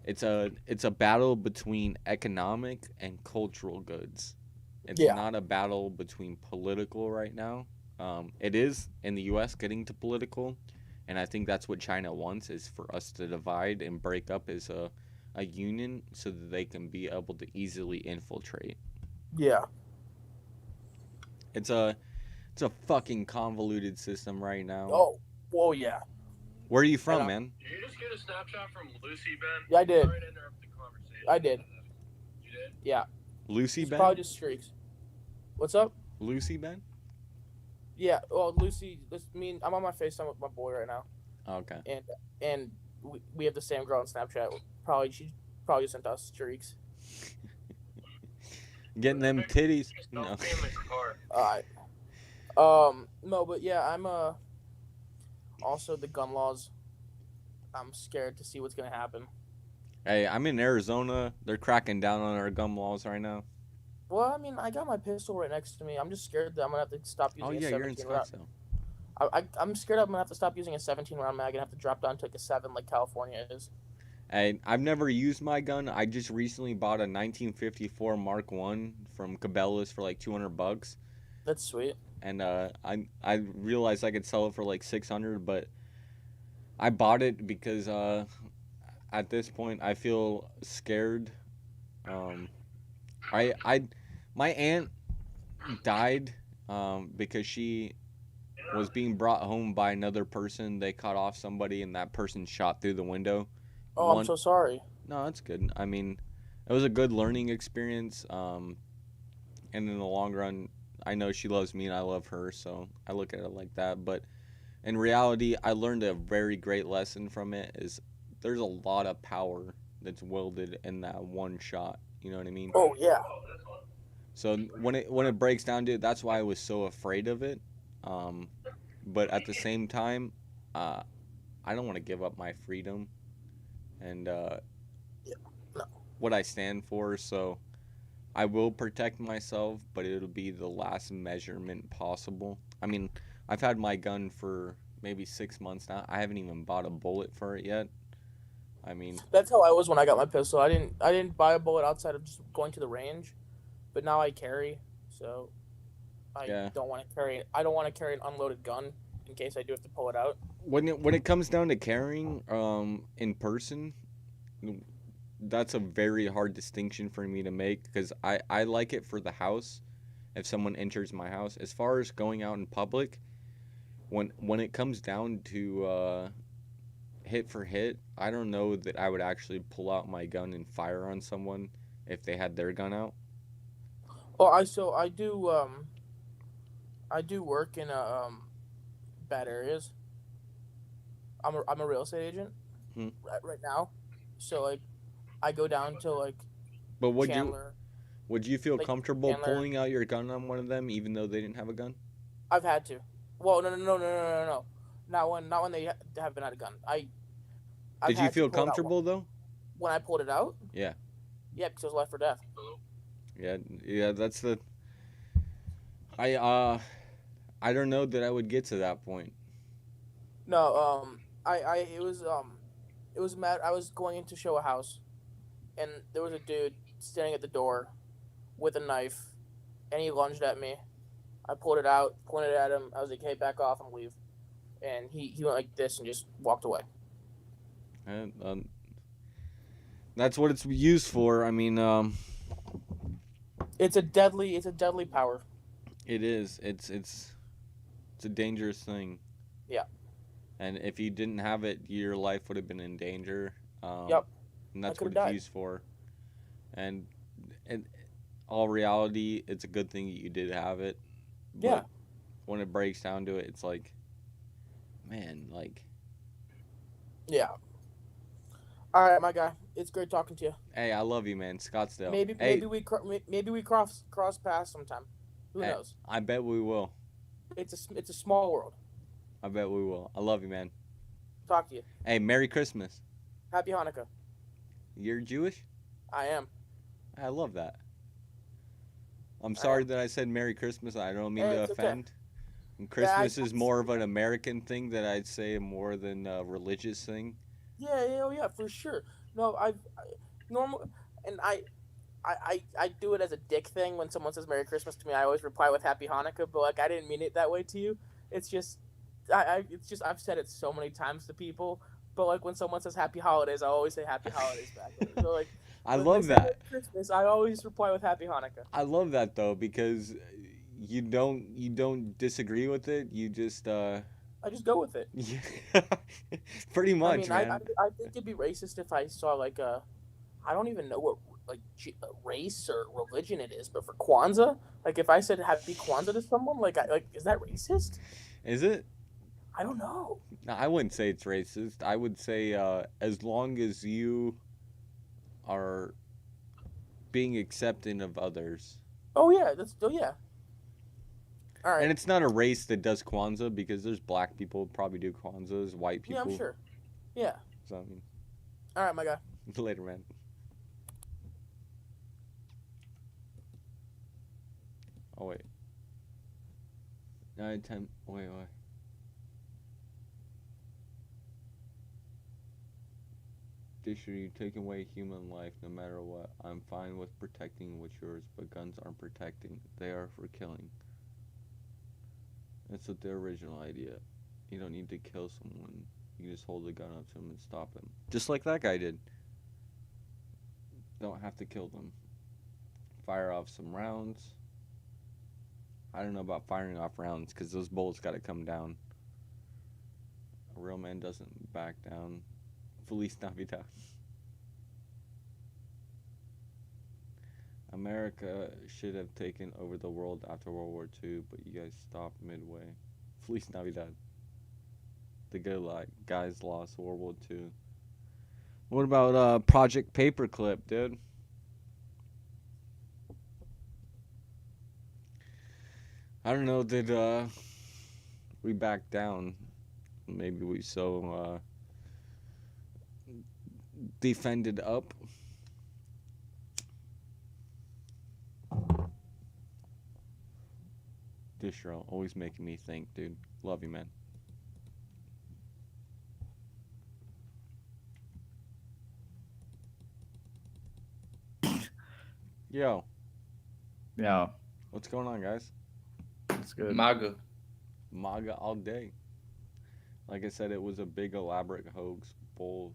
it's a battle between economic and cultural goods. It's Yeah. not a battle between political right now. It is in the U.S. getting to political, and I think that's what China wants, is for us to divide and break up as a union so that they can be able to easily infiltrate. Yeah. It's a fucking convoluted system right now. Oh, whoa, yeah. Where are you from, And man? Did you just get a snapshot from Lucy, Ben? Yeah, I did. Sorry to interrupt the conversation. I did. You did? Yeah. Lucy It's Ben? probably just streaks. What's up? Lucy Ben? Yeah. Well, Lucy, I'm on my FaceTime with my boy right now, Okay. and we have the same girl on Snapchat. She probably sent us streaks. Getting them titties. No. Alright. No, but yeah, I'm also the gun laws. I'm scared to see what's gonna happen. Hey, I'm in Arizona. They're cracking down on our gun laws right now. Well, I mean, I got my pistol right next to me. I'm just scared that I'm gonna have to stop using Oh a yeah, 17 you're in round. Scottsdale. I'm scared I'm gonna have to stop using a 17 round mag and have to drop down to like a 7 like California is. Hey, I've never used my gun. I just recently bought a 1954 Mark I from Cabela's for like $200. That's sweet. And I realized I could sell it for like 600, but I bought it because at this point I feel scared. My aunt died because she was being brought home by another person. They cut off somebody and that person shot through the window. Oh, I'm so sorry. No, that's good. I mean, it was a good learning experience. And in the long run, I know she loves me and I love her, so I look at it like that. But in reality, I learned a very great lesson from it. Is there's a lot of power that's wielded in that one shot. You know what I mean? Oh yeah. So when it breaks down to it, that's why I was so afraid of it. But at the same time, I don't want to give up my freedom and what I stand for. So I will protect myself, but it'll be the last measurement possible. I mean, I've had my gun for maybe 6 months now. I haven't even bought a bullet for it yet. I mean, That's how I was when I got my pistol. I didn't buy a bullet outside of just going to the range, but now I carry, so I don't want to carry. I don't want to carry an unloaded gun in case I do have to pull it out. when it comes down to carrying in person, that's a very hard distinction for me to make because I like it for the house if someone enters my house. As far as going out in public, when it comes down to hit for hit, I don't know that I would actually pull out my gun and fire on someone if they had their gun out. Well, I do work in bad areas. I'm a real estate agent right now, so like I go down to like. But Chandler. Would you feel Like, comfortable Chandler. pulling out your gun on one of them even though they didn't have a gun? I've had to. Well, no. Not when they haven't had a gun. I've Did you had to feel pull it out comfortable though? when I pulled it out? Yeah. Yeah, because it was life or death. Yeah, that's the I don't know that I would get to that point. No, it was mad. I was going in to show a house, and there was a dude standing at the door with a knife, and he lunged at me. I pulled it out, pointed at him. I was like, "Hey, back off and leave," and he went like this and just walked away. And, that's what it's used for. I mean, It's a deadly power. it is. It's a dangerous thing. Yeah. And if you didn't have it, your life would have been in danger. Yep. And that's I what could've it's died. used for. And in all reality, it's a good thing that you did have it. But Yeah. when it breaks down to it, it's like, man, like, Yeah. All right, my guy. It's great talking to you. hey, I love you, man, Scottsdale. Maybe Hey, maybe we cross paths sometime. Who hey, knows? I bet we will. It's a small world. I bet we will. I love you, man. Talk to you. Hey, Merry Christmas. Happy Hanukkah. You're Jewish? I am. I love that. I'm sorry that I said Merry Christmas. I don't mean to it's okay. offend. And Christmas is more of an American thing that I'd say more than a religious thing. Yeah, for sure. No, normal, and I do it as a dick thing when someone says Merry Christmas to me. I always reply with Happy Hanukkah, but like I didn't mean it that way to you. It's just, it's just I've said it so many times to people. But like when someone says Happy Holidays, I always say Happy Holidays back. So like I when love they say that. Merry Christmas, I always reply with Happy Hanukkah. I love that though because you don't disagree with it. You just I just go with it. Yeah, pretty much, I mean, man. I think it'd be racist if I saw like I don't even know what like race or religion it is, but for Kwanzaa, like if I said Happy Kwanzaa to someone, like is that racist? Is it? I don't know. No, I wouldn't say it's racist. I would say as long as you are being accepting of others. Oh yeah, yeah. All right. And it's not a race that does Kwanzaa because there's black people probably do Kwanzaa, white people. Yeah, I'm sure. Yeah. So I mean. All right, my guy. Later, man. Oh wait. 9, 10. Wait. Disher, you taking away human life no matter what. I'm fine with protecting what's yours, but guns aren't protecting. They are for killing. That's what the original idea. You don't need to kill someone. You just hold the gun up to him and stop him. Just like that guy did. Don't have to kill them. Fire off some rounds. I don't know about firing off rounds because those bullets got to come down. A real man doesn't back down. Feliz Navidad. America should have taken over the world after World War II, but you guys stopped midway. Feliz Navidad. The good guys lost World War II. What about Project Paperclip, dude? I don't know, did we back down? Maybe we defended up. Dishro, always making me think, dude. Love you, man. Yo. What's going on, guys? It's good. MAGA all day. Like I said, it was a big elaborate hoax. Both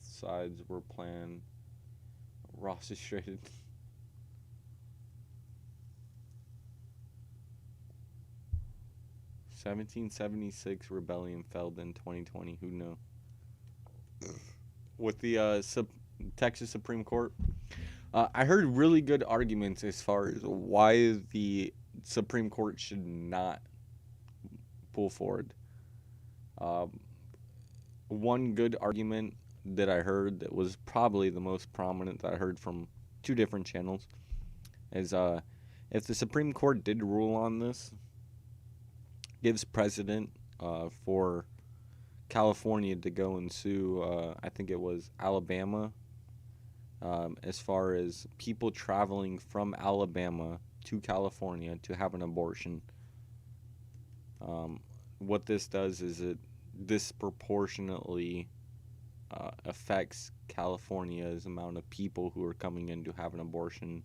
sides were planned, orchestrated. (1776) rebellion failed in 2020. Who knew? With the Texas Supreme Court, I heard really good arguments as far as why the Supreme Court should not pull forward. One good argument that I heard that was probably the most prominent that I heard from 2 different channels is if the Supreme Court did rule on this, gives precedent for California to go and sue, I think it was Alabama, as far as people traveling from Alabama to California to have an abortion. What this does is it disproportionately affects California's amount of people who are coming in to have an abortion.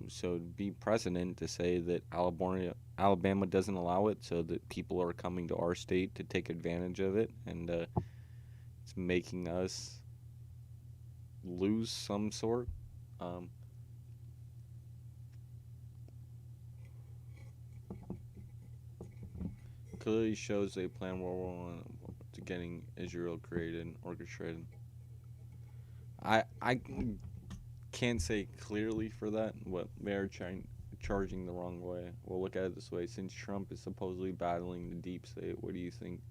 So it'd be precedent to say that Alabama doesn't allow it, so that people are coming to our state to take advantage of it, and it's making us lose some sort. Clearly shows they plan World War I to getting Israel created and orchestrated. I can't say clearly for that, but they're charging the wrong way. We'll look at it this way. Since Trump is supposedly battling the deep state, what do you think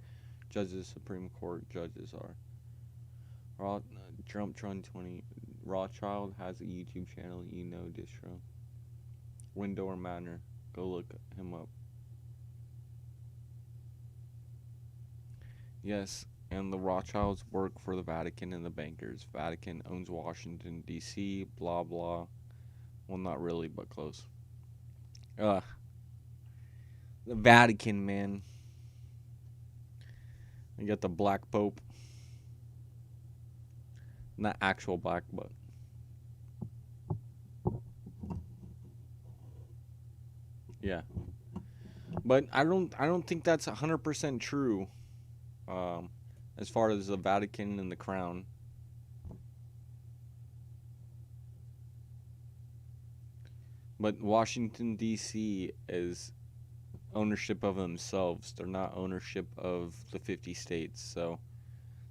judges, Supreme Court judges are? Trump 2020. Rothschild has a YouTube channel, you know, Distro. Window Manor. Go look him up. Yes, and the Rothschilds work for the Vatican and the bankers. Vatican owns Washington, D.C., blah, blah. Well, not really, but close. The Vatican, man. You got the Black Pope. Not actual black, but yeah. But I don't think that's 100% true. As far as the Vatican and the crown. But Washington D.C. is ownership of themselves. They're not ownership of the 50 states. So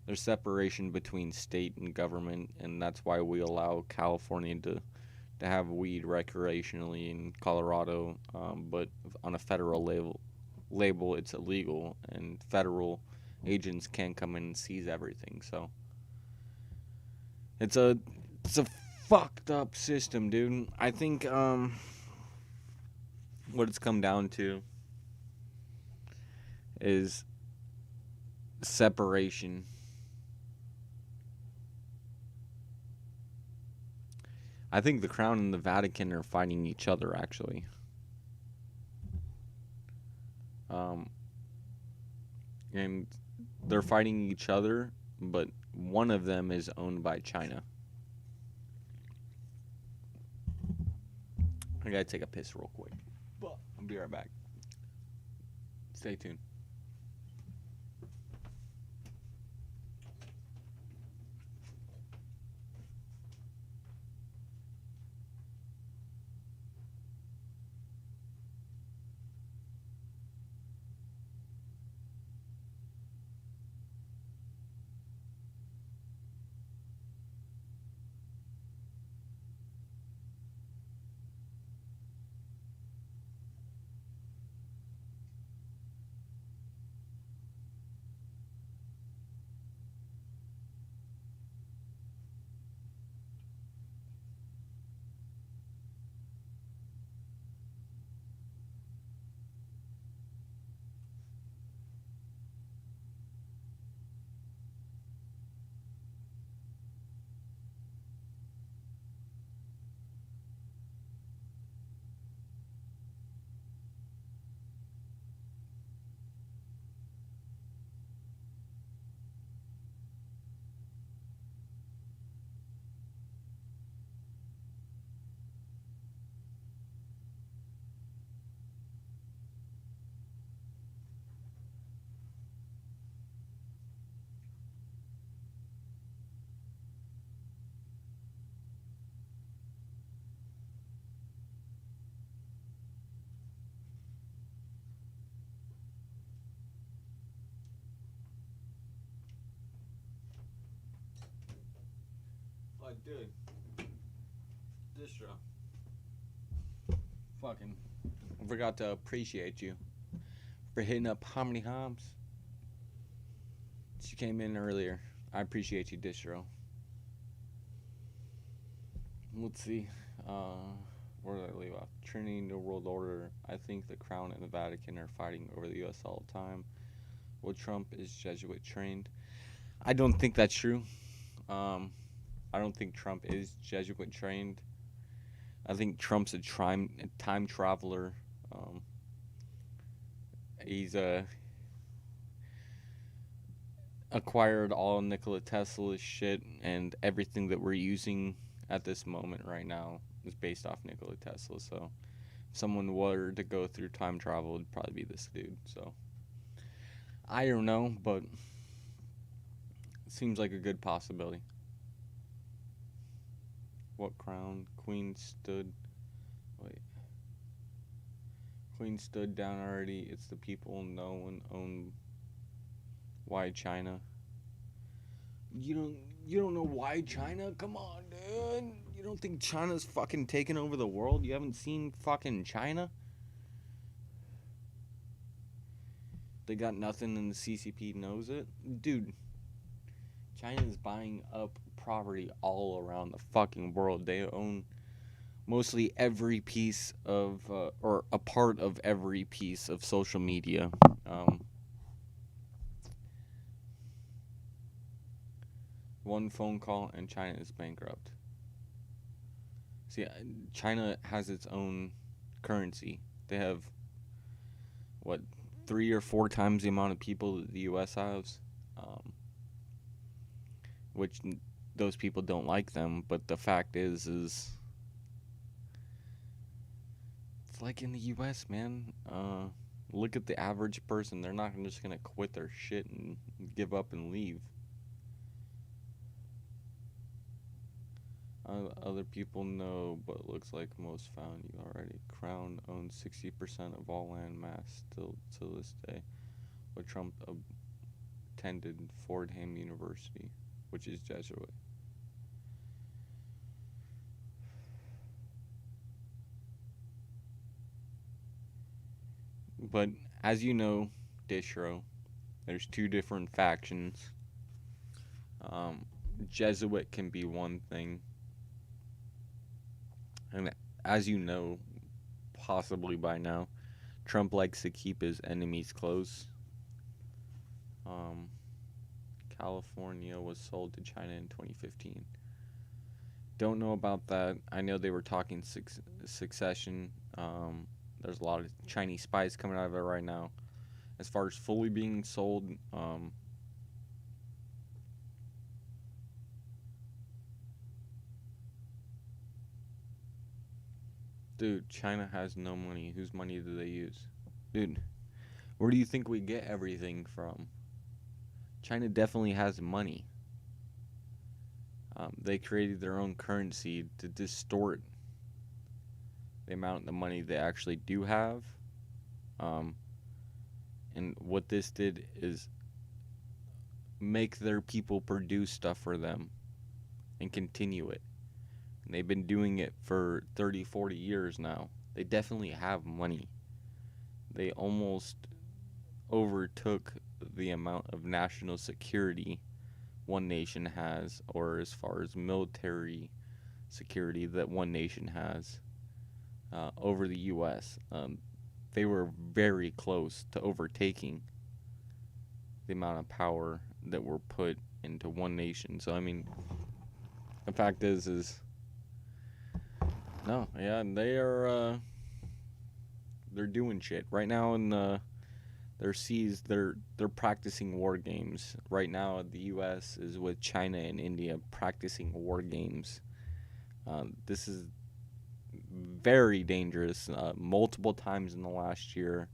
there's separation between state and government, and that's why we allow California to have weed recreationally in Colorado, but on a federal label it's illegal, and federal agents can't come in and seize everything. So it's a fucked up system, dude. I think what it's come down to is separation. I think the Crown and the Vatican are fighting each other, actually. And they're fighting each other, but one of them is owned by China. I gotta take a piss real quick. But I'll be right back. Stay tuned. Oh, dude. Distro. Fucking. I forgot to appreciate you for hitting up Hominy Hobbs. She came in earlier. I appreciate you, Distro. Let's see. Where did I leave off? Trinity, New World Order. I think the Crown and the Vatican are fighting over the U.S. all the time. Well, Trump is Jesuit trained. I don't think that's true. I don't think Trump is Jesuit trained. I think Trump's a time traveler. He's acquired all Nikola Tesla's shit, and everything that we're using at this moment right now is based off Nikola Tesla. So if someone were to go through time travel, it'd probably be this dude. So I don't know, but it seems like a good possibility. What crown? Queen stood down already. It's the people. No one owned. Why China? You don't know why China? Come on, dude. You don't think China's fucking taking over the world? You haven't seen fucking China? They got nothing and the CCP knows it? Dude, China's buying up property all around the fucking world. They own mostly every piece of, or a part of every piece of social media. One phone call and China is bankrupt. See, China has its own currency. They have what, 3 or 4 times the amount of people that the U.S. has, which those people don't like them. But the fact is it's like in the U.S., man. Look at the average person. They're not just gonna quit their shit and give up and leave. Other people know, but it looks like most found you already. Crown owns 60% of all land mass still to this day. But Trump attended Fordham University, which is Jesuit. But as you know, Distro, there's 2 different factions. Jesuit can be one thing. And as you know, possibly by now, Trump likes to keep his enemies close. California was sold to China in 2015. Don't know about that. I know they were talking succession. There's a lot of Chinese spies coming out of it right now. As far as fully being sold, dude, China has no money. Whose money do they use? Dude, where do you think we get everything from? China definitely has money. They created their own currency to distort the amount of money they actually do have. And what this did is make their people produce stuff for them and continue it. And they've been doing it for 30, 40 years now. They definitely have money. They almost overtook the amount of national security one nation has, or as far as military security that one nation has, over the U.S. They were very close to overtaking the amount of power that were put into one nation. So I mean, the fact is no, yeah, they're doing shit right now in their seas. They're practicing war games right now. The U.S. is with China and India practicing war games. This is very dangerous. Multiple times in the last year,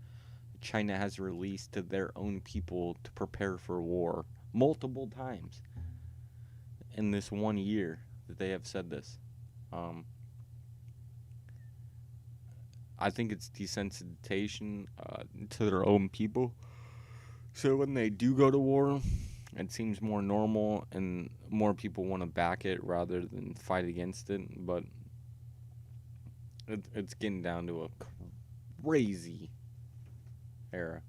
China has released to their own people to prepare for war. Multiple times in this 1 year that they have said this. I think it's desensitization to their own people. So when they do go to war, it seems more normal and more people want to back it rather than fight against it. But it's getting down to a crazy era.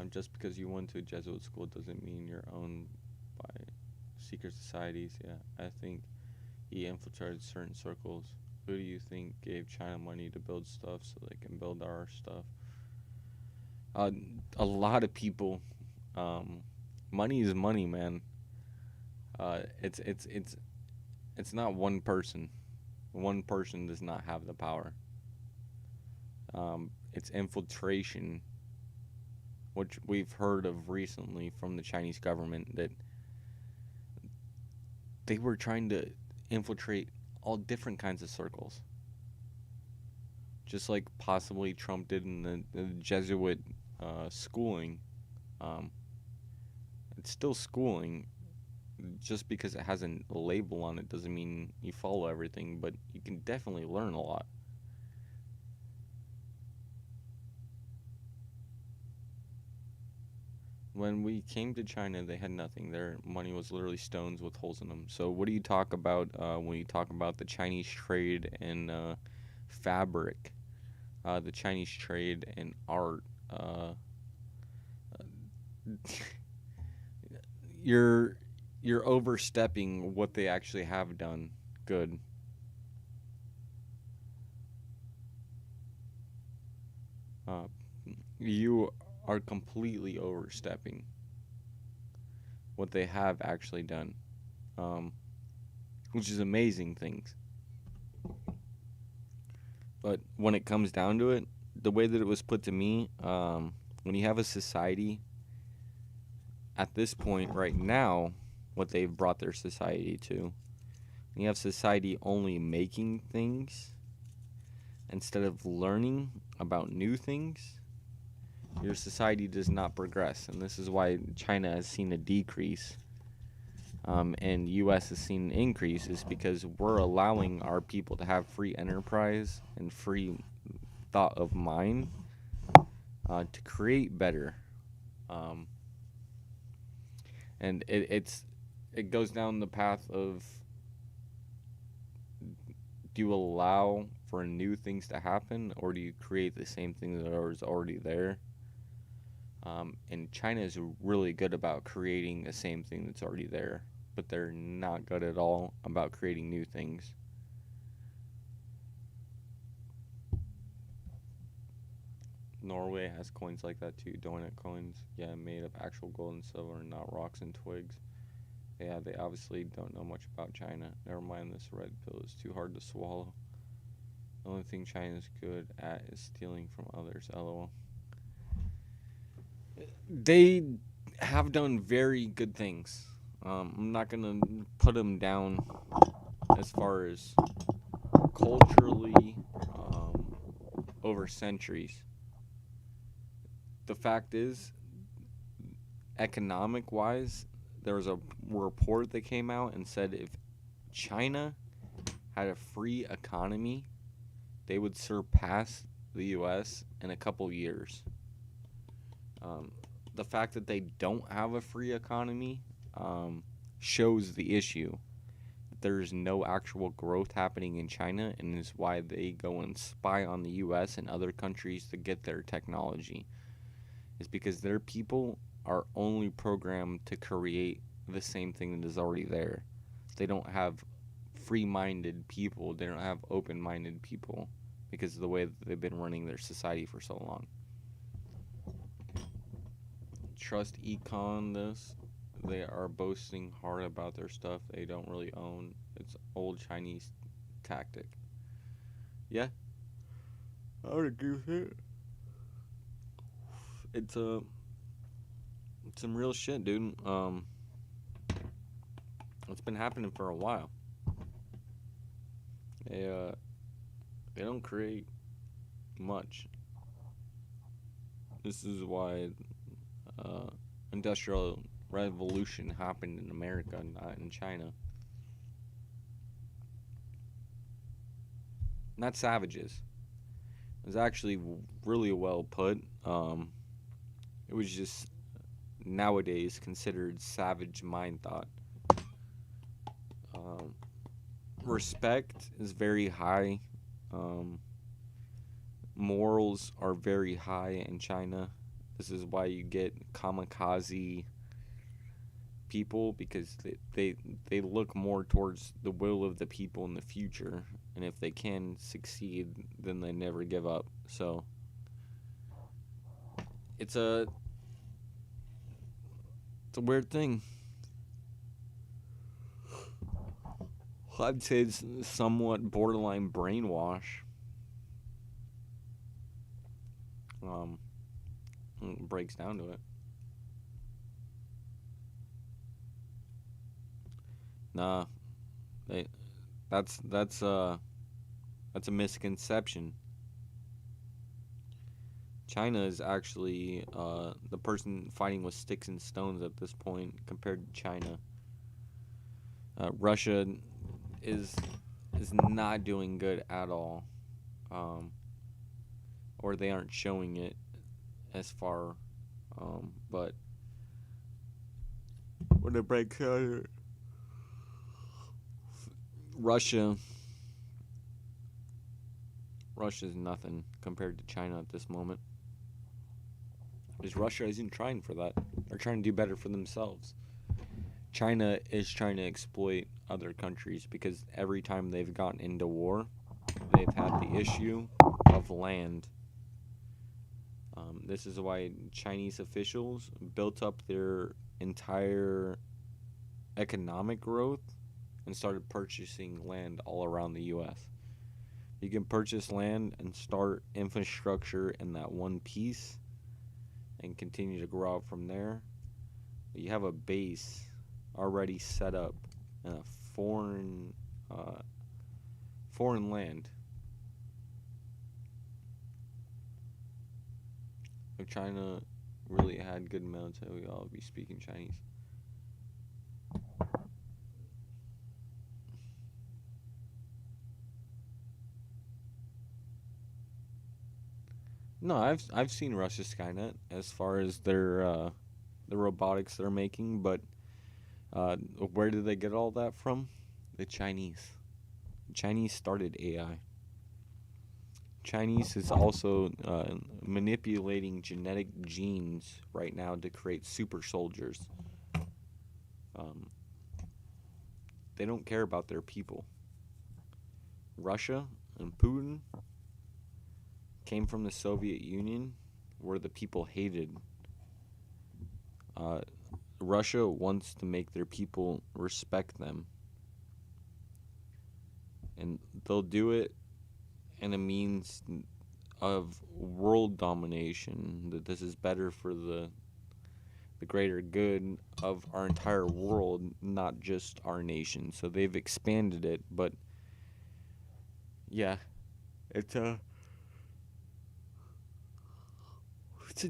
Just because you went to a Jesuit school doesn't mean you're owned by secret societies. Yeah, I think he infiltrated certain circles. Who do you think gave China money to build stuff so they can build our stuff? A lot of people. Money is money, man. It's not one person. One person does not have the power. It's infiltration, which we've heard of recently from the Chinese government, that they were trying to infiltrate all different kinds of circles. Just like possibly Trump did in the Jesuit schooling. It's still schooling. Just because it has a label on it doesn't mean you follow everything, but you can definitely learn a lot. When we came to China, they had nothing. Their money was literally stones with holes in them. So what do you talk about when you talk about the Chinese trade in fabric, the Chinese trade in art? You're overstepping what they actually have done good. You are completely overstepping what they have actually done, which is amazing things. But when it comes down to it, the way that it was put to me, when you have a society at this point right now, what they've brought their society to, you have society only making things instead of learning about new things, your society does not progress. And this is why China has seen a decrease, and U.S. has seen an increase, is because we're allowing our people to have free enterprise and free thought of mind to create better. And it goes down the path of, do you allow for new things to happen, or do you create the same thing that is already there? And China is really good about creating the same thing that's already there, but they're not good at all about creating new things. Norway has coins like that too, donut coins. Yeah, made of actual gold and silver, not rocks and twigs. Yeah, they obviously don't know much about China. Never mind, this red pill is too hard to swallow. The only thing China's good at is stealing from others, lol. They have done very good things. I'm not gonna put them down as far as culturally over centuries. The fact is, economic wise, there was a report that came out and said if China had a free economy, they would surpass the US in a couple years. The fact that they don't have a free economy shows the issue. There's no actual growth happening in China, and is why they go and spy on the US and other countries to get their technology. It's because their people are only programmed to create the same thing that is already there. They don't have free-minded people. They don't have open-minded people because of the way that they've been running their society for so long. Trust Econ this. They are boasting hard about their stuff they don't really own. It's old Chinese tactic. Yeah, I would agree with it. It's some real shit, dude. It's been happening for a while. They don't create much. This is why industrial revolution happened in America, not in China. Not savages. It was actually really well put. It was just nowadays considered savage mind thought. Respect is very high. Morals are very high in China. This is why you get kamikaze people, because they look more towards the will of the people in the future, and if they can succeed, then they never give up. So it's a weird thing. I'd say it's somewhat borderline brainwash. It breaks down to it. Nah, that's a misconception. China is actually the person fighting with sticks and stones at this point compared to China. Russia is not doing good at all, or they aren't showing it as far. But when it breaks out, Russia's nothing compared to China at this moment. Because Russia isn't trying for that. They're trying to do better for themselves. China is trying to exploit other countries because every time they've gotten into war, they've had the issue of land. This is why Chinese officials built up their entire economic growth and started purchasing land all around the U.S. You can purchase land and start infrastructure in that one piece and continue to grow out from there. But you have a base already set up in a foreign land. If China really had good military, we all be speaking Chinese. No, I've seen Russia's Skynet as far as their the robotics they're making, but where did they get all that from? The Chinese. The Chinese started AI. Chinese is also manipulating genetic genes right now to create super soldiers. They don't care about their people. Russia and Putin came from the Soviet Union, where the people hated. Russia wants to make their people respect them. And they'll do it in a means of world domination, that this is better for the greater good of our entire world, not just our nation. So they've expanded it, but yeah, it's a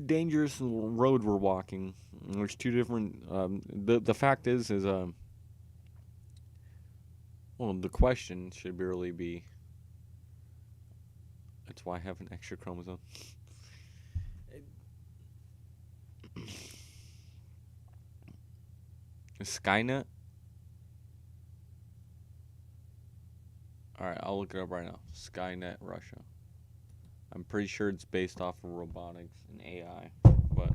dangerous road we're walking. There's two different the fact is well, the question should really be, that's why I have an extra chromosome. Skynet. Alright, I'll look it up right now. Skynet Russia. I'm pretty sure it's based off of robotics and AI, but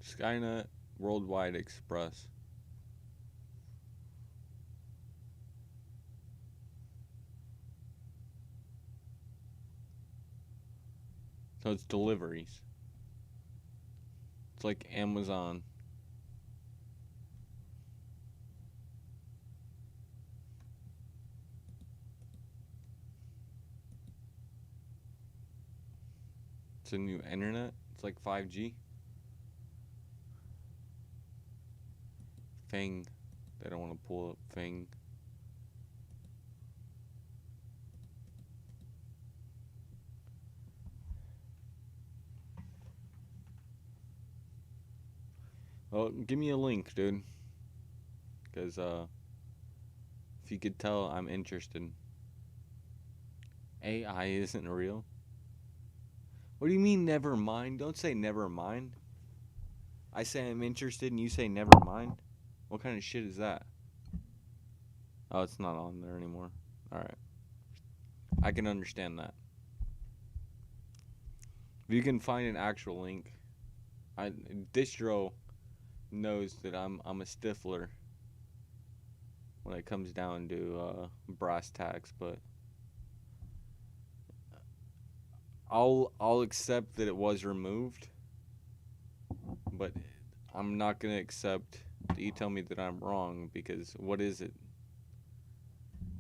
Skynet Worldwide Express. So it's deliveries. It's like Amazon. It's a new internet. It's like 5G. Fang. They don't want to pull up Fang. Well, give me a link, dude. Because, if you could tell, I'm interested. AI isn't real. What do you mean, never mind? Don't say never mind. I say I'm interested and you say never mind? What kind of shit is that? Oh, it's not on there anymore. Alright. I can understand that. If you can find an actual link. Distro knows that I'm a stifler when it comes down to brass tacks, but I'll accept that it was removed, but I'm not gonna accept that you tell me that I'm wrong, because what is it?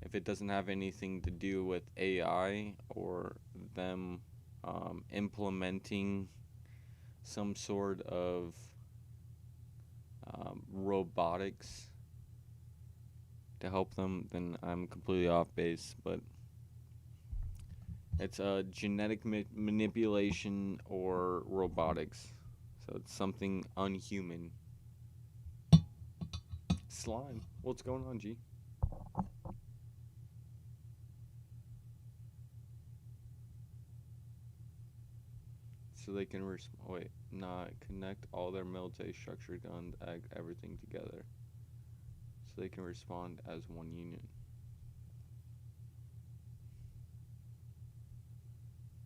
If it doesn't have anything to do with AI or them implementing some sort of robotics to help them, then I'm completely off base. But it's genetic manipulation or robotics, so it's something unhuman. Slime, what's going on, G? So they can connect all their military structure guns, everything together, so they can respond as one union.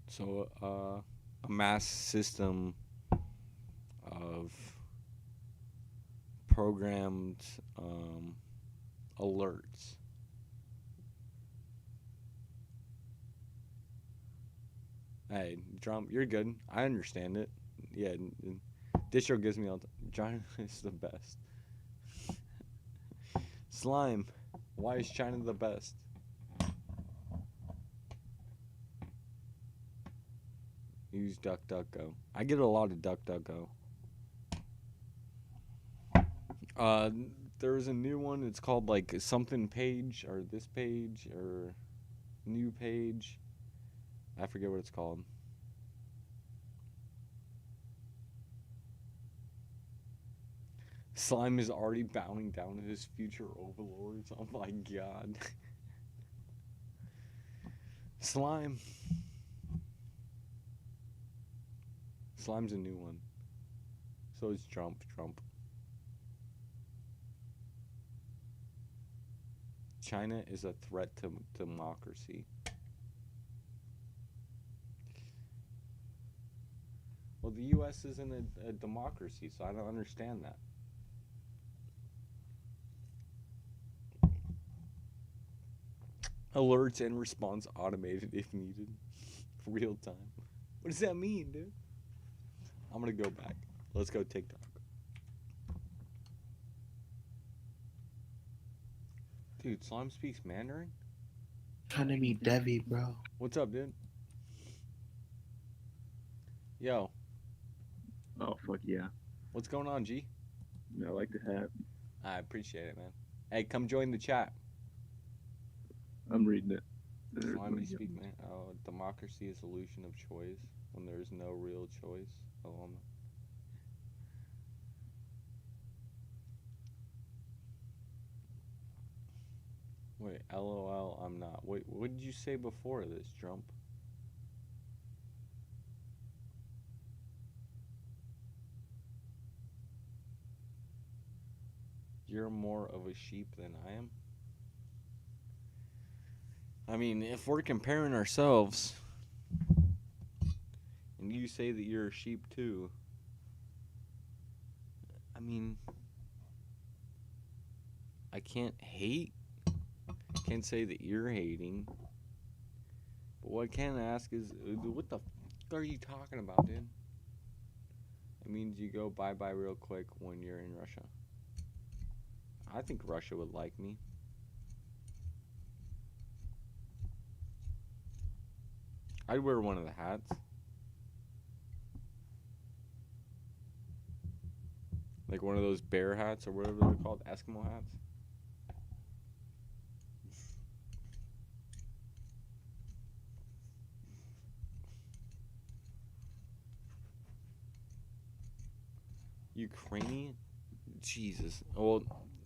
So a mass system of programmed alerts. Hey, Trump, you're good. I understand it. Yeah, Distro gives me all the China is the best. Slime, why is China the best? Use DuckDuckGo. I get a lot of DuckDuckGo. There's a new one. It's called like something page or this page or new page. I forget what it's called. Slime is already bowing down to his future overlords. Oh my god. Slime. Slime's a new one. So is Trump. China is a threat to democracy. Well, the U.S. isn't a democracy, so I don't understand that. Alerts and response automated if needed. Real time. What does that mean, dude? I'm gonna go back. Let's go TikTok. Dude, Slime speaks Mandarin? Trying to meet Devi, bro. What's up, dude? Yo. Oh, fuck yeah. What's going on, G? I like the hat. I appreciate it, man. Hey, come join the chat. I'm reading it. Slime, you speak, man. Oh, democracy is illusion of choice when there is no real choice. Oh, wait, LOL, I'm not. Wait, what did you say before this, Trump? You're more of a sheep than I am? I mean, if we're comparing ourselves, and you say that you're a sheep too, I mean, I can't hate. Can't say that you're hating. But what I can ask is, what the f are you talking about, dude? It means you go bye-bye real quick when you're in Russia. I think Russia would like me. I'd wear one of the hats. Like one of those bear hats or whatever they're called, Eskimo hats. Ukrainian? Jesus. Well,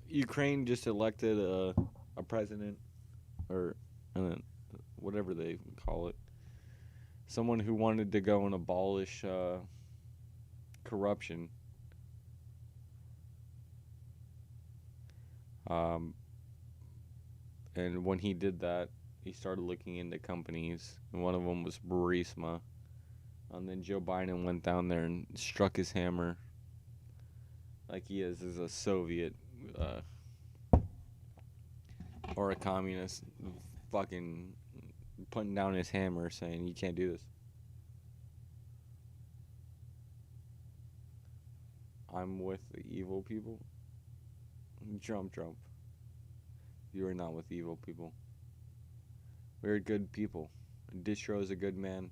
Ukraine just elected a president, or whatever they call it. Someone who wanted to go and abolish corruption. And when he did that, he started looking into companies, and one of them was Burisma. And then Joe Biden went down there and struck his hammer like he is as a Soviet or a communist, fucking putting down his hammer saying you can't do this. I'm with the evil people. Trump. You are not with evil people. We're good people. Distro is a good man,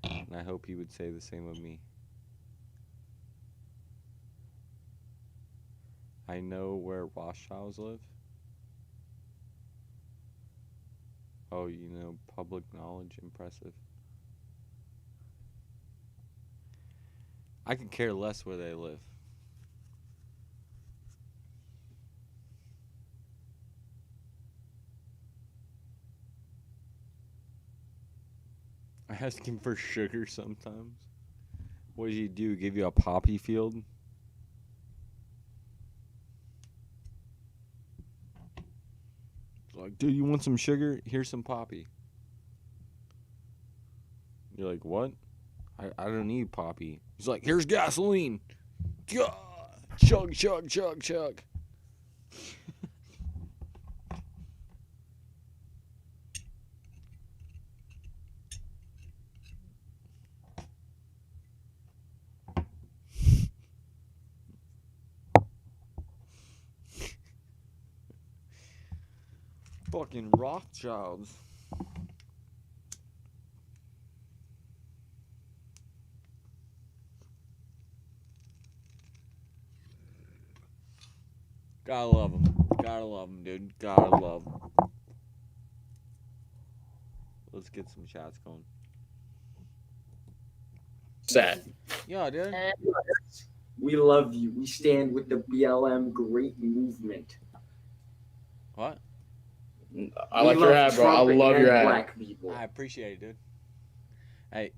and I hope he would say the same of me. I know where Rothschilds live. Oh, you know, public knowledge, impressive. I could care less where they live. I ask him for sugar sometimes. What does he do? Give you a poppy field? It's like, dude, you want some sugar? Here's some poppy. You're like, what? I don't need poppy. He's like, here's gasoline. Chug. Fucking Rothschilds. Gotta love them. Gotta love them, dude. Gotta love them. Let's get some chats going. Sad. Yeah, dude. We love you. We stand with the BLM great movement. What? I like your hat, bro. I love your hat. Black people. I appreciate it, dude. Hey.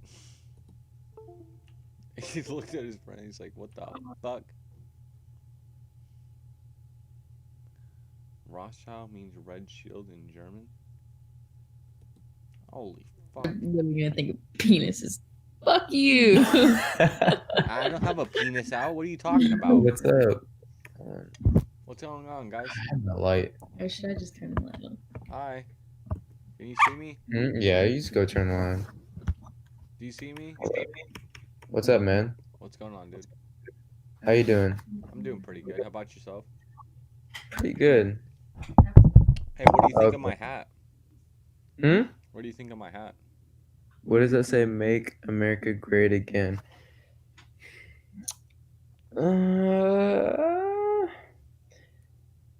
He looked at his friend. He's like, "What the fuck?" Rothschild means red shield in German. Holy fuck! What are you gonna think of penises? Fuck you. I don't have a penis out. What are you talking about? What's up? What's going on, guys? The light. Or should I just turn the light on? Hi. Can you see me? Yeah, you just go turn on. Do you see me? What's up, man? What's going on, dude? How you doing? I'm doing pretty good. How about yourself? Pretty good. Hey, what do you think of my hat? What do you think of my hat? What does that say? Make America Great Again.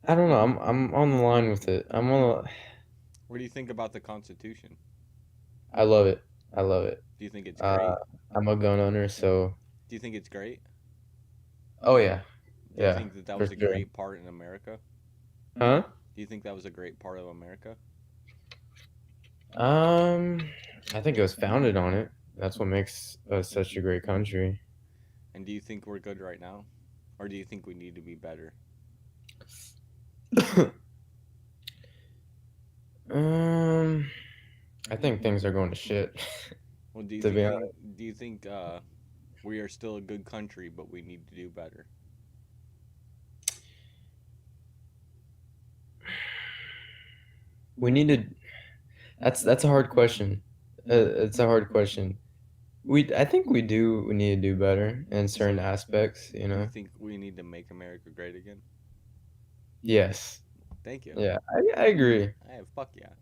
I don't know. I'm on the line with it. What do you think about the Constitution? I love it. I love it. Do you think it's great? I'm a gun owner, so. Do you think it's great? Oh yeah. Do you think that was a great part in America? Huh? Do you think that was a great part of America? I think it was founded on it. That's what makes us such a great country. And do you think we're good right now? Or do you think we need to be better? I think things are going to shit. Well, do you think we are still a good country, but we need to do better? We need to. That's a hard question. It's a hard question. I think we do. We need to do better in certain aspects. You know. Do you think we need to make America great again? Yes. Thank you. Yeah, I agree. Hey, fuck yeah.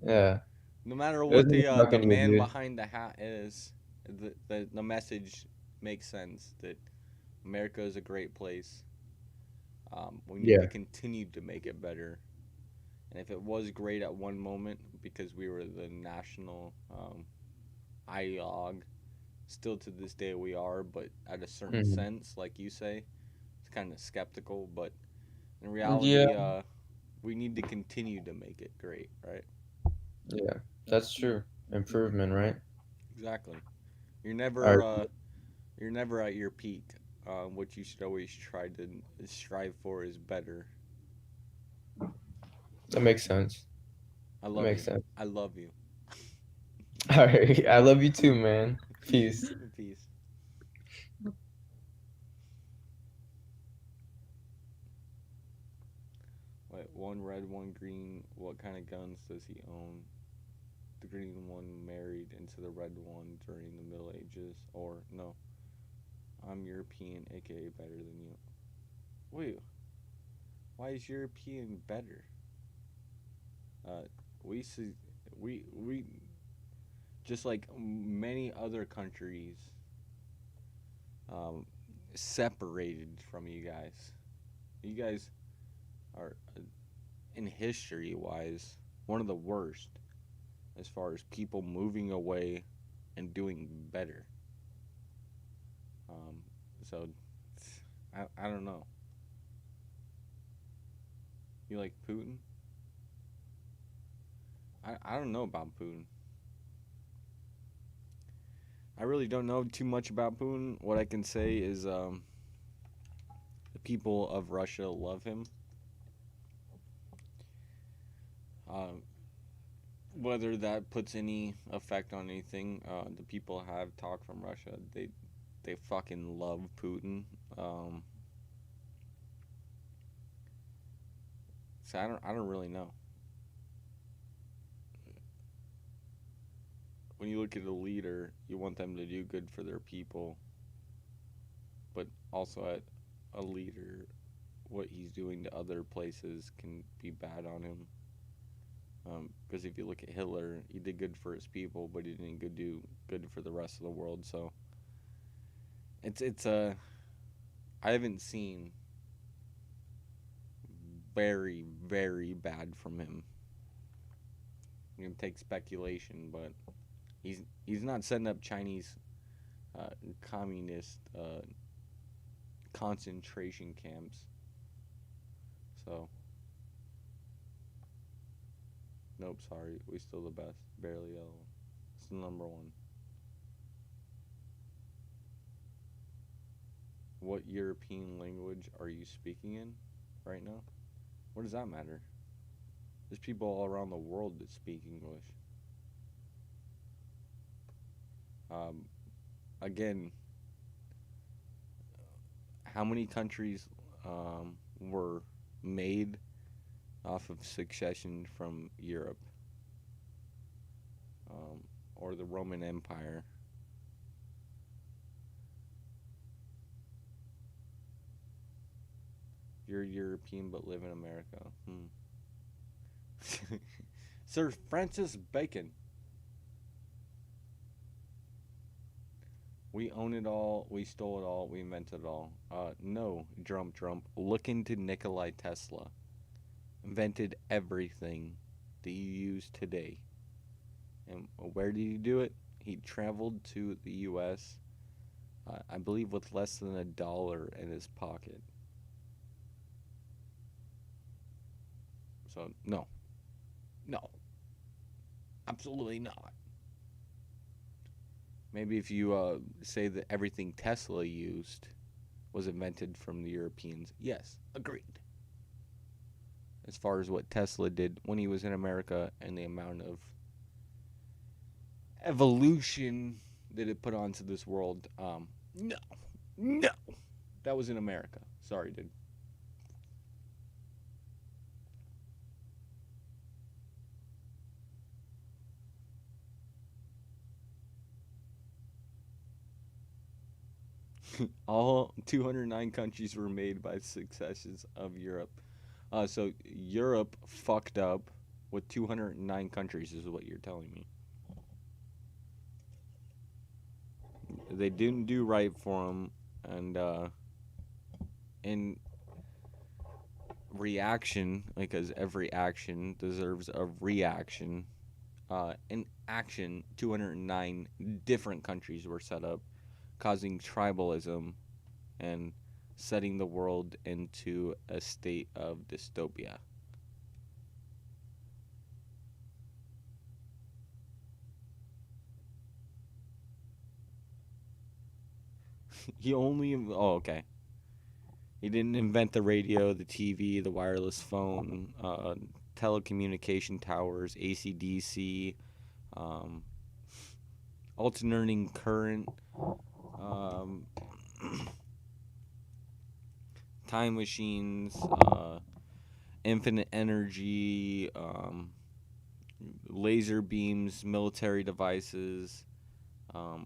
Yeah. No matter what the man behind the hat is, the message makes sense that America is a great place. We need to continue to make it better. And if it was great at one moment because we were the national ideologue, still to this day we are, but at a certain sense, like you say, it's kind of skeptical. But in reality, we need to continue to make it great, right? Yeah, that's true. Improvement, right? Exactly. You're never at your peak. What you should always try to strive for is better. That makes sense. I love makes you. sense. I love you. All right, I love you too, man. Peace. Peace. Wait, one red, one green. What kind of guns does he own? The green one married into the red one during the Middle Ages, or no? I'm European, aka better than you. Wait, why is European better? We just like many other countries, separated from you guys. You guys are, in history wise, one of the worst as far as people moving away and doing better. So I don't know. You like Putin? I don't know about Putin. I really don't know too much about Putin. What I can say is the people of Russia love him. Whether that puts any effect on anything, the people have talked from Russia. They fucking love Putin. So I don't really know. When you look at a leader, you want them to do good for their people. But also at a leader, what he's doing to other places can be bad on him. Because if you look at Hitler, he did good for his people, but he didn't do good for the rest of the world. So it's I haven't seen very very bad from him. You can take speculation, but he's not setting up Chinese communist concentration camps. So nope, sorry, we still the best. Barely yellow. It's the number one. What European language are you speaking in right now? What does that matter? There's people all around the world that speak English. Again, how many countries were made off of succession from Europe or the Roman Empire? You're European but live in America. Sir Francis Bacon. We own it all, we stole it all, we invented it all. No, Trump. Look into Nikolai Tesla. Invented everything that you use today. And where did he do it? He traveled to the US, I believe with less than $1 in his pocket. So, no. Absolutely not. Maybe if you say that everything Tesla used was invented from the Europeans, yes, agreed. As far as what Tesla did when he was in America and the amount of evolution that it put onto this world, no, that was in America. Sorry, dude. All 209 countries were made by successes of Europe. So Europe fucked up with 209 countries, is what you're telling me. They didn't do right for them, and in reaction, because every action deserves a reaction. In action, 209 different countries were set up, causing tribalism and setting the world into a state of dystopia. Okay. He didn't invent the radio, the TV, the wireless phone, telecommunication towers, AC/DC, alternating current, time machines, infinite energy, laser beams, military devices.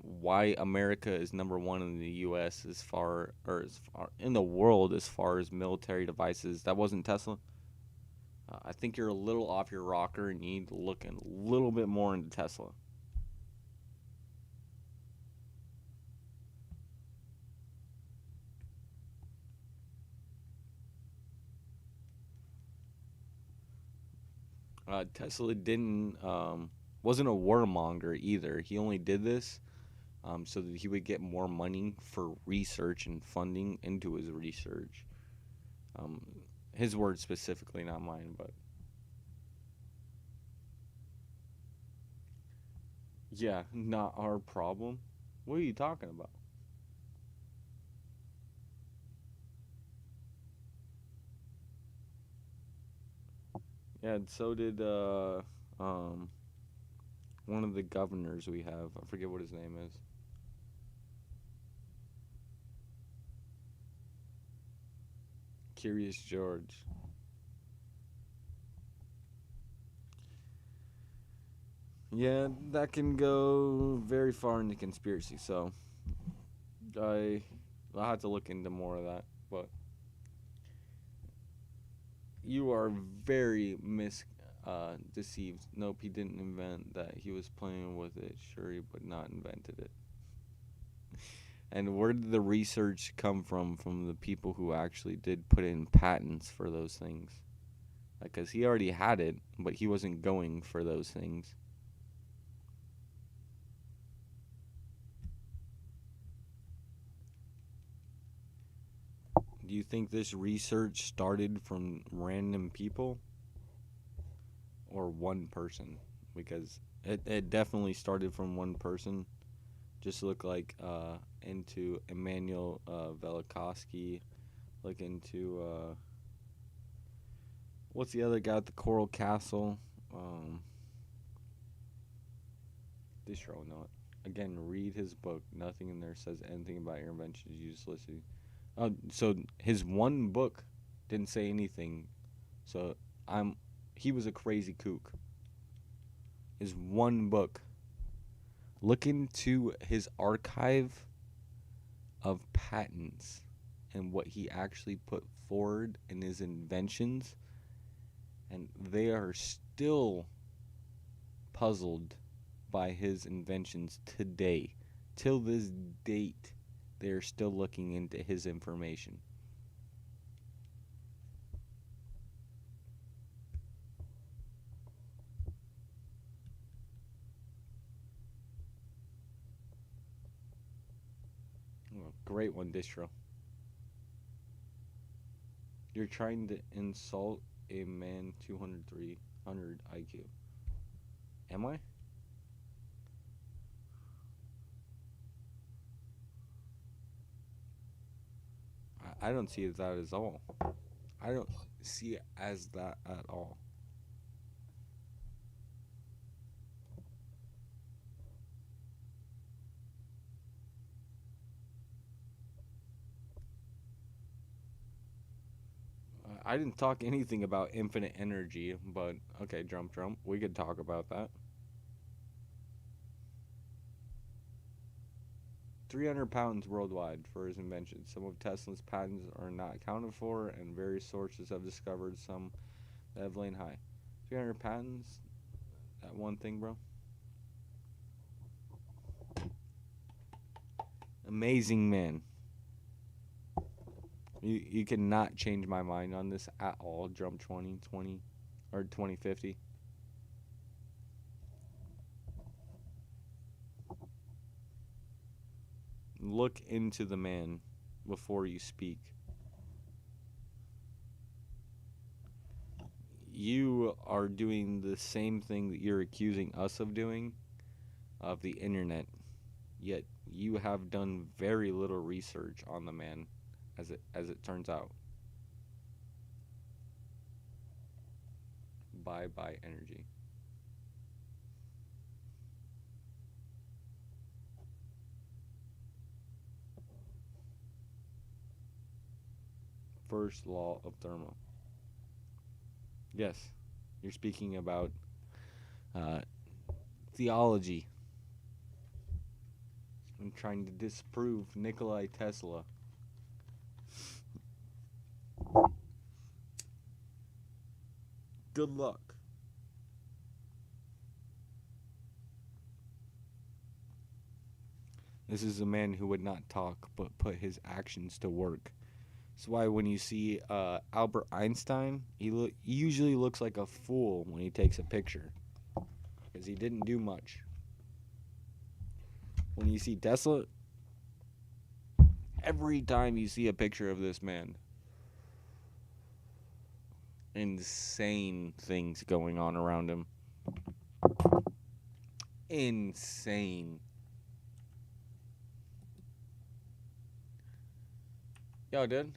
Why America is number one in the U.S. as far in the world as far as military devices. That wasn't Tesla. I think you're a little off your rocker and you need to look a little bit more into Tesla. Tesla wasn't a warmonger either. He only did this so that he would get more money for research and funding into his research. His words specifically, not mine, but yeah, not our problem. What are you talking about? Yeah, and so did one of the governors we have. I forget what his name is. Curious George. Yeah, that can go very far into conspiracy, so I'll have to look into more of that, but you are very deceived. Nope, he didn't invent that. He was playing with it, sure, but not invented it. And where did the research come from? From the people who actually did put in patents for those things. Because he already had it, but he wasn't going for those things. Do you think this research started from random people? Or one person? Because it definitely started from one person. Just look like into Emmanuel Velikovsky. Look into what's the other guy at the Coral Castle? This show will know it. Again, read his book. Nothing in there says anything about your inventions. You just listen. So his one book didn't say anything. So he was a crazy kook. His one book. Look into his archive of patents and what he actually put forward in his inventions, and they are still puzzled by his inventions today. Till this date, they are still looking into his information. Oh, great one, Distro. You're trying to insult a man 300 IQ. Am I? I don't see it that as all. I don't see it as that at all. I didn't talk anything about infinite energy, but okay, Trump, we could talk about that. 300 patents worldwide for his inventions. Some of Tesla's patents are not accounted for, and various sources have discovered some that have lain high. 300 patents? That one thing, bro? Amazing man. You cannot change my mind on this at all. Jump 2020 or 2050. Look into the man before you speak. You are doing the same thing that you're accusing us of doing, of the internet. Yet you have done very little research on the man, as it turns out. Bye energy. First law of thermo. Yes, you're speaking about theology. I'm trying to disprove Nikola Tesla. Good luck. This is a man who would not talk but put his actions to work. That's why when you see Albert Einstein, he usually looks like a fool when he takes a picture, because he didn't do much. When you see Tesla, every time you see a picture of this man, insane things going on around him. Insane. Yo, dude.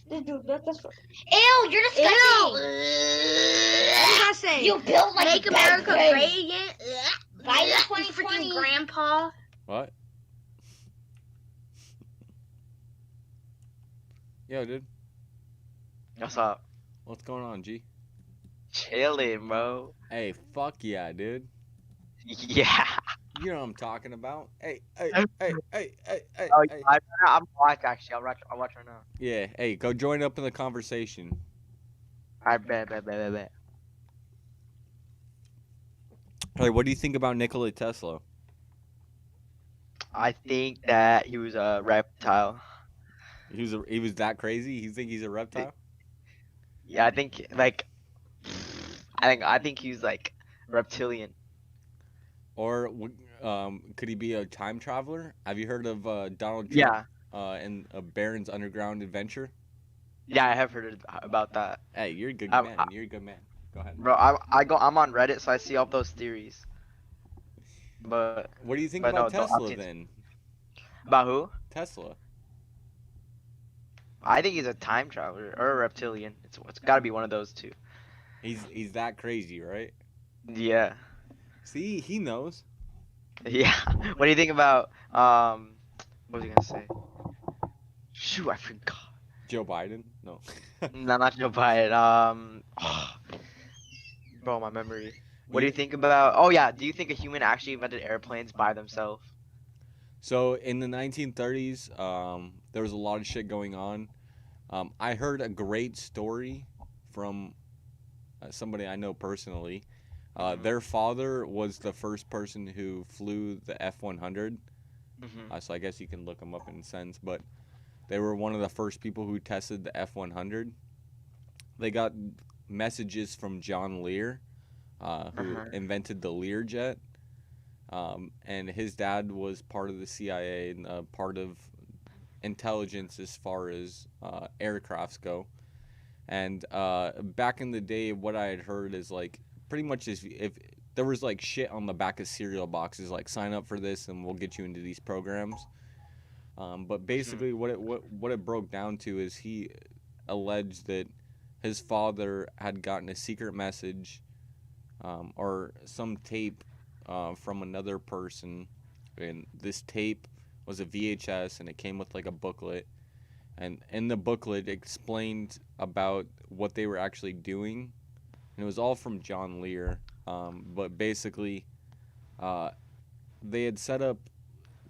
Dude, that's ew, you're disgusting. Ew. What did I say? You built like Make America great again. Biden 2020. Freaking grandpa. What? Yo, dude. What's up? What's going on, G? Chilling, bro. Hey, fuck yeah, dude. Yeah. You know what I'm talking about. Hey. Oh, I'm watch actually. I'll watch right now. Yeah, hey, go join up in the conversation. I bet. Hey, what do you think about Nikola Tesla? I think that he was a reptile. He was that crazy? You think he's a reptile? Yeah, I think he's like reptilian. Or could he be a time traveler? Have you heard of Donald Trump Yeah. and Barron's Underground Adventure? Yeah, I have heard about that. Hey, you're a good I- man. I- You're a good man. Go ahead. Bro, I'm on Reddit, so I see all those theories. But What do you think but about no, Tesla then? About who? Tesla. I think he's a time traveler or a reptilian. It's got to be one of those two. He's that crazy, right? Yeah. See, he knows. Yeah. What do you think about what was I gonna say? Shoot, I forgot. Joe Biden? No. No, not Joe Biden. Bro, my memory. What do you think about? Oh yeah, do you think a human actually invented airplanes by themselves? So in the 1930s, there was a lot of shit going on. I heard a great story from somebody I know personally. Their father was the first person who flew the F-100. So I guess you can look them up in a sense, but they were one of the first people who tested the F-100. They got messages from John Lear, who invented the Learjet. And his dad was part of the CIA and part of intelligence as far as aircrafts go. And back in the day, what I had heard is like pretty much if there was like shit on the back of cereal boxes, like sign up for this and we'll get you into these programs. But basically, what it broke down to is he alleged that his father had gotten a secret message or some tape from another person, and this tape was a VHS, and it came with like a booklet, and in the booklet it explained about what they were actually doing, and it was all from John Lear. But basically, they had set up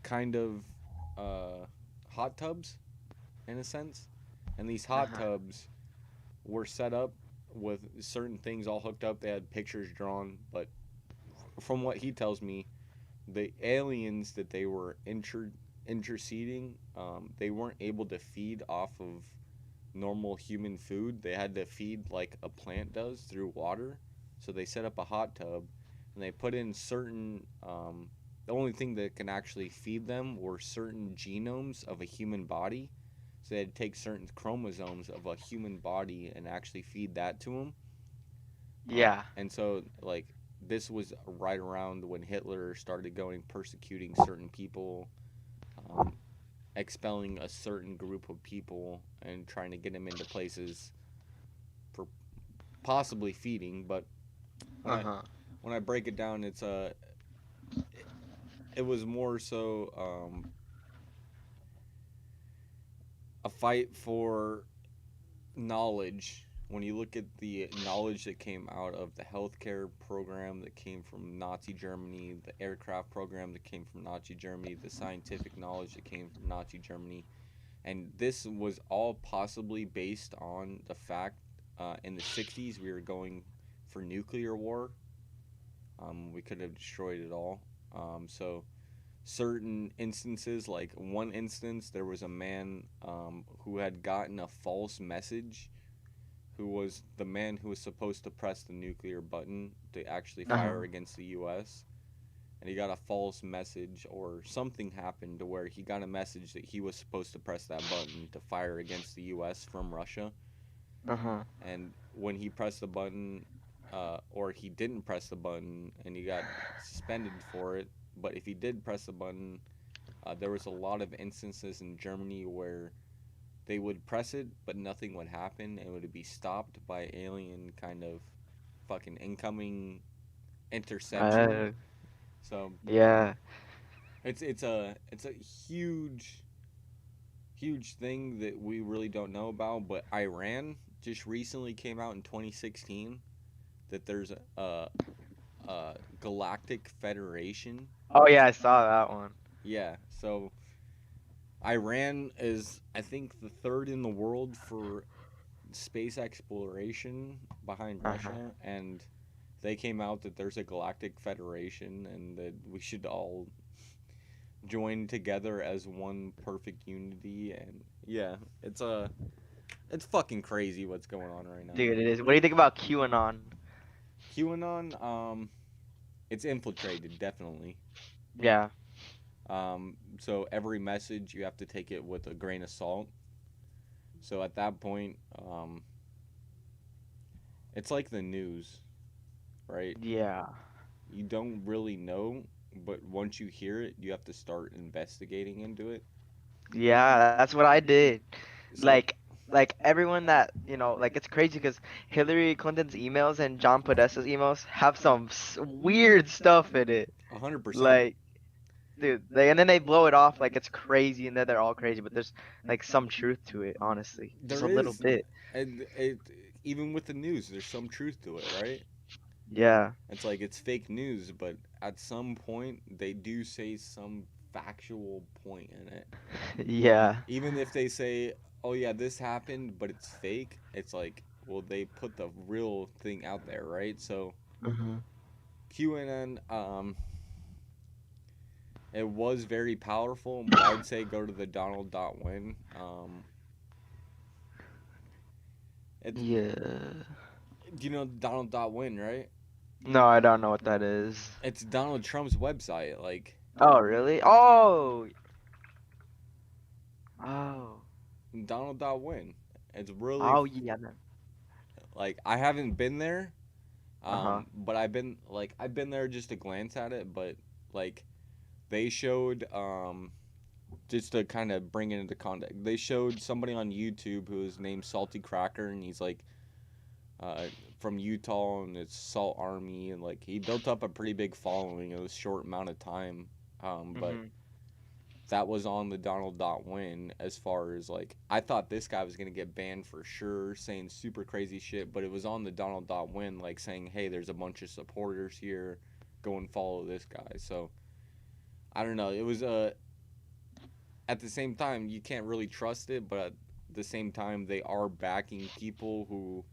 kind of hot tubs, in a sense, and these hot tubs were set up with certain things all hooked up. They had pictures drawn, but from what he tells me, the aliens that they were interceding, they weren't able to feed off of normal human food. They had to feed like a plant does through water. So they set up a hot tub, and they put in certain. The only thing that can actually feed them were certain genomes of a human body. So they'd take certain chromosomes of a human body and actually feed that to them. Yeah. And so, like, this was right around when Hitler started going persecuting certain people, expelling a certain group of people, and trying to get them into places for possibly feeding. But when I break it down, it's it was more so a fight for knowledge. When you look at the knowledge that came out of the healthcare program that came from Nazi Germany, the aircraft program that came from Nazi Germany, the scientific knowledge that came from Nazi Germany, and this was all possibly based on the fact in the 60s we were going for nuclear war. We could have destroyed it all. So certain instances, like one instance, there was a man who had gotten a false message, who was the man who was supposed to press the nuclear button to actually fire against the U.S. And he got a false message, or something happened to where he got a message that he was supposed to press that button to fire against the U.S. from Russia. And when he pressed the button, or he didn't press the button, and he got suspended for it. But if he did press the button, there was a lot of instances in Germany where they would press it, but nothing would happen. It would be stopped by alien kind of fucking incoming interception. So yeah, it's a huge thing that we really don't know about. But Iran just recently came out in 2016 that there's a galactic federation Oh yeah, I saw that one. Yeah, so Iran is, I think, the third in the world for space exploration behind Uh-huh. Russia, and they came out that there's a galactic federation and that we should all join together as one perfect unity. And yeah, it's fucking crazy what's going on right now. Dude, it is. What do you think about QAnon? QAnon, it's infiltrated, definitely. Yeah. So every message you have to take it with a grain of salt. So at that point, it's like the news, right? Yeah. You don't really know, but once you hear it, you have to start investigating into it. Yeah, that's what I did. So, Like everyone that, like it's crazy because Hillary Clinton's emails and John Podesta's emails have some weird stuff in it. 100%. Like, dude, and then they blow it off like it's crazy and then they're all crazy, but there's like some truth to it, honestly. Just a There little is, bit. and even with the news, there's some truth to it, right? Yeah. It's like it's fake news, but at some point they do say some factual point in it. Yeah. Even if they say, "Oh yeah, this happened, but it's fake," it's like, well, they put the real thing out there, right? So Mhm. QAnon, it was very powerful, but I would say go to the Donald.win. Yeah. Do you know Donald.win, right? No, I don't know what that is. It's Donald Trump's website. Like, Oh, really? Oh. Oh. Donald.win. It's really Oh, yeah. like I haven't been there, Uh-huh. but I've been there just to glance at it. But like they showed just to kind of bring it into context, they showed somebody on YouTube who is named Salty Cracker, and he's like from Utah, and it's Salt Army, and like he built up a pretty big following in a short amount of time. But Mhm. that was on the Donald.win. As far as like, I thought this guy was gonna get banned for sure, saying super crazy shit, but it was on the Donald.win, like saying, hey, there's a bunch of supporters here, go and follow this guy. So I don't know. It was at the same time you can't really trust it, but at the same time they are backing people who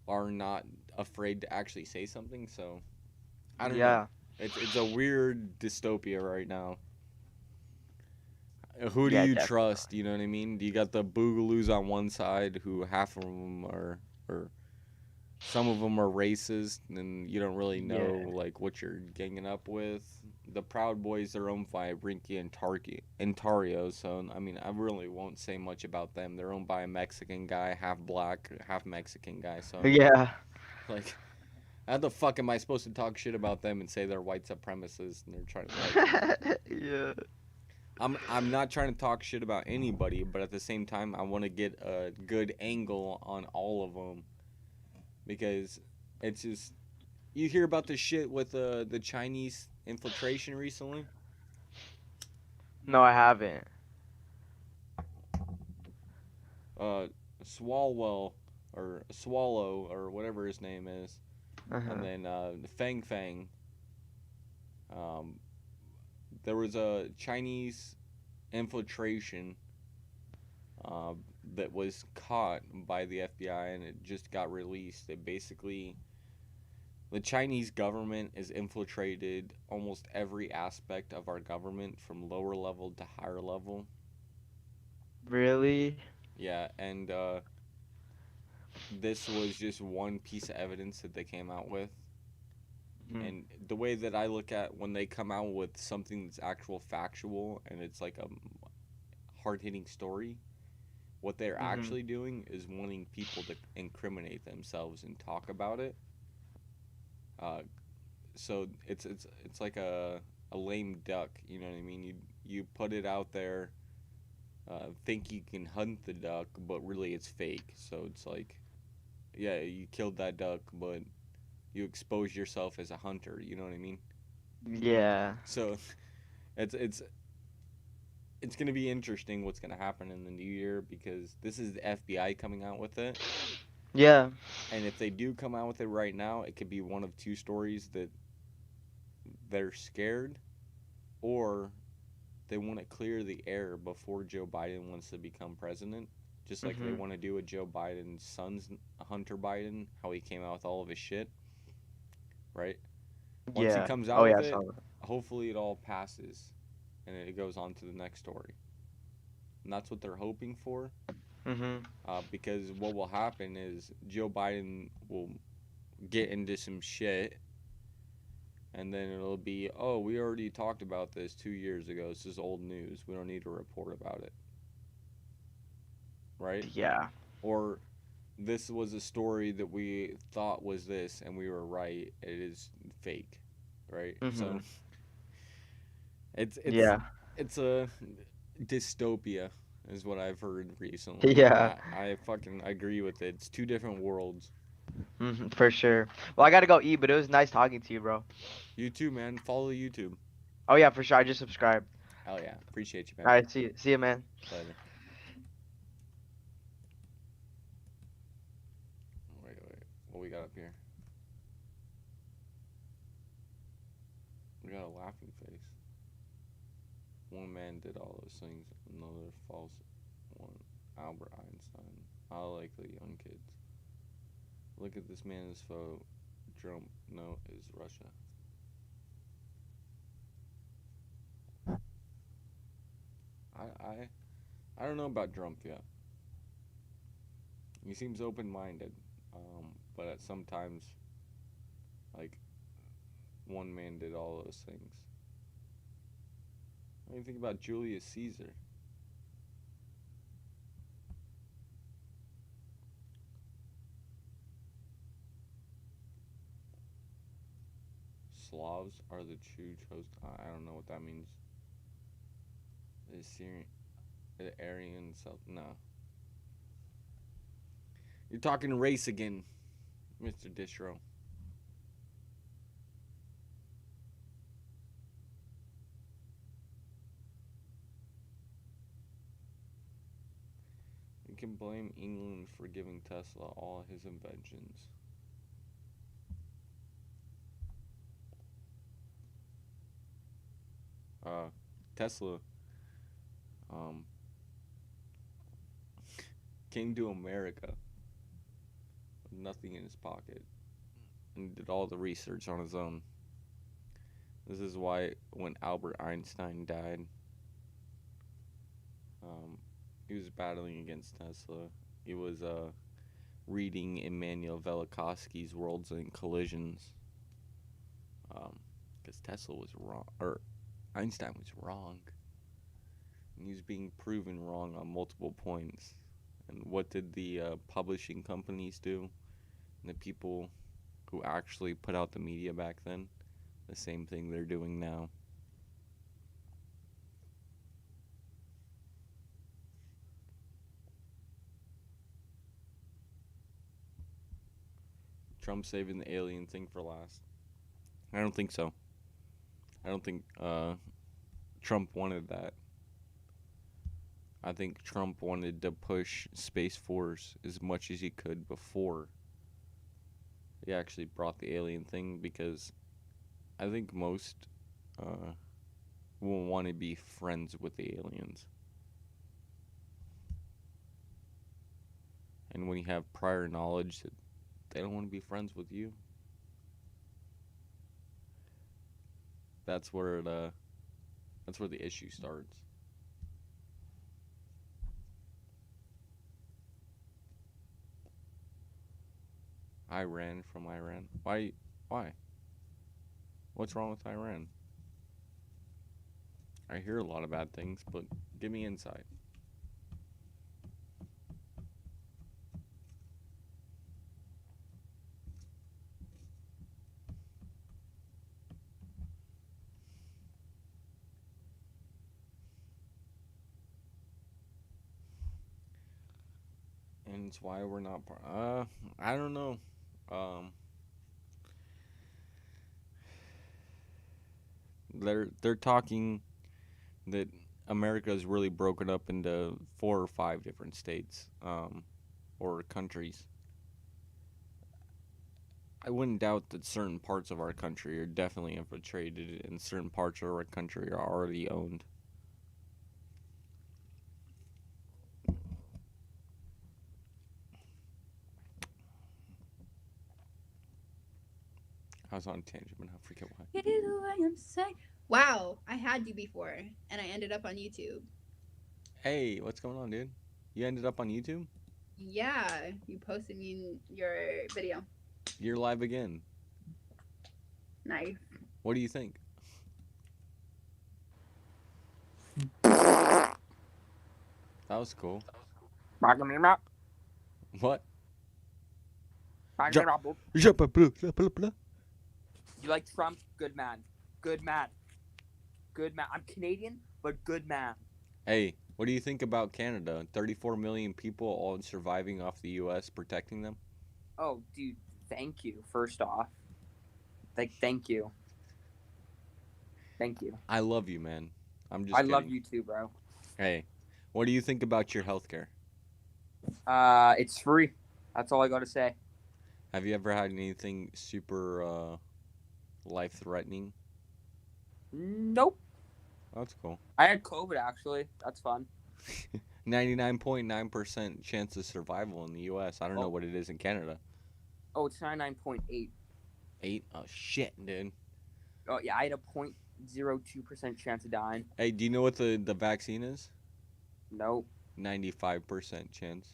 are not afraid to actually say something. So I don't know. Yeah. It's a weird dystopia right now. Who do Yeah, you definitely. trust? You know what I mean? You got the boogaloos on one side, who half of them are, or some of them are racist, and you don't really know Yeah. like what you're ganging up with. The Proud Boys are owned by Rinky and Tario, so I mean I really won't say much about them. They're owned by a Mexican guy, half black, half Mexican guy. So Yeah. like, how the fuck am I supposed to talk shit about them and say they're white supremacists and they're trying to like? Yeah. I'm not trying to talk shit about anybody, but at the same time, I want to get a good angle on all of them, because it's just, you hear about the shit with the Chinese infiltration recently. No, I haven't. Swalwell or Swallow or whatever his name is, Uh-huh. and then Fang Fang. There was a Chinese infiltration that was caught by the FBI, and it just got released. It basically, the Chinese government has infiltrated almost every aspect of our government from lower level to higher level. Really? Yeah, and this was just one piece of evidence that they came out with. And the way that I look at when they come out with something that's actual factual and it's like a hard-hitting story, what they're actually doing is wanting people to incriminate themselves and talk about it. So it's like a lame duck, you know what I mean? You put it out there, think you can hunt the duck, but really it's fake. So it's like, yeah, you killed that duck, but you expose yourself as a hunter. You know what I mean? Yeah. So it's gonna be interesting what's gonna happen in the new year, because this is the FBI coming out with it. Yeah. And if they do come out with it right now, it could be one of two stories: that they're scared or they want to clear the air before Joe Biden wants to become president, just like they Mhm. want to do with Joe Biden's son's Hunter Biden, how he came out with all of his shit, right? Once he Yeah. comes Oh out yeah, with I it, saw that. hopefully it all passes and it goes on to the next story. And that's what they're hoping for. Mhm. Because what will happen is Joe Biden will get into some shit, and then it'll be, oh, we already talked about this 2 years ago. This is old news. We don't need to report about it. Right? Yeah. Or this was a story that we thought was this, and we were right. It is fake. Right? So Mhm. it's it's Yeah. it's a dystopia is what I've heard recently, and Yeah. I fucking agree with it. It's two different worlds. Mhm. For sure. Well, I gotta go eat, but it was nice talking to you, bro. You too, man. Follow YouTube. Oh yeah, for sure. I just subscribed. Hell yeah. Appreciate you, All man. right. See you. See you, man. Later. Wait. What we got up here? We got a laughing face. One man did all those things, another false one. Albert Einstein. I like the young kids. Look at this man's photo. Trump, no, is Russia. I I don't know about Trump yet. He seems open-minded, but at sometimes, like, one man did all those things. What do you think about Julius Caesar? Slavs are the true chosen. I don't know what that means. The Syrian, the Aryan South. No. You're talking race again, Mr. Distro. You can blame England for giving Tesla all his inventions. Tesla, um, came to America with nothing in his pocket and did all the research on his own. This is why when Albert Einstein died, he was battling against Tesla. He was reading Immanuel Velikovsky's Worlds and Collisions, because Tesla was wrong, or Einstein was wrong, and he was being proven wrong on multiple points. And what did the publishing companies do? And the people who actually put out the media back then? The same thing they're doing now. Trump saving the alien thing for last. I don't think so. I don't think Trump wanted that. I think Trump wanted to push Space Force as much as he could before he actually brought the alien thing, because I think most will want to be friends with the aliens. And when you have prior knowledge that they don't want to be friends with you, that's where the issue starts. I ran from Iran. Why? Why? What's wrong with Iran? I hear a lot of bad things, but give me insight. And it's why we're not I don't know. Um they're talking that America is really broken up into 4 or 5 different states, or countries. I wouldn't doubt that certain parts of our country are definitely infiltrated, and certain parts of our country are already owned. I was on a tangent, but I forget why. It is who I am saying. Wow, I had you before, and I ended up on YouTube. Hey, what's going on, dude? You ended up on YouTube? Yeah, you posted me in your video. You're live again. Nice. What do you think? That was cool. What? You like Trump? Good man. Good man. Good man. I'm Canadian, but good man. Hey, what do you think about Canada? 34 million people all surviving off the U.S. protecting them? Oh, dude, thank you, first off. Thank you. Thank you. I love you, man. I'm just I kidding. love you too, bro. Hey, what do you think about your healthcare? It's free. That's all I gotta say. Have you ever had anything super life-threatening? Nope. That's cool. I had COVID, actually. That's fun. 99.9% chance of survival in the U.S. I don't know what it is in Canada. Oh, it's 99.8. 8? Oh, shit, dude. Oh, yeah, I had a 0.02% chance of dying. Hey, do you know what the vaccine is? Nope. 95% chance.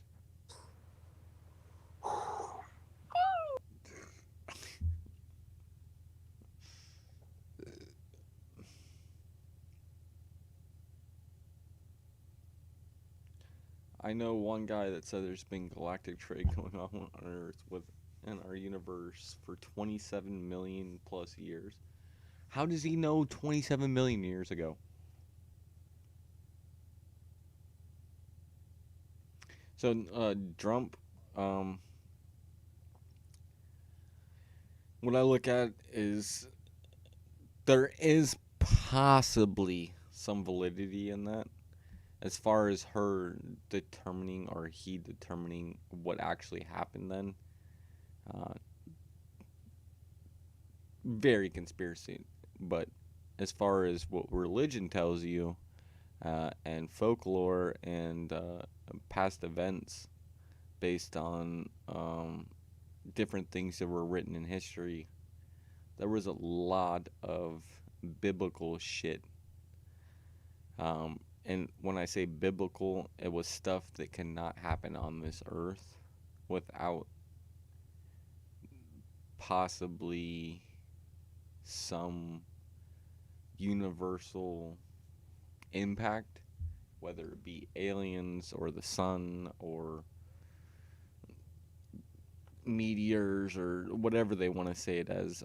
I know one guy that said there's been galactic trade going on Earth within our universe for 27 million plus years. How does he know 27 million years ago? So, Trump, what I look at is there is possibly some validity in that. As far as her determining or he determining what actually happened then, very conspiracy. But as far as what religion tells you, and folklore and past events based on different things that were written in history, there was a lot of biblical shit. And when I say biblical, it was stuff that cannot happen on this earth without possibly some universal impact, whether it be aliens or the sun or meteors or whatever they want to say it as.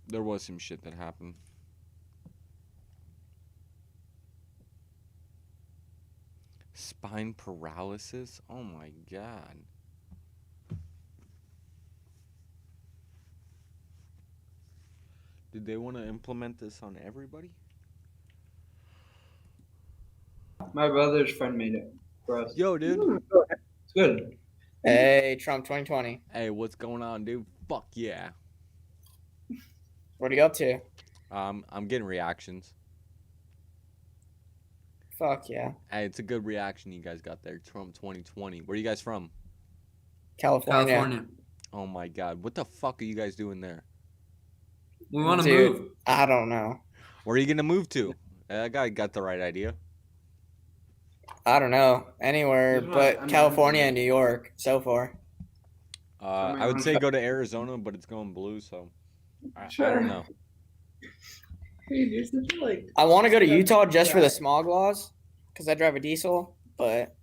There was some shit that happened. Spine paralysis? Oh my god. Did they want to implement this on everybody? My brother's friend made it for us. Yo, dude. It's good. Hey, Trump 2020. Hey, what's going on, dude? Fuck yeah. What are you up to? I'm getting reactions. Fuck yeah. Hey, it's a good reaction you guys got there. Trump 2020. Where are you guys from? California. Oh my god. What the fuck are you guys doing there? We want to Dude, move. I don't know. Where are you gonna move to? That guy got the right idea. I don't know. Anywhere but California and New York so far. I would say go to Arizona, but it's going blue, so I don't know. I want to go to Utah just for the smog laws because I drive a diesel, but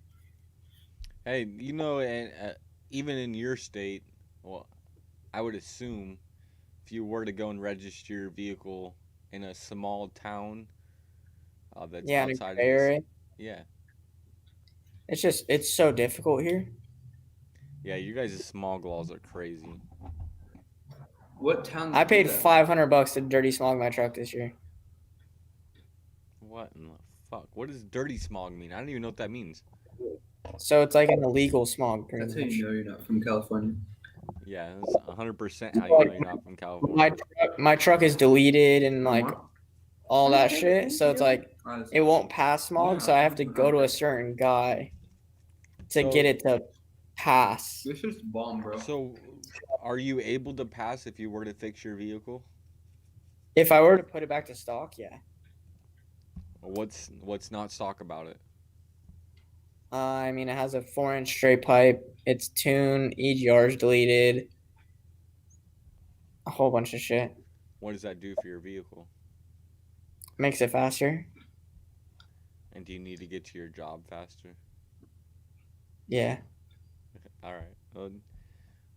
Hey, you know, and even in your state, well, I would assume if you were to go and register your vehicle in a small town that's yeah, in a outside of gray area. yeah, It's so difficult here. yeah, you guys' smog laws are crazy. What town? I paid $500 to dirty smog my truck this year. What in the fuck? What does dirty smog mean? I don't even know what that means. So it's like an illegal smog, pretty That's how much. you know you're not from California. Yeah, that's 100% how you know you're not from California. My truck is deleted and like all that shit. So it's like it won't pass smog. So I have to go to a certain guy to get it to pass. This is bomb, bro. So, are you able to pass if you were to fix your vehicle? If I were to put it back to stock, yeah. What's not stock about it? I mean, it has a 4-inch straight pipe. It's tuned. EGR's deleted. A whole bunch of shit. What does that do for your vehicle? Makes it faster. And do you need to get to your job faster? Yeah. All right. Well,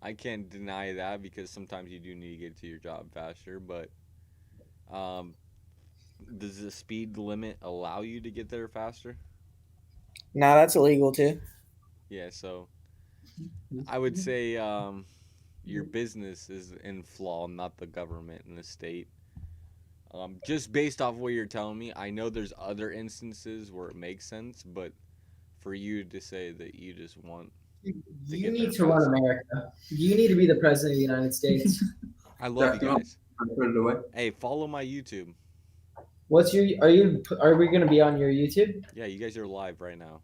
I can't deny that because sometimes you do need to get to your job faster, but does the speed limit allow you to get there faster? No, that's illegal too. Yeah, so I would say your business is in flaw, not the government and the state. Just based off what you're telling me, I know there's other instances where it makes sense, but for you to say that you just want You need to run America. You need to be the president of the United States. I love you guys. Hey, follow my YouTube. What's your? Are we gonna be on your YouTube? Yeah, you guys are live right now.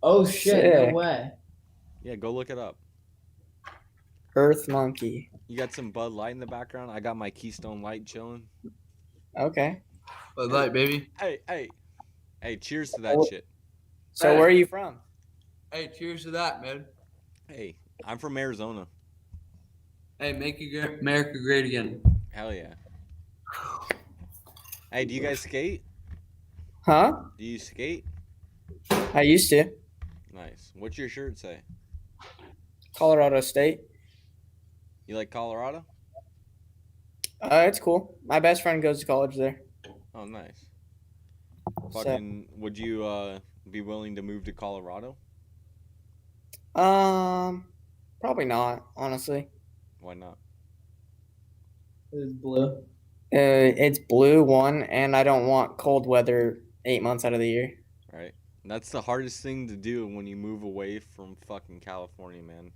Oh shit! Sick. No way. Yeah, go look it up. Earth Monkey. You got some Bud Light in the background. I got my Keystone Light chilling. Okay. Bud Light, baby. Hey, cheers to that shit. So where are you from? Hey, cheers to that, man. Hey, I'm from Arizona. Hey, make America great again. Hell yeah. Hey, do you guys skate? Huh? Do you skate? I used to. Nice. What's your shirt say? Colorado State. You like Colorado? It's cool. My best friend goes to college there. Oh, nice. Fucking, would you be willing to move to Colorado? Probably not, honestly. Why not? It's blue. It's blue, one, and I don't want cold weather 8 months out of the year. Right. That's the hardest thing to do when you move away from fucking California, man.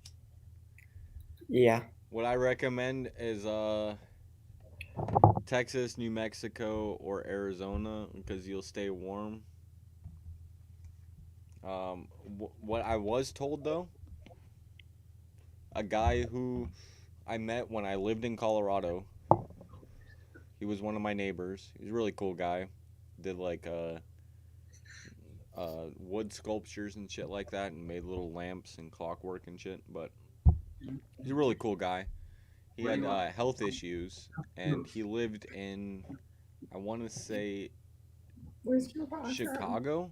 Yeah. What I recommend is Texas, New Mexico, or Arizona because you'll stay warm. What I was told though, a guy who I met when I lived in Colorado, he was one of my neighbors. He's a really cool guy. Did like wood sculptures and shit like that, and made little lamps and clockwork and shit. But he's a really cool guy. He had health issues, and he lived in, I want to say, Chicago.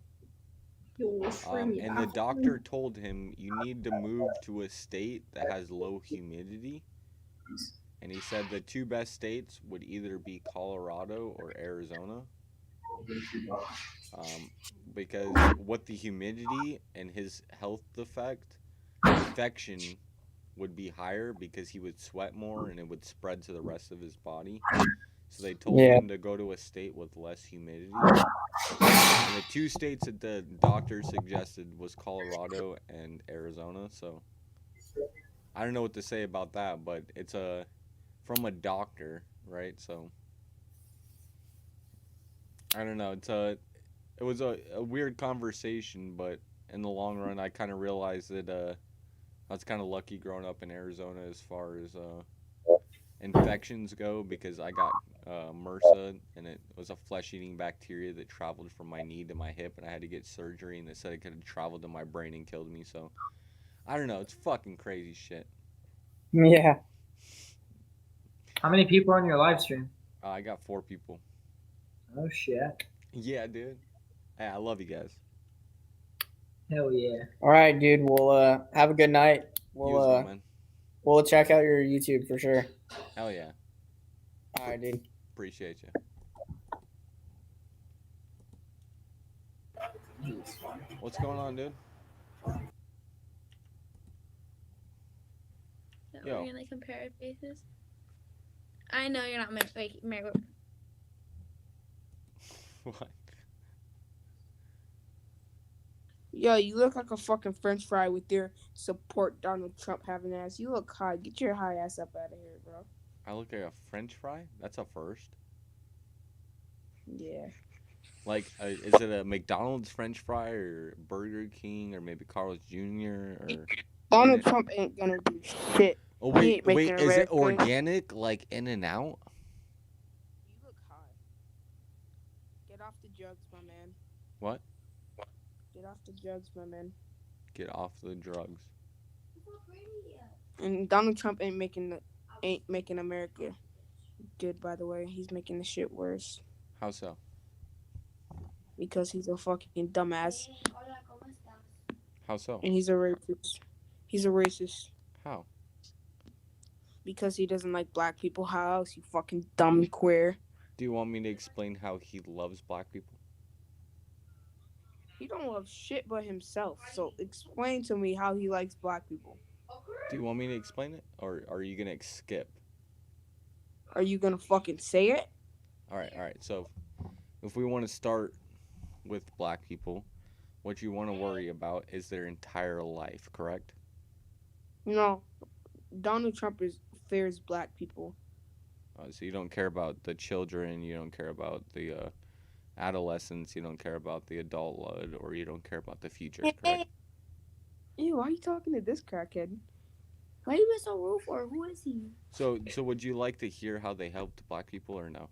And the doctor told him you need to move to a state that has low humidity. And he said the two best states would either be Colorado or Arizona. Because what the humidity and his health infection would be higher because he would sweat more and it would spread to the rest of his body. So they told him to go to a state with less humidity. And the two states that the doctor suggested was Colorado and Arizona. So I don't know what to say about that, but it's from a doctor, right? So I don't know. It was a weird conversation, but in the long run, I kind of realized that I was kind of lucky growing up in Arizona as far as infections go because I got MRSA, and it was a flesh-eating bacteria that traveled from my knee to my hip, and I had to get surgery, and they said it could have traveled to my brain and killed me. So I don't know. It's fucking crazy shit. Yeah. How many people are on your live stream? I got 4 people. Oh shit. Yeah, dude. Hey, I love you guys. Hell yeah. All right, dude. We'll have a good night. You as well, man. We'll check out your YouTube for sure. Hell yeah. All right, dude. Appreciate you. What's going on, dude? We're gonna compare our faces. I know you're not married. What? Yo, you look like a fucking French fry with your support Donald Trump having ass. You look high. Get your high ass up out of here, bro. I look like a French fry. That's a first. Yeah. Like, is it a McDonald's French fry or Burger King or maybe Carl's Jr. or? Donald Trump ain't gonna do shit. Oh He wait, ain't making is it America- organic like In and Out? You look high. Get off the drugs, my man. What? Get off the drugs, my man. Get off the drugs. And Donald Trump ain't making America good. By the way, he's making the shit worse How so? because he's a fucking dumbass How so? and he's a racist. He's a racist How? because he doesn't like black people. How else, you fucking dumb queer? Do you want me to explain how he loves black people? He don't love shit but himself. So explain to me how he likes black people. Do you want me to explain it, or are you gonna skip? Are you gonna fucking say it? All right. So, if we want to start with black people, what you want to worry about is their entire life, correct? No, Donald Trump fears black people. So you don't care about the children, you don't care about the adolescents, you don't care about the adulthood, or you don't care about the future, correct? Ew, why are you talking to this crackhead? Why are you being so rude for? Who is he? So would you like to hear how they helped black people or no?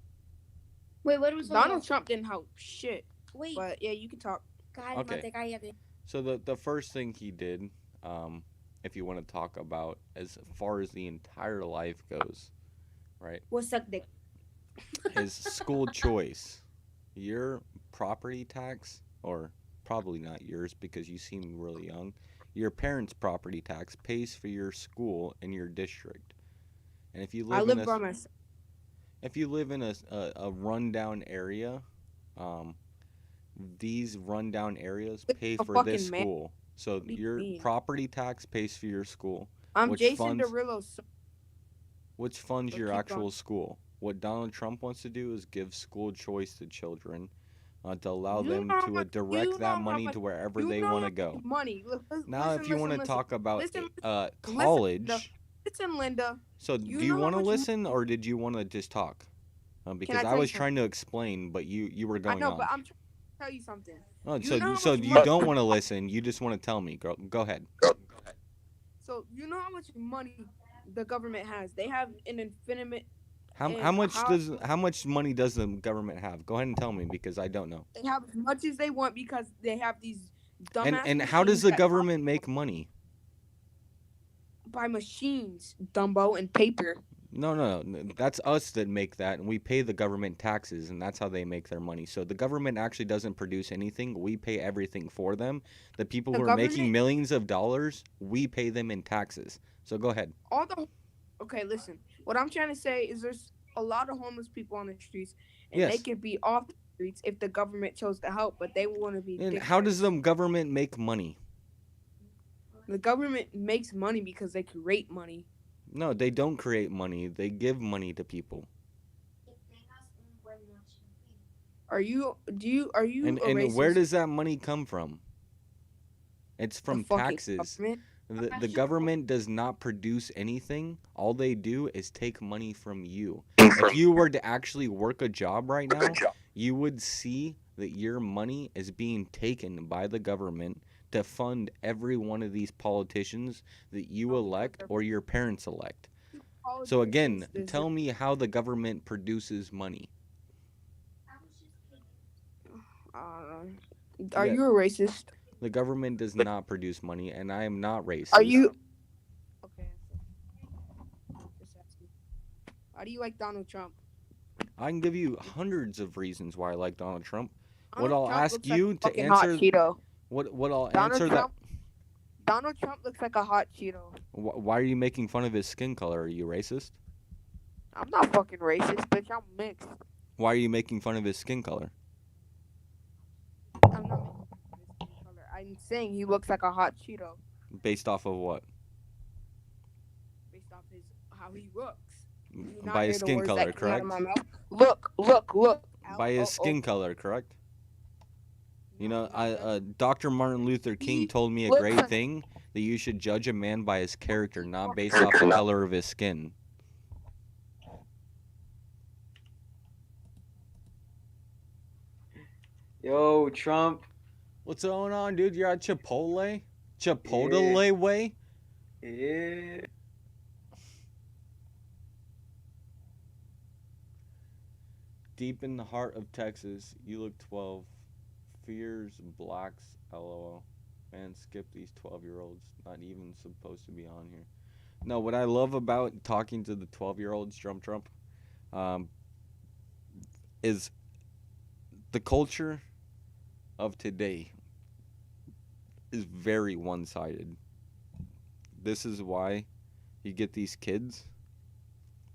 Wait, what was Donald Trump didn't help shit. Wait. But yeah, you can talk. Okay. So the first thing he did, if you want to talk about as far as the entire life goes, right? Was suck dick. Is school choice. Your property tax, or probably not yours because you seem really young, your parents' property tax pays for your school in your district. And if you live by myself. If you live in a rundown area, these rundown areas pay for this school. So your property tax pays for your school. I'm which Jason funds, Derulo. which funds your keep actual going. school. What Donald Trump wants to do is give school choice to children, to allow You them know to how- direct you know that how money much- to wherever you they know want to how go. much Money. Now, if you want to talk about college, Listen, Linda. so do you you know want to how much listen or did you want to just talk? Because I tell you was something? trying to explain, but you were I going know, on. but I'm trying to tell you something. Oh, You know how so much you money- don't want to listen. You just want to tell me. Girl, go ahead. So you know how much money the government has? They have an infinite. How much money does the government have? Go ahead and tell me because I don't know. They have as much as they want because they have these dumbass. And how does machines the that- government make money? By machines, Dumbo, and paper. No. That's us that make that, and we pay the government taxes, and that's how they make their money. So the government actually doesn't produce anything. We pay everything for them. The people The who are making government- millions of dollars, we pay them in taxes. So go ahead. Okay, listen. What I'm trying to say is there's a lot of homeless people on the streets, and Yes. they could be off the streets if the government chose to help, but they want to be. And how does the government make money? The government makes money because they create money. No, they don't create money. They give money to people. Are you And a racist? where does that money come from? It's from fucking taxes. government? The government does not produce anything. All they do is take money from you. If you were to actually work a job right now, you would see that your money is being taken by the government to fund every one of these politicians that you elect or your parents elect. So again, tell me how the government produces money. Are you a racist? The government does not produce money, and I am not racist. Are you? Okay. Just asking. How do you like Donald Trump? I can give you hundreds of reasons why I like Donald Trump. What Donald I'll Trump ask looks like you a to fucking hot answer. Cheeto. What I'll Donald answer Trump, Donald Trump looks like a hot Cheeto. that. Why are you making fun of his skin color? Are you racist? I'm not fucking racist, bitch. I'm mixed. Why are you making fun of his skin color? I'm not making fun of his skin color. I'm saying he looks like a hot Cheeto Based off of what? based off how he looks. You not By hear his the skin words color, that come out of correct? my mouth? Look. By his skin color, correct? You know, Dr. Martin Luther King told me a great thing that you should judge a man by his character, not based off the color of his skin. Yo, Trump. What's going on, dude? You're at Chipotle? Chipotle way? Yeah. Deep in the heart of Texas, you look 12. Fears blacks, lol. Man, skip these 12-year-olds. Not even supposed to be on here. No, what I love about talking to the 12-year-olds, Trump, is the culture of today is very one-sided. This is why you get these kids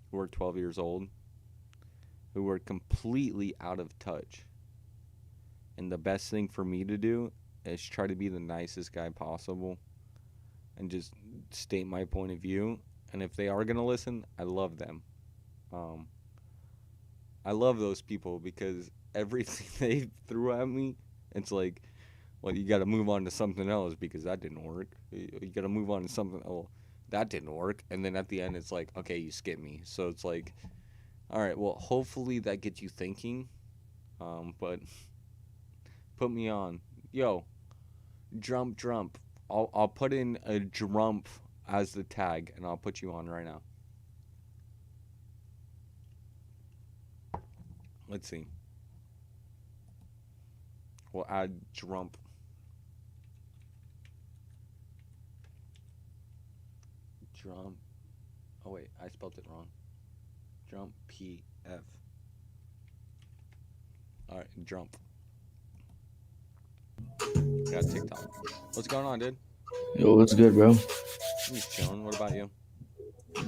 who are 12 years old who are completely out of touch. And the best thing for me to do is try to be the nicest guy possible and just state my point of view. And if they are going to listen, I love them. I love those people because everything they threw at me, it's like, well, you got to move on to something else because that didn't work. You got to move on to something. Oh, that didn't work. And then at the end, it's like, okay, you skipped me. So it's like, all right, well, hopefully that gets you thinking. But put me on. Yo, Drump. I'll put in a Drump as the tag, and I'll put you on right now. Let's see. We'll add Drump. Drum. Oh wait, I spelled it wrong. Drump PF. Alright, Drump. Got TikTok. What's going on, dude? Yo, what's good, bro? I'm just chilling. What about you?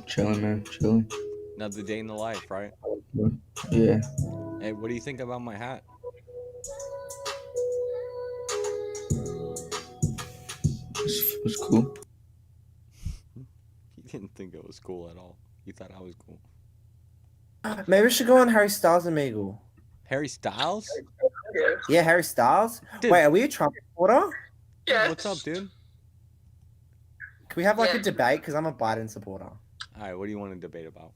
Chilling, man. Chilling. Another day in the life, right? Yeah. Hey, what do you think about my hat? It's cool. He didn't think it was cool at all. He thought I was cool. Maybe we should go on Harry Styles and Omegle. Harry Styles? Yeah, Harry Styles. Dude. Wait, are we a Trump supporter? Yeah. What's up, dude? Can we have like a debate? Because I'm a Biden supporter. All right, what do you want to debate about?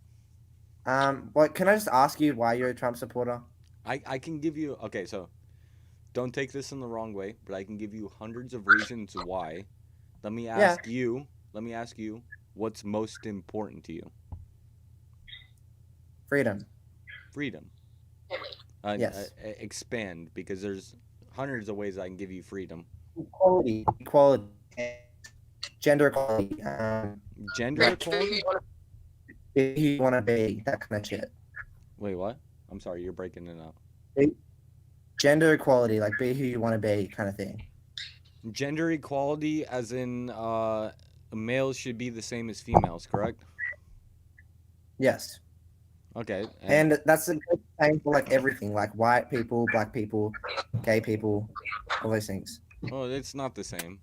What can I just ask you why you're a Trump supporter? I can give you, okay, so don't take this in the wrong way, but I can give you hundreds of reasons why. Let me ask you, what's most important to you? Freedom. Freedom. Yes. Expand, because there's hundreds of ways I can give you freedom. Equality, gender equality. Gender equality? If you want to be, that kind of shit. Wait, what? I'm sorry, you're breaking it up. Gender equality, like be who you want to be, kind of thing. Gender equality, as in males should be the same as females, correct? Yes. Okay. And that's the same for like everything, like white people, black people, gay people, all those things. Oh, it's not the same.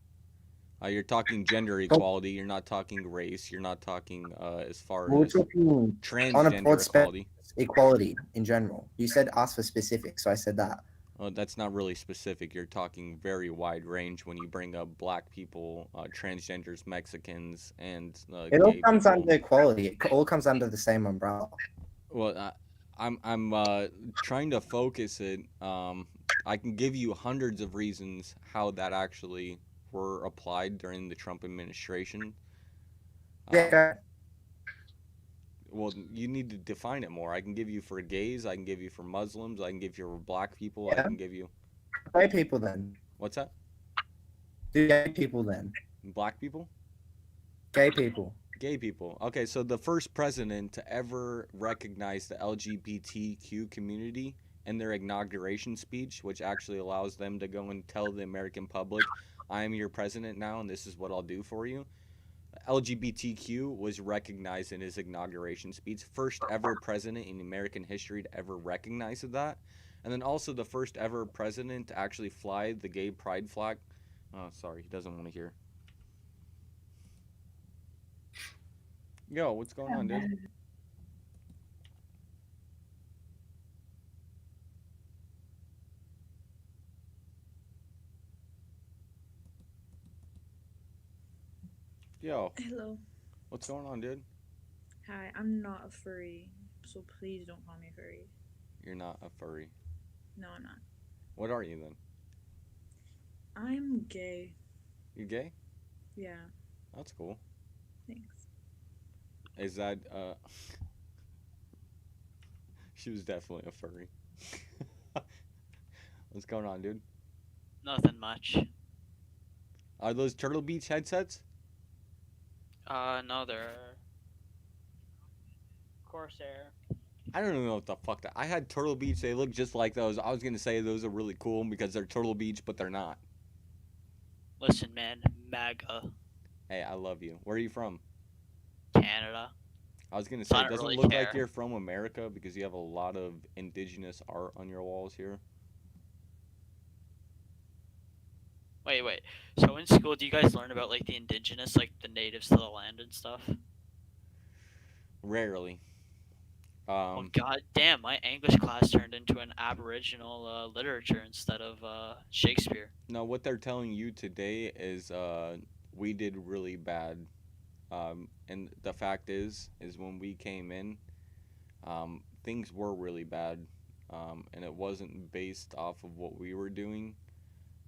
You're talking gender equality. You're not talking race. You're not talking as far We're as talking on a transgender broad equality. Equality in general. You said ask for specific, so I said that. Oh, that's not really specific. You're talking very wide range when you bring up black people, transgenders, Mexicans, and It all gay comes people. under equality. It all comes under the same umbrella. Well, I'm trying to focus it. I can give you hundreds of reasons how that actually were applied during the Trump administration. Well, you need to define it more. I can give you for gays. I can give you for Muslims. I can give you for black people. I can give you. Gay people then. What's that? Do gay people then. Black people? Gay people. Gay people. Okay, so the first president to ever recognize the LGBTQ community in their inauguration speech, which actually allows them to go and tell the American public, I am your president now, and this is what I'll do for you. LGBTQ was recognized in his inauguration speech. First ever president in American history to ever recognize that. And then also the first ever president to actually fly the gay pride flag. Oh, sorry, he doesn't want to hear. Yo, what's going on, dude? Yo, Hello. what's going on, dude? Hi, I'm not a furry, so please don't call me a furry. You're not a furry. No, I'm not. What are you then? I'm gay. You gay? Yeah, That's cool. thanks. Is that She was definitely a furry. What's going on, dude? Nothing much. Are those Turtle Beach headsets? No, they're Corsair. I don't even know what the fuck that. I had Turtle Beach. They look just like those. I was gonna say those are really cool because they're Turtle Beach, but they're not. Listen, man, MAGA. Hey, I love you. Where are you from? Canada. I was gonna So say, I it don't doesn't really look care. like you're from America because you have a lot of indigenous art on your walls here. Wait. So in school, do you guys learn about like the indigenous, like the natives to the land and stuff? Rarely. Oh god damn, my English class turned into an Aboriginal literature instead of Shakespeare. No, what they're telling you today is we did really bad. And the fact is when we came in, things were really bad. And it wasn't based off of what we were doing.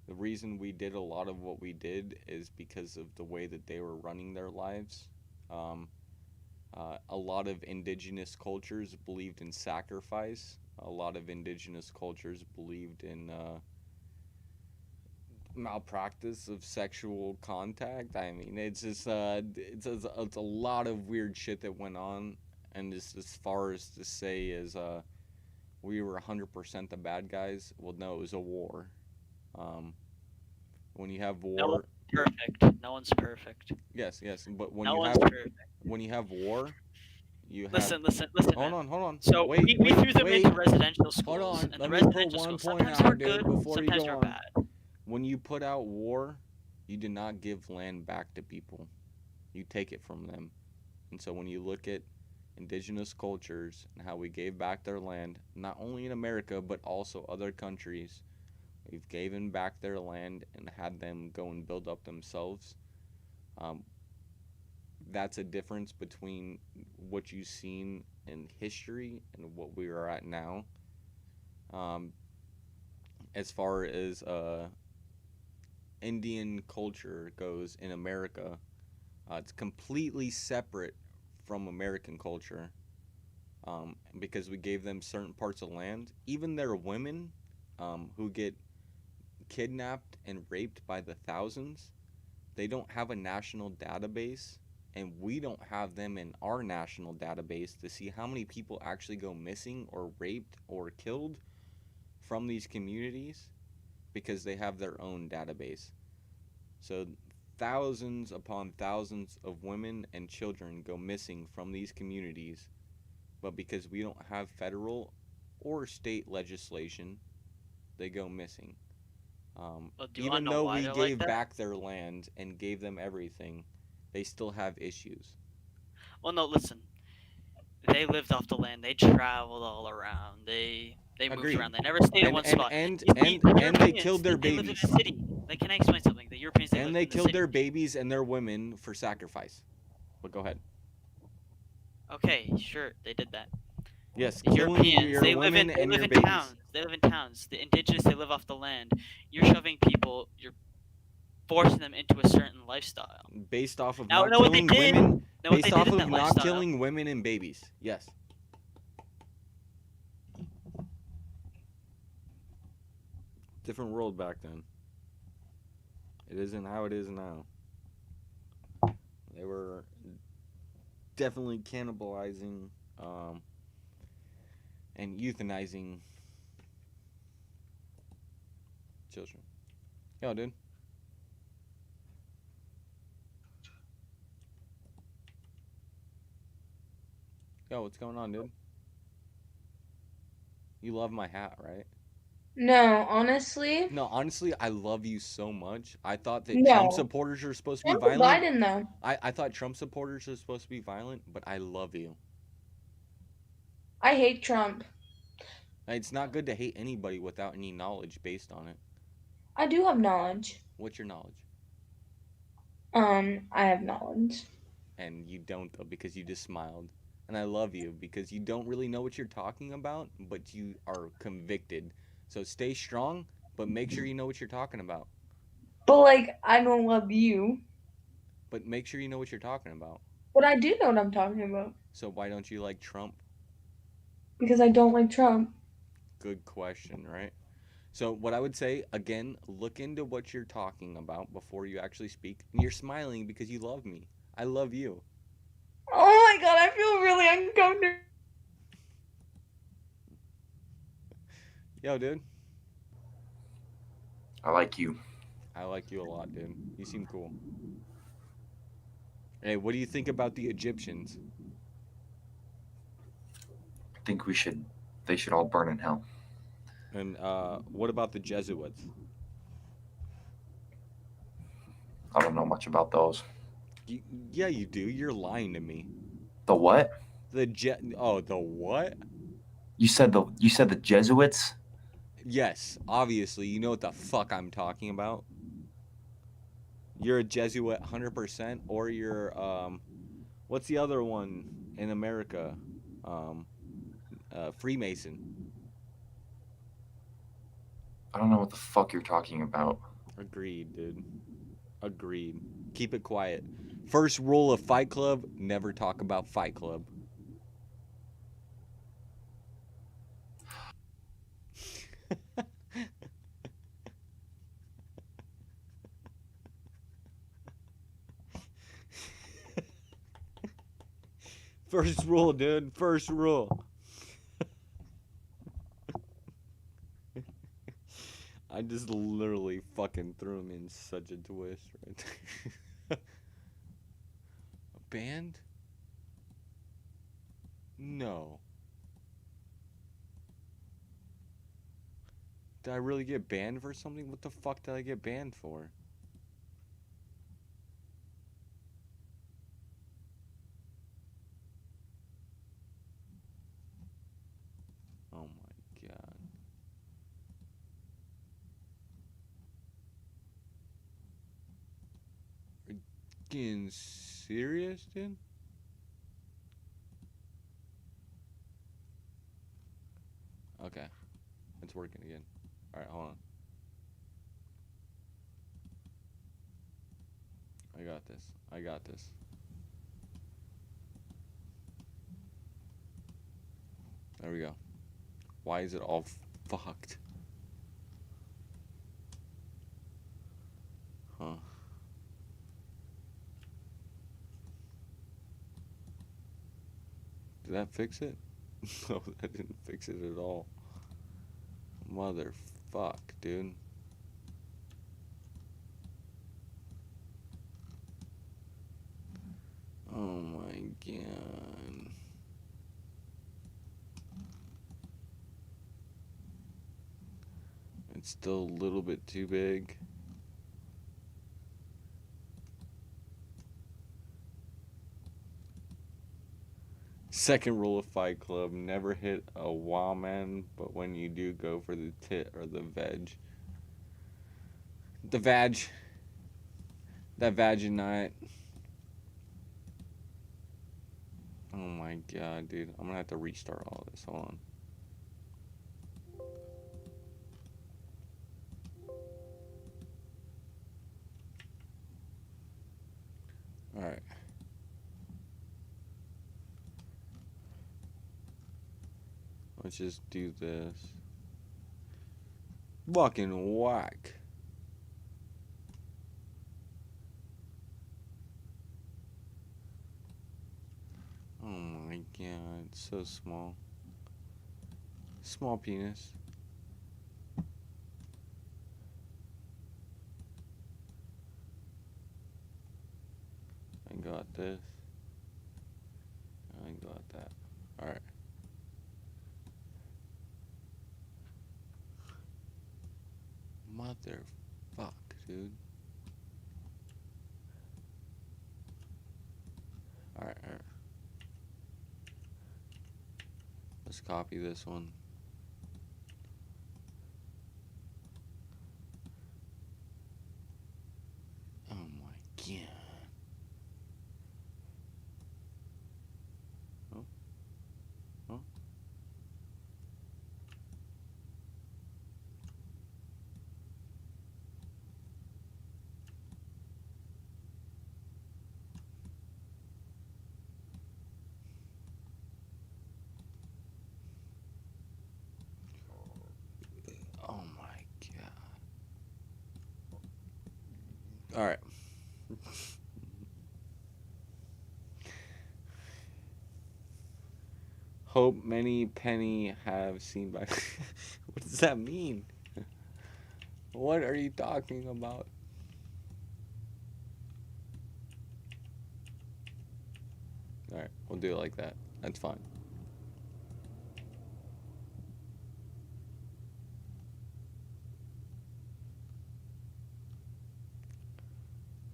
The reason we did a lot of what we did is because of the way that they were running their lives. A lot of indigenous cultures believed in sacrifice. A lot of indigenous cultures believed in malpractice of sexual contact. I mean, it's just it's a lot of weird shit that went on, and just as far as to say is we were 100% the bad guys. Well, no, it was a war. When you have war, No one's perfect. No one's perfect. yes, but when No you one's have perfect. when you have war, you have Listen. Hold Man. on. So wait, we threw them wait. into residential schools, Hold on. and the Let me put residential one schools point sometimes out, are dude, good, before you sometimes go are on. bad. When you put out war, you do not give land back to people. You take it from them. And so when you look at indigenous cultures and how we gave back their land, not only in America, but also other countries, we've given back their land and had them go and build up themselves. That's a difference between what you've seen in history and what we are at now. As far as Indian culture goes in America, it's completely separate from American culture because we gave them certain parts of land. Even their women who get kidnapped and raped by the thousands, they don't have a national database, and we don't have them in our national database to see how many people actually go missing or raped or killed from these communities because they have their own database. So thousands upon thousands of women and children go missing from these communities, but because we don't have federal or state legislation, they go missing. Do you Even wanna know though why we they're gave like that? back their land and gave them everything, they still have issues. Well, no, listen. They lived off the land. They traveled all around. They moved Agreed. around. They never stayed in one spot. And You see, and the and they Europeans, killed their they lived in babies. a city. Like, can I explain something? The Europeans, they And lived they in the killed city. their babies and their women for sacrifice. But go ahead. Okay, sure, they did that. Yes, The killing Europeans, your they live women in they and live your in babies. towns. They live in towns. The indigenous, they live off the land. You're shoving people. You're forcing them into a certain lifestyle. Based off of Now, not know what they killing did? women. Know what Based they did off in of that not lifestyle? killing women and babies. Yes. Different world back then. It isn't how it is now. They were definitely cannibalizing and euthanizing children. Yo, dude. Yo, what's going on, dude? You love my hat, right? No, honestly. No, honestly, I love you so much. I thought that No. Trump supporters are supposed to be Trump or violent. Biden, though. I thought Trump supporters are supposed to be violent, but I love you. I hate Trump. It's not good to hate anybody without any knowledge based on it. I do have knowledge. What's your knowledge? I have knowledge. And you don't though because you just smiled. And I love you because you don't really know what you're talking about, but you are convicted. So stay strong, but make sure you know what you're talking about. But like, I don't love you. But make sure you know what you're talking about. But I do know what I'm talking about. So why don't you like Trump? Because I don't like Trump. Good question, right? So what I would say, again, look into what you're talking about before you actually speak. And you're smiling because you love me. I love you. Oh my god, I feel really uncomfortable. Yo, dude. I like you. I like you a lot, dude. You seem cool. Hey, what do you think about the Egyptians? I think they should all burn in hell. And what about the Jesuits? I don't know much about those. Yeah, you do. You're lying to me. The what? The what? You said the Jesuits? Yes, obviously. You know what the fuck I'm talking about. You're a Jesuit 100%, or you're what's the other one in America? Freemason. I don't know what the fuck you're talking about. Agreed, dude. Agreed. Keep it quiet. First rule of Fight Club, never talk about Fight Club. First rule, dude. First rule. I just literally fucking threw him in such a twist right there. A band? No. Did I really get banned for something? What the fuck did I get banned for? Oh my god. Are you getting serious, dude? Okay. It's working again. Alright, hold on. I got this. I got this. There we go. Why is it all fucked? Huh. Did that fix it? No, that didn't fix it at all. Motherfuck, dude. Oh my god. It's still a little bit too big. Second rule of Fight Club, never hit a wow man, but when you do, go for the tit or the veg. The vag. That vaginite. Oh my god, dude. I'm gonna have to restart all this. Hold on. Alright. Let's just do this. Fucking whack. Oh my god, it's so small. Small penis. I got this. I got that. Alright. Motherfuck, dude. Alright. Let's copy this one. Oh my god. All right. Hope many penny have seen by. What does that mean? What are you talking about? All right, we'll do it like that. That's fine.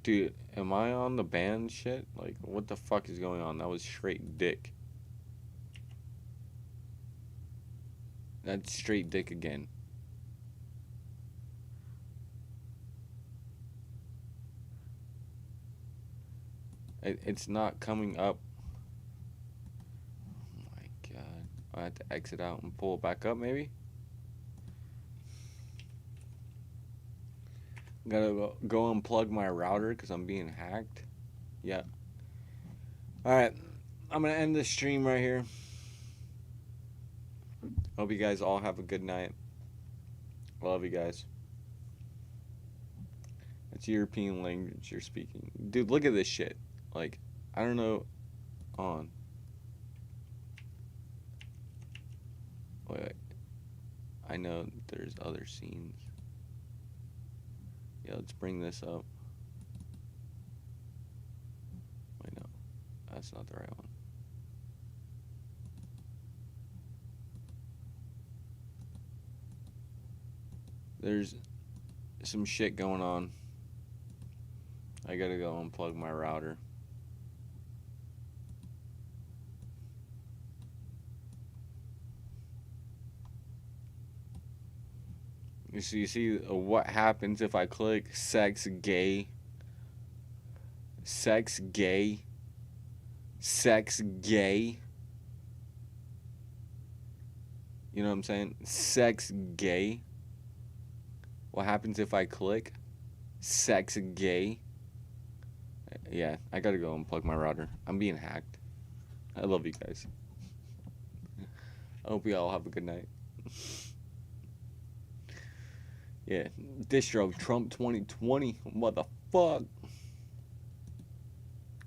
Dude, am I on the band shit? Like, what the fuck is going on? That was straight dick. That's straight dick again. It's not coming up. Oh my god. I have to exit out and pull it back up, maybe? Gotta go unplug my router because I'm being hacked. Yeah. Alright. I'm gonna end this stream right here. Hope you guys all have a good night. Love you guys. It's European language you're speaking. Dude, look at this shit. Like, I don't know. On. Wait. I know there's other scenes. Yeah, let's bring this up. Wait, no. That's not the right one. There's some shit going on. I gotta go unplug my router. You see what happens if I click sex gay? Sex gay? Sex gay? You know what I'm saying? Sex gay? What happens if I click sex gay? Yeah, I gotta go unplug my router. I'm being hacked. I love you guys. I hope you all have a good night. Yeah, distro Trump 2020. What the fuck?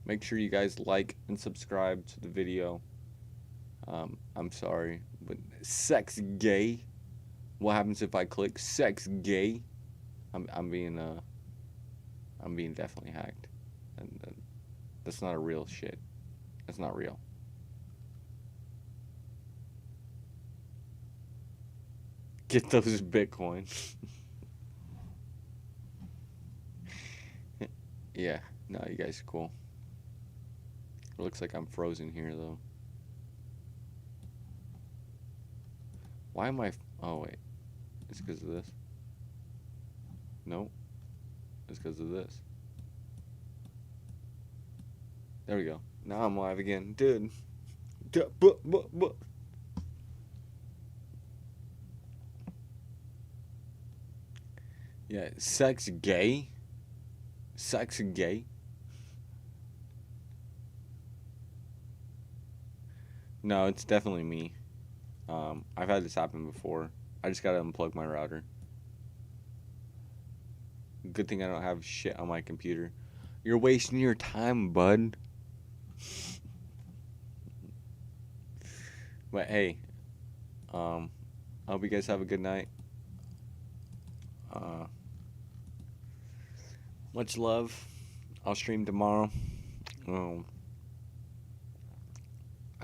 Make sure you guys like and subscribe to the video. I'm sorry, but sex gay. What happens if I click sex gay? I'm being definitely hacked. And that's not a real shit. That's not real. Get those Bitcoin. Yeah, no, you guys are cool. It looks like I'm frozen here, though. Why am I... Oh, wait. It's because of this? No. It's because of this. There we go. Now I'm live again. Dude. Yeah, sex gay? Sex gay? No, it's definitely me. I've had this happen before. I just gotta unplug my router. Good thing I don't have shit on my computer. You're wasting your time, bud. But hey, I hope you guys have a good night. Much love. I'll stream tomorrow. I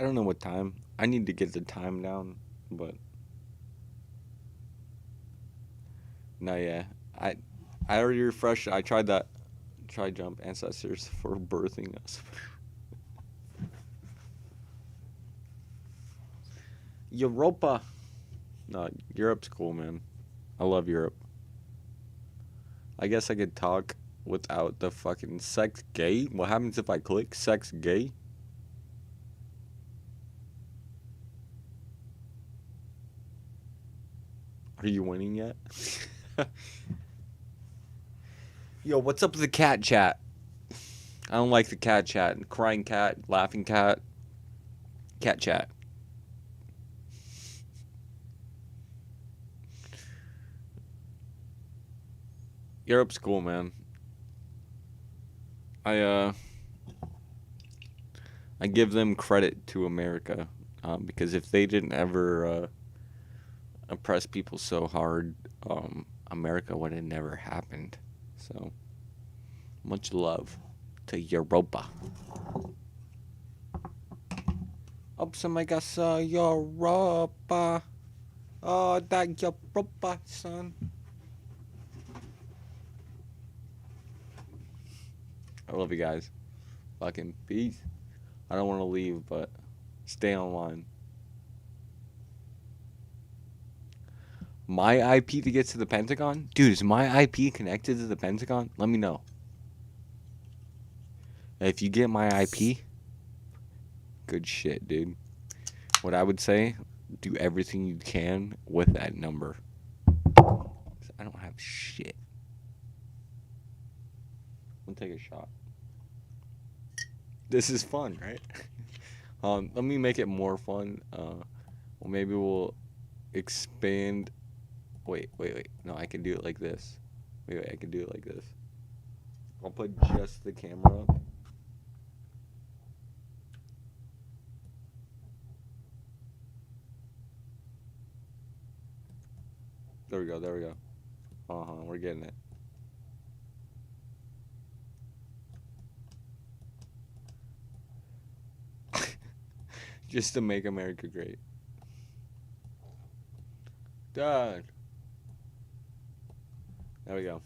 don't know what time. I need to get the time down, but no, yeah. I already refreshed. I tried that. Try jump ancestors for birthing us. Europa. No, Europe's cool, man. I love Europe. I guess I could talk without the fucking sex gay. What happens if I click sex gay? Are you winning yet? Yo, what's up with the cat chat? I don't like the cat chat. Crying cat, laughing cat. Cat chat. Europe's cool, man. I give them credit to America, because if they didn't ever oppress people so hard, America would have never happened. So much love to Europa. Up some I guess Europa. Oh, that Europa, son. I love you guys. Fucking peace. I don't want to leave, but stay online. My IP to get to the Pentagon? Dude, is my IP connected to the Pentagon? Let me know. If you get my IP, good shit, dude. What I would say, do everything you can with that number. I don't have shit. I'm gonna take a shot. This is fun, right? Let me make it more fun. Well, maybe we'll expand. Wait. No, I can do it like this. Wait, I can do it like this. I'll put just the camera up. There we go. We're getting it. Just to make America great. Done. There we go.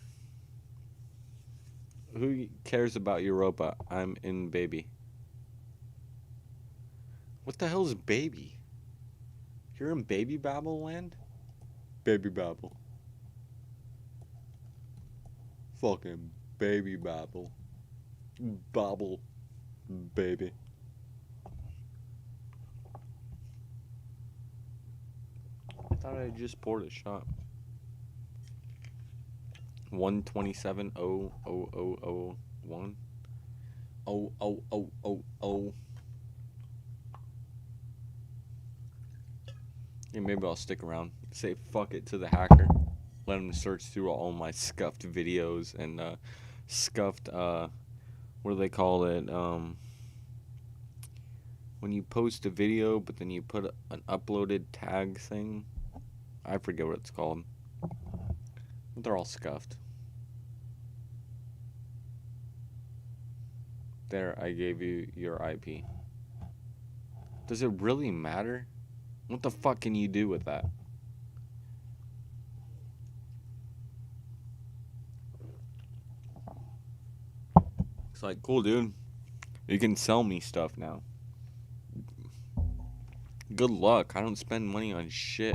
Who cares about Europa? I'm in baby. What the hell is baby? You're in baby babble land? Baby babble. Fucking baby babble. Babble. Baby. I thought I just poured a shot. 127.00001. Oh. Yeah, maybe I'll stick around. Say fuck it to the hacker. Let him search through all my scuffed videos and scuffed what do they call it? When you post a video but then you put an uploaded tag thing. I forget what it's called. But they're all scuffed. There, I gave you your IP. Does it really matter? What the fuck can you do with that? It's like, cool, dude. You can sell me stuff now. Good luck. I don't spend money on shit.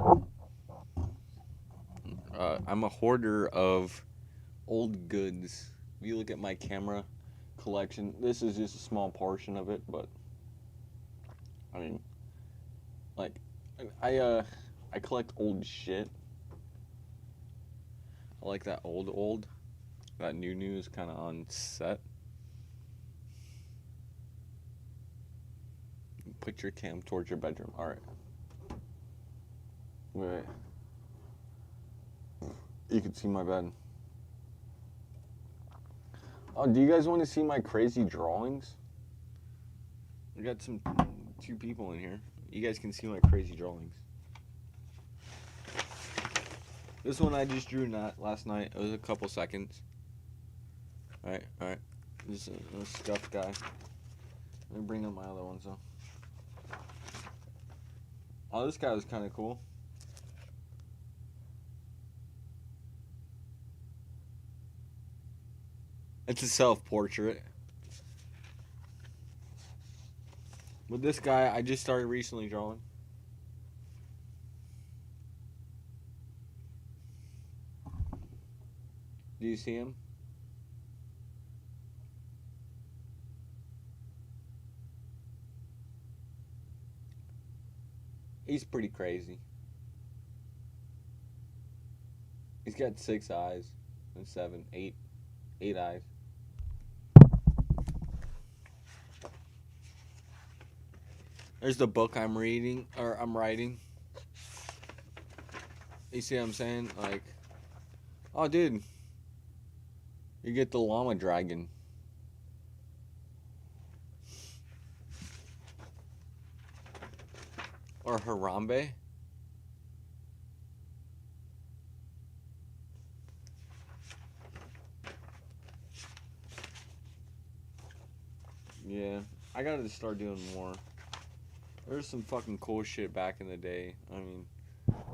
I'm a hoarder of old goods. If you look at my camera collection, this is just a small portion of it, but I mean, like, I collect old shit. I like that old. That new is kind of on set. Put your cam towards your bedroom. All right. Wait. You can see my bed. Oh, do you guys want to see my crazy drawings? We got two people in here. You guys can see my crazy drawings. This one I just drew last night. It was a couple seconds. All right. This is a scuffed guy. Let me bring up my other ones though. Oh, this guy was kind of cool. It's a self-portrait. But this guy, I just started recently drawing. Do you see him? He's pretty crazy. He's got 6 eyes and 7, 8 eyes. There's the book I'm reading, or I'm writing. You see what I'm saying? Like, oh, dude. You get the llama dragon. Or Harambe? Yeah, I gotta start doing more. There's some fucking cool shit back in the day. I mean,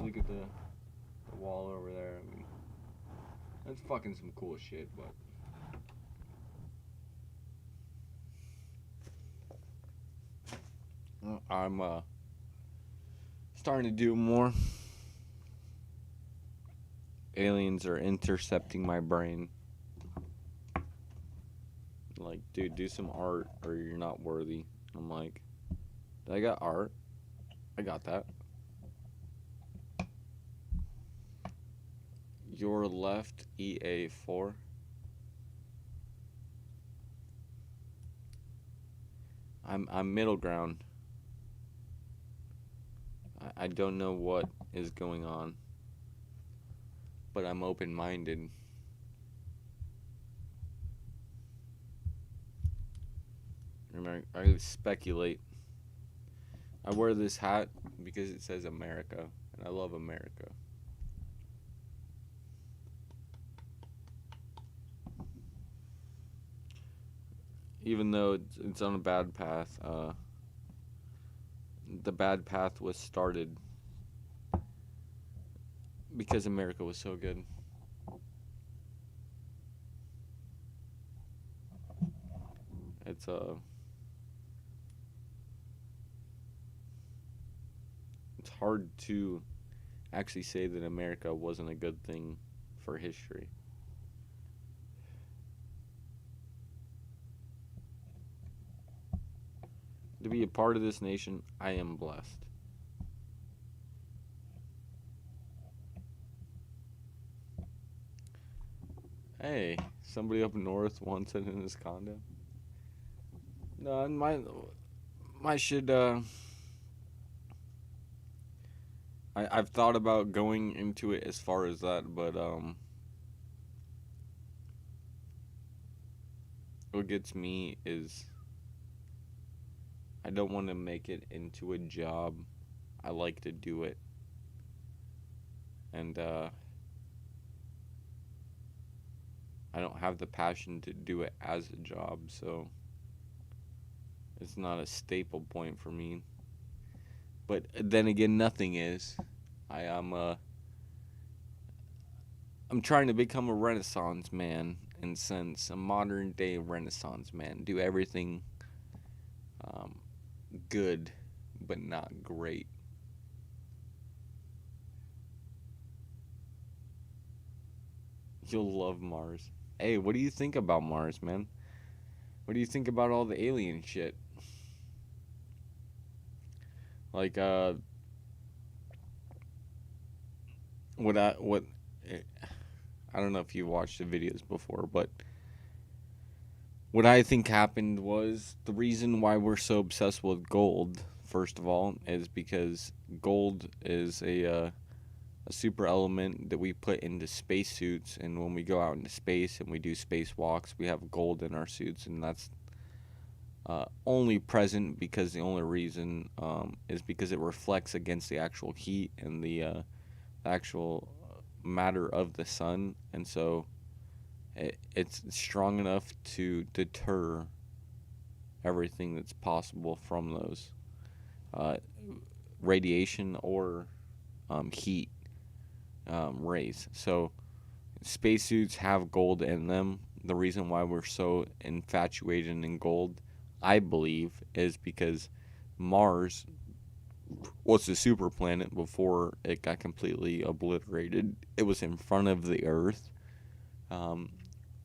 look at the wall over there. I mean, that's fucking some cool shit, but. I'm starting to do more. Aliens are intercepting my brain. Like, dude, do some art or you're not worthy. I'm like, I got art. I got that. Your left EA4. I'm middle ground. I don't know what is going on, but I'm open-minded. I speculate. I wear this hat because it says America, and I love America. Even though it's on a bad path, the bad path was started because America was so good. It's hard to actually say that America wasn't a good thing for history. To be a part of this nation, I am blessed. Hey, somebody up north wants it in his condo. No, my shit. I've thought about going into it as far as that, but what gets me is I don't want to make it into a job. I like to do it, and I don't have the passion to do it as a job, so it's not a staple point for me. But then again, nothing is. I'm trying to become a Renaissance man, in a sense, a modern day Renaissance man. Do everything good, but not great. You'll love Mars. Hey, what do you think about Mars, man? What do you think about all the alien shit? Like, what I don't know if you watched the videos before, but what I think happened was the reason why we're so obsessed with gold, first of all, is because gold is a super element that we put into spacesuits, and when we go out into space and we do spacewalks, we have gold in our suits, and that's only present because the only reason is because it reflects against the actual heat and the actual matter of the sun, and so it's strong enough to deter everything that's possible from those radiation or heat rays. So spacesuits have gold in them. The reason why we're so infatuated in gold, I believe, is because Mars was a super planet before it got completely obliterated. It was in front of the Earth.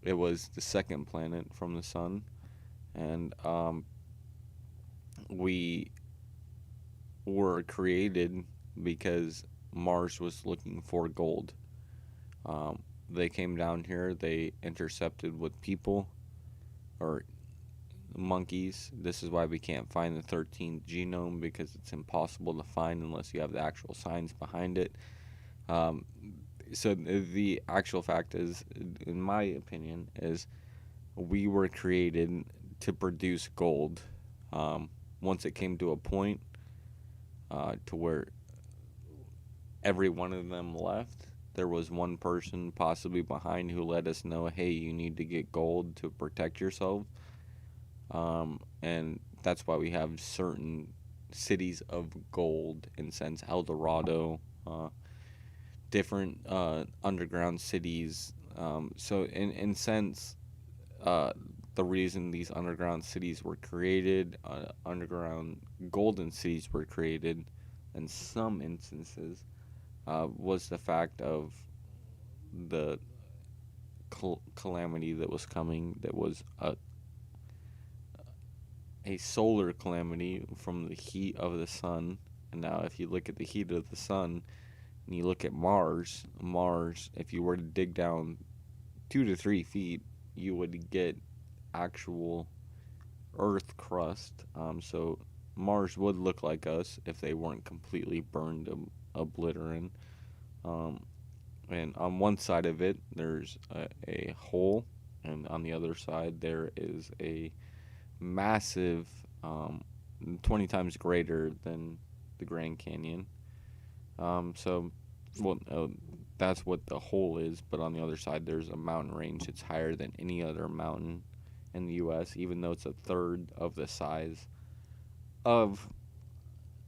It was the second planet from the sun, and we were created because Mars was looking for gold. They came down here, they intercepted with people, or monkeys. This is why we can't find the 13th genome, because it's impossible to find unless you have the actual science behind it. So the actual fact is, in my opinion, is we were created to produce gold. Once it came to a point, to where every one of them left, there was one person possibly behind who let us know, hey, you need to get gold to protect yourself. And that's why we have certain cities of gold, in sense, El Dorado, different underground cities. So in sense, the reason these underground cities were created, underground golden cities were created, in some instances, was the fact of the calamity that was coming, that was a solar calamity from the heat of the sun. And now if you look at the heat of the sun and you look at Mars, if you were to dig down 2 to 3 feet, you would get actual earth crust. So Mars would look like us if they weren't completely burned obliterate. And on one side of it, there's a hole, and on the other side, there is a massive, 20 times greater than the Grand Canyon. So, well, that's what the hole is, but on the other side, there's a mountain range that's higher than any other mountain in the U.S., even though it's a third of the size of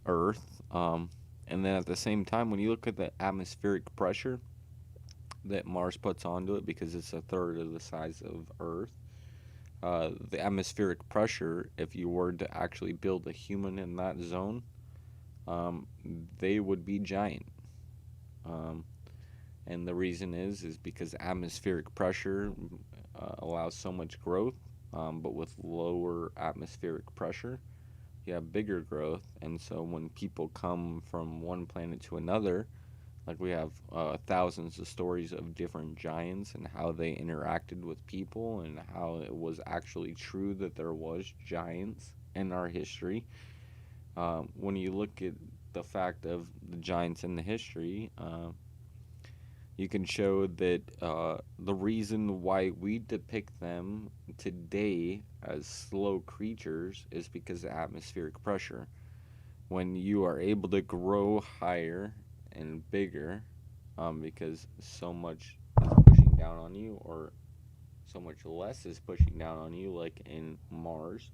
Earth. And then at the same time, when you look at the atmospheric pressure that Mars puts onto it, because it's a third of the size of Earth, the atmospheric pressure, if you were to actually build a human in that zone, they would be giant. And the reason is because atmospheric pressure allows so much growth, but with lower atmospheric pressure, you have bigger growth. And so when people come from one planet to another, like we have thousands of stories of different giants and how they interacted with people and how it was actually true that there was giants in our history. When you look at the fact of the giants in the history, you can show that the reason why we depict them today as slow creatures is because of atmospheric pressure. When you are able to grow higher and bigger, because so much is pushing down on you, or so much less is pushing down on you, like in Mars,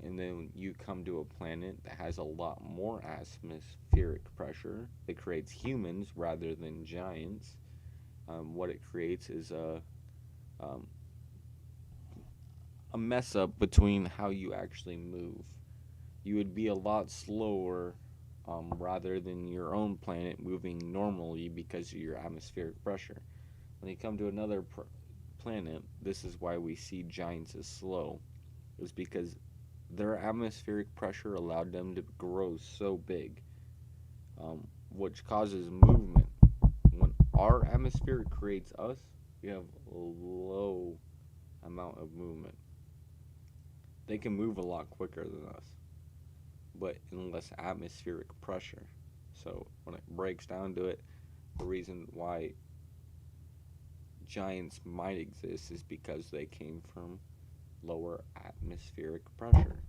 and then you come to a planet that has a lot more atmospheric pressure that creates humans rather than giants. What it creates is a mess up between how you actually move. You would be a lot slower rather than your own planet moving normally because of your atmospheric pressure. When you come to another planet, this is why we see giants as slow, is because their atmospheric pressure allowed them to grow so big, which causes movement. When our atmosphere creates us, we have a low amount of movement. They can move a lot quicker than us, but in less atmospheric pressure. So when it breaks down to it, the reason why giants might exist is because they came from lower atmospheric pressure.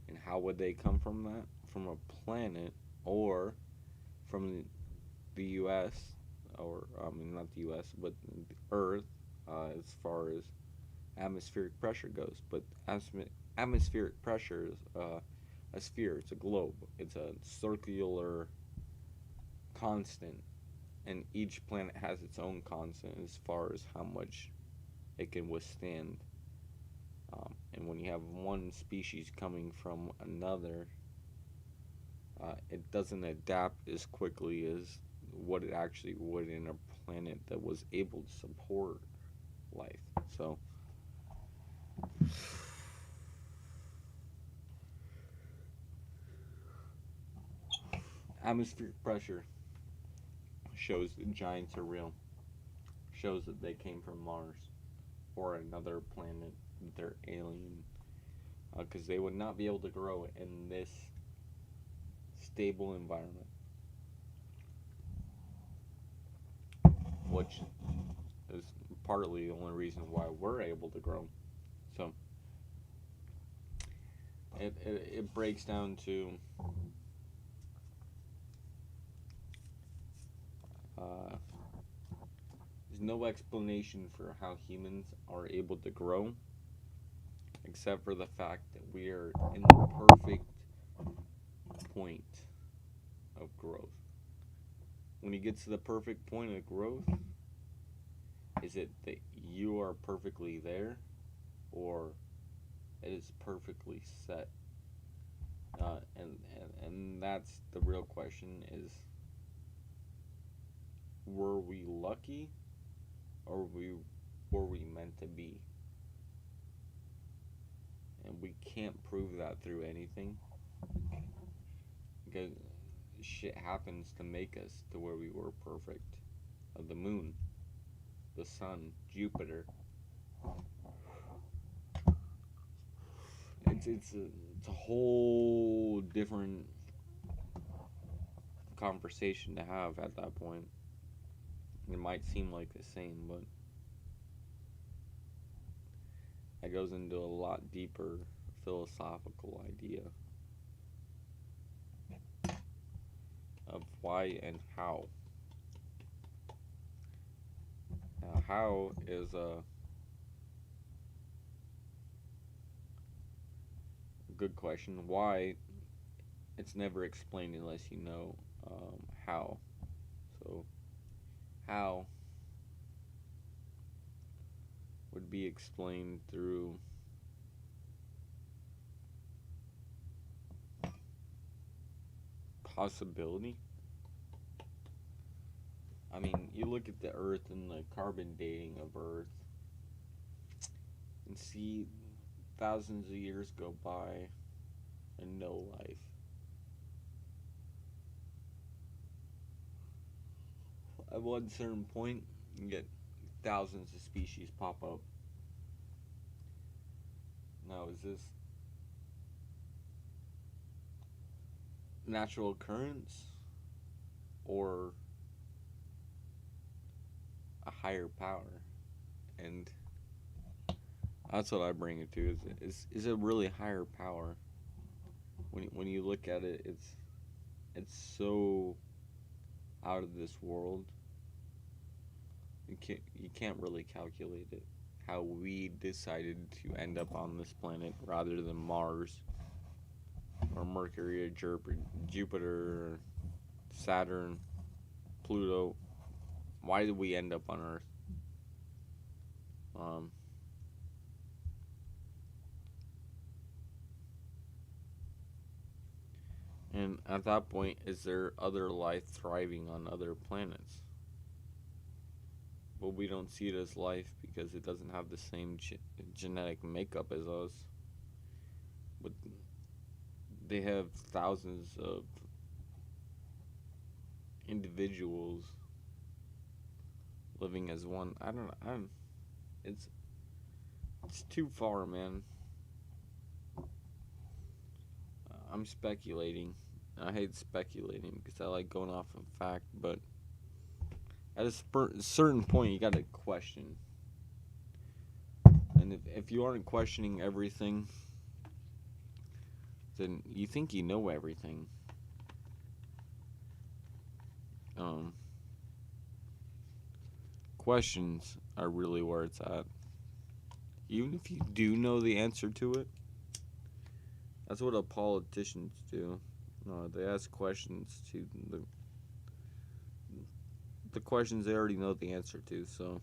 And how would they come from that? From a planet, or from the U.S., or I mean not the U.S., but the Earth, as far as atmospheric pressure goes. But atmospheric pressure is a sphere. It's a globe. It's a circular constant, and each planet has its own constant as far as how much it can withstand. And when you have one species coming from another, it doesn't adapt as quickly as what it actually would in a planet that was able to support life. So atmospheric pressure shows that giants are real, shows that they came from Mars or another planet, that they're alien, because they would not be able to grow in this stable environment, which is partly the only reason why we're able to grow. So it breaks down to there's no explanation for how humans are able to grow, except for the fact that we are in the perfect point of growth. When you get to the perfect point of growth, is it that you are perfectly there, or it is perfectly set? And that's the real question: is were we lucky, or were we meant to be? And we can't prove that through anything, because shit happens to make us to where we were perfect. The moon, the sun, Jupiter. It's a whole different conversation to have at that point. It might seem like the same, but it goes into a lot deeper philosophical idea of why and how. Now, how is a good question. Why, it's never explained unless you know how. So, how would be explained through possibility. I mean, you look at the Earth and the carbon dating of Earth and see thousands of years go by and no life. At one certain point, you get thousands of species pop up. Now, is this natural occurrence or a higher power? And that's what I bring it to. Is it really higher power? When you look at it, it's so out of this world. You can't really calculate it. How we decided to end up on this planet rather than Mars or Mercury or Jupiter or Saturn, Pluto. Why did we end up on Earth? And at that point, is there other life thriving on other planets? Well, we don't see it as life because it doesn't have the same genetic makeup as us. But they have thousands of individuals living as one. I don't know. It's too far, man. I'm speculating. I hate speculating because I like going off of fact, but at a certain point, you got to question. And if you aren't questioning everything, then you think you know everything. Questions are really where it's at. Even if you do know the answer to it, that's what politicians do. They ask questions to the questions they already know the answer to. So,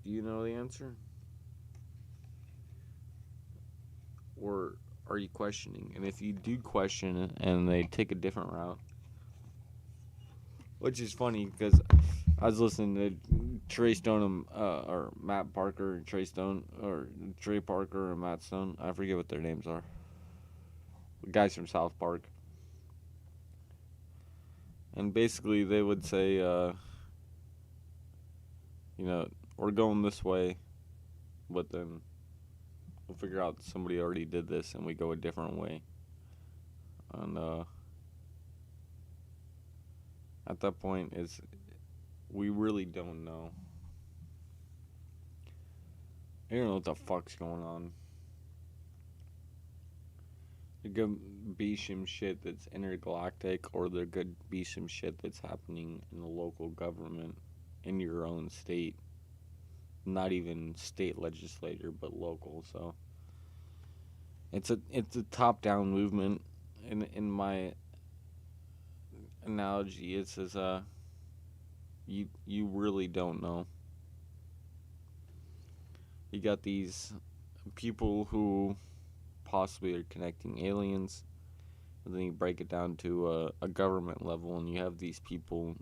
do you know the answer? Or are you questioning? And if you do question it and they take a different route, which is funny because I was listening to Trey Stone or Matt Parker and Trey Stone, or Trey Parker and Matt Stone. I forget what their names are. The guys from South Park. And basically they would say, we're going this way, but then we'll figure out somebody already did this and we go a different way. And at that point, we really don't know. You don't know what the fuck's going on. There could be some shit that's intergalactic, or there could be some shit that's happening in the local government in your own state. Not even state legislature, but local. So it's a top-down movement. In my analogy, it says you really don't know. You got these people who possibly are connecting aliens, and then you break it down to a government level, and you have these people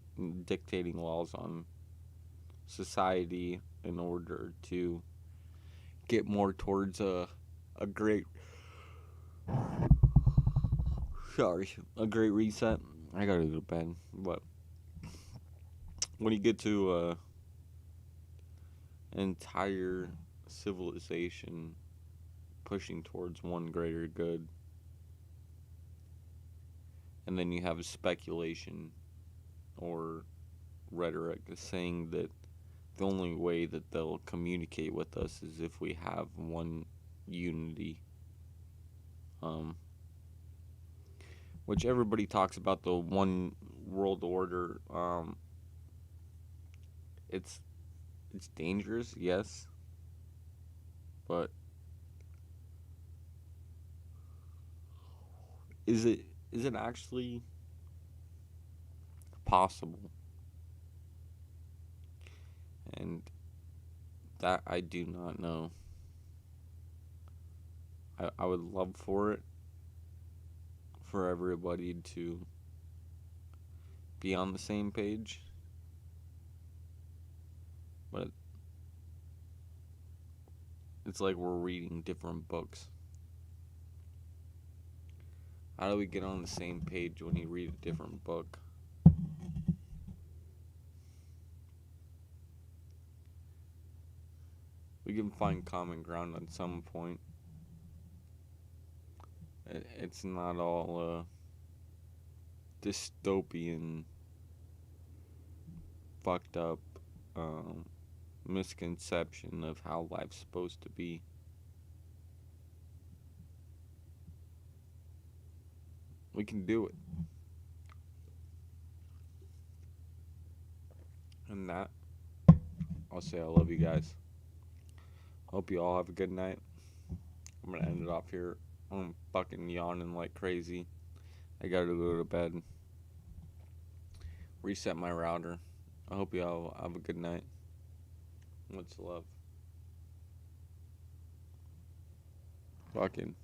dictating laws on society in order to get more towards a great a great reset. I gotta go to bed. But when you get to an entire civilization pushing towards one greater good, and then you have speculation or rhetoric saying that the only way that they'll communicate with us is if we have one unity, which everybody talks about, the one world order. It's dangerous, yes, but is it actually possible? And that I do not know. I would love for it, for everybody to be on the same page, but it's like we're reading different books. How do we get on the same page when you read a different book? We can find common ground at some point. It's not all dystopian, fucked up misconception of how life's supposed to be. We can do it. And that, I'll say I love you guys. Hope you all have a good night. I'm gonna end it off here. I'm fucking yawning like crazy. I gotta go to bed. Reset my router. I hope you all have a good night. Much love. Fucking